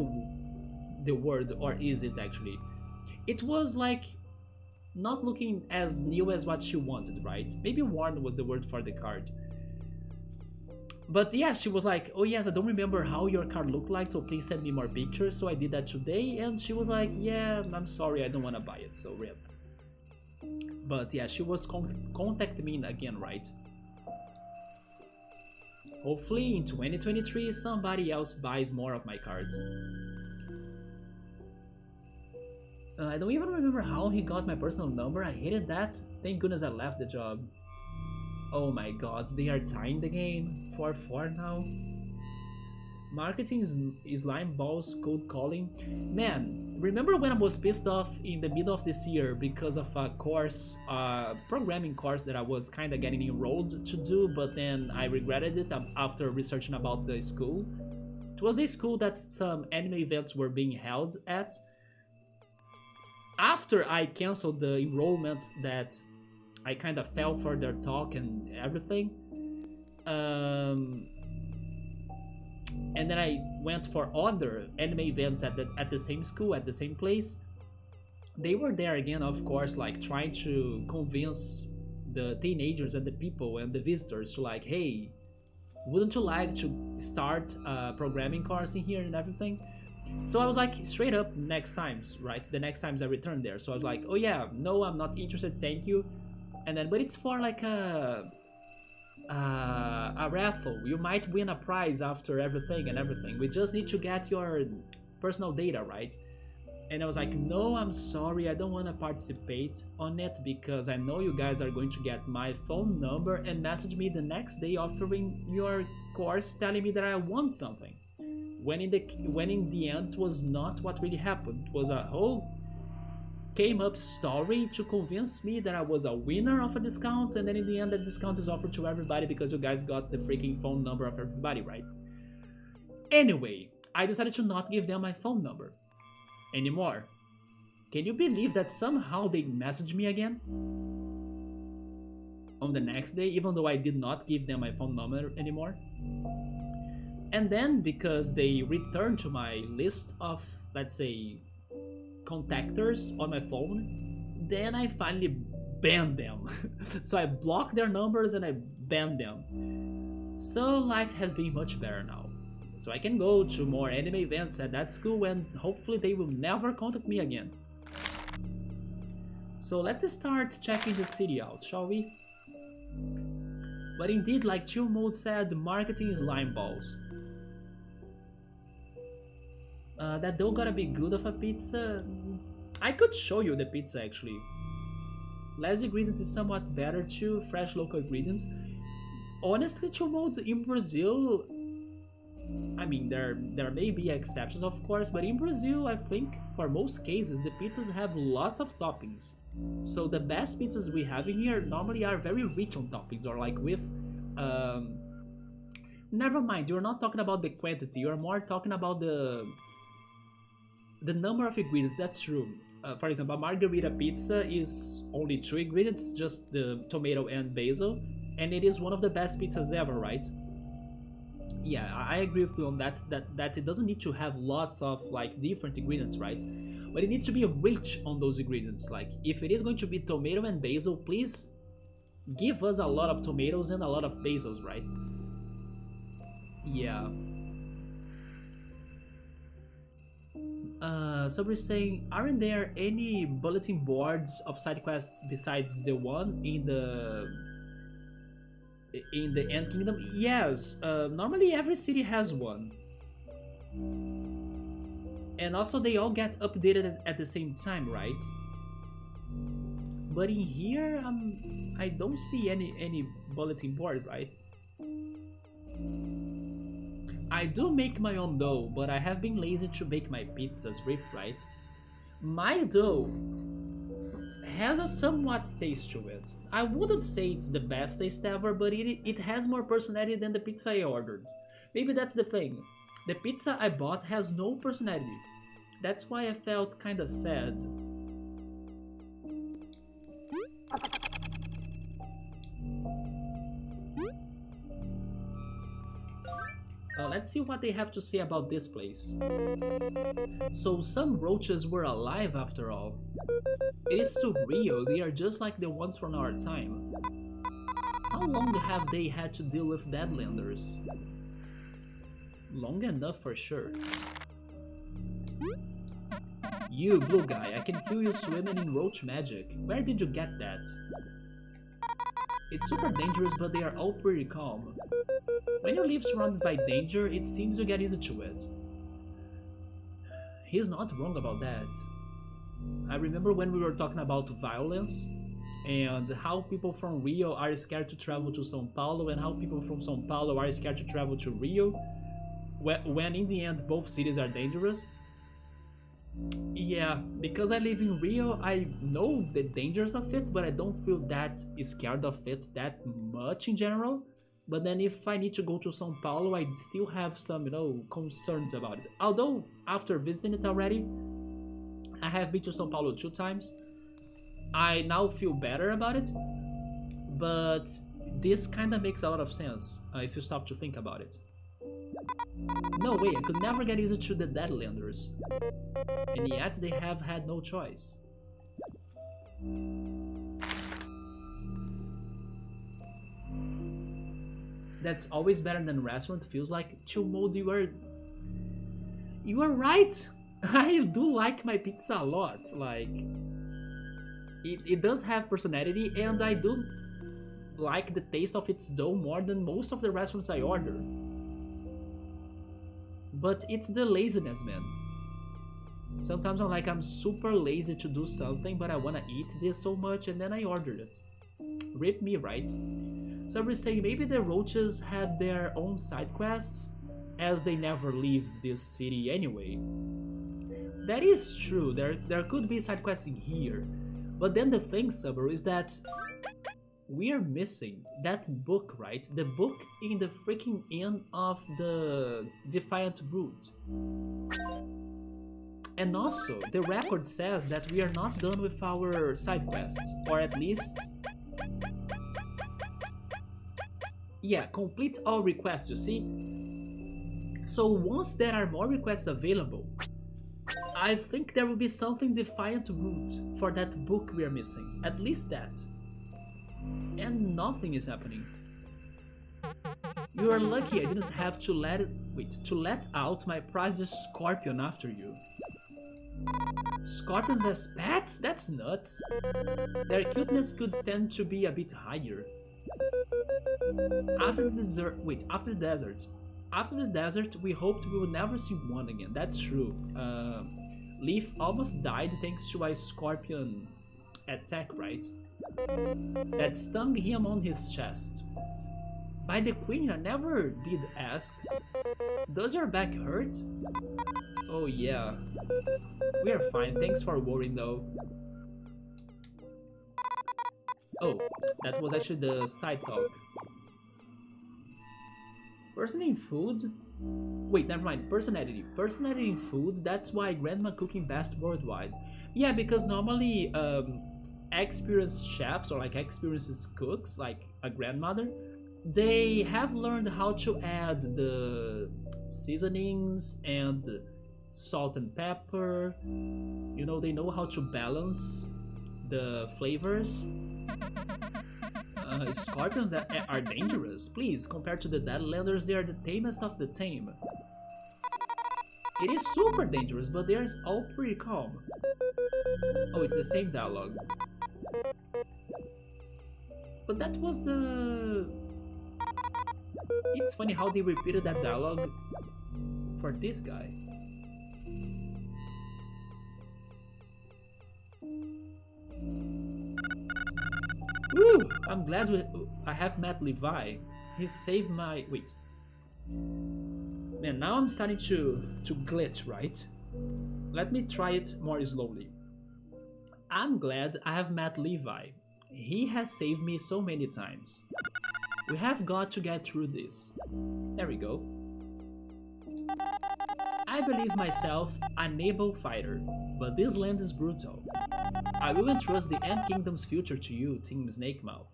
word, or is it actually? It was like not looking as new as what she wanted, right? Maybe worn was the word for the card. But yeah, she was like, oh yes, I don't remember how your card looked like, so please send me more pictures. So I did that today, and she was like, yeah, I'm sorry, I don't want to buy it, so rip. But yeah, she was contacting me again, right? Hopefully in 2023 somebody else buys more of my cards. I don't even remember how he got my personal number. I hated that. Thank goodness I left the job. Oh my god, they are tying the game. 4-4 now. Marketing is slime balls, cold calling. Man, remember when I was pissed off in the middle of this year because of a course, programming course that I was kind of getting enrolled to do, but then I regretted it after researching about the school. It was the school that some anime events were being held at. After I canceled the enrollment that I kind of fell for their talk and everything. And then I went for other anime events at the same school, at the same place. They were there again, of course, like trying to convince the teenagers and the people and the visitors to like, hey, wouldn't you like to start a programming course in here and everything? So I was like, straight up, next times, right? The next times I returned there. So I was like, oh yeah, no, I'm not interested, thank you. And then, but it's for like a raffle. You might win a prize after everything. We just need to get your personal data, right? And I was like, no, I'm sorry, I don't want to participate on it because I know you guys are going to get my phone number and message me the next day offering your course, telling me that I won something. When in the end, it was not what really happened. It was a whole came up story to convince me that I was a winner of a discount, and then in the end, the discount is offered to everybody because you guys got the freaking phone number of everybody, right? Anyway, I decided to not give them my phone number anymore. Can you believe that somehow they messaged me again? On the next day, even though I did not give them my phone number anymore. And then, because they returned to my list of, let's say, contactors on my phone, then I finally banned them. So I blocked their numbers and I banned them. So life has been much better now. So I can go to more anime events at that school and hopefully they will never contact me again. So let's start checking the city out, shall we? But indeed, like Chill Mode said, marketing is slime balls. That dough gotta be good of a pizza. I could show you the pizza actually. Less ingredients is somewhat better too, fresh local ingredients. Honestly, Chill Mode in Brazil, I mean there may be exceptions of course, but in Brazil I think for most cases the pizzas have lots of toppings. So the best pizzas we have in here normally are very rich on toppings or like with never mind, you're not talking about the quantity, you're more talking about the number of ingredients. That's true. For example, a margarita pizza is only 2 ingredients, just the tomato and basil, and it is one of the best pizzas ever, right? Yeah, I agree with you on that it doesn't need to have lots of like different ingredients, right? But it needs to be rich on those ingredients. Like if it is going to be tomato and basil, please give us a lot of tomatoes and a lot of basils, right? Yeah. So we're saying, aren't there any bulletin boards of side quests besides the one in the End Kingdom? Yes, normally every city has one. And also they all get updated at the same time, right? But in here, I don't see any bulletin board, right? I do make my own dough, but I have been lazy to bake my pizzas, right? My dough has a somewhat taste to it. I wouldn't say it's the best taste ever, but it has more personality than the pizza I ordered. Maybe that's the thing. The pizza I bought has no personality. That's why I felt kinda sad. Let's see what they have to say about this place. So some roaches were alive after all. It is surreal, they are just like the ones from our time. How long have they had to deal with Deadlanders? Long enough for sure. You, blue guy, I can feel you swimming in roach magic. Where did you get that? It's super dangerous, but they are all pretty calm. When you live surrounded by danger, it seems you get used to it. He's not wrong about that. I remember when we were talking about violence and how people from Rio are scared to travel to São Paulo and how people from São Paulo are scared to travel to Rio, when in the end both cities are dangerous. Yeah, because I live in Rio, I know the dangers of it, but I don't feel that scared of it that much in general. But then if I need to go to São Paulo, I still have some, concerns about it. Although, after visiting it already, I have been to São Paulo 2 times. I now feel better about it, but this kinda makes a lot of sense if you stop to think about it. No way, I could never get used to the Deadlanders. And yet they have had no choice. That's always better than restaurant, feels like. Chill mode, you are right! I do like my pizza a lot, like... It does have personality, and I do like the taste of its dough more than most of the restaurants I order. But it's the laziness, man. Sometimes I'm super lazy to do something, but I wanna eat this so much, and then I ordered it. Rip me, right? So we're saying maybe the roaches had their own side quests, as they never leave this city anyway. That is true, there could be side quests in here. But then the thing, Subaru, is that we're missing that book, right? The book in the freaking inn of the Defiant Brute. And also, the record says that we are not done with our side quests, or at least... Yeah, complete all requests, you see? So once there are more requests available, I think there will be something Defiant Brute for that book we are missing, at least that. And nothing is happening. You are lucky I didn't have to let out my prized scorpion after you. Scorpions as pets? That's nuts. Their cuteness could stand to be a bit higher. After the desert, we hoped we would never see one again. That's true. Leaf almost died thanks to a scorpion attack, right? That stung him on his chest. By the queen, I never did ask. Does your back hurt? Oh yeah. We are fine, thanks for worrying though. Oh, that was actually the side talk. Person in food? Wait, never mind. Personality. Personality in food, that's why grandma cooking best worldwide. Yeah, because normally experienced chefs or like experienced cooks, like a grandmother, they have learned how to add the seasonings and salt and pepper. You know, they know how to balance the flavors. Scorpions are dangerous. Please, compared to the Deadlanders, they are the tamest of the tame. It is super dangerous, but they're all pretty calm. Oh, it's the same dialogue. But that was the... It's funny how they repeated that dialogue for this guy. Woo! I'm glad I have met Levi. He saved my... Wait. Man, now I'm starting to glitch, right? Let me try it more slowly. I'm glad I have met Levi. He has saved me so many times. We have got to get through this. There we go. I believe myself an able fighter, but this land is brutal. I will entrust the Ant Kingdom's future to you, Team Snakemouth.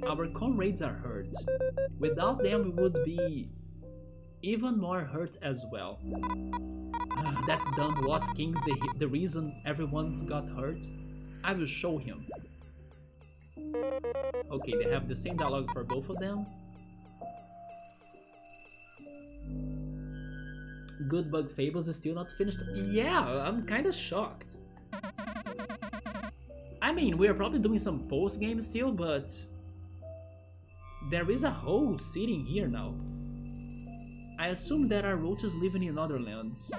Our comrades are hurt. Without them we would be even more hurt as well. That dumb Lost King's the reason everyone got hurt. I will show him. Okay, they have the same dialogue for both of them. Good Bug Fables is still not finished. Yeah, I'm kinda shocked. I mean, we are probably doing some post-game still, but there is a whole city here now. I assume there are roaches living in other lands.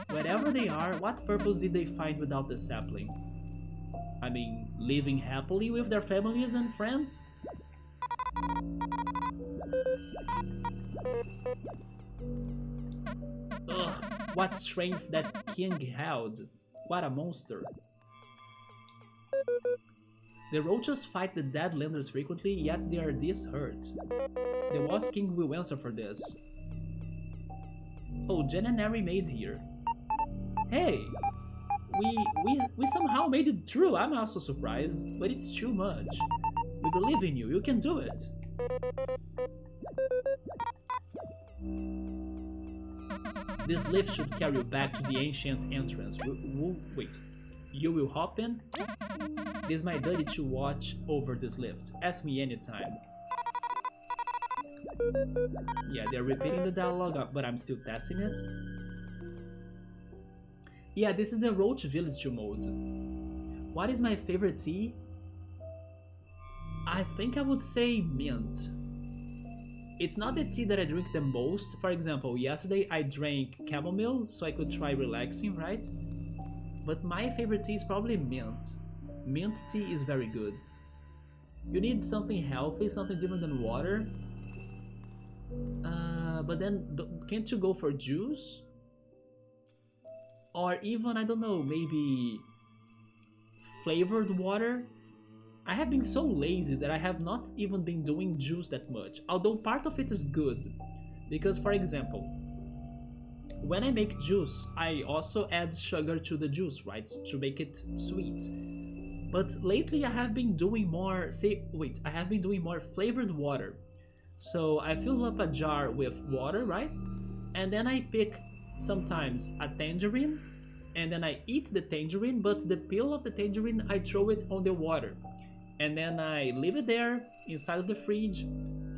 Wherever they are, what purpose did they find without the sapling? I mean, living happily with their families and friends? Ugh, what strength that king held. What a monster. The roaches fight the dead landers frequently, yet they are this hurt. The Wasp King will answer for this. Oh, Jen and Neri made here. Hey! We somehow made it through. I'm also surprised, but it's too much. We believe in you. You can do it. This lift should carry you back to the ancient entrance. Wait. You will hop in? It is my duty to watch over this lift. Ask me anytime. Yeah, they're repeating the dialogue, but I'm still testing it. Yeah, this is the Roaches Village mode. What is my favorite tea? I think I would say mint. It's not the tea that I drink the most. For example, yesterday I drank chamomile, so I could try relaxing, right? But my favorite tea is probably mint. Mint tea is very good. You need something healthy, something different than water. But then, can't you go for juice? Or even, I don't know, maybe flavored water? I have been so lazy that I have not even been doing juice that much. Although part of it is good. Because, for example, when I make juice, I also add sugar to the juice, right? To make it sweet. But lately I have been doing more, I have been doing more flavored water. So I fill up a jar with water, right? And then I pick sometimes a tangerine, and then I eat the tangerine, but the peel of the tangerine, I throw it on the water. And then I leave it there inside of the fridge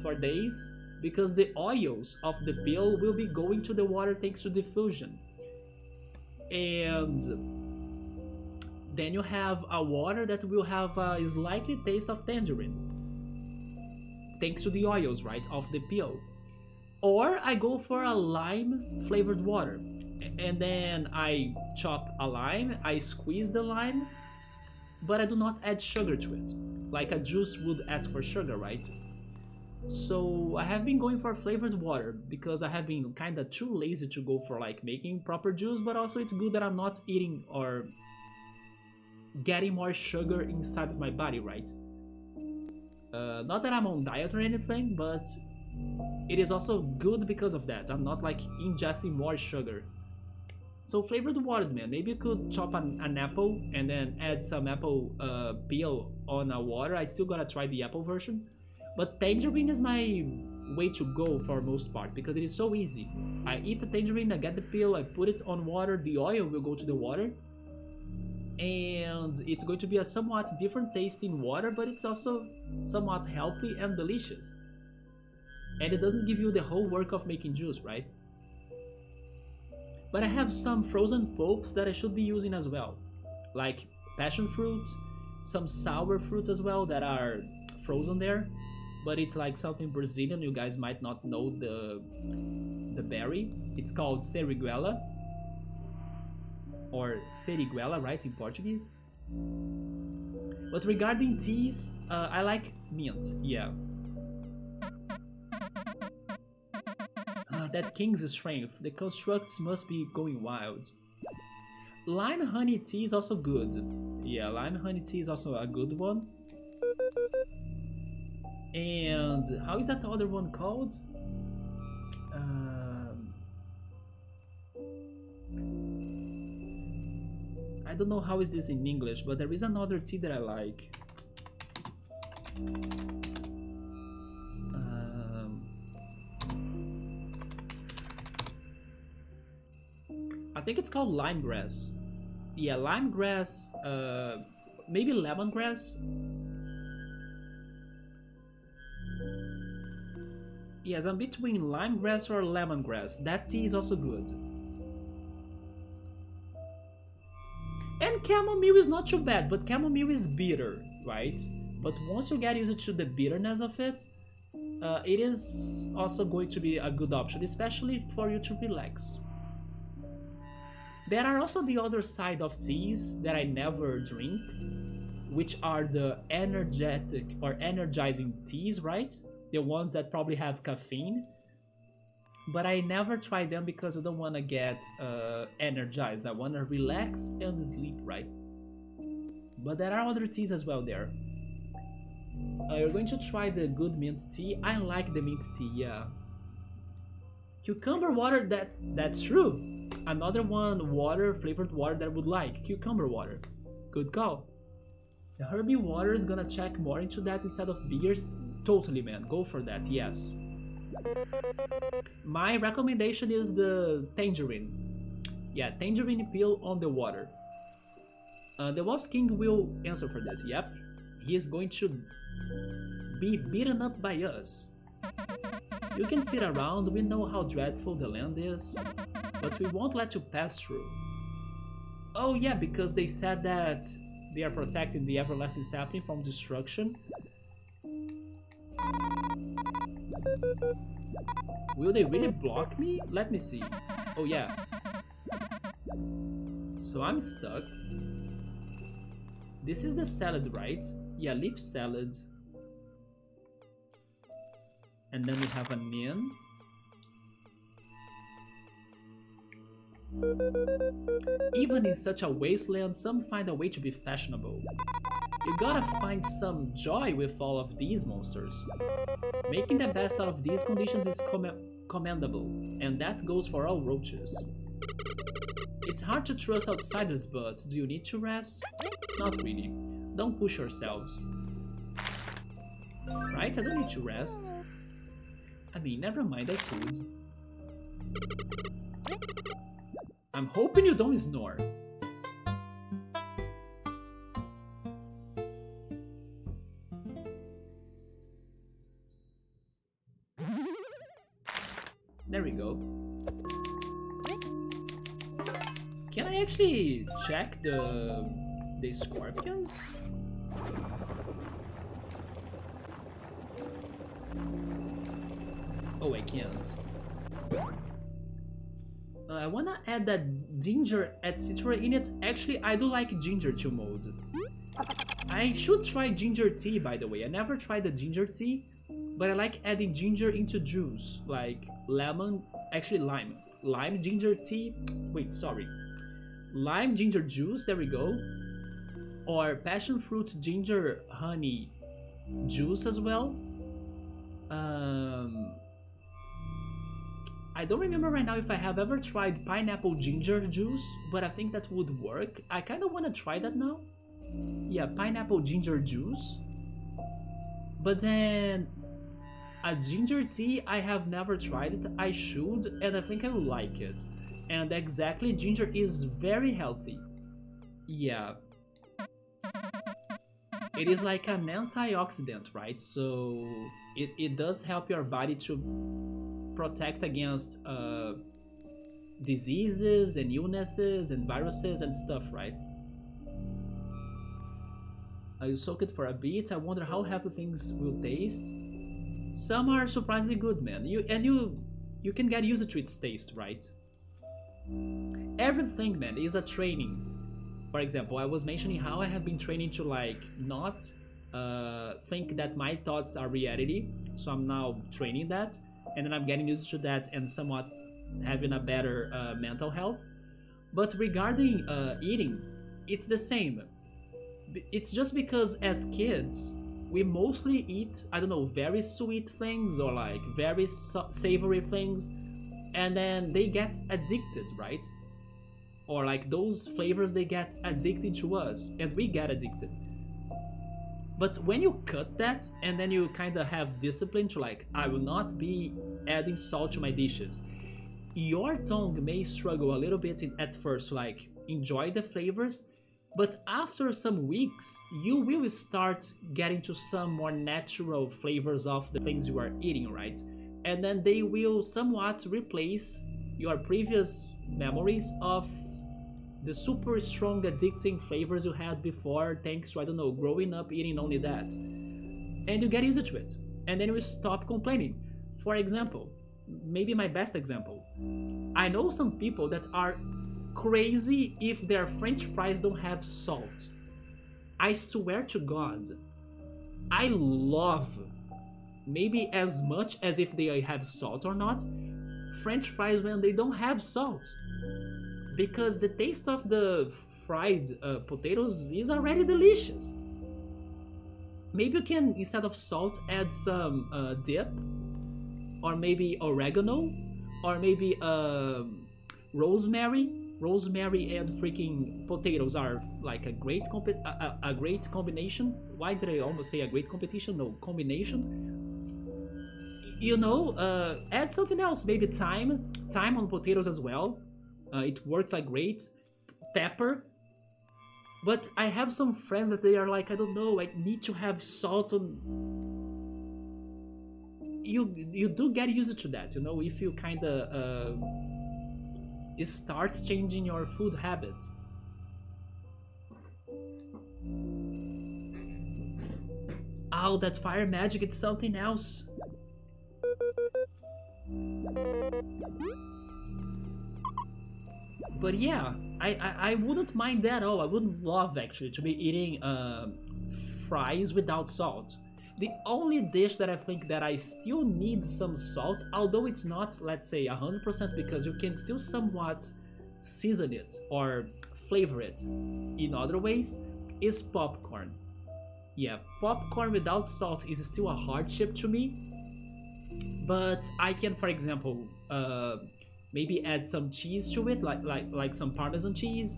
for days, because the oils of the peel will be going to the water thanks to diffusion. And then you have a water that will have a slightly taste of tangerine. Thanks to the oils, right, of the peel. Or I go for a lime flavored water. And then I chop a lime, I squeeze the lime, but I do not add sugar to it. Like a juice would ask for sugar, right? So I have been going for flavored water because I have been kinda too lazy to go for like making proper juice, but also it's good that I'm not eating or getting more sugar inside of my body, right? Not that I'm on diet or anything, but it is also good because of that. I'm not like ingesting more sugar. So flavored water, man. Maybe you could chop an apple and then add some apple peel on a water. I still gotta try the apple version. But tangerine is my way to go for most part because it is so easy. I eat the tangerine, I get the peel, I put it on water, the oil will go to the water. And it's going to be a somewhat different tasting water, but it's also somewhat healthy and delicious. And it doesn't give you the whole work of making juice, right? But I have some frozen pulps that I should be using as well. Like passion fruit, some sour fruits as well that are frozen there. But it's like something Brazilian, you guys might not know the berry. It's called seriguela. Or seriguela, right, in Portuguese. But regarding teas, I like mint, yeah. That king's strength, the constructs must be going wild. Lime honey tea is also good. Yeah, lime honey tea is also a good one. And how is that other one called? I don't know how is this in English, but there is another tea that I like. I think it's called limegrass. Yeah, limegrass, maybe lemongrass. Yes, I'm between limegrass or lemongrass. That tea is also good. And chamomile is not too bad, but chamomile is bitter, right? But once you get used to the bitterness of it, it is also going to be a good option, especially for you to relax. There are also the other side of teas that I never drink, which are the energetic or energizing teas, right? The ones that probably have caffeine. But I never try them because I don't want to get energized. I want to relax and sleep, right? But there are other teas as well there. You're going to try the good mint tea. I like the mint tea, yeah. Cucumber water, that's true. Another one, water, flavored water that I would like. Cucumber water. Good call. The herby water is gonna check more into that instead of beers. Totally, man. Go for that, yes. My recommendation is the tangerine. Yeah, tangerine peel on the water. The Wolf King will answer for this, yep. He is going to be beaten up by us. You can sit around, we know how dreadful the land is, but we won't let you pass through. Oh yeah, because they said that they are protecting the everlasting sapling from destruction. Will they really block me? Let me see. Oh yeah. So I'm stuck. This is the salad, right? Yeah, leaf salad. And then we have an onion. Even in such a wasteland, some find a way to be fashionable. You gotta find some joy with all of these monsters. Making the best out of these conditions is commendable, and that goes for all roaches. It's hard to trust outsiders, but do you need to rest? Not really. Don't push yourselves. Right? I don't need to rest. I mean, never mind, I could. I'm hoping you don't snore. There we go. Can I actually check the scorpions? Oh, I can't. I wanna add that ginger etc. in it. Actually, I do like ginger to mode. I should try ginger tea, by the way. I never tried the ginger tea, but I like adding ginger into juice, like lemon, actually lime. Lime ginger tea, wait, sorry. Lime ginger juice, there we go. Or passion fruit ginger honey juice as well. I don't remember right now if I have ever tried pineapple ginger juice, but I think that would work. I kind of want to try that now. Yeah, pineapple ginger juice. But then a ginger tea, I have never tried it. I should, and I think I will like it. And exactly, ginger is very healthy. Yeah. It is like an antioxidant, right? So it does help your body to protect against diseases and illnesses and viruses and stuff, right? You soak it for a bit. I wonder how healthy things will taste. Some are surprisingly good, man. You can get used to its taste, right? Everything, man, is a training. For example, I was mentioning how I have been training to like not think that my thoughts are reality. So I'm now training that, and then I'm getting used to that and somewhat having a better mental health. But regarding eating, it's the same. It's just because as kids, we mostly eat, I don't know, very sweet things or like very savory things, and then they get addicted, right? Or like those flavors, they get addicted to us, and we get addicted. But when you cut that, and then you kind of have discipline to like, I will not be adding salt to my dishes, your tongue may struggle a little bit at first to like enjoy the flavors, but after some weeks, you will start getting to some more natural flavors of the things you are eating, right? and then they will somewhat replace your previous memories of the super strong addicting flavors you had before, thanks to, I don't know, growing up eating only that. And you get used to it, and then you stop complaining. For example, maybe my best example, I know some people that are crazy if their french fries don't have salt. I swear to God, I love, maybe as much as if they have salt or not, french fries when they don't have salt. Because the taste of the fried potatoes is already delicious. Maybe you can, instead of salt, add some dip, or maybe oregano, or maybe rosemary. Rosemary and freaking potatoes are like a great combination. Why did I almost say a great competition? No, combination. You know, add something else. Maybe thyme on potatoes as well. It works like great. Pepper. But I have some friends that they are like, I don't know, I need to have salt on. You do get used to that, you know, if you kind of start changing your food habits. Oh, that fire magic, it's something else. But yeah, I wouldn't mind that at all. I would love actually to be eating fries without salt. The only dish that I think that I still need some salt, although it's not, let's say, 100% because you can still somewhat season it or flavor it in other ways, is popcorn. Yeah, popcorn without salt is still a hardship to me, but I can, for example, maybe add some cheese to it, like some Parmesan cheese,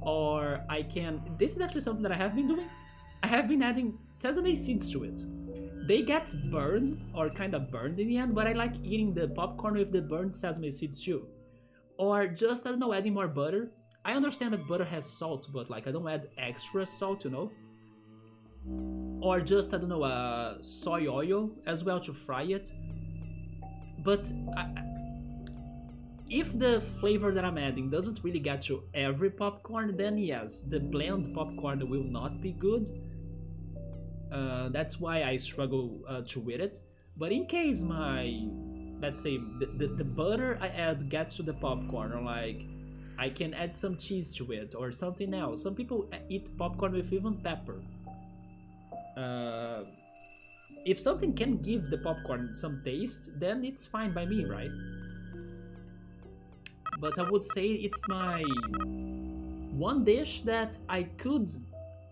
or I can. This is actually something that I have been doing. I have been adding sesame seeds to it. They get burned, or kind of burned in the end, but I like eating the popcorn with the burned sesame seeds too. Or just, I don't know, adding more butter. I understand that butter has salt, but like I don't add extra salt, you know? Or just, I don't know, soy oil as well to fry it. But if the flavor that I'm adding doesn't really get to every popcorn, then yes, the blend popcorn will not be good. That's why I struggle to with it. But in case my, let's say, the butter I add gets to the popcorn, or like I can add some cheese to it or something else. Some people eat popcorn with even pepper. If something can give the popcorn some taste, then it's fine by me, right? But I would say it's my one dish that I could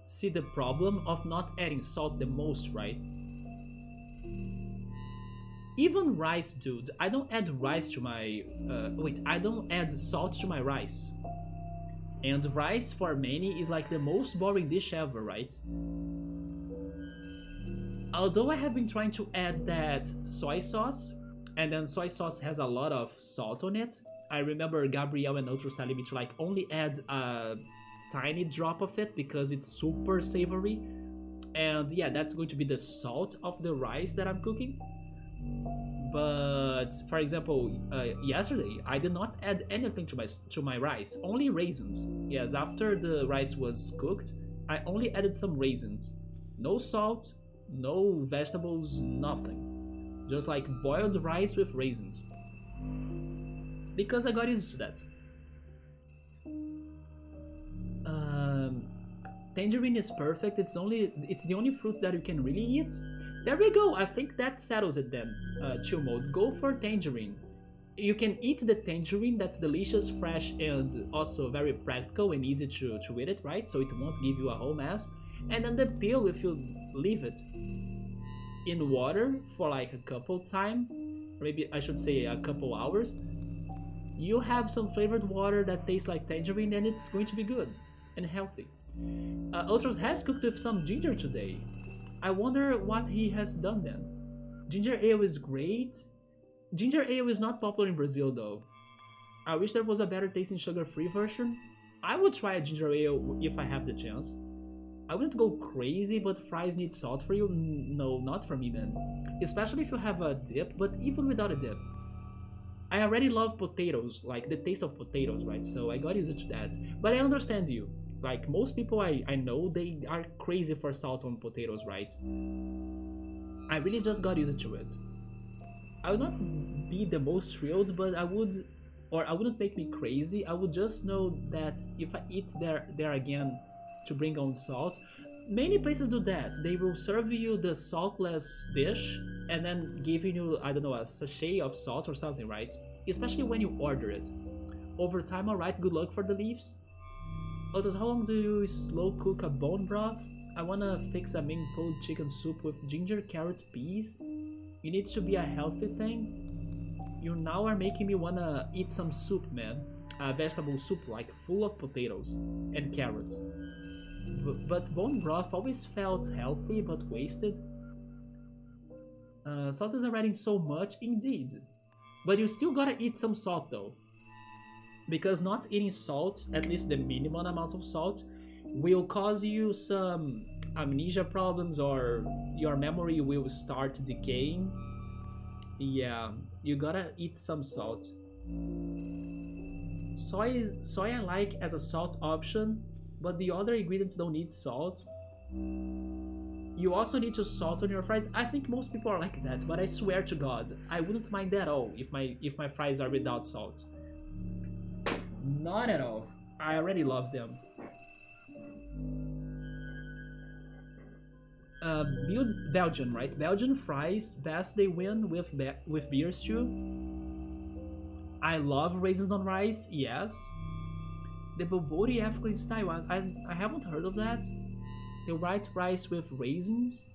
see the problem of not adding salt the most, right? Even rice, dude. I don't add rice to my... I don't add salt to my rice. And rice for many is like the most boring dish ever, right? Although I have been trying to add that soy sauce, and then soy sauce has a lot of salt on it. I remember Gabrielle and Ultros telling me to like only add a tiny drop of it because it's super savory. And yeah, that's going to be the salt of the rice that I'm cooking. But for example, yesterday I did not add anything to my rice, only raisins. Yes, after the rice was cooked, I only added some raisins. No salt, no vegetables, nothing. Just like boiled rice with raisins. Because I got used to that. Tangerine is perfect. It's the only fruit that you can really eat. There we go. I think that settles it then. Chill mode. Go for tangerine. You can eat the tangerine. That's delicious, fresh, and also very practical and easy to eat it, right? So it won't give you a whole mess. And then the peel, if you leave it in water for like a couple time, maybe I should say a couple hours, you have some flavored water that tastes like tangerine, and it's going to be good and healthy. Ultros has cooked with some ginger today. I wonder what he has done then. Ginger ale is great. Ginger ale is not popular in Brazil though. I wish there was a better tasting sugar-free version. I would try a ginger ale if I have the chance. I wouldn't go crazy, but fries need salt for you? No, not for me, man. Especially if you have a dip, but even without a dip. I already love potatoes, like the taste of potatoes, right? So I got used to that. But I understand you. Like most people I know, they are crazy for salt on potatoes, right? I really just got used to it. I would not be the most thrilled, but I wouldn't make me crazy. I would just know that if I eat there again to bring on salt, many places do that. They will serve you the saltless dish and then giving you, I don't know, a sachet of salt or something, right? Especially when you order it. Over time, alright, good luck for the leaves. Otis, how long do you slow cook a bone broth? I wanna fix a main pulled chicken soup with ginger, carrot, peas. It needs to be a healthy thing. You now are making me wanna eat some soup, man. A vegetable soup, like full of potatoes and carrots. But bone broth always felt healthy but wasted. Salt is already so much, indeed. But you still gotta eat some salt though. Because not eating salt, at least the minimum amount of salt, will cause you some amnesia problems or your memory will start decaying. Yeah, you gotta eat some salt. Soy I like as a salt option, but the other ingredients don't need salt. You also need to salt on your fries. I think most people are like that, but I swear to God, I wouldn't mind at all if my fries are without salt. Not at all. I already love them. Belgian, right? Belgian fries, best they win with beer stew. I love raisins on rice, yes. The Bobori African style, I haven't heard of that. The white rice with raisins.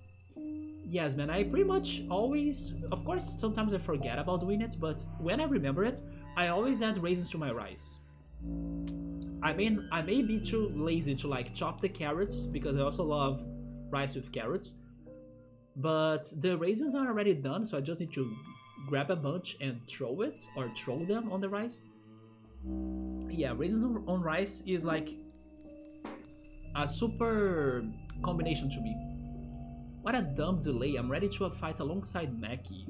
Yes, man, I pretty much always, of course, sometimes I forget about doing it, but when I remember it, I always add raisins to my rice. I mean, I may be too lazy to like chop the carrots because I also love rice with carrots, but the raisins are already done, so I just need to grab a bunch and throw it or throw them on the rice. Yeah, raisins on rice is like a super combination to me. What a dumb delay, I'm ready to fight alongside Mackie.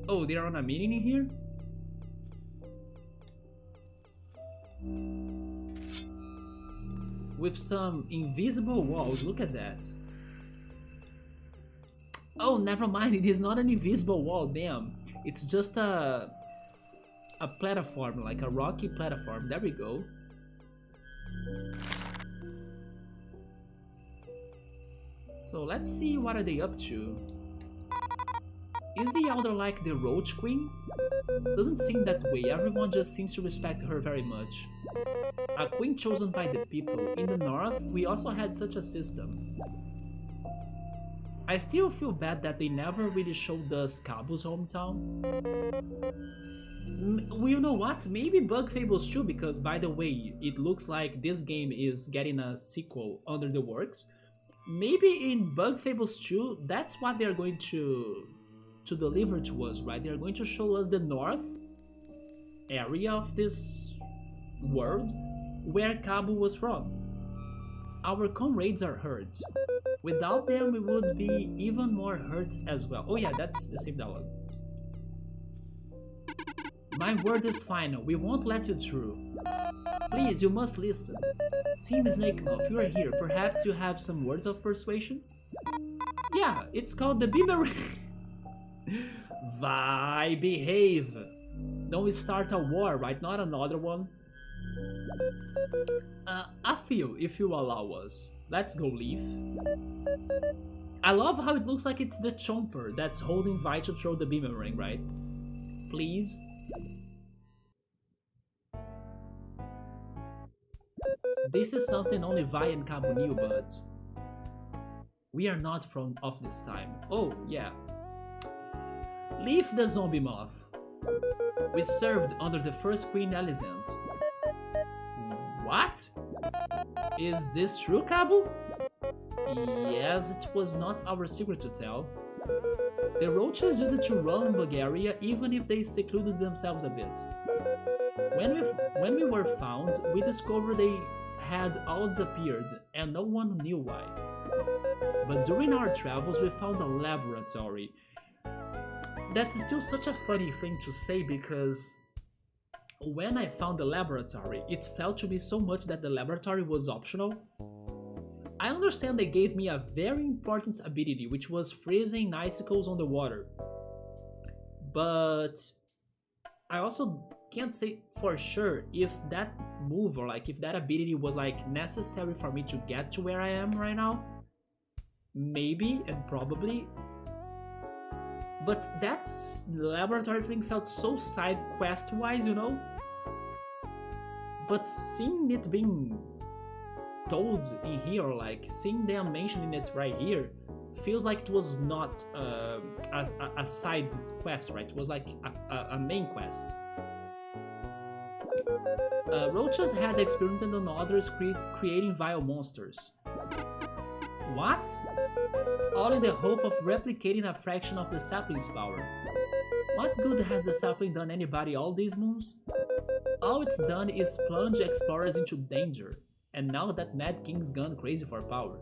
Oh, they're on a meeting in here? With some invisible walls, look at that. Oh, never mind, it is not an invisible wall, damn. It's just a platform, like a rocky platform. There we go. So let's see what are they up to. Is the elder like the Roach Queen? Doesn't seem that way, everyone just seems to respect her very much. A queen chosen by the people. In the north, we also had such a system. I still feel bad that they never really showed us Cabo's hometown. Well, you know what? Maybe Bug Fables 2, because by the way, it looks like this game is getting a sequel under the works. Maybe in Bug Fables 2, that's what they're going to deliver to us, right? They're going to show us the north area of this world where Cabo was from. Our comrades are hurt. Without them, we would be even more hurt as well. Oh yeah, that's the same dialogue. My word is final. We won't let you through. Please, you must listen. Team Snakemouth, you are here. Perhaps you have some words of persuasion? Yeah, it's called the Boomerang. Vai, behave. Don't start a war, right? Not another one. I feel, if you allow us. Let's go, Leaf. I love how it looks like it's the Chomper that's holding Vi to throw the boomerang, right? Please. This is something only Vi and Cabo knew, but we are not of this time. Oh, yeah. Leaf the zombie moth. We served under the first Queen Alicent. What? Is this true, Cabo? Yes, it was not our secret to tell. The Roaches used to run Bulgaria even if they secluded themselves a bit. When we when we were found, we discovered they had all disappeared, and no one knew why. But during our travels, we found a laboratory. That's still such a funny thing to say because when I found the laboratory, it felt to me so much that the laboratory was optional. I understand they gave me a very important ability, which was freezing icicles on the water. But I also can't say for sure if that move or like if that ability was like necessary for me to get to where I am right now. Maybe and probably. But that laboratory thing felt so side quest wise, you know? But seeing it being told in here, or like seeing them mentioning it right here, feels like it was not a side quest, right? It was like a main quest. Roaches had experimented on others creating vile monsters. What? All in the hope of replicating a fraction of the sapling's power. What good has the sapling done anybody all these moons? All it's done is plunge explorers into danger, and now that Mad King's gone crazy for power.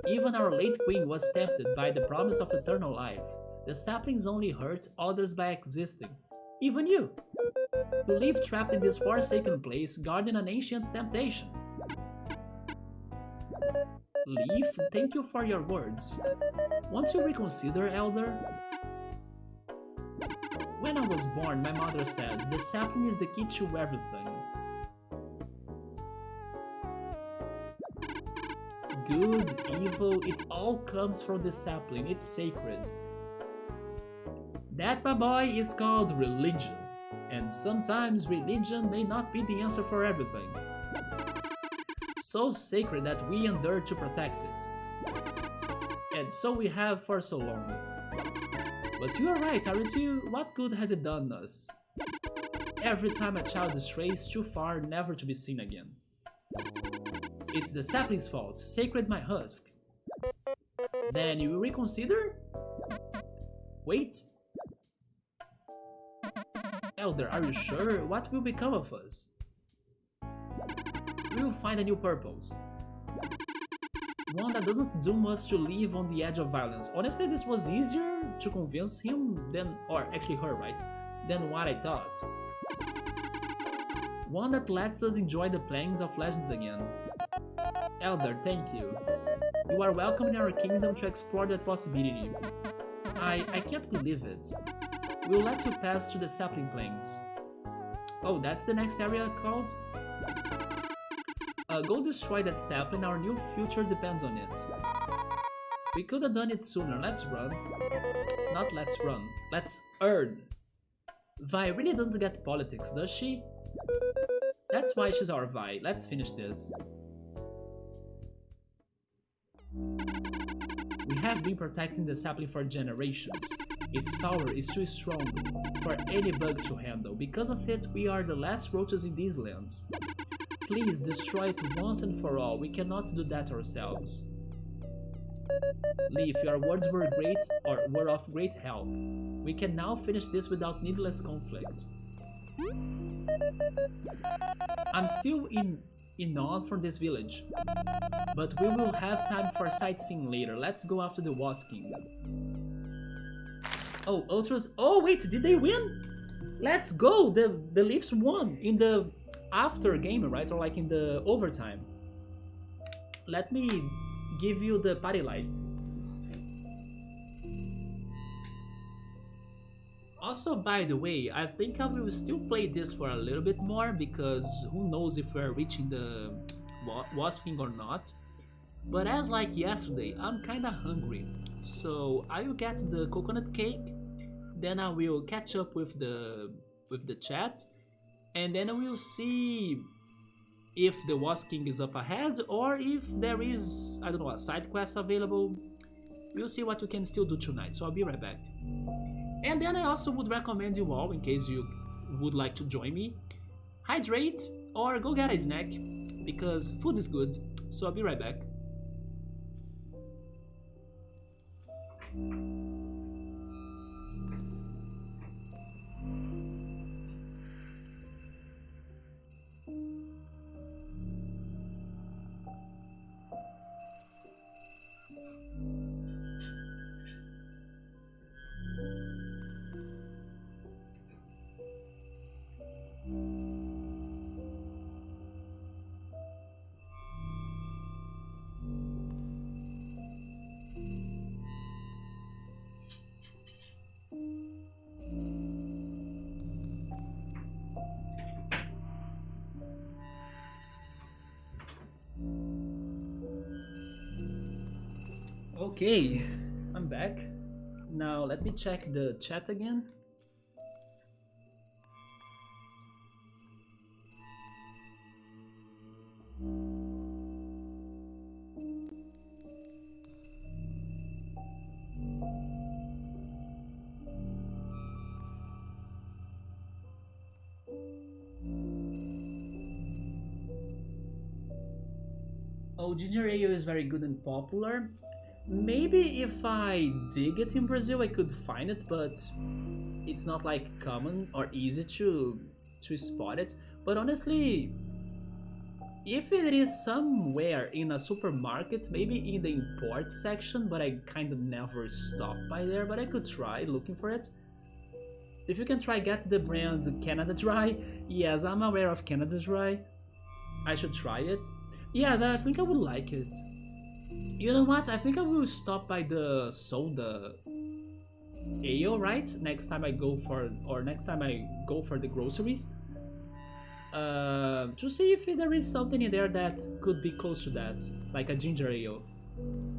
Even our late queen was tempted by the promise of eternal life. The saplings only hurt others by existing. Even you! You live trapped in this forsaken place, guarding an ancient temptation. Leaf, thank you for your words. Won't you reconsider, Elder? When I was born, my mother said, the sapling is the key to everything. Good, evil, it all comes from the sapling, it's sacred. That, my boy, is called religion. And sometimes religion may not be the answer for everything. So sacred that we endure to protect it. And so we have for so long. But you are right, aren't you? What good has it done us? Every time a child strays too far, never to be seen again. It's the sapling's fault, sacred my husk. Then you will reconsider? Wait. Elder, are you sure? What will become of us? We will find a new purpose. One that doesn't doom us to live on the edge of violence. Honestly, this was easier to convince him than, or actually her, right? Than what I thought. One that lets us enjoy the plains of legends again. Elder, thank you. You are welcome in our kingdom to explore that possibility. I can't believe it. We'll let you pass to the sapling plains. Oh, that's the next area called? Go destroy that sapling, our new future depends on it. We could have done it sooner, let's run. Not let's run, let's earn. Vi really doesn't get politics, does she? That's why she's our Vi, let's finish this. We have been protecting the sapling for generations. Its power is too strong for any bug to handle. Because of it, we are the last roaches in these lands. Please destroy it once and for all. We cannot do that ourselves. Leaf, your words were great or were of great help. We can now finish this without needless conflict. I'm still in awe from this village, but we will have time for sightseeing later. Let's go after the Wasp King. Oh, Ultras. Oh, wait, did they win? Let's go! The Leafs won in the after game, right? Or like in the overtime. Let me give you the party lights. Also, by the way, I think I will still play this for a little bit more because who knows if we're reaching the Wasp King or not. But as like yesterday, I'm kinda hungry. So I will get the coconut cake, then I will catch up with the chat, and then we'll see if the Wasp King is up ahead or if there is, I don't know, a side quest available. We'll see what we can still do tonight, so I'll be right back. And then I also would recommend you all, in case you would like to join me, hydrate or go get a snack, because food is good, so I'll be right back. Okay, I'm back. Now let me check the chat again. Oh, ginger ale is very good and popular. Maybe if I dig it in Brazil, I could find it, but it's not like common or easy to spot it. But honestly, if it is somewhere in a supermarket, maybe in the import section, but I kind of never stop by there, but I could try looking for it. If you can try get the brand Canada Dry, yes, I'm aware of Canada Dry. I should try it. Yes, I think I would like it. You know what? I think I will stop by the soda ale, right? Next time I go for the groceries. To see if there is something in there that could be close to that, like a ginger ale.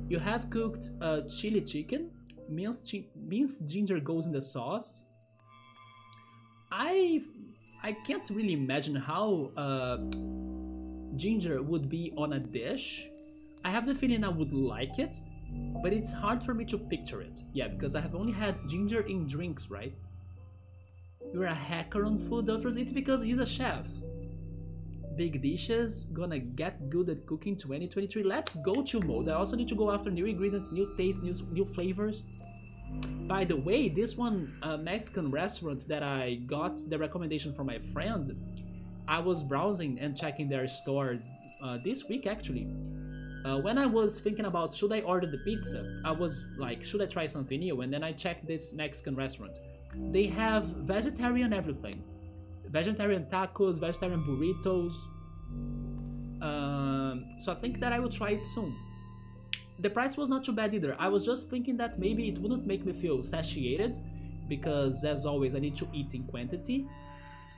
You have cooked chili chicken, minced ginger goes in the sauce. I can't really imagine how ginger would be on a dish. I have the feeling I would like it, but it's hard for me to picture it. Yeah, because I have only had ginger in drinks, right? You're a hacker on food, doctors. It's because he's a chef. Big dishes, gonna get good at cooking 2023. Let's go to mode. I also need to go after new ingredients, new tastes, new flavors. By the way, this one Mexican restaurant that I got the recommendation from my friend, I was browsing and checking their store this week actually. When I was thinking about should I order the pizza, I was like, should I try something new? And then I checked this Mexican restaurant. They have vegetarian everything. Vegetarian tacos, vegetarian burritos. So I think that I will try it soon. The price was not too bad either. I was just thinking that maybe it wouldn't make me feel satiated, because as always I need to eat in quantity.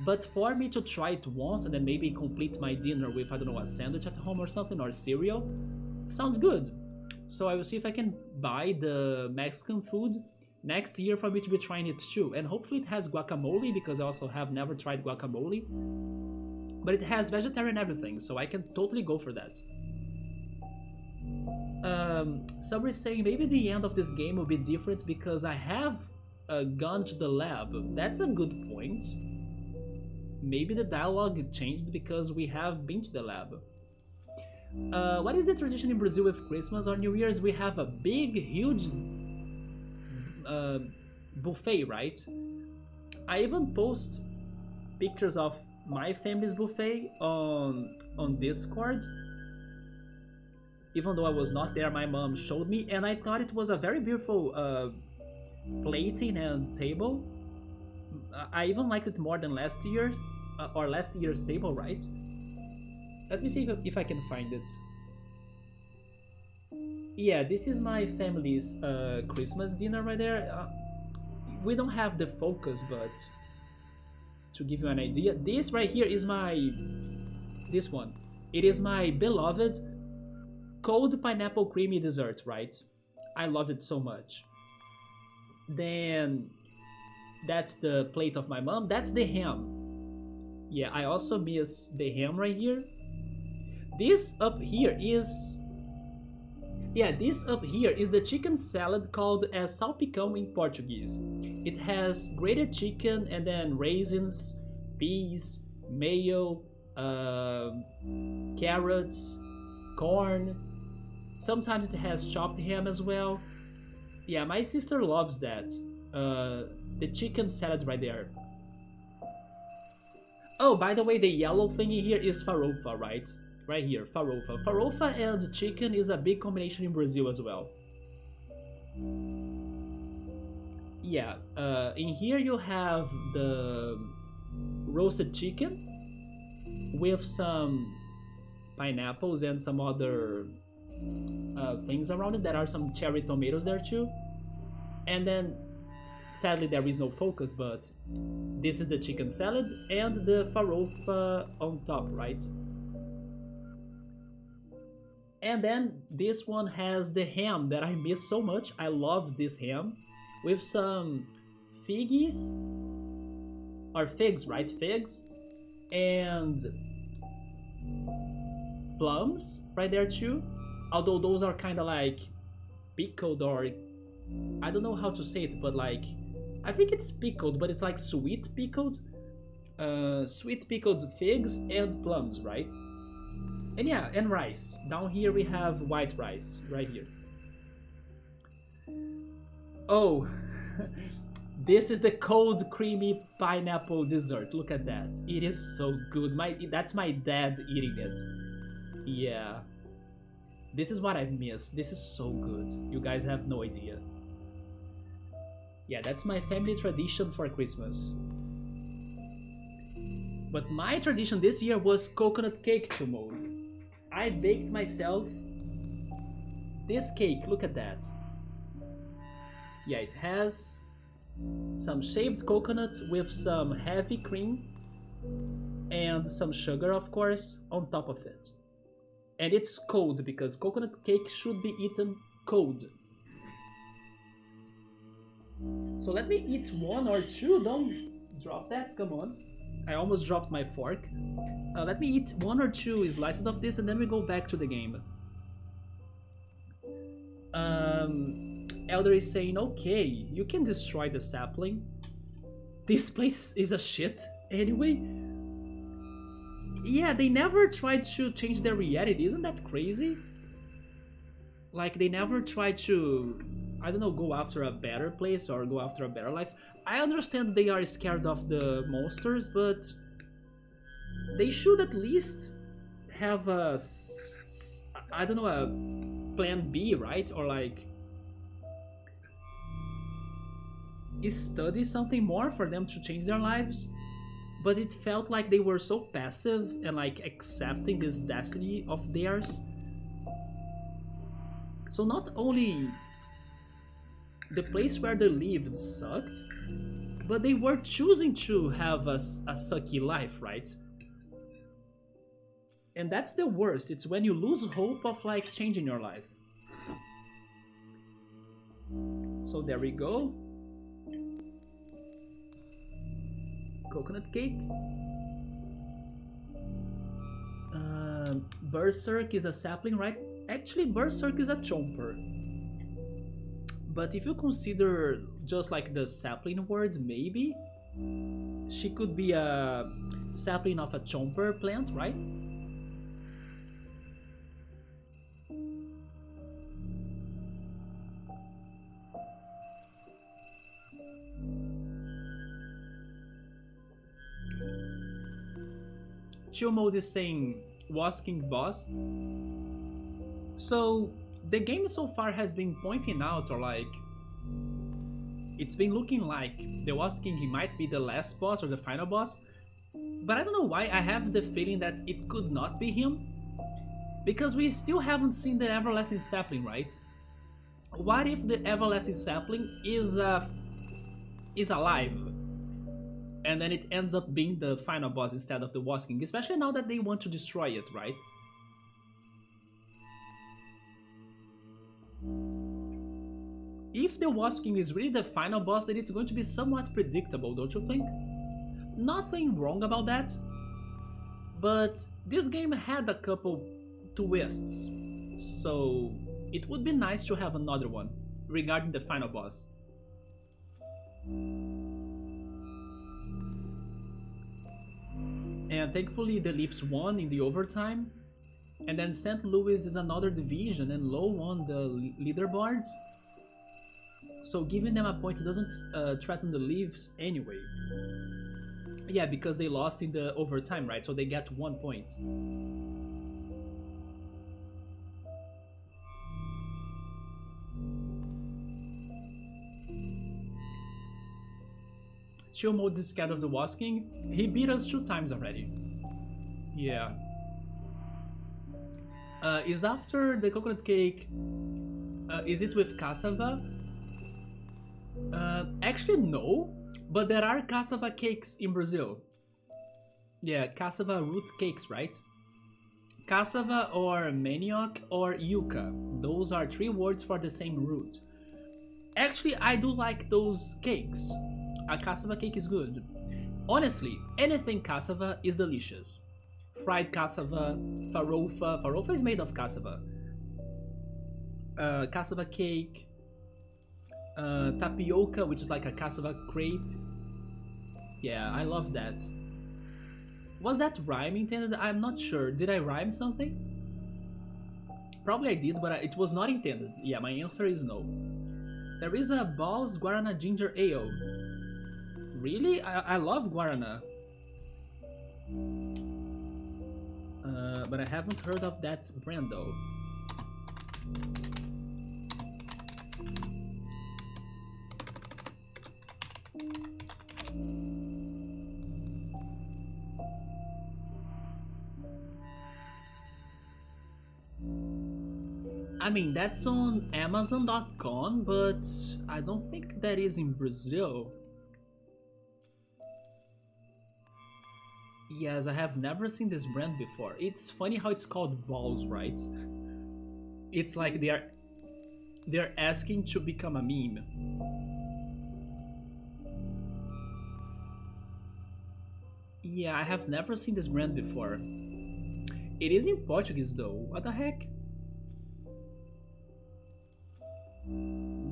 But for me to try it once and then maybe complete my dinner with, I don't know, a sandwich at home or something, or cereal, sounds good. So I will see if I can buy the Mexican food next year for me to be trying it too. And hopefully it has guacamole, because I also have never tried guacamole. But it has vegetarian everything, so I can totally go for that. Some were saying maybe the end of this game will be different because I have gone to the lab. That's a good point. Maybe the dialogue changed because we have been to the lab. What is the tradition in Brazil with Christmas or New Year's? We have a big, huge buffet, right? I even post pictures of my family's buffet on Discord. Even though I was not there, my mom showed me, and I thought it was a very beautiful plating and table. I even liked it more than last year's table, right? Let me see if I can find it. Yeah, this is my family's Christmas dinner right there. We don't have the focus, but to give you an idea, this right here is this one. It is my beloved cold pineapple creamy dessert, right? I love it so much. Then that's the plate of my mom. That's the ham. Yeah, I also miss the ham right here. This up here is... Yeah, this up here is the chicken salad called salpicão in Portuguese. It has grated chicken and then raisins, peas, mayo, carrots, corn. Sometimes it has chopped ham as well. Yeah, my sister loves that. The chicken salad right there. Oh, by the way, the yellow thingy here is farofa, right? Right here, farofa. Farofa and chicken is a big combination in Brazil as well. Yeah, in here you have the roasted chicken with some pineapples and some other things around it. There are some cherry tomatoes there too. And then, sadly there is no focus, but this is the chicken salad and the farofa on top, right? And then this one has the ham that I miss so much. I love this ham with some figgies or figs, right? Figs and plums right there too. Although those are kind of like pickled, or I don't know how to say it, but like I think it's pickled, but it's like sweet pickled figs and plums, right? And yeah, and rice. Down here we have white rice, right here. Oh, this is the cold creamy pineapple dessert. Look at that. It is so good. That's my dad eating it. Yeah. This is what I miss. This is so good. You guys have no idea. Yeah, that's my family tradition for Christmas. But my tradition this year was coconut cake to mold. I baked myself this cake, look at that. Yeah, it has some shaved coconut with some heavy cream and some sugar, of course, on top of it. And it's cold because coconut cake should be eaten cold. So let me eat one or two, don't drop that, come on. I almost dropped my fork. Let me eat one or two slices of this and then we go back to the game. Elder is saying, okay, you can destroy the sapling. This place is a shit anyway. Yeah, they never tried to change their reality, isn't that crazy? Like, they never tried to, I don't know, go after a better place or go after a better life. I understand they are scared of the monsters, but they should at least have a, I don't know, a plan B, right? Or like study something more for them to change their lives. But it felt like they were so passive and like accepting this destiny of theirs. So not only the place where they lived sucked, but they were choosing to have a sucky life, right? And that's the worst. It's when you lose hope of like changing your life. So there we go. Coconut cake. Berserk is a sapling, right? Actually, Berserk is a chomper. But if you consider just like the sapling word, maybe she could be a sapling of a chomper plant, right? Chill mode is saying Wasking boss. So the game so far has been pointing out, or like it's been looking like the Wasking he might be the last boss or the final boss, but I don't know why I have the feeling that it could not be him, because we still haven't seen the Everlasting Sapling, right? What if the Everlasting Sapling is alive? And then it ends up being the final boss instead of the Wasking, especially now that they want to destroy it, right? If the Wasking is really the final boss, then it's going to be somewhat predictable, don't you think? Nothing wrong about that, but this game had a couple twists, so it would be nice to have another one regarding the final boss. And thankfully the Leafs won in the overtime, and then St. Louis is another division and low on the leaderboards, so giving them a point doesn't threaten the Leafs anyway. Yeah, because they lost in the overtime, right? So they get 1 point. Chill mode is scared of the Wasking. He beat us 2 times already. Yeah. Is after the coconut cake, is it with cassava? Actually no, but there are cassava cakes in Brazil. Yeah, cassava root cakes, right? Cassava or manioc or yuca. Those are three words for the same root. Actually, I do like those cakes. A cassava cake is good. Honestly, anything cassava is delicious. Fried cassava, farofa. Farofa is made of cassava. Cassava cake, tapioca, which is like a cassava crepe. Yeah, I love that. Was that rhyme intended? I'm not sure. Did I rhyme something? Probably I did, but it was not intended. Yeah, my answer is no. There is a Boss Guarana Ginger Ale. Really? I love Guarana. But I haven't heard of that brand though. I mean, that's on Amazon.com, but I don't think that is in Brazil. Yes, I have never seen this brand before. It's funny how it's called balls, right? It's like they're asking to become a meme. Yeah, I have never seen this brand before. It is in Portuguese though. What the heck?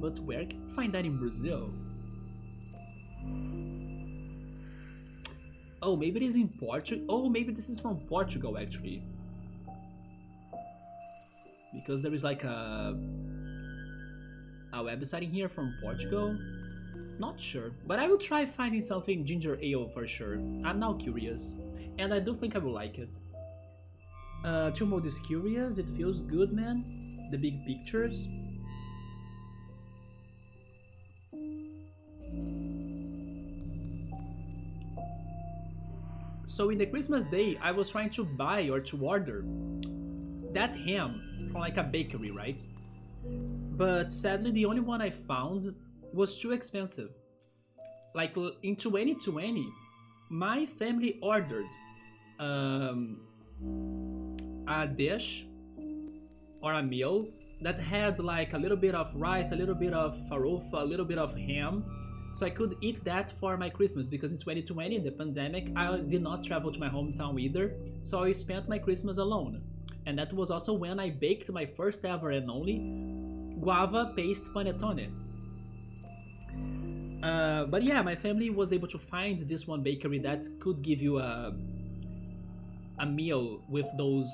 But where can you find that in Brazil? Oh, maybe it is in Portugal. Oh, maybe this is from Portugal actually. Because there is like a website in here from Portugal. Not sure, but I will try finding something ginger ale for sure. I'm now curious, and I do think I will like it. Two Mode is curious. It feels good, man. The big pictures. So in the Christmas day, I was trying to buy or to order that ham from like a bakery, right? But sadly, the only one I found was too expensive. Like in 2020, my family ordered um, a dish or a meal that had like a little bit of rice, a little bit of farofa, a little bit of ham, so I could eat that for my Christmas because in 2020, the pandemic, I did not travel to my hometown either, so I spent my Christmas alone. And that was also when I baked my first ever and only guava paste panettone. But yeah, my family was able to find this one bakery that could give you a meal with those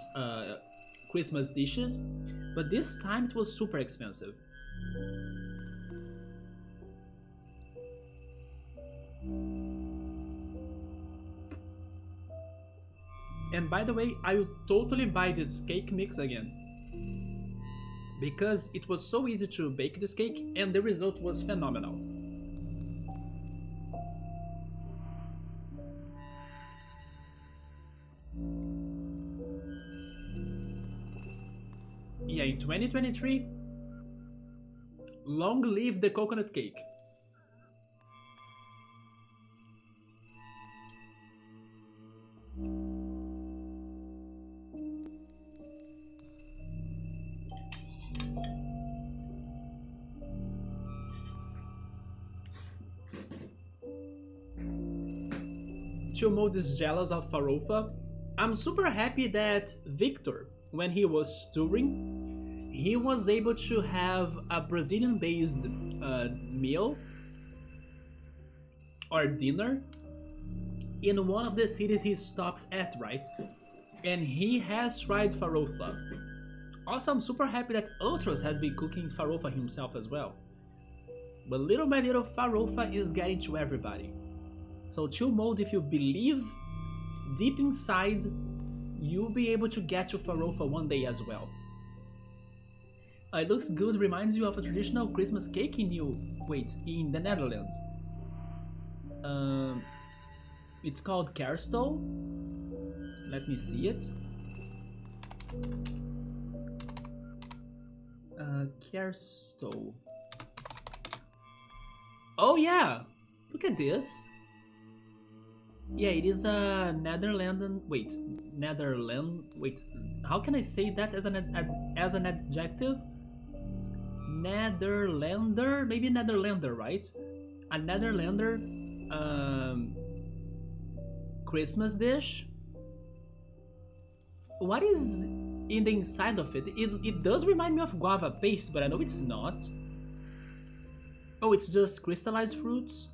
Christmas dishes, but this time it was super expensive. And by the way, I will totally buy this cake mix again. Because it was so easy to bake this cake and the result was phenomenal. Yeah, in 2023, long live the coconut cake. Chill Mode is jealous of Farofa. I'm super happy that Victor, when he was touring, he was able to have a Brazilian-based meal or dinner in one of the cities he stopped at, right? And he has tried Farofa. Also, I'm super happy that Ultros has been cooking Farofa himself as well. But little by little, Farofa is getting to everybody. So Chill Mode, if you believe deep inside, you'll be able to get to Farofa one day as well. It looks good, reminds you of a traditional Christmas cake in in the Netherlands. It's called Kerstol. Let me see it. Kerstol. Oh yeah, look at this. Yeah, it is a Netherlands. Wait, Netherland. Wait, how can I say that as as an adjective? Netherlander, maybe Netherlander, right? A Netherlander um, Christmas dish. What is in the inside of it? It does remind me of guava paste, but I know it's not. Oh, it's just crystallized fruits.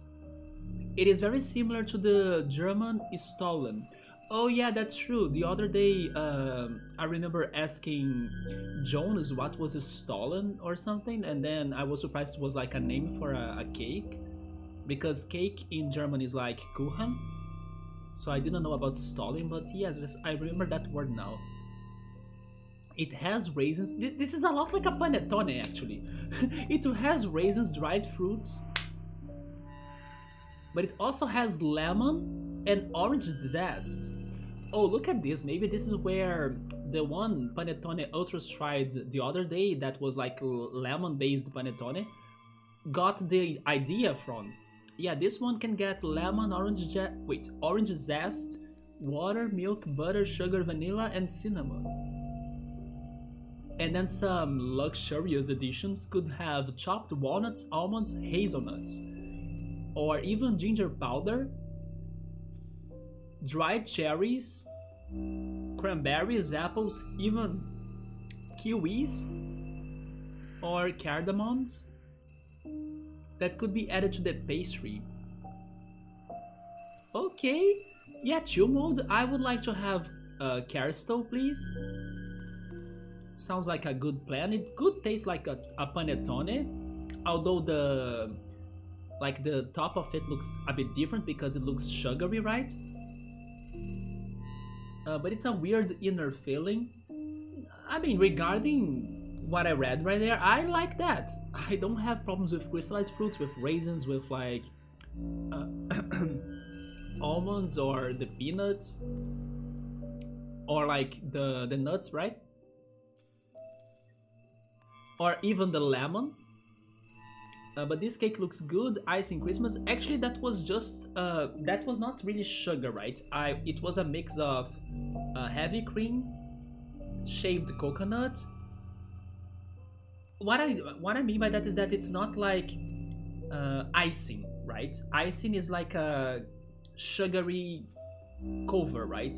It is very similar to the German Stollen. Oh yeah, that's true. The other day, I remember asking Jonas what was a Stollen or something, and then I was surprised it was like a name for a cake, because cake in German is like Kuchen. So I didn't know about Stollen, but yes, I remember that word now. It has raisins. This is a lot like a panettone actually. It has raisins, dried fruits, but it also has lemon and orange zest. Oh, look at this. Maybe this is where the one panettone Ultras tried the other day that was like lemon based panettone got the idea from. Yeah, this one can get lemon, orange zest, water, milk, butter, sugar, vanilla, and cinnamon. And then some luxurious editions could have chopped walnuts, almonds, hazelnuts, or even ginger powder, dried cherries, cranberries, apples, even kiwis, or cardamoms that could be added to the pastry. Okay, yeah, chill mode. I would like to have Caristo, please. Sounds like a good plan. It could taste like a panettone, although the top of it looks a bit different because it looks sugary, right? But it's a weird inner feeling. I mean, regarding what I read right there, I like that. I don't have problems with crystallized fruits, with raisins, with like uh, almonds or the peanuts, or like the nuts, right? Or even the lemon. But this cake looks good. Icing Christmas. Actually, that was not really sugar, right? It was a mix of heavy cream, shaved coconut. What I mean by that is that it's not like icing, right? Icing is like a sugary cover, right?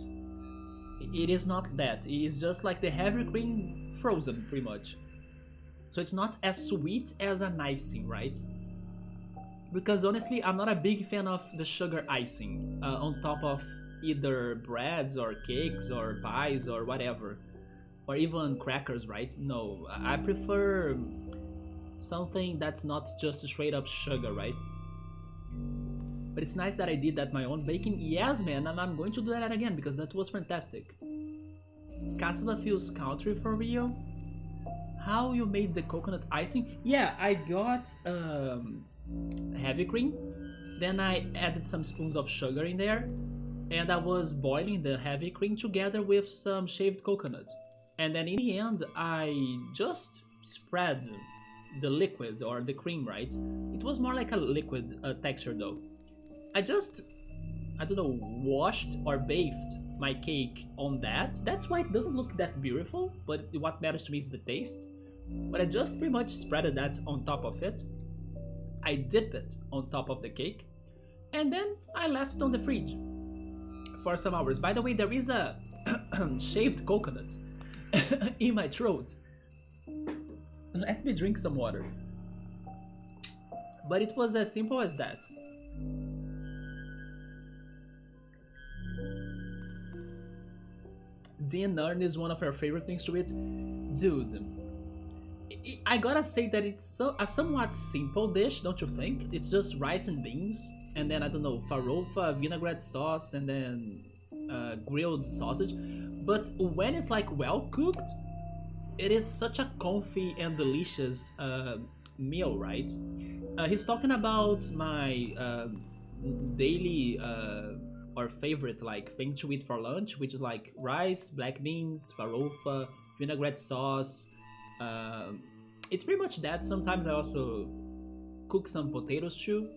It is not that. It is just like the heavy cream frozen, pretty much. So it's not as sweet as an icing, right? Because honestly, I'm not a big fan of the sugar icing on top of either breads or cakes or pies or whatever. Or even crackers, right? No, I prefer something that's not just straight up sugar, right? But it's nice that I did that my own baking. Yes, man, and I'm going to do that again because that was fantastic. Casaba feels country for real. How you made the coconut icing? Yeah, I got heavy cream. Then I added some spoons of sugar in there, and I was boiling the heavy cream together with some shaved coconut. And then in the end, I just spread the liquid or the cream, right? It was more like a liquid texture though. I don't know, washed or bathed my cake on that. That's why it doesn't look that beautiful, but what matters to me is the taste. But I just pretty much spreaded that on top of it. I dip it on top of the cake, and then I left it on the fridge for some hours. By the way, there is a shaved coconut in my throat. Let me drink some water. But it was as simple as that. Dinner is one of our favorite things to eat. Dude, I gotta say that it's a somewhat simple dish, don't you think? It's just rice and beans, and then I don't know, farofa, vinaigrette sauce, and then grilled sausage. But when it's like well cooked, it is such a comfy and delicious meal, right? He's talking about my daily or favorite like thing to eat for lunch, which is like rice, black beans, farofa, vinaigrette sauce. It's pretty much that. Sometimes I also cook some potatoes too.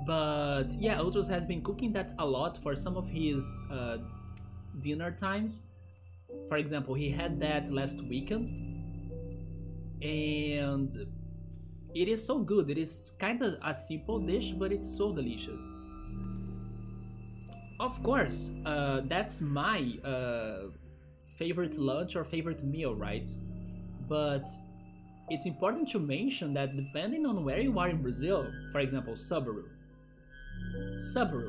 But yeah, Ultros has been cooking that a lot for some of his dinner times. For example, he had that last weekend, and it is so good. It is kind of a simple dish, but it's so delicious. Of course, that's my favorite lunch or favorite meal, right? But it's important to mention that depending on where you are in Brazil, for example, Subaru,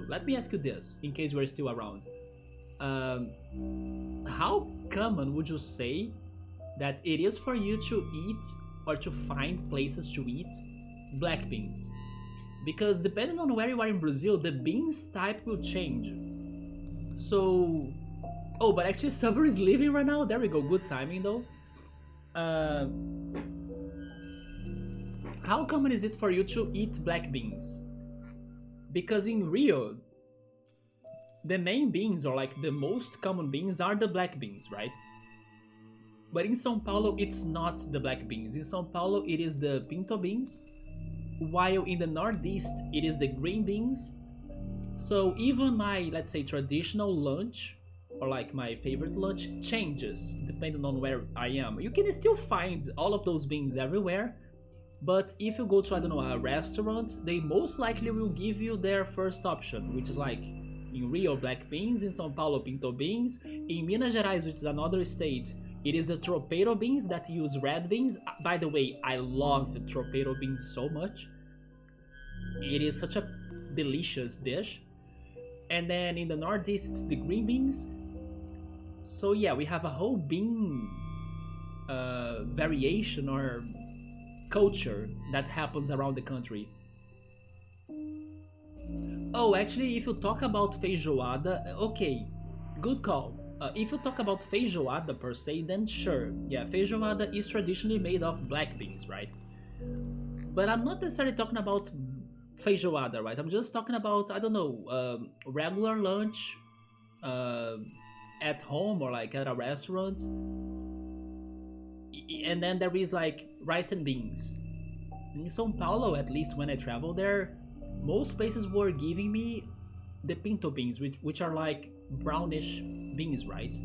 let me ask you this, in case we're still around. How common would you say that it is for you to eat or to find places to eat black beans? Because depending on where you are in Brazil, the beans type will change. So, oh, but actually Subaru is leaving right now. There we go, good timing though. Uh, how common is it for you to eat black beans? Because in Rio, the main beans, or like the most common beans, are the black beans, right? But in São Paulo, it's not the black beans. In São Paulo, it is the pinto beans, while in the Northeast, it is the green beans. So even my, let's say, traditional lunch, or like my favorite lunch, changes depending on where I am. You can still find all of those beans everywhere, but if you go to, I don't know, a restaurant, they most likely will give you their first option, which is like in Rio, black beans; in São Paulo, pinto beans; in Minas Gerais, which is another state, it is the tropeiro beans that use red beans. By the way, I love tropeiro beans so much. It is such a delicious dish. And then in the Northeast, it's the green beans. So yeah, we have a whole bean variation or culture that happens around the country. Oh, actually, if you talk about feijoada, okay, good call. If you talk about feijoada per se, then sure, yeah, feijoada is traditionally made of black beans, right? But I'm not necessarily talking about feijoada, right? I'm just talking about, I don't know, regular lunch at home or like at a restaurant. And then there is like rice and beans. In São Paulo, at least when I travel there, most places were giving me the pinto beans, which are like brownish beans, right?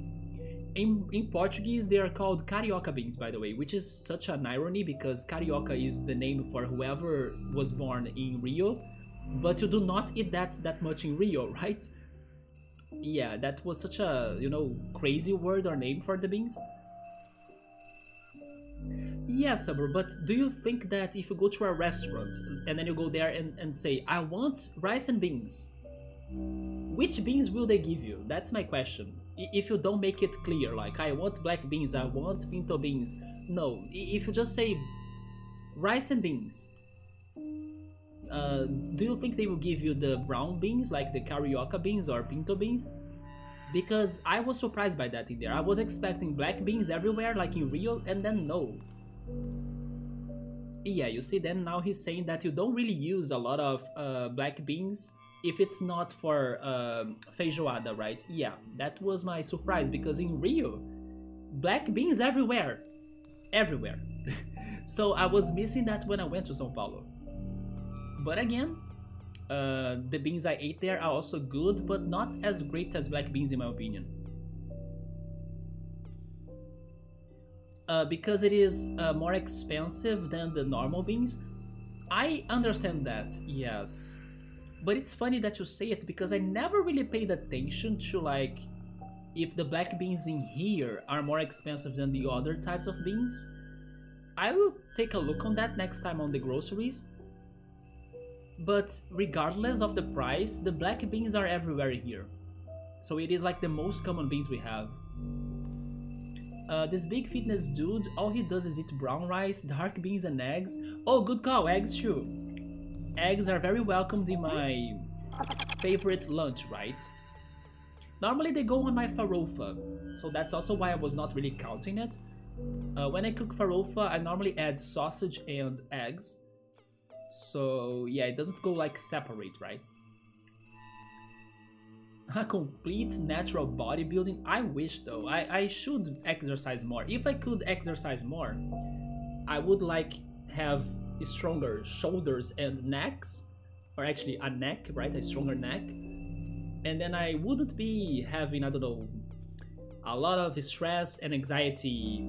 In Portuguese, they are called carioca beans, by the way, which is such an irony because carioca is the name for whoever was born in Rio, but you do not eat that much in Rio, right? Yeah, that was such a, crazy word or name for the beans. Yeah, Sabur, but do you think that if you go to a restaurant and then you go there and say, I want rice and beans, which beans will they give you? That's my question. If you don't make it clear, like, I want black beans, I want pinto beans. No, if you just say rice and beans, do you think they will give you the brown beans, like the carioca beans or pinto beans? Because I was surprised by that in there. I was expecting black beans everywhere, like in Rio, and then no. Yeah, you see, then now he's saying that you don't really use a lot of black beans if it's not for feijoada, right? Yeah, that was my surprise, because in Rio, black beans everywhere. Everywhere. So I was missing that when I went to São Paulo. But again, the beans I ate there are also good, but not as great as black beans in my opinion. Because it is more expensive than the normal beans. I understand that, yes. But it's funny that you say it because I never really paid attention to like if the black beans in here are more expensive than the other types of beans. I will take a look on that next time on the groceries. But regardless of the price, the black beans are everywhere here. So it is like the most common beans we have. This big fitness dude, all he does is eat brown rice, dark beans and eggs. Oh, good call, eggs too. Eggs are very welcomed in my favorite lunch, right? Normally they go on my farofa, so that's also why I was not really counting it. When I cook farofa, I normally add sausage and eggs. So yeah, it doesn't go like separate, right? A complete natural bodybuilding? I wish though. I should exercise more. If I could exercise more, I would like have stronger shoulders and necks, or actually a neck, right? A stronger neck. And then I wouldn't be having, I don't know, a lot of stress and anxiety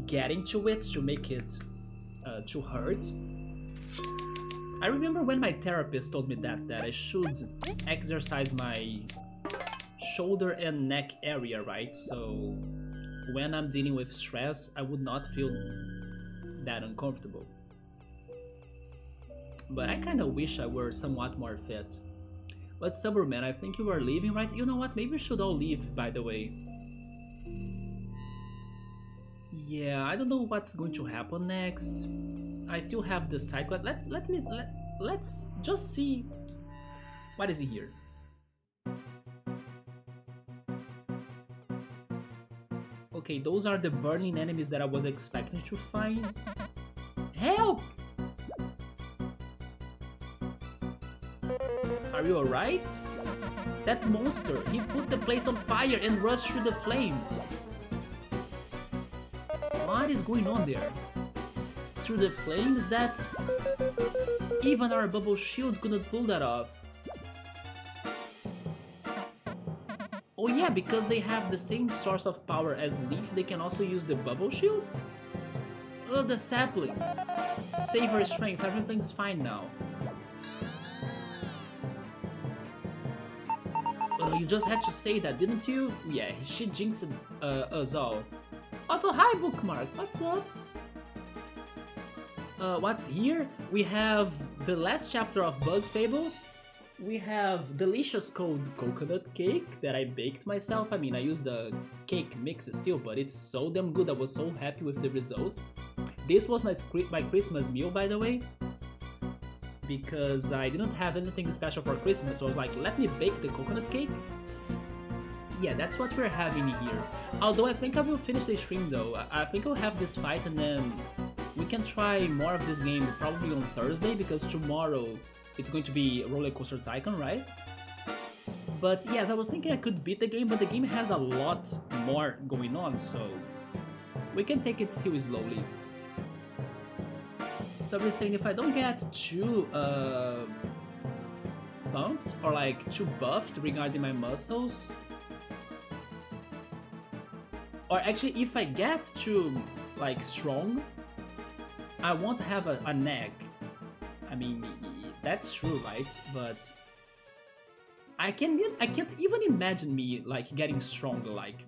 getting to it to make it to hurt. I remember when my therapist told me that I should exercise my shoulder and neck area, right? So when I'm dealing with stress, I would not feel that uncomfortable. But I kinda wish I were somewhat more fit. But Suburman, I think you are leaving, right? You know what? Maybe we should all leave, by the way. Yeah, I don't know what's going to happen next. I still have the side quest. Let's just see what is in here. Okay, those are the burning enemies that I was expecting to find. Help! Are you alright? That monster, he put the place on fire and rushed through the flames. What is going on there? Through the flames? That's... Even our bubble shield couldn't pull that off. Oh yeah, because they have the same source of power as Leaf, they can also use the bubble shield? Oh, the sapling! Save her strength, everything's fine now. You just had to say that, didn't you? Yeah, she jinxed us all. Also, hi Bookmark, what's up? What's here? We have the last chapter of Bug Fables. We have delicious cold coconut cake that I baked myself. I mean, I used the cake mix still, but it's so damn good. I was so happy with the result. This was my Christmas meal, by the way, because I didn't have anything special for Christmas, so I was like, let me bake the coconut cake. Yeah, that's what we're having here. Although I think I will finish the stream though. I think I'll have this fight and then we can try more of this game probably on Thursday, because tomorrow it's going to be Roller Coaster Tycoon, right? But yes, I was thinking I could beat the game, but the game has a lot more going on, so we can take it still slowly. So we're saying if I don't get too bumped or like too buffed regarding my muscles, or actually if I get too like strong, I won't have a neck. I mean, that's true, right? But I can't even imagine me like getting stronger, like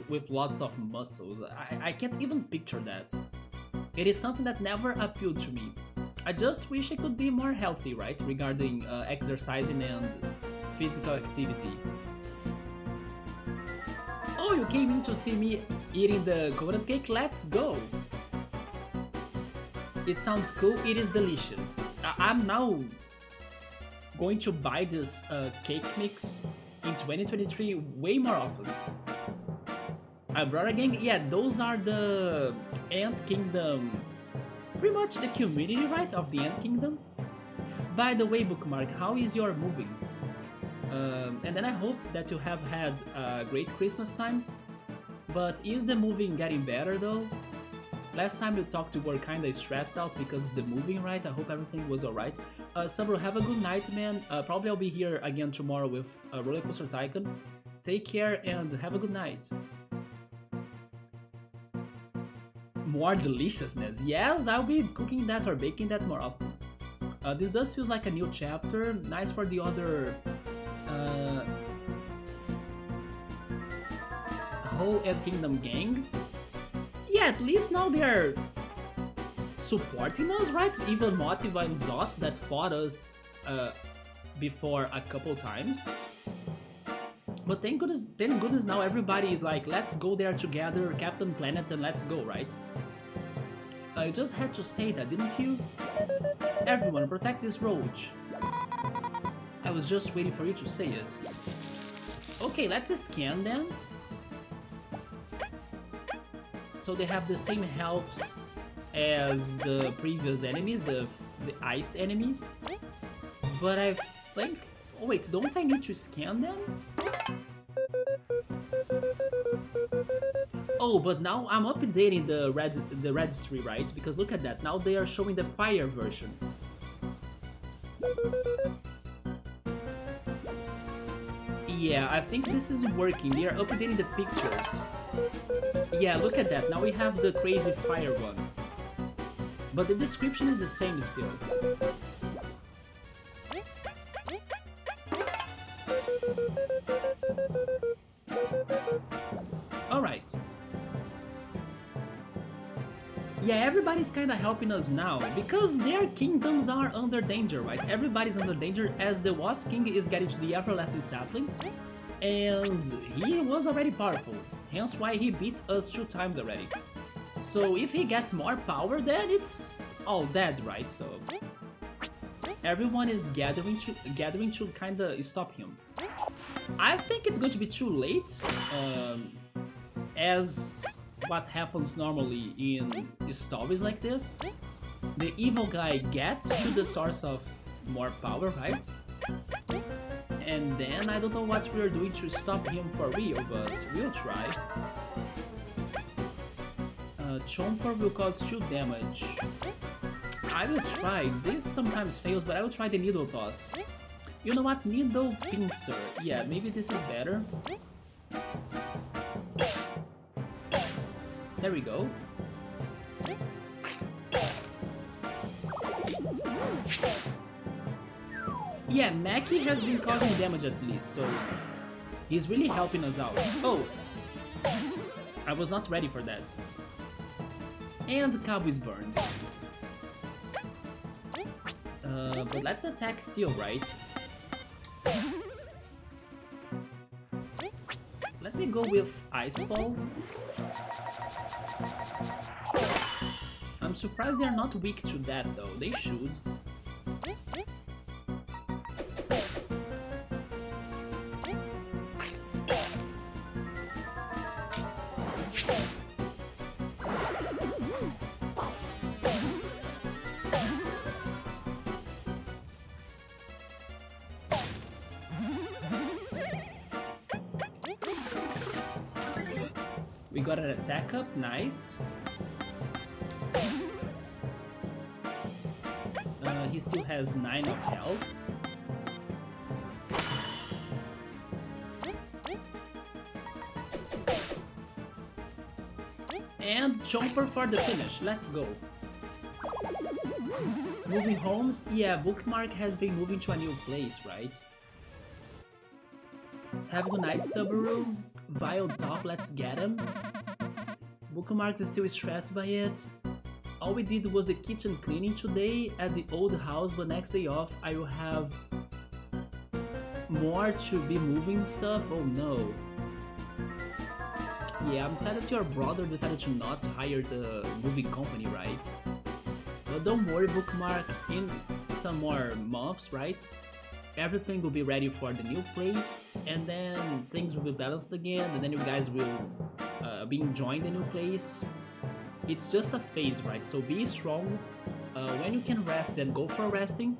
with lots of muscles. I can't even picture that. It is something that never appealed to me. I just wish I could be more healthy, right? Regarding exercising and physical activity. Oh, you came in to see me eating the coconut cake? Let's go! It sounds cool, it is delicious. I'm now going to buy this cake mix in 2023 way more often. I brought again, yeah, those are the Ant Kingdom, pretty much the community, right, of the Ant Kingdom. By the way, Bookmark, how is your moving? And then I hope that you have had a great Christmas time. But is the moving getting better though? Last time we talked, you were kinda stressed out because of the moving, right? I hope everything was alright. Sabro, have a good night, man. Probably I'll be here again tomorrow with Roller Coaster Tycoon. Take care and have a good night. More deliciousness. Yes, I'll be cooking that or baking that more often. This does feels like a new chapter. Nice for the other whole Ant Kingdom gang. Yeah, at least now they are supporting us, right? Even Motiva and Zosp that fought us before a couple times. But thank goodness now everybody is like, let's go there together, Captain Planet, and let's go, right? I just had to say that, didn't you? Everyone, protect this roach. I was just waiting for you to say it. Okay, let's scan them. So they have the same healths as the previous enemies, the ice enemies. But I think... Oh wait, don't I need to scan them? Oh, but now I'm updating the registry, right? Because look at that, now they are showing the fire version. Yeah, I think this is working. They are updating the pictures. Yeah, look at that. Now we have the crazy fire one. But the description is the same still. Alright. Yeah, everybody's kinda helping us now, because their kingdoms are under danger, right? Everybody's under danger as the Wasp King is getting to the Everlasting Sapling, and he was already powerful, hence why he beat us 2 times already. So if he gets more power, then it's all dead, right? So everyone is gathering to kinda stop him. I think it's going to be too late, as what happens normally in stories like this. The evil guy gets to the source of more power, right? And then I don't know what we're doing to stop him for real, but we'll try. Chomper will cause 2 damage. I will try. This sometimes fails, but I will try the Needle Toss. You know what? Needle Pincer. Yeah, maybe this is better. There we go. Yeah, Mackie has been causing damage at least, so he's really helping us out. Oh! I was not ready for that. And Cabo is burned. But let's attack still, right? Let me go with Ice Fall. I'm surprised they're not weak to that though, they should. We got an attack up, nice. He still has 9 of health. And Chomper for the finish, let's go. Moving homes, yeah, Bookmark has been moving to a new place, right? Have a good night, Subaru. Vile Top, let's get him. Bookmark is still stressed by it. All we did was the kitchen cleaning today at the old house, but next day off I will have more to be moving stuff. Oh no. Yeah, I'm sad that your brother decided to not hire the moving company, right? But don't worry, Bookmark, in some more months, right? Everything will be ready for the new place, and then things will be balanced again, and then you guys will be enjoying the new place. It's just a phase, right? So be strong. When you can rest, then go for resting.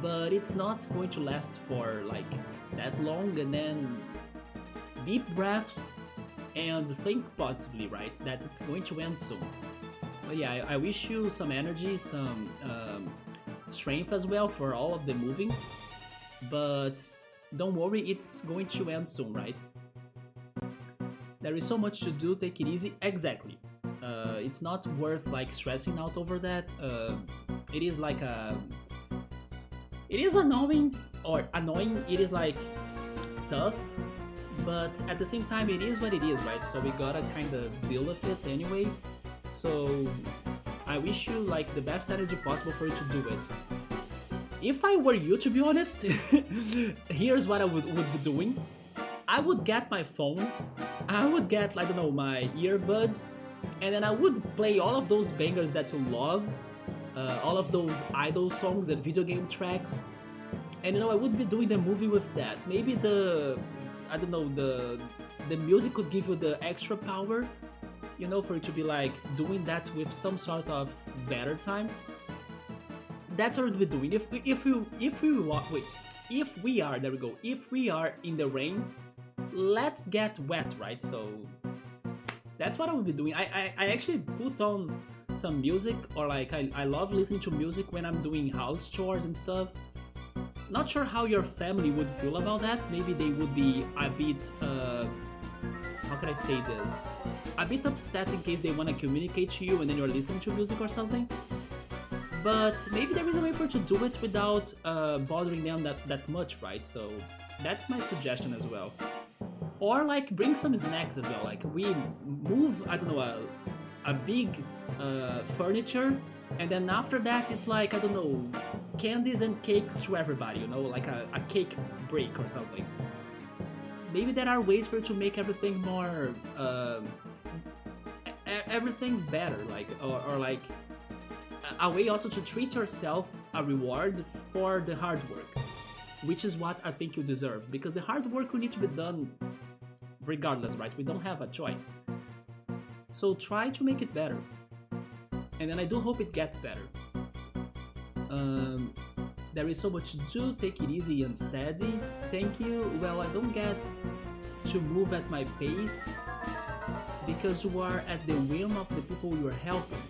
But it's not going to last for like that long, and then deep breaths and think positively, right? That it's going to end soon. But yeah, I wish you some energy, some strength as well for all of the moving. But don't worry, it's going to end soon, right? There is so much to do, take it easy. Exactly. It's not worth like stressing out over that. It is like it is annoying, it is like tough, but at the same time it is what it is, right? So we gotta kind of deal with it anyway. So I wish you like the best energy possible for you to do it. If I were you, to be honest, here's what I would be doing. I would get my phone, I would get, I don't know, my earbuds, and then I would play all of those bangers that you love, all of those idol songs and video game tracks, and you know, I would be doing the movie with that. Maybe I don't know, the music could give you the extra power, you know, for you to be like doing that with some sort of better time. That's what we'll be doing. If we are in the rain, let's get wet, right? So that's what I will be doing. I actually put on some music, or like I love listening to music when I'm doing house chores and stuff. Not sure how your family would feel about that. Maybe they would be a bit, how can I say this? A bit upset in case they want to communicate to you and then you're listening to music or something. But maybe there is a way for you to do it without bothering them that much, right? So that's my suggestion as well. Or like bring some snacks as well. Like we move, I don't know, a big furniture, and then after that it's like, I don't know, candies and cakes to everybody, you know, like a cake break or something. Maybe there are ways for you to make everything more, everything better, like, or like a way also to treat yourself a reward for the hard work, which is what I think you deserve, because the hard work will need to be done regardless, right? We don't have a choice. So try to make it better. And then I do hope it gets better. There is so much to do, take it easy and steady. Thank you. Well, I don't get to move at my pace because you are at the whim of the people you are helping.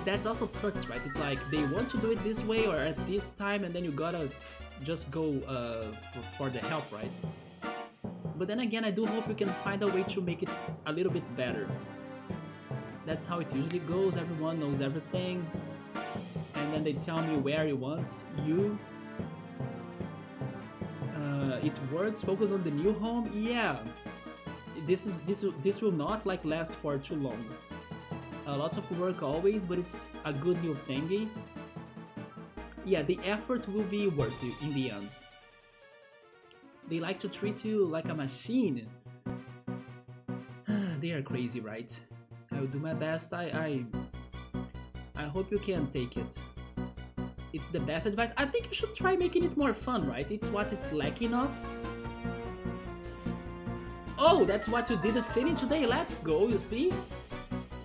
That also sucks, right? It's like they want to do it this way or at this time, and then you gotta just go for the help, right? But then again, I do hope you can find a way to make it a little bit better. That's how it usually goes. Everyone knows everything, and then they tell me where you want you. It works. Focus on the new home. Yeah, this will not like last for too long. Lots of work always, but it's a good new thingy. Yeah, the effort will be worth it in the end. They like to treat you like a machine. They are crazy, right? I will do my best. I hope you can take it. It's the best advice. I think you should try making it more fun, right? It's what it's lacking of. Oh, that's what you did of cleaning today. Let's go, you see?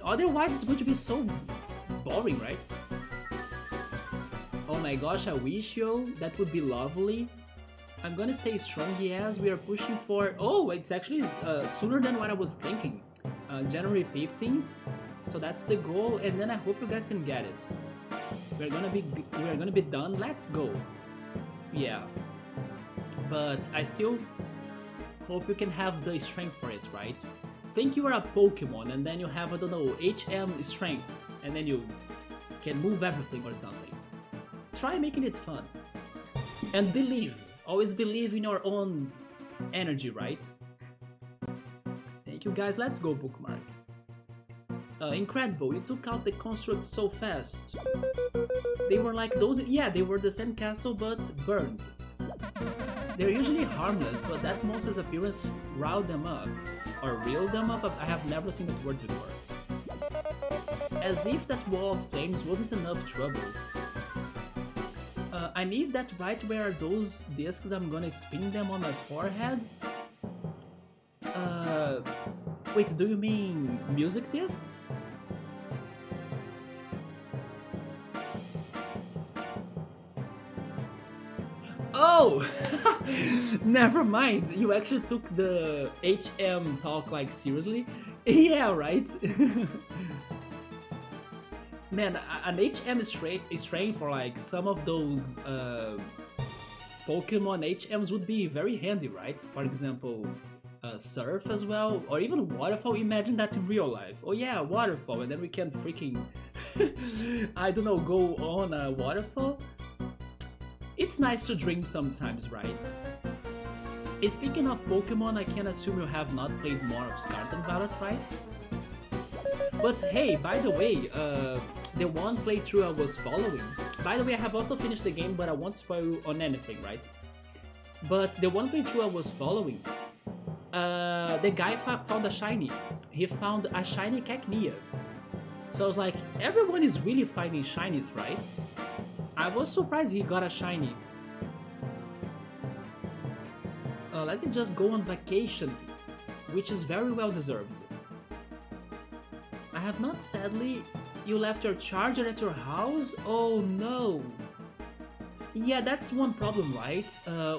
Otherwise, it's going to be so boring, right? Oh my gosh, I wish you. That would be lovely. I'm gonna stay strong, yes. We are pushing for... Oh, it's actually sooner than what I was thinking. January 15th. So that's the goal, and then I hope you guys can get it. We're gonna be done. Let's go. Yeah. But I still hope you can have the strength for it, right? Think you are a Pokemon and then you have, I don't know, HM strength, and then you can move everything or something. Try making it fun. And believe. Always believe in your own energy, right? Thank you guys, let's go bookmark. Incredible, you took out the construct so fast. They were like those, yeah, they were the same castle but burned. They're usually harmless, but that monster's appearance riled them up. Or reeled them up, I have never seen that word before. As if that wall of flames wasn't enough trouble. I need that right where those discs, I'm gonna spin them on my forehead. Wait, do you mean music discs? Oh! Never mind, you actually took the HM talk like seriously? Yeah, right? Man, an HM strain for like some of those Pokemon HMs would be very handy, right? For example, Surf as well, or even Waterfall. Imagine that in real life. Oh yeah, Waterfall, and then we can freaking, I don't know, go on a waterfall. It's nice to dream sometimes, right? Speaking of Pokemon, I can assume you have not played more of Scarlet and Violet, right? But hey, by the way, the one playthrough I was following... By the way, I have also finished the game, but I won't spoil you on anything, right? But the one playthrough I was following, the guy found a shiny. He found a shiny Cacnea. So I was like, everyone is really finding shinies, right? I was surprised he got a shiny. Let me just go on vacation, which is very well deserved. I have not, sadly. You left your charger at your house? Oh no! Yeah, that's one problem, right?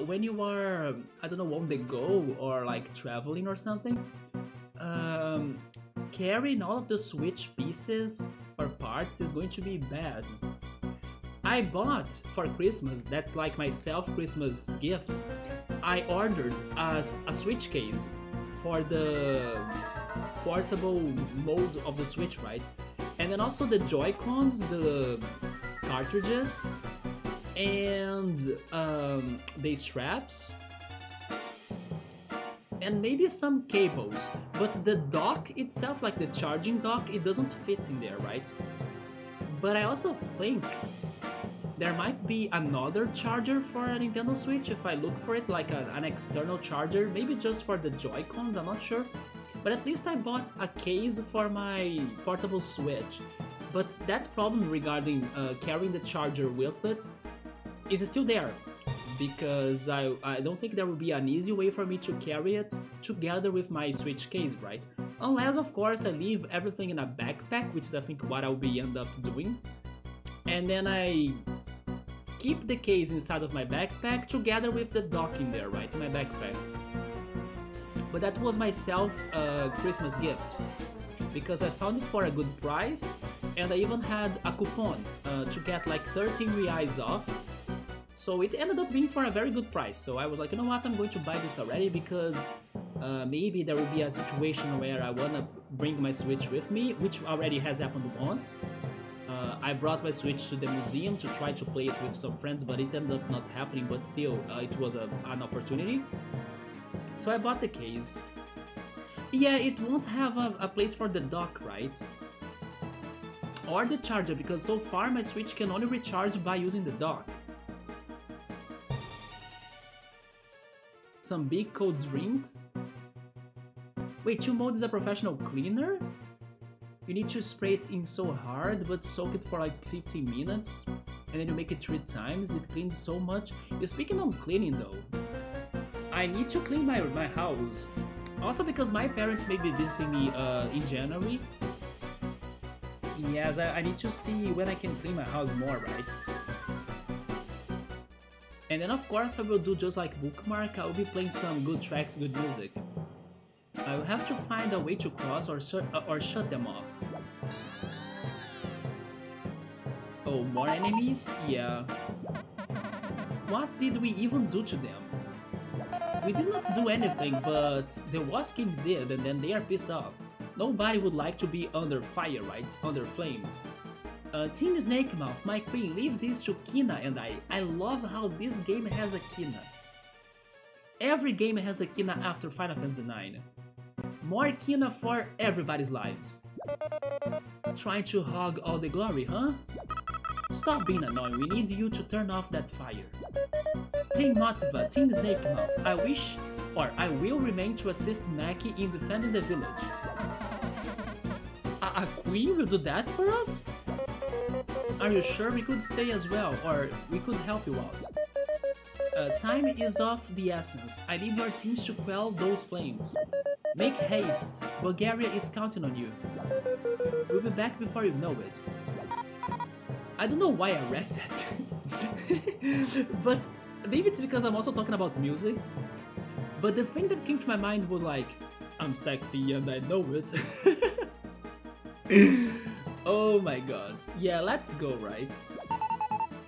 When you are, I don't know, on the go or like traveling or something, carrying all of the Switch pieces or parts is going to be bad. I bought for Christmas, that's like my self-Christmas gift, I ordered a Switch case for the portable mode of the Switch, right? And then also the Joy-Cons, the cartridges, and the straps, and maybe some cables. But the dock itself, like the charging dock, it doesn't fit in there, right? But I also think there might be another charger for a Nintendo Switch if I look for it, like an external charger, maybe just for the Joy-Cons, I'm not sure. But at least I bought a case for my portable Switch. But that problem regarding carrying the charger with it is still there, because I don't think there will be an easy way for me to carry it together with my Switch case, right? Unless, of course, I leave everything in a backpack, which is I think what I'll be end up doing. And then I keep the case inside of my backpack together with the dock in there, right? In my backpack. But that was my Christmas gift, because I found it for a good price, and I even had a coupon to get like 13 reais off. So it ended up being for a very good price. So I was like, you know what, I'm going to buy this already, because maybe there will be a situation where I wanna bring my Switch with me, which already has happened once. I brought my Switch to the museum to try to play it with some friends, but it ended up not happening, but still, it was an opportunity. So I bought the case. Yeah, it won't have a place for the dock, right? Or the charger, because so far my Switch can only recharge by using the dock. Some big cold drinks. Wait, 2 mode is a professional cleaner? You need to spray it in so hard, but soak it for like 15 minutes, and then you make it 3 times. It cleans so much. Speaking of cleaning though, I need to clean my house. Also because my parents may be visiting me in January. Yes, I need to see when I can clean my house more, right? And then of course I will do just like Bookmark, I will be playing some good tracks, good music. I will have to find a way to cross or shut them off. Oh, more enemies? Yeah. What did we even do to them? We did not do anything, but the Wasp King did, and then they are pissed off. Nobody would like to be under fire, right? Under flames. Team Snakemouth, my queen, leave this to Kina and I. I love how this game has a Kina. Every game has a Kina after Final Fantasy IX. More Kina for everybody's lives. Trying to hog all the glory, huh? Stop being annoying, we need you to turn off that fire. Team Motiva, Team Snakemouth, I will remain to assist Maki in defending the village. A queen will do that for us? Are you sure? We could stay as well, or we could help you out. Time is of the essence. I need your teams to quell those flames. Make haste. Bulgaria is counting on you. We'll be back before you know it. I don't know why I read that. But maybe it's because I'm also talking about music. But the thing that came to my mind was like, I'm sexy and I know it. Oh my god. Yeah, let's go, right?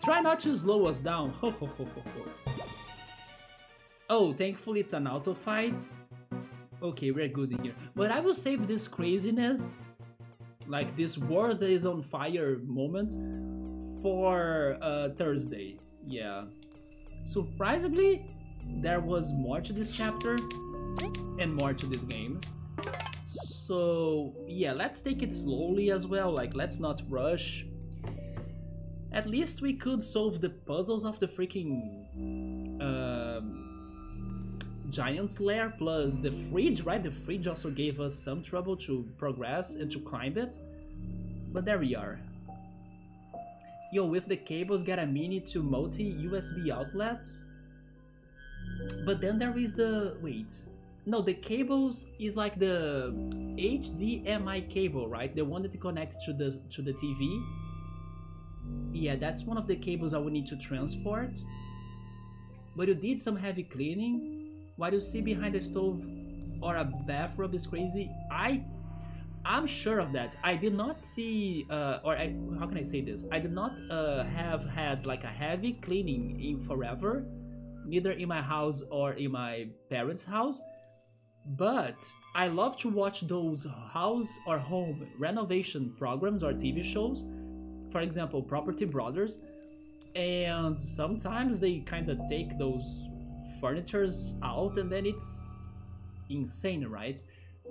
Try not to slow us down. Ho ho ho ho ho. Oh, thankfully it's an auto fight. Okay, we're good in here. But I will save this craziness, like this world is on fire moment, for Thursday. Yeah. Surprisingly, there was more to this chapter and more to this game. So yeah, let's take it slowly as well, like let's not rush. At least we could solve the puzzles of the freaking Giant's Lair, plus the fridge, right? The fridge also gave us some trouble to progress and to climb it. But there we are. Yo, with the cables, get a mini to multi USB outlets. But then there is the... wait. No, the cables is like the HDMI cable, right? The one that you connect to the TV. Yeah, that's one of the cables I would need to transport. But you did some heavy cleaning. What you see behind the stove or a bathrobe is crazy. I'm sure of that. I did not see, how can I say this? I did not have had like a heavy cleaning in forever, neither in my house or in my parents' house. But I love to watch those house or home renovation programs or TV shows. For example, Property Brothers, and sometimes they kind of take those furnitures out, and then it's insane, right?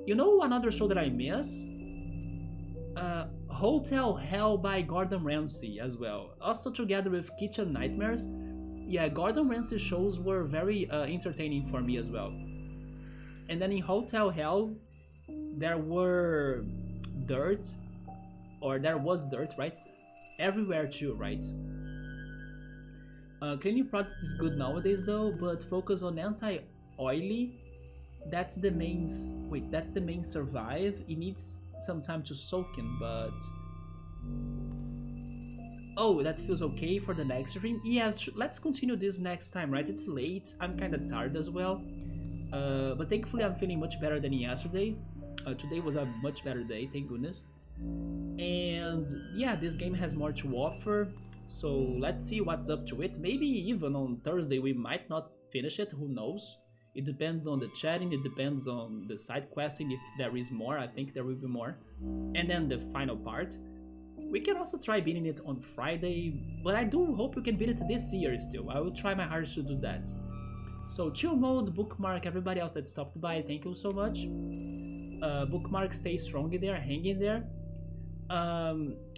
You know another show that I miss? Hotel Hell by Gordon Ramsay as well. Also together with Kitchen Nightmares. Yeah, Gordon Ramsay shows were very entertaining for me as well. And then in Hotel Hell, there were dirt, or there was dirt, right? Everywhere too, right? Cleaning product is good nowadays though, but focus on anti-oily. That's the main. Wait, that the main survive. It needs some time to soak in, but oh, that feels okay for the next stream. Yes, let's continue this next time, right? It's late. I'm kind of tired as well, but thankfully I'm feeling much better than yesterday. Today was a much better day, thank goodness. And yeah, this game has more to offer, so let's see what's up to it. Maybe even on Thursday we might not finish it, who knows. It depends on the chatting, it depends on the side questing, if there is more. I think there will be more. And then the final part. We can also try beating it on Friday, but I do hope we can beat it this year still. I will try my hardest to do that. So chill mode, bookmark, everybody else that stopped by, thank you so much. Bookmark, stay strong in there, hang in there.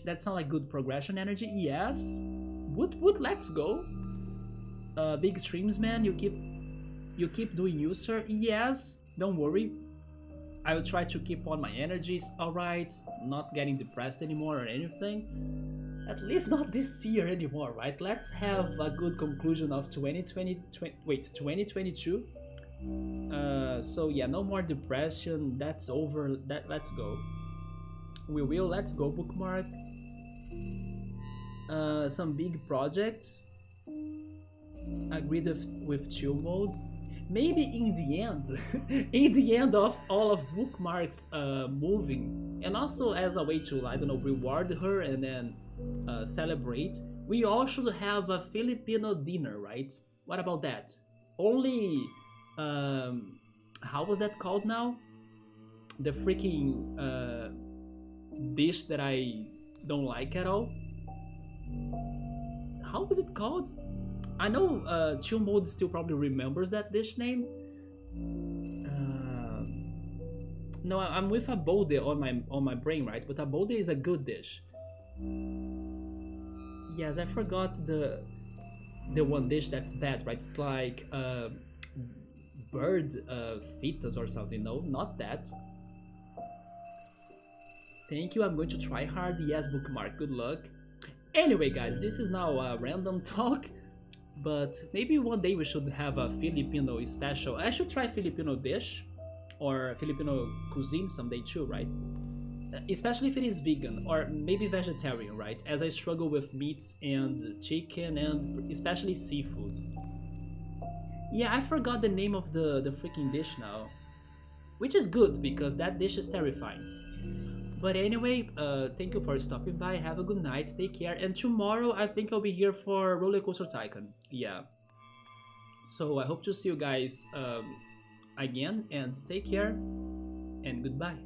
That sounds like good progression energy, yes. Wood, let's go. Big streams, man, you keep doing you, sir. Yes, don't worry. I will try to keep on my energies, alright? Not getting depressed anymore or anything. At least not this year anymore, right? Let's have a good conclusion of 2022. So yeah, no more depression. That's over. Let's go. Let's go, bookmark. Some big projects. Agreed with chill mode. Maybe in the end, in the end of all of bookmarks moving, and also as a way to, I don't know, reward her and then celebrate, we all should have a Filipino dinner, right? What about that? Only, how was that called now? The freaking dish that I don't like at all. How was it called? I know Chill Mode still probably remembers that dish name. No, I'm with abode on my brain, right? But abode is a good dish. Yes, I forgot the one dish that's bad, right? It's like bird fetus or something. No, not that. Thank you. I'm going to try hard. Yes, bookmark. Good luck. Anyway, guys, this is now a random talk. But maybe one day we should have a Filipino special. I should try Filipino dish or Filipino cuisine someday too, right? Especially if it is vegan or maybe vegetarian, right? As I struggle with meats and chicken and especially seafood. Yeah, I forgot the name of the freaking dish now. Which is good because that dish is terrifying. But anyway, thank you for stopping by. Have a good night. Take care. And tomorrow, I think I'll be here for Roller Coaster Tycoon. Yeah. So I hope to see you guys again. And take care. And goodbye.